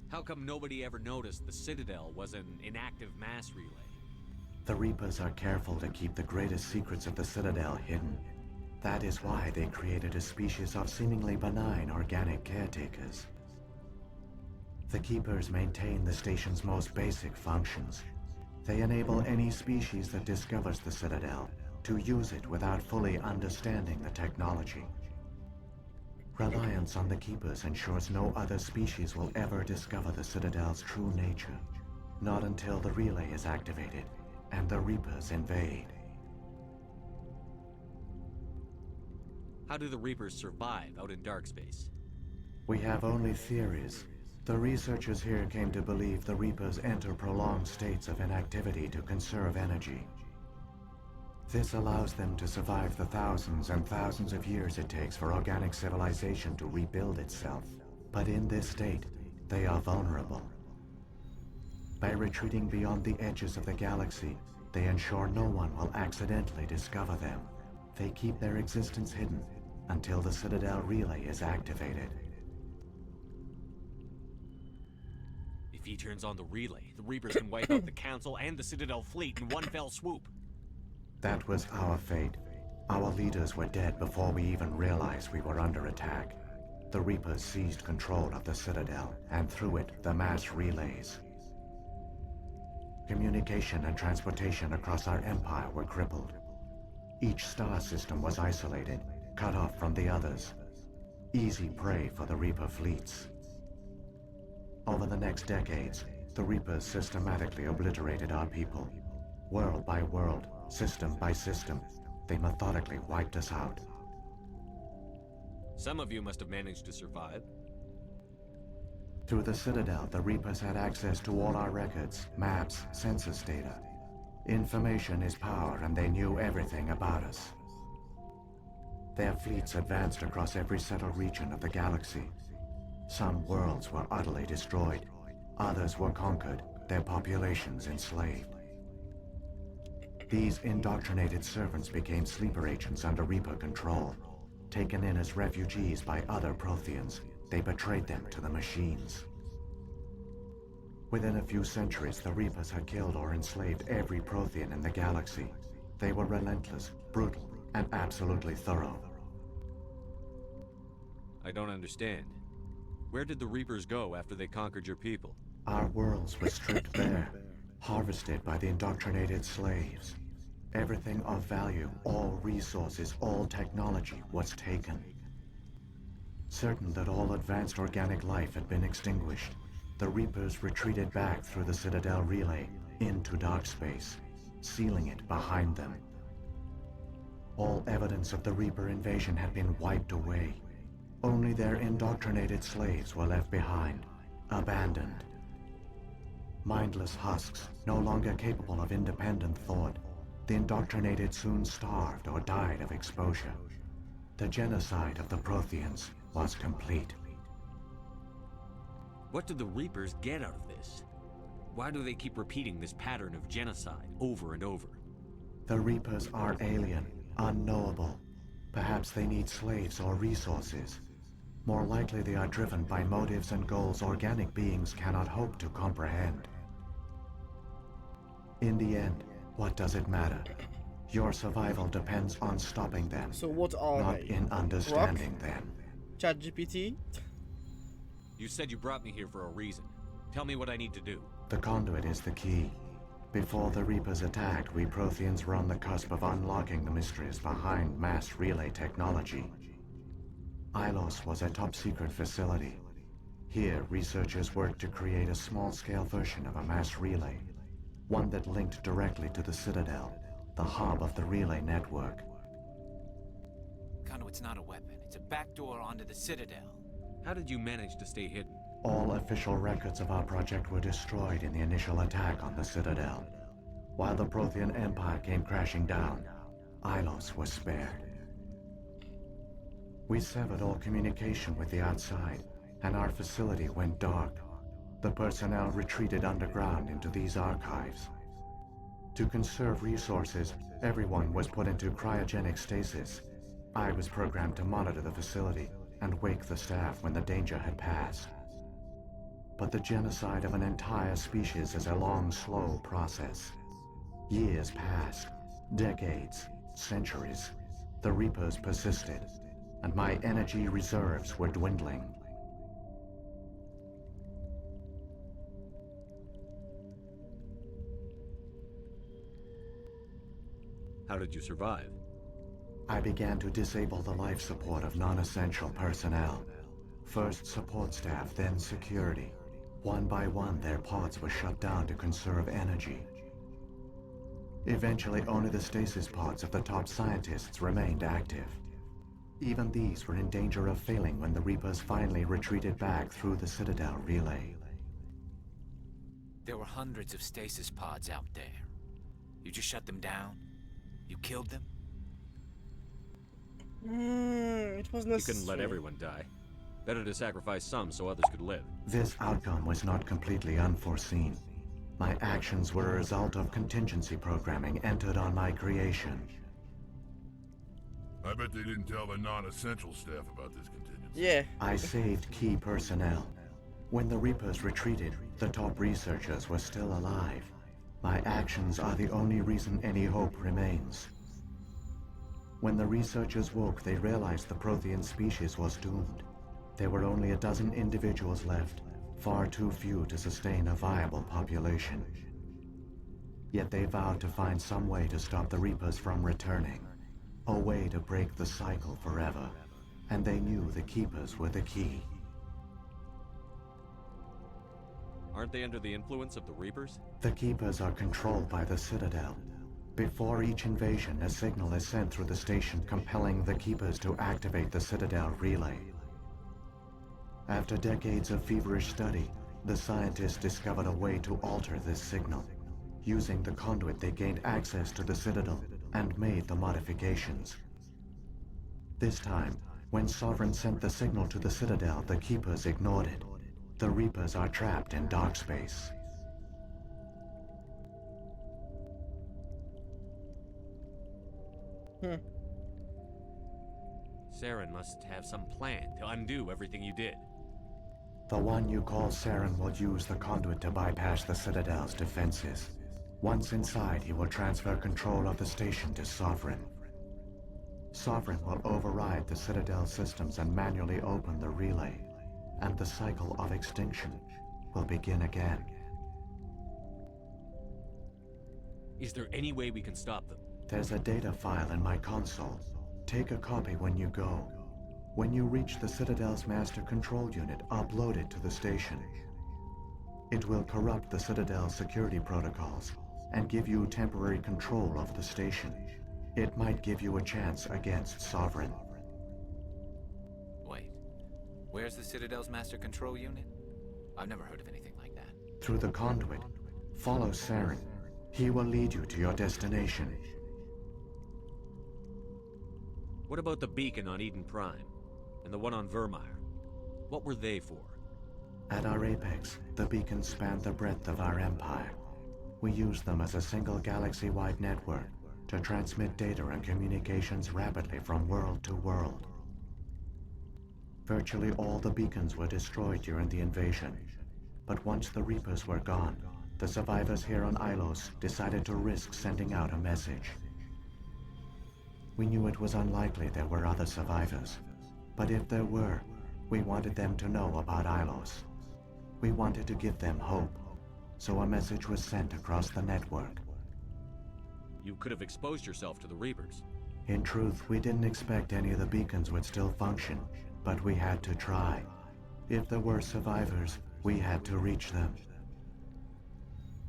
How come nobody ever noticed the Citadel was an inactive mass relay? The Reapers are careful to keep the greatest secrets of the Citadel hidden. That is why they created a species of seemingly benign organic caretakers. The Keepers maintain the station's most basic functions. They enable any species that discovers the Citadel to use it without fully understanding the technology. Reliance on the Keepers ensures no other species will ever discover the Citadel's true nature. Not until the relay is activated and the Reapers invade. How do the Reapers survive out in dark space? We have only theories. The researchers here came to believe the Reapers enter prolonged states of inactivity to conserve energy. This allows them to survive the thousands and thousands of years it takes for organic civilization to rebuild itself. But in this state, they are vulnerable. By retreating beyond the edges of the galaxy, they ensure no one will accidentally discover them. They keep their existence hidden until the Citadel relay is activated. If he turns on the relay, the Reapers can wipe out the Council and the Citadel fleet in one fell swoop. That was our fate. Our leaders were dead before we even realized we were under attack. The Reapers seized control of the Citadel, and through it, the mass relays. Communication and transportation across our empire were crippled. Each star system was isolated, cut off from the others. Easy prey for the Reaper fleets. Over the next decades, the Reapers systematically obliterated our people. World by world, system by system, they methodically wiped us out. Some of you must have managed to survive. Through the Citadel, the Reapers had access to all our records, maps, census data. Information is power, and they knew everything about us. Their fleets advanced across every settled region of the galaxy. Some worlds were utterly destroyed. Others were conquered, their populations enslaved. These indoctrinated servants became sleeper agents under Reaper control. Taken in as refugees by other Protheans, they betrayed them to the machines. Within a few centuries, the Reapers had killed or enslaved every Prothean in the galaxy. They were relentless, brutal, and absolutely thorough. I don't understand. Where did the Reapers go after they conquered your people? Our worlds were stripped bare, harvested by the indoctrinated slaves. Everything of value, all resources, all technology was taken. Certain that all advanced organic life had been extinguished, the Reapers retreated back through the Citadel relay into dark space, sealing it behind them. All evidence of the Reaper invasion had been wiped away. Only their indoctrinated slaves were left behind, abandoned. Mindless husks, no longer capable of independent thought, the indoctrinated soon starved or died of exposure. The genocide of the Protheans was complete. What did the Reapers get out of this? Why do they keep repeating this pattern of genocide over and over? The Reapers are alien, unknowable. Perhaps they need slaves or resources. More likely they are driven by motives and goals organic beings cannot hope to comprehend. In the end, what does it matter? Your survival depends on stopping them. So what are not they? in understanding them. ChatGPT? You said you brought me here for a reason. Tell me what I need to do. The conduit is the key. Before the Reapers attacked, we Protheans were on the cusp of unlocking the mysteries behind mass relay technology. Ilos was a top-secret facility. Here, researchers worked to create a small-scale version of a mass relay, one that linked directly to the Citadel, the hub of the relay network. Conduit's not a weapon. It's a backdoor onto the Citadel. How did you manage to stay hidden? All official records of our project were destroyed in the initial attack on the Citadel. While the Prothean Empire came crashing down, Ilos was spared. We severed all communication with the outside, and our facility went dark. The personnel retreated underground into these archives. To conserve resources, everyone was put into cryogenic stasis. I was programmed to monitor the facility and wake the staff when the danger had passed. But the genocide of an entire species is a long, slow process. Years passed, decades, centuries. The Reapers persisted, and my energy reserves were dwindling. How did you survive? I began to disable the life support of non-essential personnel. First support staff, then security. One by one, their pods were shut down to conserve energy. Eventually, only the stasis pods of the top scientists remained active. Even these were in danger of failing when the Reapers finally retreated back through the Citadel relay. There were hundreds of stasis pods out there. You just shut them down? You killed them? It was necessary. You couldn't let everyone die. Better to sacrifice some so others could live. This outcome was not completely unforeseen. My actions were a result of contingency programming entered on my creation. I bet they didn't tell the non-essential staff about this contingency. Yeah. I saved key personnel. When the Reapers retreated, the top researchers were still alive. My actions are the only reason any hope remains. When the researchers woke, they realized the Prothean species was doomed. There were only a dozen individuals left, far too few to sustain a viable population. Yet they vowed to find some way to stop the Reapers from returning, a way to break the cycle forever, and they knew the Keepers were the key. Aren't they under the influence of the Reapers? The Keepers are controlled by the Citadel. Before each invasion, a signal is sent through the station compelling the Keepers to activate the Citadel relay. After decades of feverish study, the scientists discovered a way to alter this signal. Using the conduit, they gained access to the Citadel and made the modifications. This time, when Sovereign sent the signal to the Citadel, the Keepers ignored it. The Reapers are trapped in dark space. Saren must have some plan to undo everything you did. The one you call Saren will use the conduit to bypass the Citadel's defenses. Once inside, he will transfer control of the station to Sovereign. Sovereign will override the Citadel systems and manually open the relay, and the cycle of extinction will begin again. Is there any way we can stop them? There's a data file in my console. Take a copy when you go. When you reach the Citadel's master control unit, upload it to the station. It will corrupt the Citadel's security protocols and give you temporary control of the station. It might give you a chance against Sovereign. Wait, where's the Citadel's master control unit? I've never heard of anything like that. Through the conduit, follow Saren. He will lead you to your destination. What about the beacon on Eden Prime? And the one on Vermeer? What were they for? At our apex, the beacons span the breadth of our empire. We use them as a single galaxy-wide network to transmit data and communications rapidly from world to world. Virtually all the beacons were destroyed during the invasion, but once the Reapers were gone, the survivors here on Ilos decided to risk sending out a message. We knew it was unlikely there were other survivors, but if there were, we wanted them to know about Ilos. We wanted to give them hope, so a message was sent across the network. You could have exposed yourself to the Reapers. In truth, we didn't expect any of the beacons would still function, but we had to try. If there were survivors, we had to reach them.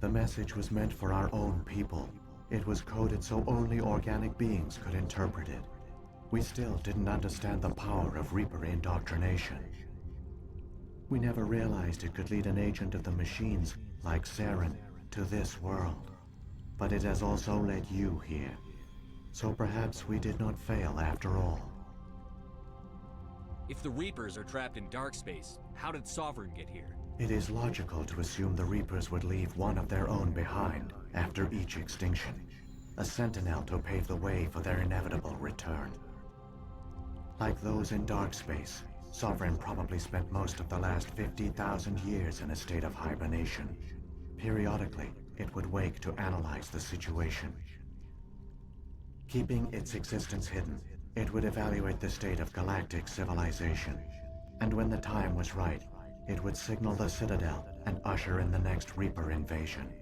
The message was meant for our own people. It was coded so only organic beings could interpret it. We still didn't understand the power of Reaper indoctrination. We never realized it could lead an agent of the machines, like Saren, to this world. But it has also led you here. So perhaps we did not fail after all. If the Reapers are trapped in dark space, how did Sovereign get here? It is logical to assume the Reapers would leave one of their own behind after each extinction. A sentinel to pave the way for their inevitable return. Like those in dark space, Sovereign probably spent most of the last 50,000 years in a state of hibernation. Periodically, it would wake to analyze the situation. Keeping its existence hidden, it would evaluate the state of galactic civilization. And when the time was right, it would signal the Citadel and usher in the next Reaper invasion.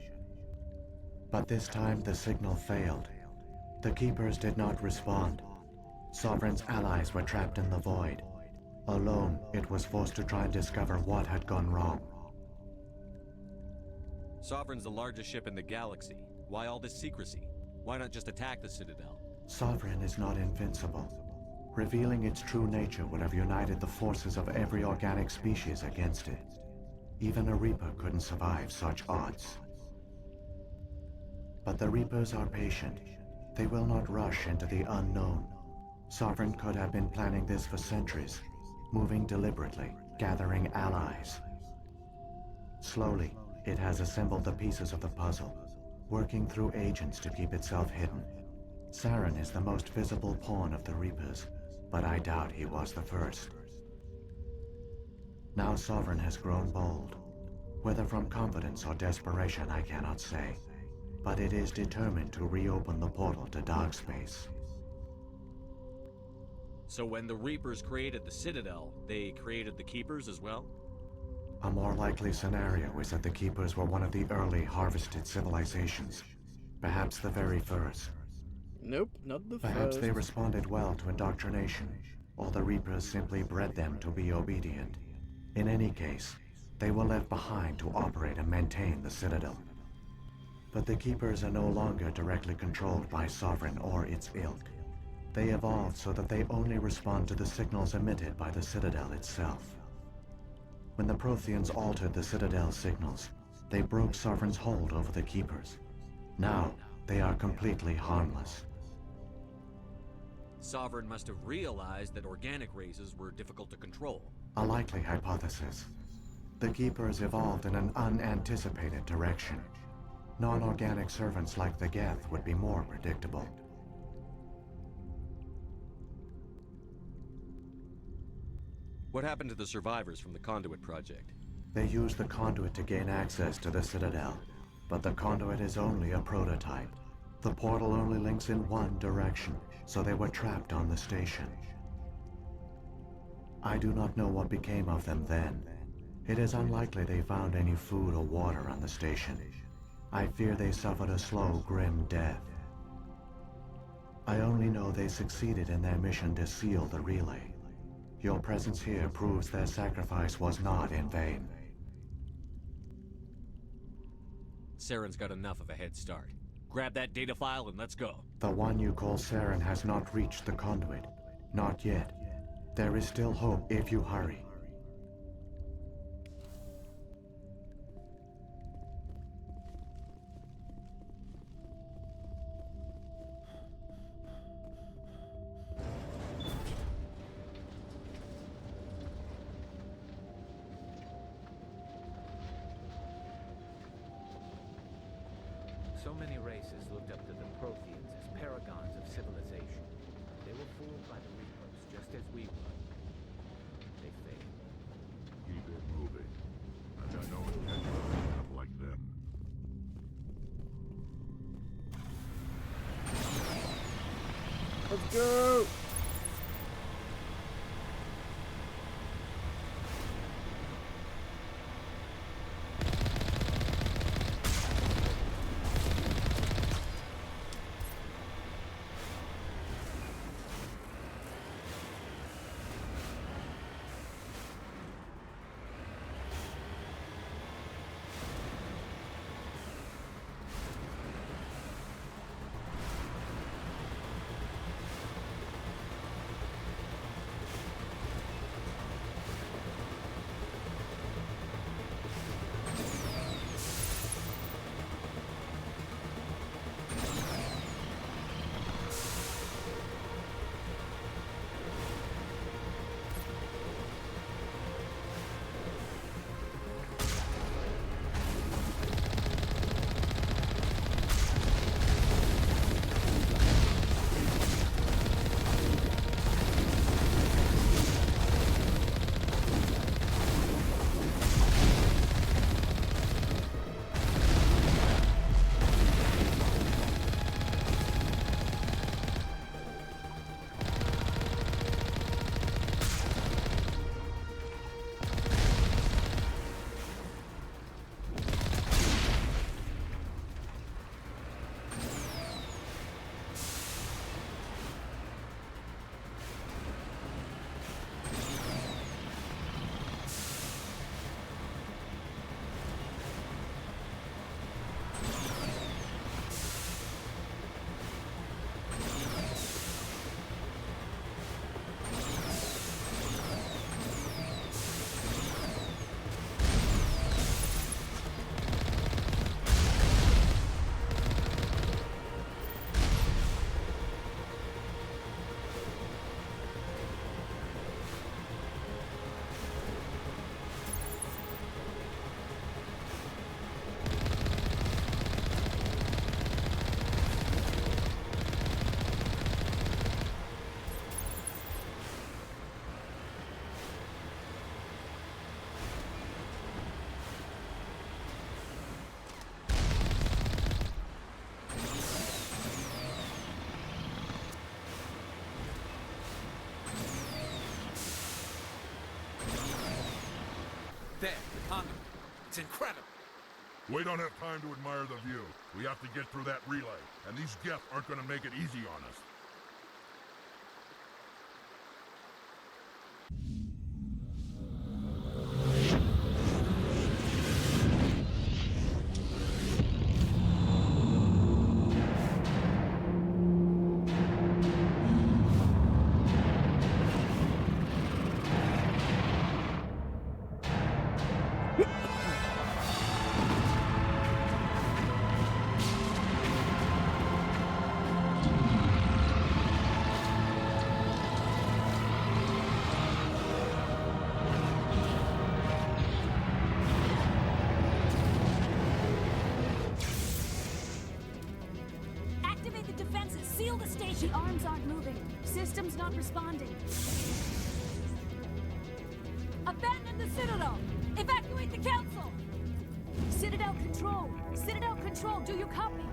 But this time the signal failed. The Keepers did not respond. Sovereign's allies were trapped in the void. Alone, it was forced to try and discover what had gone wrong. Sovereign's the largest ship in the galaxy. Why all this secrecy? Why not just attack the Citadel? Sovereign is not invincible. Revealing its true nature would have united the forces of every organic species against it. Even a Reaper couldn't survive such odds. But the Reapers are patient. They will not rush into the unknown. Sovereign could have been planning this for centuries, moving deliberately, gathering allies. Slowly, it has assembled the pieces of the puzzle, working through agents to keep itself hidden. Saren is the most visible pawn of the Reapers, but I doubt he was the first. Now Sovereign has grown bold. Whether from confidence or desperation, I cannot say. But it is determined to reopen the portal to dark space. So when the Reapers created the Citadel, they created the Keepers as well? A more likely scenario is that the Keepers were one of the early harvested civilizations. Perhaps the very first. Nope, not the Perhaps first. they responded well to indoctrination, or the Reapers simply bred them to be obedient. In any case, they were left behind to operate and maintain the Citadel. But the Keepers are no longer directly controlled by Sovereign or its ilk. They evolved so that they only respond to the signals emitted by the Citadel itself. When the Protheans altered the Citadel's signals, they broke Sovereign's hold over the Keepers. Now, they are completely harmless. Sovereign must have realized that organic races were difficult to control. A likely hypothesis. The Keepers evolved in an unanticipated direction. Non-organic servants like the Geth would be more predictable. What happened to the survivors from the Conduit project? They used the Conduit to gain access to the Citadel, but the Conduit is only a prototype. The portal only links in one direction, so they were trapped on the station. I do not know what became of them then. It is unlikely they found any food or water on the station. I fear they suffered a slow, grim death. I only know they succeeded in their mission to seal the relay. Your presence here proves their sacrifice was not in vain. Saren's got enough of a head start. Grab that data file and let's go. The one you call Saren has not reached the Conduit. Not yet. There is still hope if you hurry. So many races looked up to the Protheans as paragons of civilization. They were fooled by the Reapers, just as we were. They failed. Keep it moving. I've got no intention of being up like them. Let's go! There, the conduit. It's incredible. We don't have time to admire the view. We have to get through that relay, and these Geth aren't gonna make it easy on us. the station! The arms aren't moving. System's not responding. Abandon the Citadel! Evacuate the Council! Citadel Control! Citadel Control, do you copy?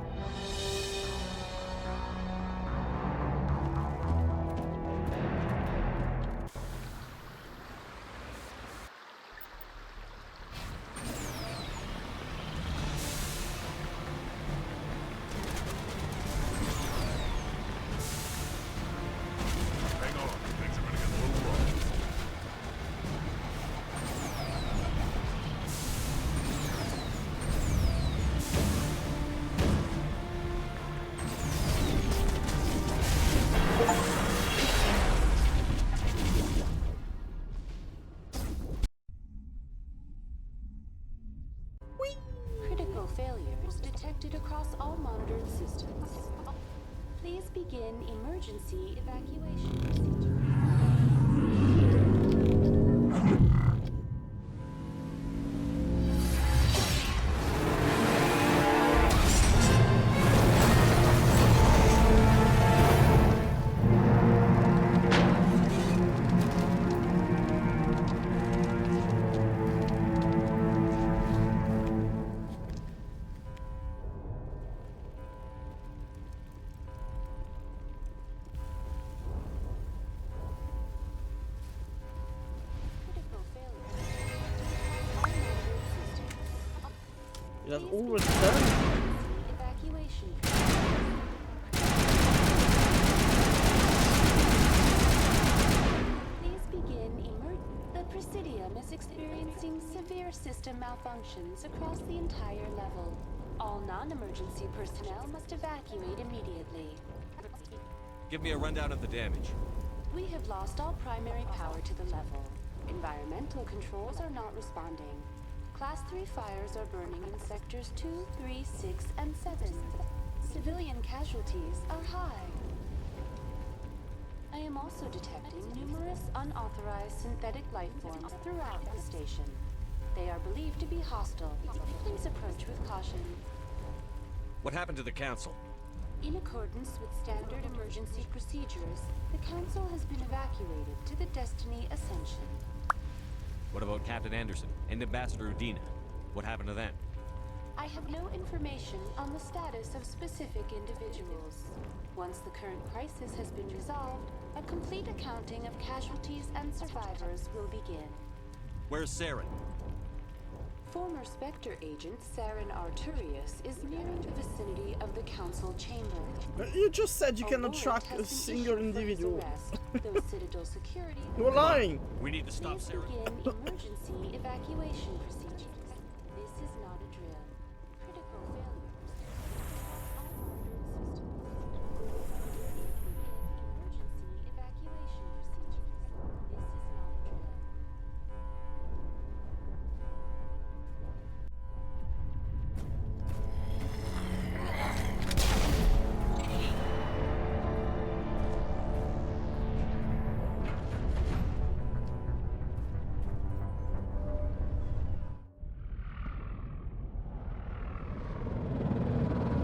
Critical failures detected across all monitored systems. Please begin emergency evacuation procedure. It has already done. Evacuation. Please begin The Presidium is experiencing severe system malfunctions across the entire level. All non-emergency personnel must evacuate immediately. Give me a rundown of the damage. We have lost all primary power to the level. Environmental controls are not responding. Class 3 fires are burning in sectors 2, 3, 6, and 7. Civilian casualties are high. I am also detecting numerous unauthorized synthetic life forms throughout the station. They are believed to be hostile. Please approach with caution. What happened to the Council? In accordance with standard emergency procedures, the Council has been evacuated to the Destiny Ascension. What about Captain Anderson and Ambassador Udina? What happened to them? I have no information on the status of specific individuals. Once the current crisis has been resolved, a complete accounting of casualties and survivors will begin. Where's Saren? Former Spectre agent Saren Arturius is nearing the vicinity of the Council chamber. You just said you cannot track a single individual. Though Citadel security... You're lying! We need to stop Saren. Begin emergency evacuation procedures. This is not a drill. Critical failures. All monitored systems. Emergency evacuation procedures. This is not a drill.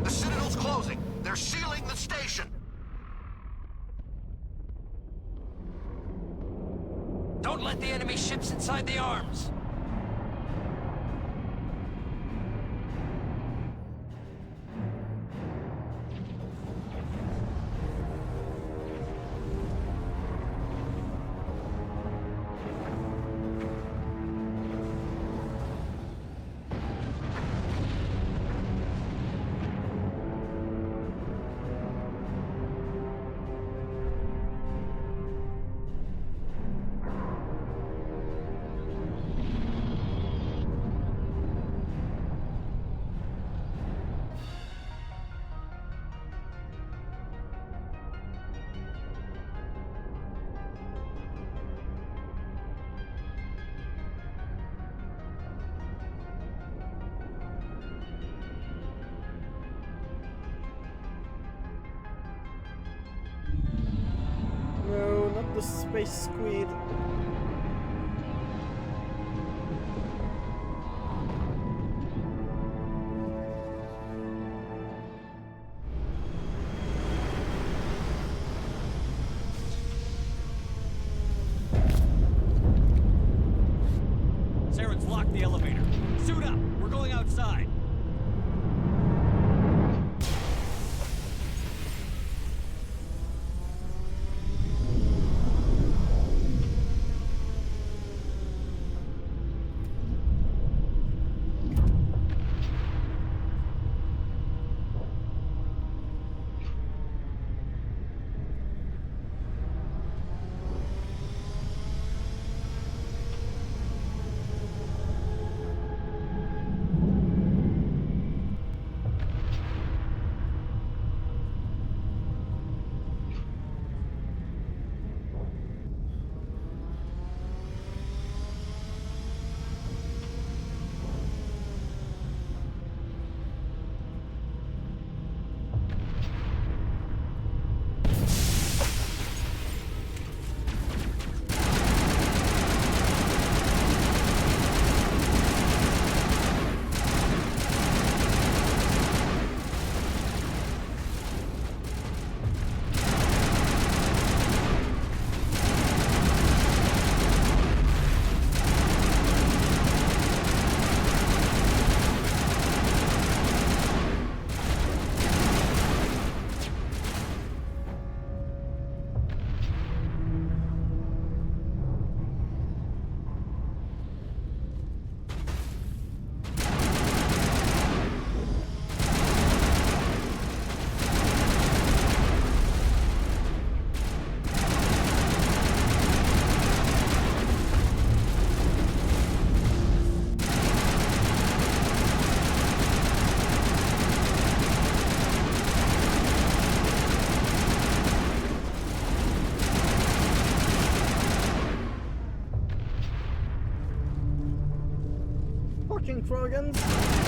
The Citadel's closing. They're sealing the station. Don't let the enemy ships inside the arms. No, not the space squid. outside. Fucking Krogans!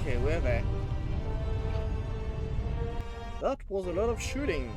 Okay, we're there. That was a lot of shooting.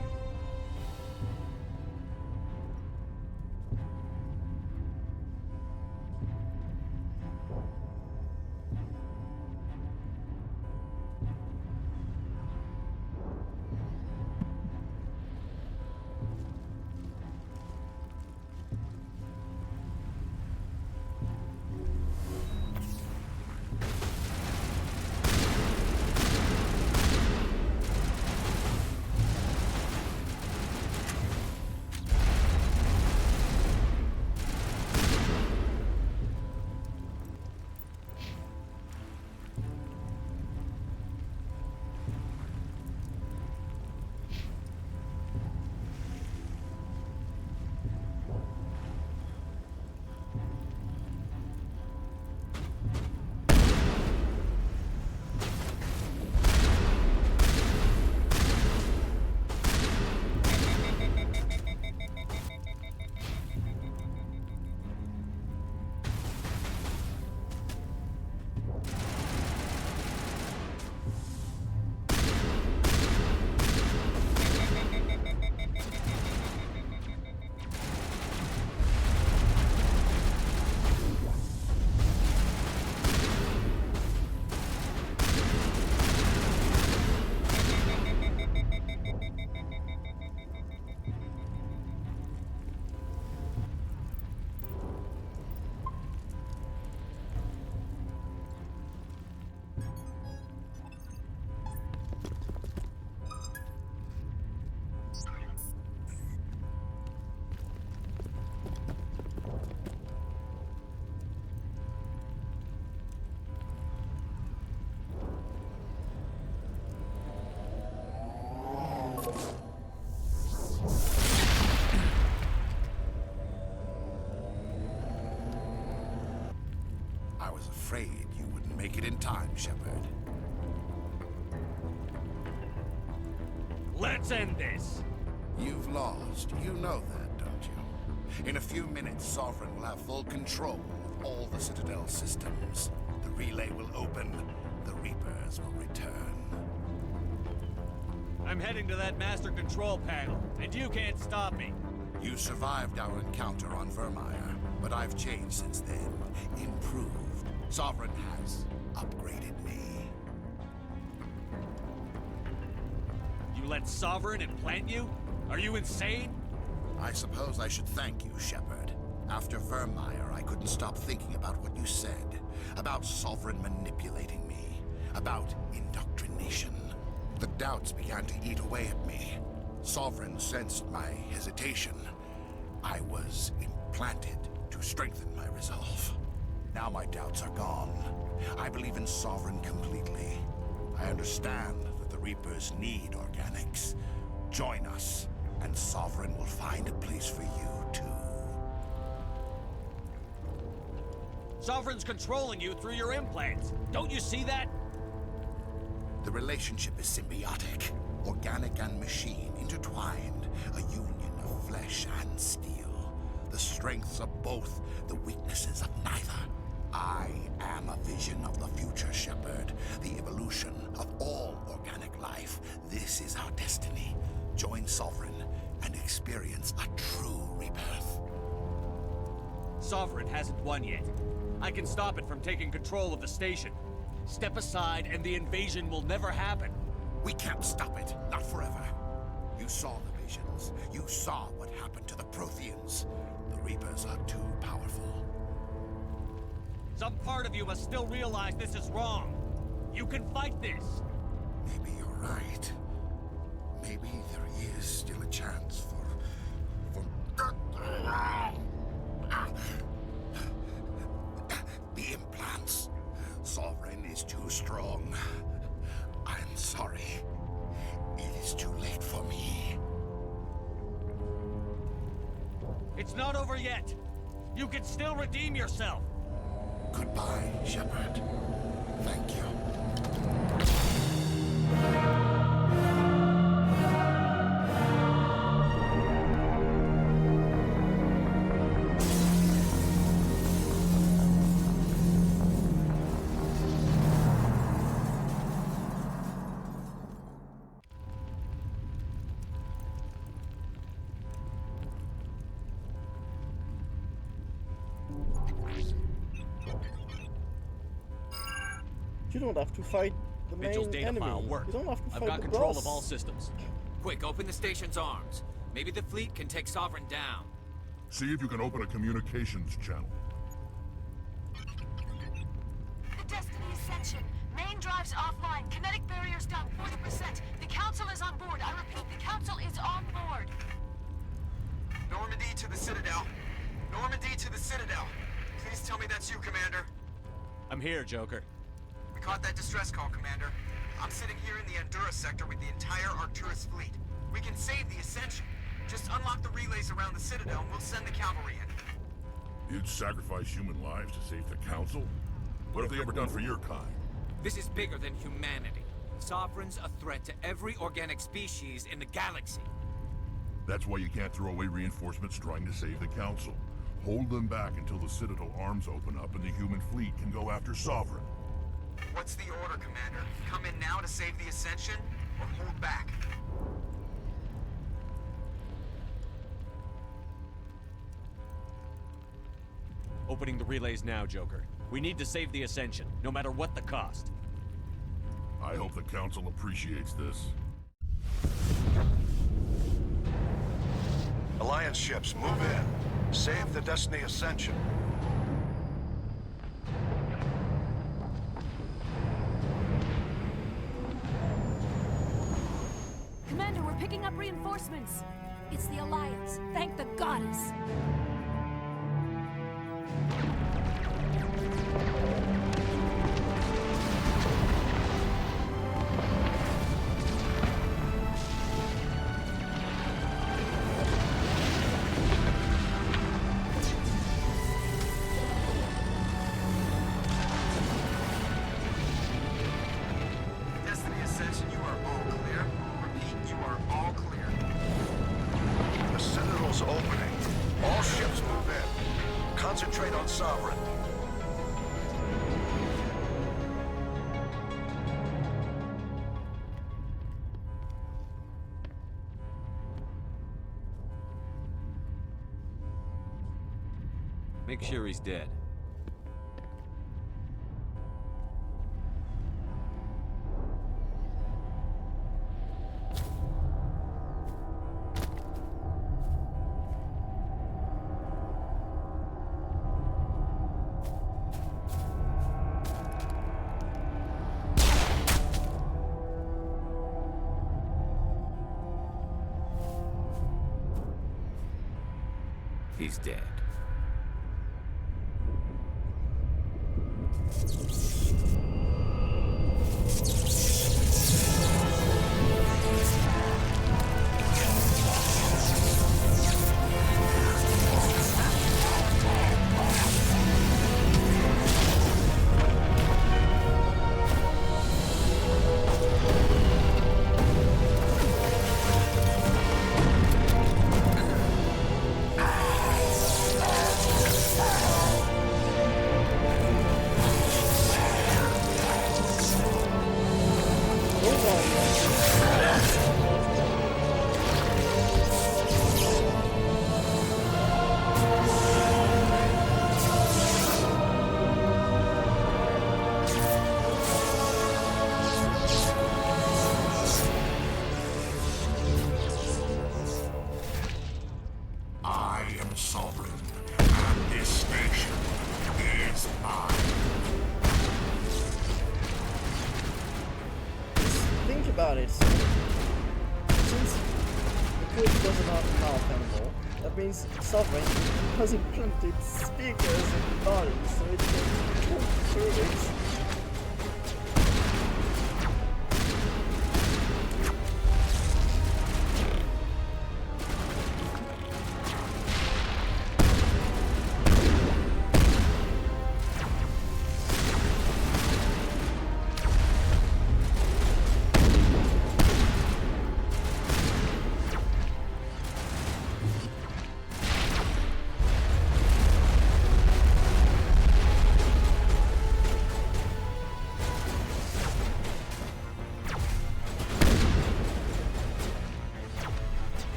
I was afraid you wouldn't make it in time, Shepard. Let's end this! You've lost. You know that, don't you? In a few minutes, Sovereign will have full control of all the Citadel systems. The relay will open. The Reapers will return. I'm heading to that master control panel, and you can't stop me. You survived our encounter on Vermeer, but I've changed since then. Improved. Sovereign has upgraded me. You let Sovereign implant you? Are you insane? I suppose I should thank you, Shepard. After Vermeer, I couldn't stop thinking about what you said. About Sovereign manipulating me. About indoctrination. The doubts began to eat away at me. Sovereign sensed my hesitation. I was implanted to strengthen my resolve. Now my doubts are gone. I believe in Sovereign completely. I understand that the Reapers need organics. Join us, and Sovereign will find a place for you, too. Sovereign's controlling you through your implants. Don't you see that? The relationship is symbiotic. Organic and machine intertwined. A union of flesh and steel. The strengths of both, the weaknesses of neither. I am a vision of the future, Shepard. The evolution of all organic life. This is our destiny. Join Sovereign and experience a true rebirth. Sovereign hasn't won yet. I can stop it from taking control of the station. Step aside and the invasion will never happen. We can't stop it. Not forever. You saw the visions. You saw what happened to the Protheans. The Reapers are too powerful. Some part of you must still realize this is wrong. You can fight this. Maybe you're right. Maybe there is still a chance for the implants. Sovereign is too strong. I'm sorry. It is too late for me. It's not over yet. You can still redeem yourself. Goodbye, Shepard. Thank you. You don't have to fight the Vigil's main data enemy. file worked. You don't have to I've fight got the control boss. of all systems. Quick, open the station's arms. Maybe the fleet can take Sovereign down. See if you can open a communications channel. The Destiny Ascension. Main drives offline. Kinetic barriers down 40%. The Council is on board. I repeat, the Council is on board. Normandy to the Citadel. Normandy to the Citadel. Please tell me that's you, Commander. I'm here, Joker. We caught that distress call, Commander. I'm sitting here in the Endura sector with the entire Arcturus fleet. We can save the Ascension. Just unlock the relays around the Citadel and we'll send the cavalry in. You'd sacrifice human lives to save the Council? What have they ever done for your kind? This is bigger than humanity. Sovereign's a threat to every organic species in the galaxy. That's why you can't throw away reinforcements trying to save the Council. Hold them back until the Citadel arms open up and the human fleet can go after Sovereign. What's the order, Commander? Come in now to save the Ascension, or hold back? Opening the relays now, Joker. We need to save the Ascension, no matter what the cost. I hope the Council appreciates this. Alliance ships, move in. Save the Destiny Ascension. Commander, we're picking up reinforcements. It's the Alliance. Thank the goddess. Destiny Ascension, you are all clear. Repeat, you are all clear. The Citadel's opening. All ships move in. Concentrate on Sovereign. Make sure he's dead. He's dead. I am Sovereign, and this station is mine. Think about it. Since the code doesn't have a mouth anymore, that means Sovereign has implanted speakers in the body so it can talk through it.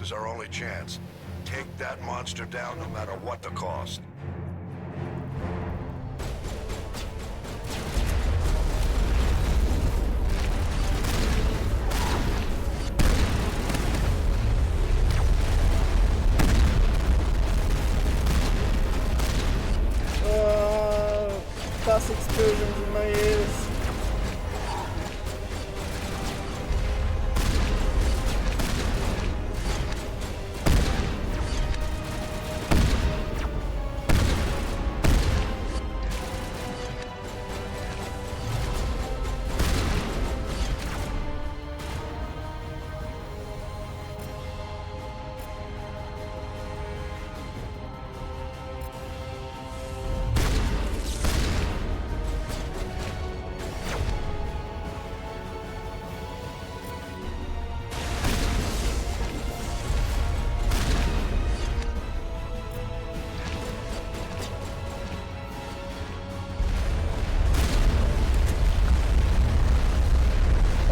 is our only chance. Take that monster down no matter what the cost. Bass explosions in my ears.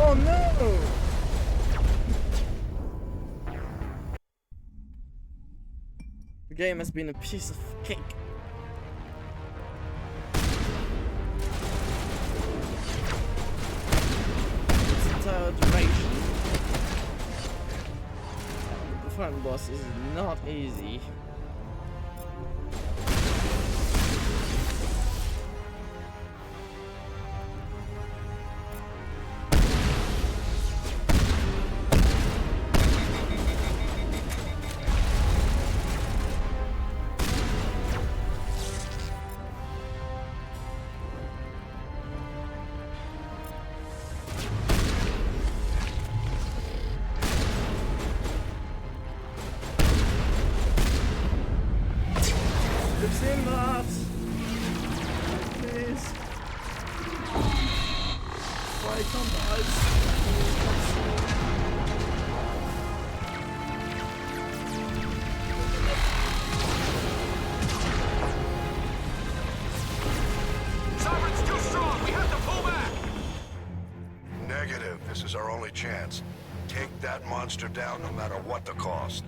Oh no! The game has been a piece of cake. Its entire duration. The final boss is not easy. I've seen that! Please! Why can't I Saren's too strong! We have to pull back! Negative. This is our only chance. Take that monster down no matter what the cost.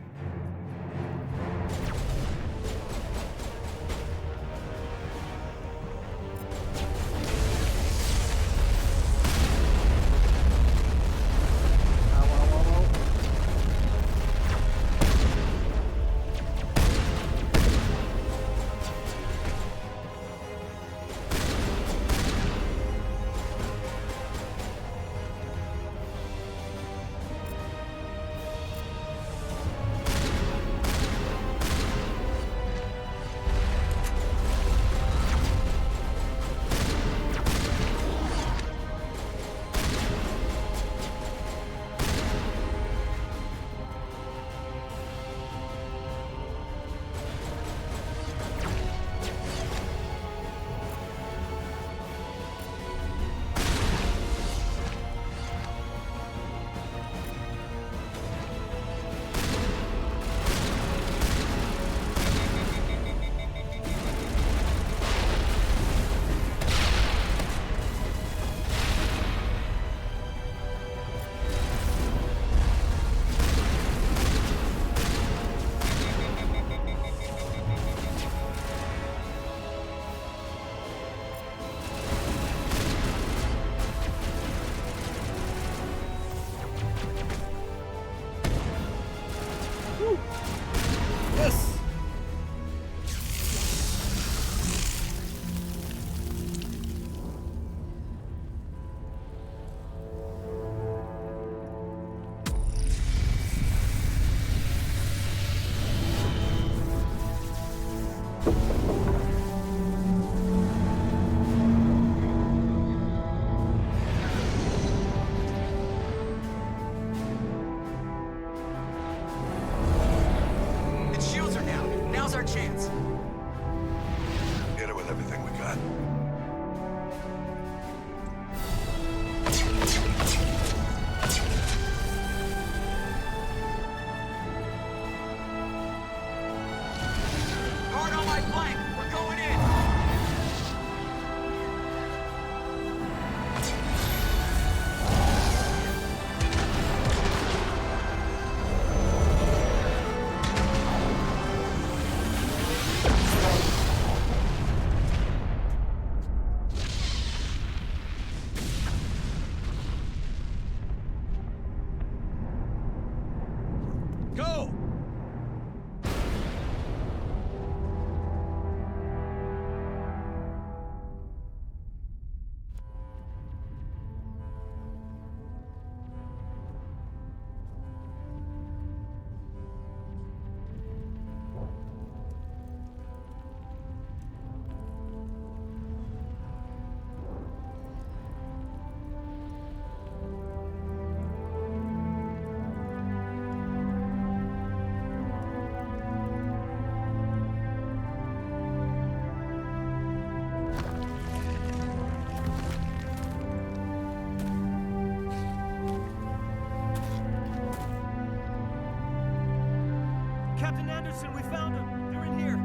Anderson, we found them! They're in here!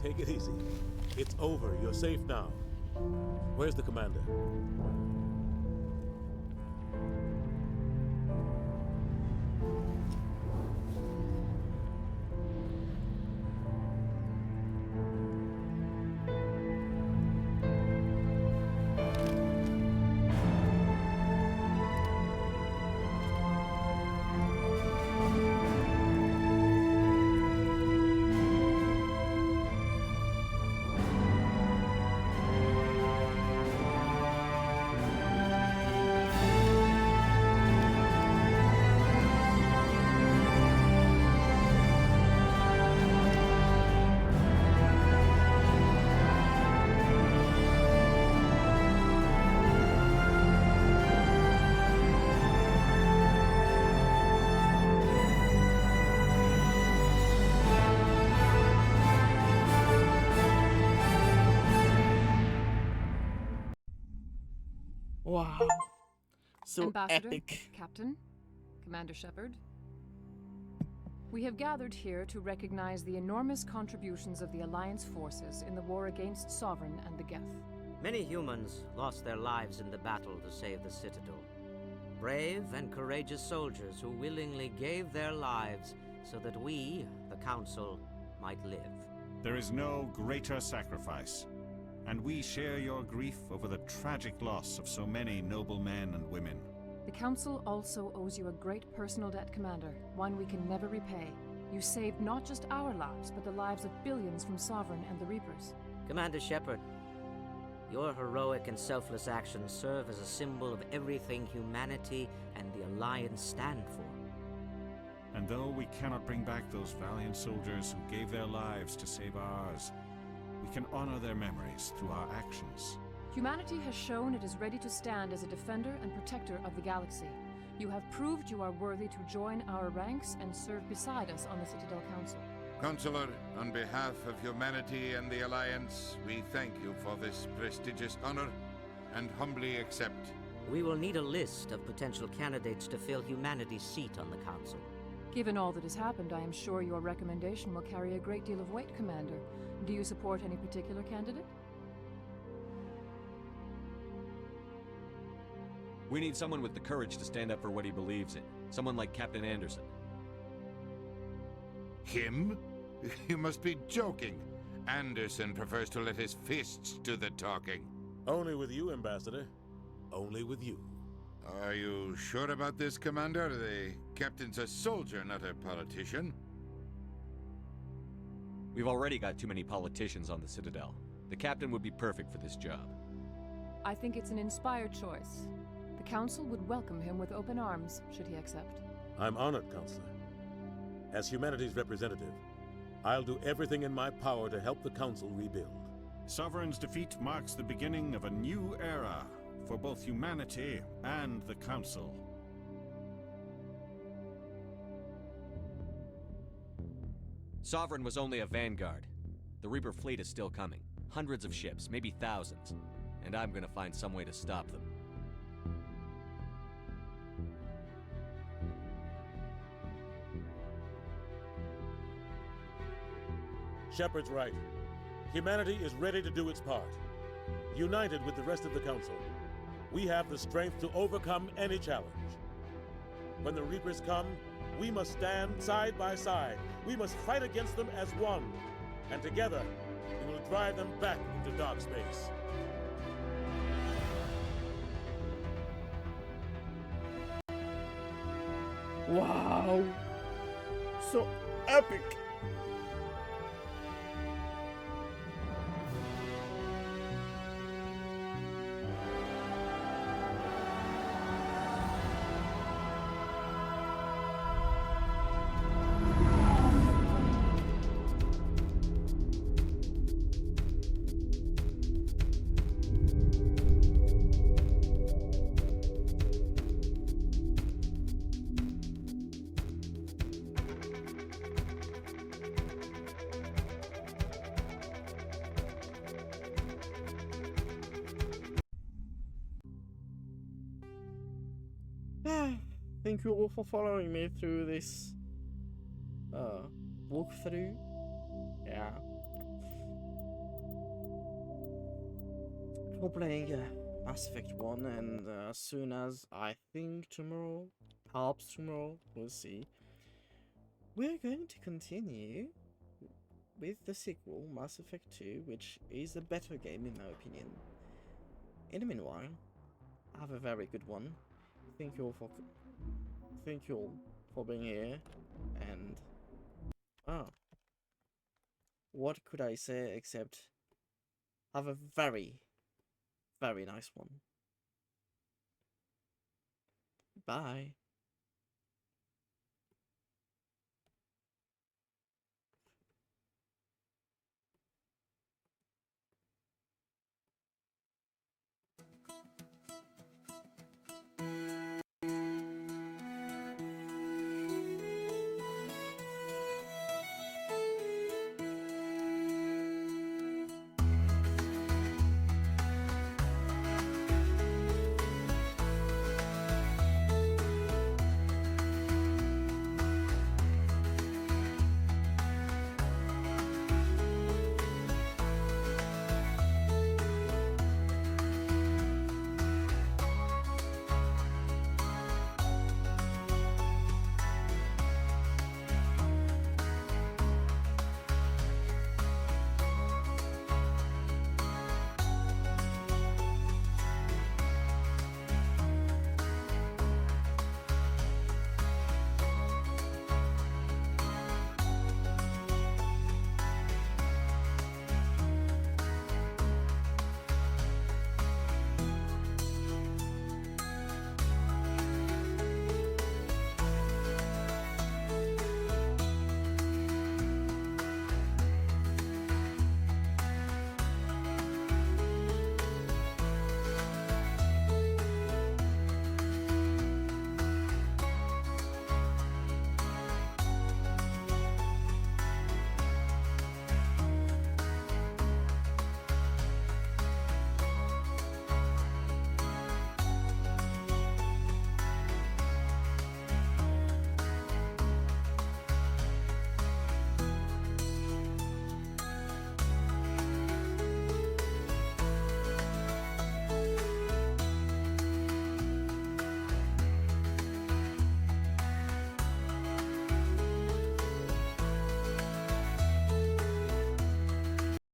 Take it easy. It's over. You're safe now. Where's the commander? Wow. So Ambassador, epic. Captain, Commander Shepard. We have gathered here to recognize the enormous contributions of the Alliance forces in the war against Sovereign and the Geth. Many humans lost their lives in the battle to save the Citadel. Brave and courageous soldiers who willingly gave their lives so that we, the Council, might live. There is no greater sacrifice, and we share your grief over the tragic loss of so many noble men and women. The Council also owes you a great personal debt, Commander, one we can never repay. You saved not just our lives, but the lives of billions from Sovereign and the Reapers. Commander Shepard, your heroic and selfless actions serve as a symbol of everything humanity and the Alliance stand for. And though we cannot bring back those valiant soldiers who gave their lives to save ours, we can honor their memories through our actions. Humanity has shown it is ready to stand as a defender and protector of the galaxy. You have proved you are worthy to join our ranks and serve beside us on the Citadel Council. Counselor, on behalf of humanity and the Alliance, we thank you for this prestigious honor and humbly accept. We will need a list of potential candidates to fill humanity's seat on the Council. Given all that has happened, I am sure your recommendation will carry a great deal of weight, Commander. Do you support any particular candidate? We need someone with the courage to stand up for what he believes in. Someone like Captain Anderson. Him? You must be joking. Anderson prefers to let his fists do the talking. Only with you, Ambassador. Only with you. Are you sure about this, Commander? The captain's a soldier, not a politician. We've already got too many politicians on the Citadel. The captain would be perfect for this job. I think it's an inspired choice. The Council would welcome him with open arms, should he accept. I'm honored, Counselor. As humanity's representative, I'll do everything in my power to help the Council rebuild. Sovereign's defeat marks the beginning of a new era for both humanity and the Council. Sovereign was only a vanguard. The Reaper fleet is still coming. Hundreds of ships, maybe thousands. And I'm gonna find some way to stop them. Shepard's right. Humanity is ready to do its part. United with the rest of the Council, we have the strength to overcome any challenge. When the Reapers come, we must stand side by side. We must fight against them as one. And together, we will drive them back into dark space. Wow. So epic. Thank you all for following me through this walkthrough. Yeah. For playing Mass Effect 1, and as soon as I think tomorrow, perhaps tomorrow, we'll see, we're going to continue with the sequel, Mass Effect 2, which is a better game in my opinion. In the meanwhile, have a very good one. Thank you all for being here, and what could I say except have a very, very nice one. Bye.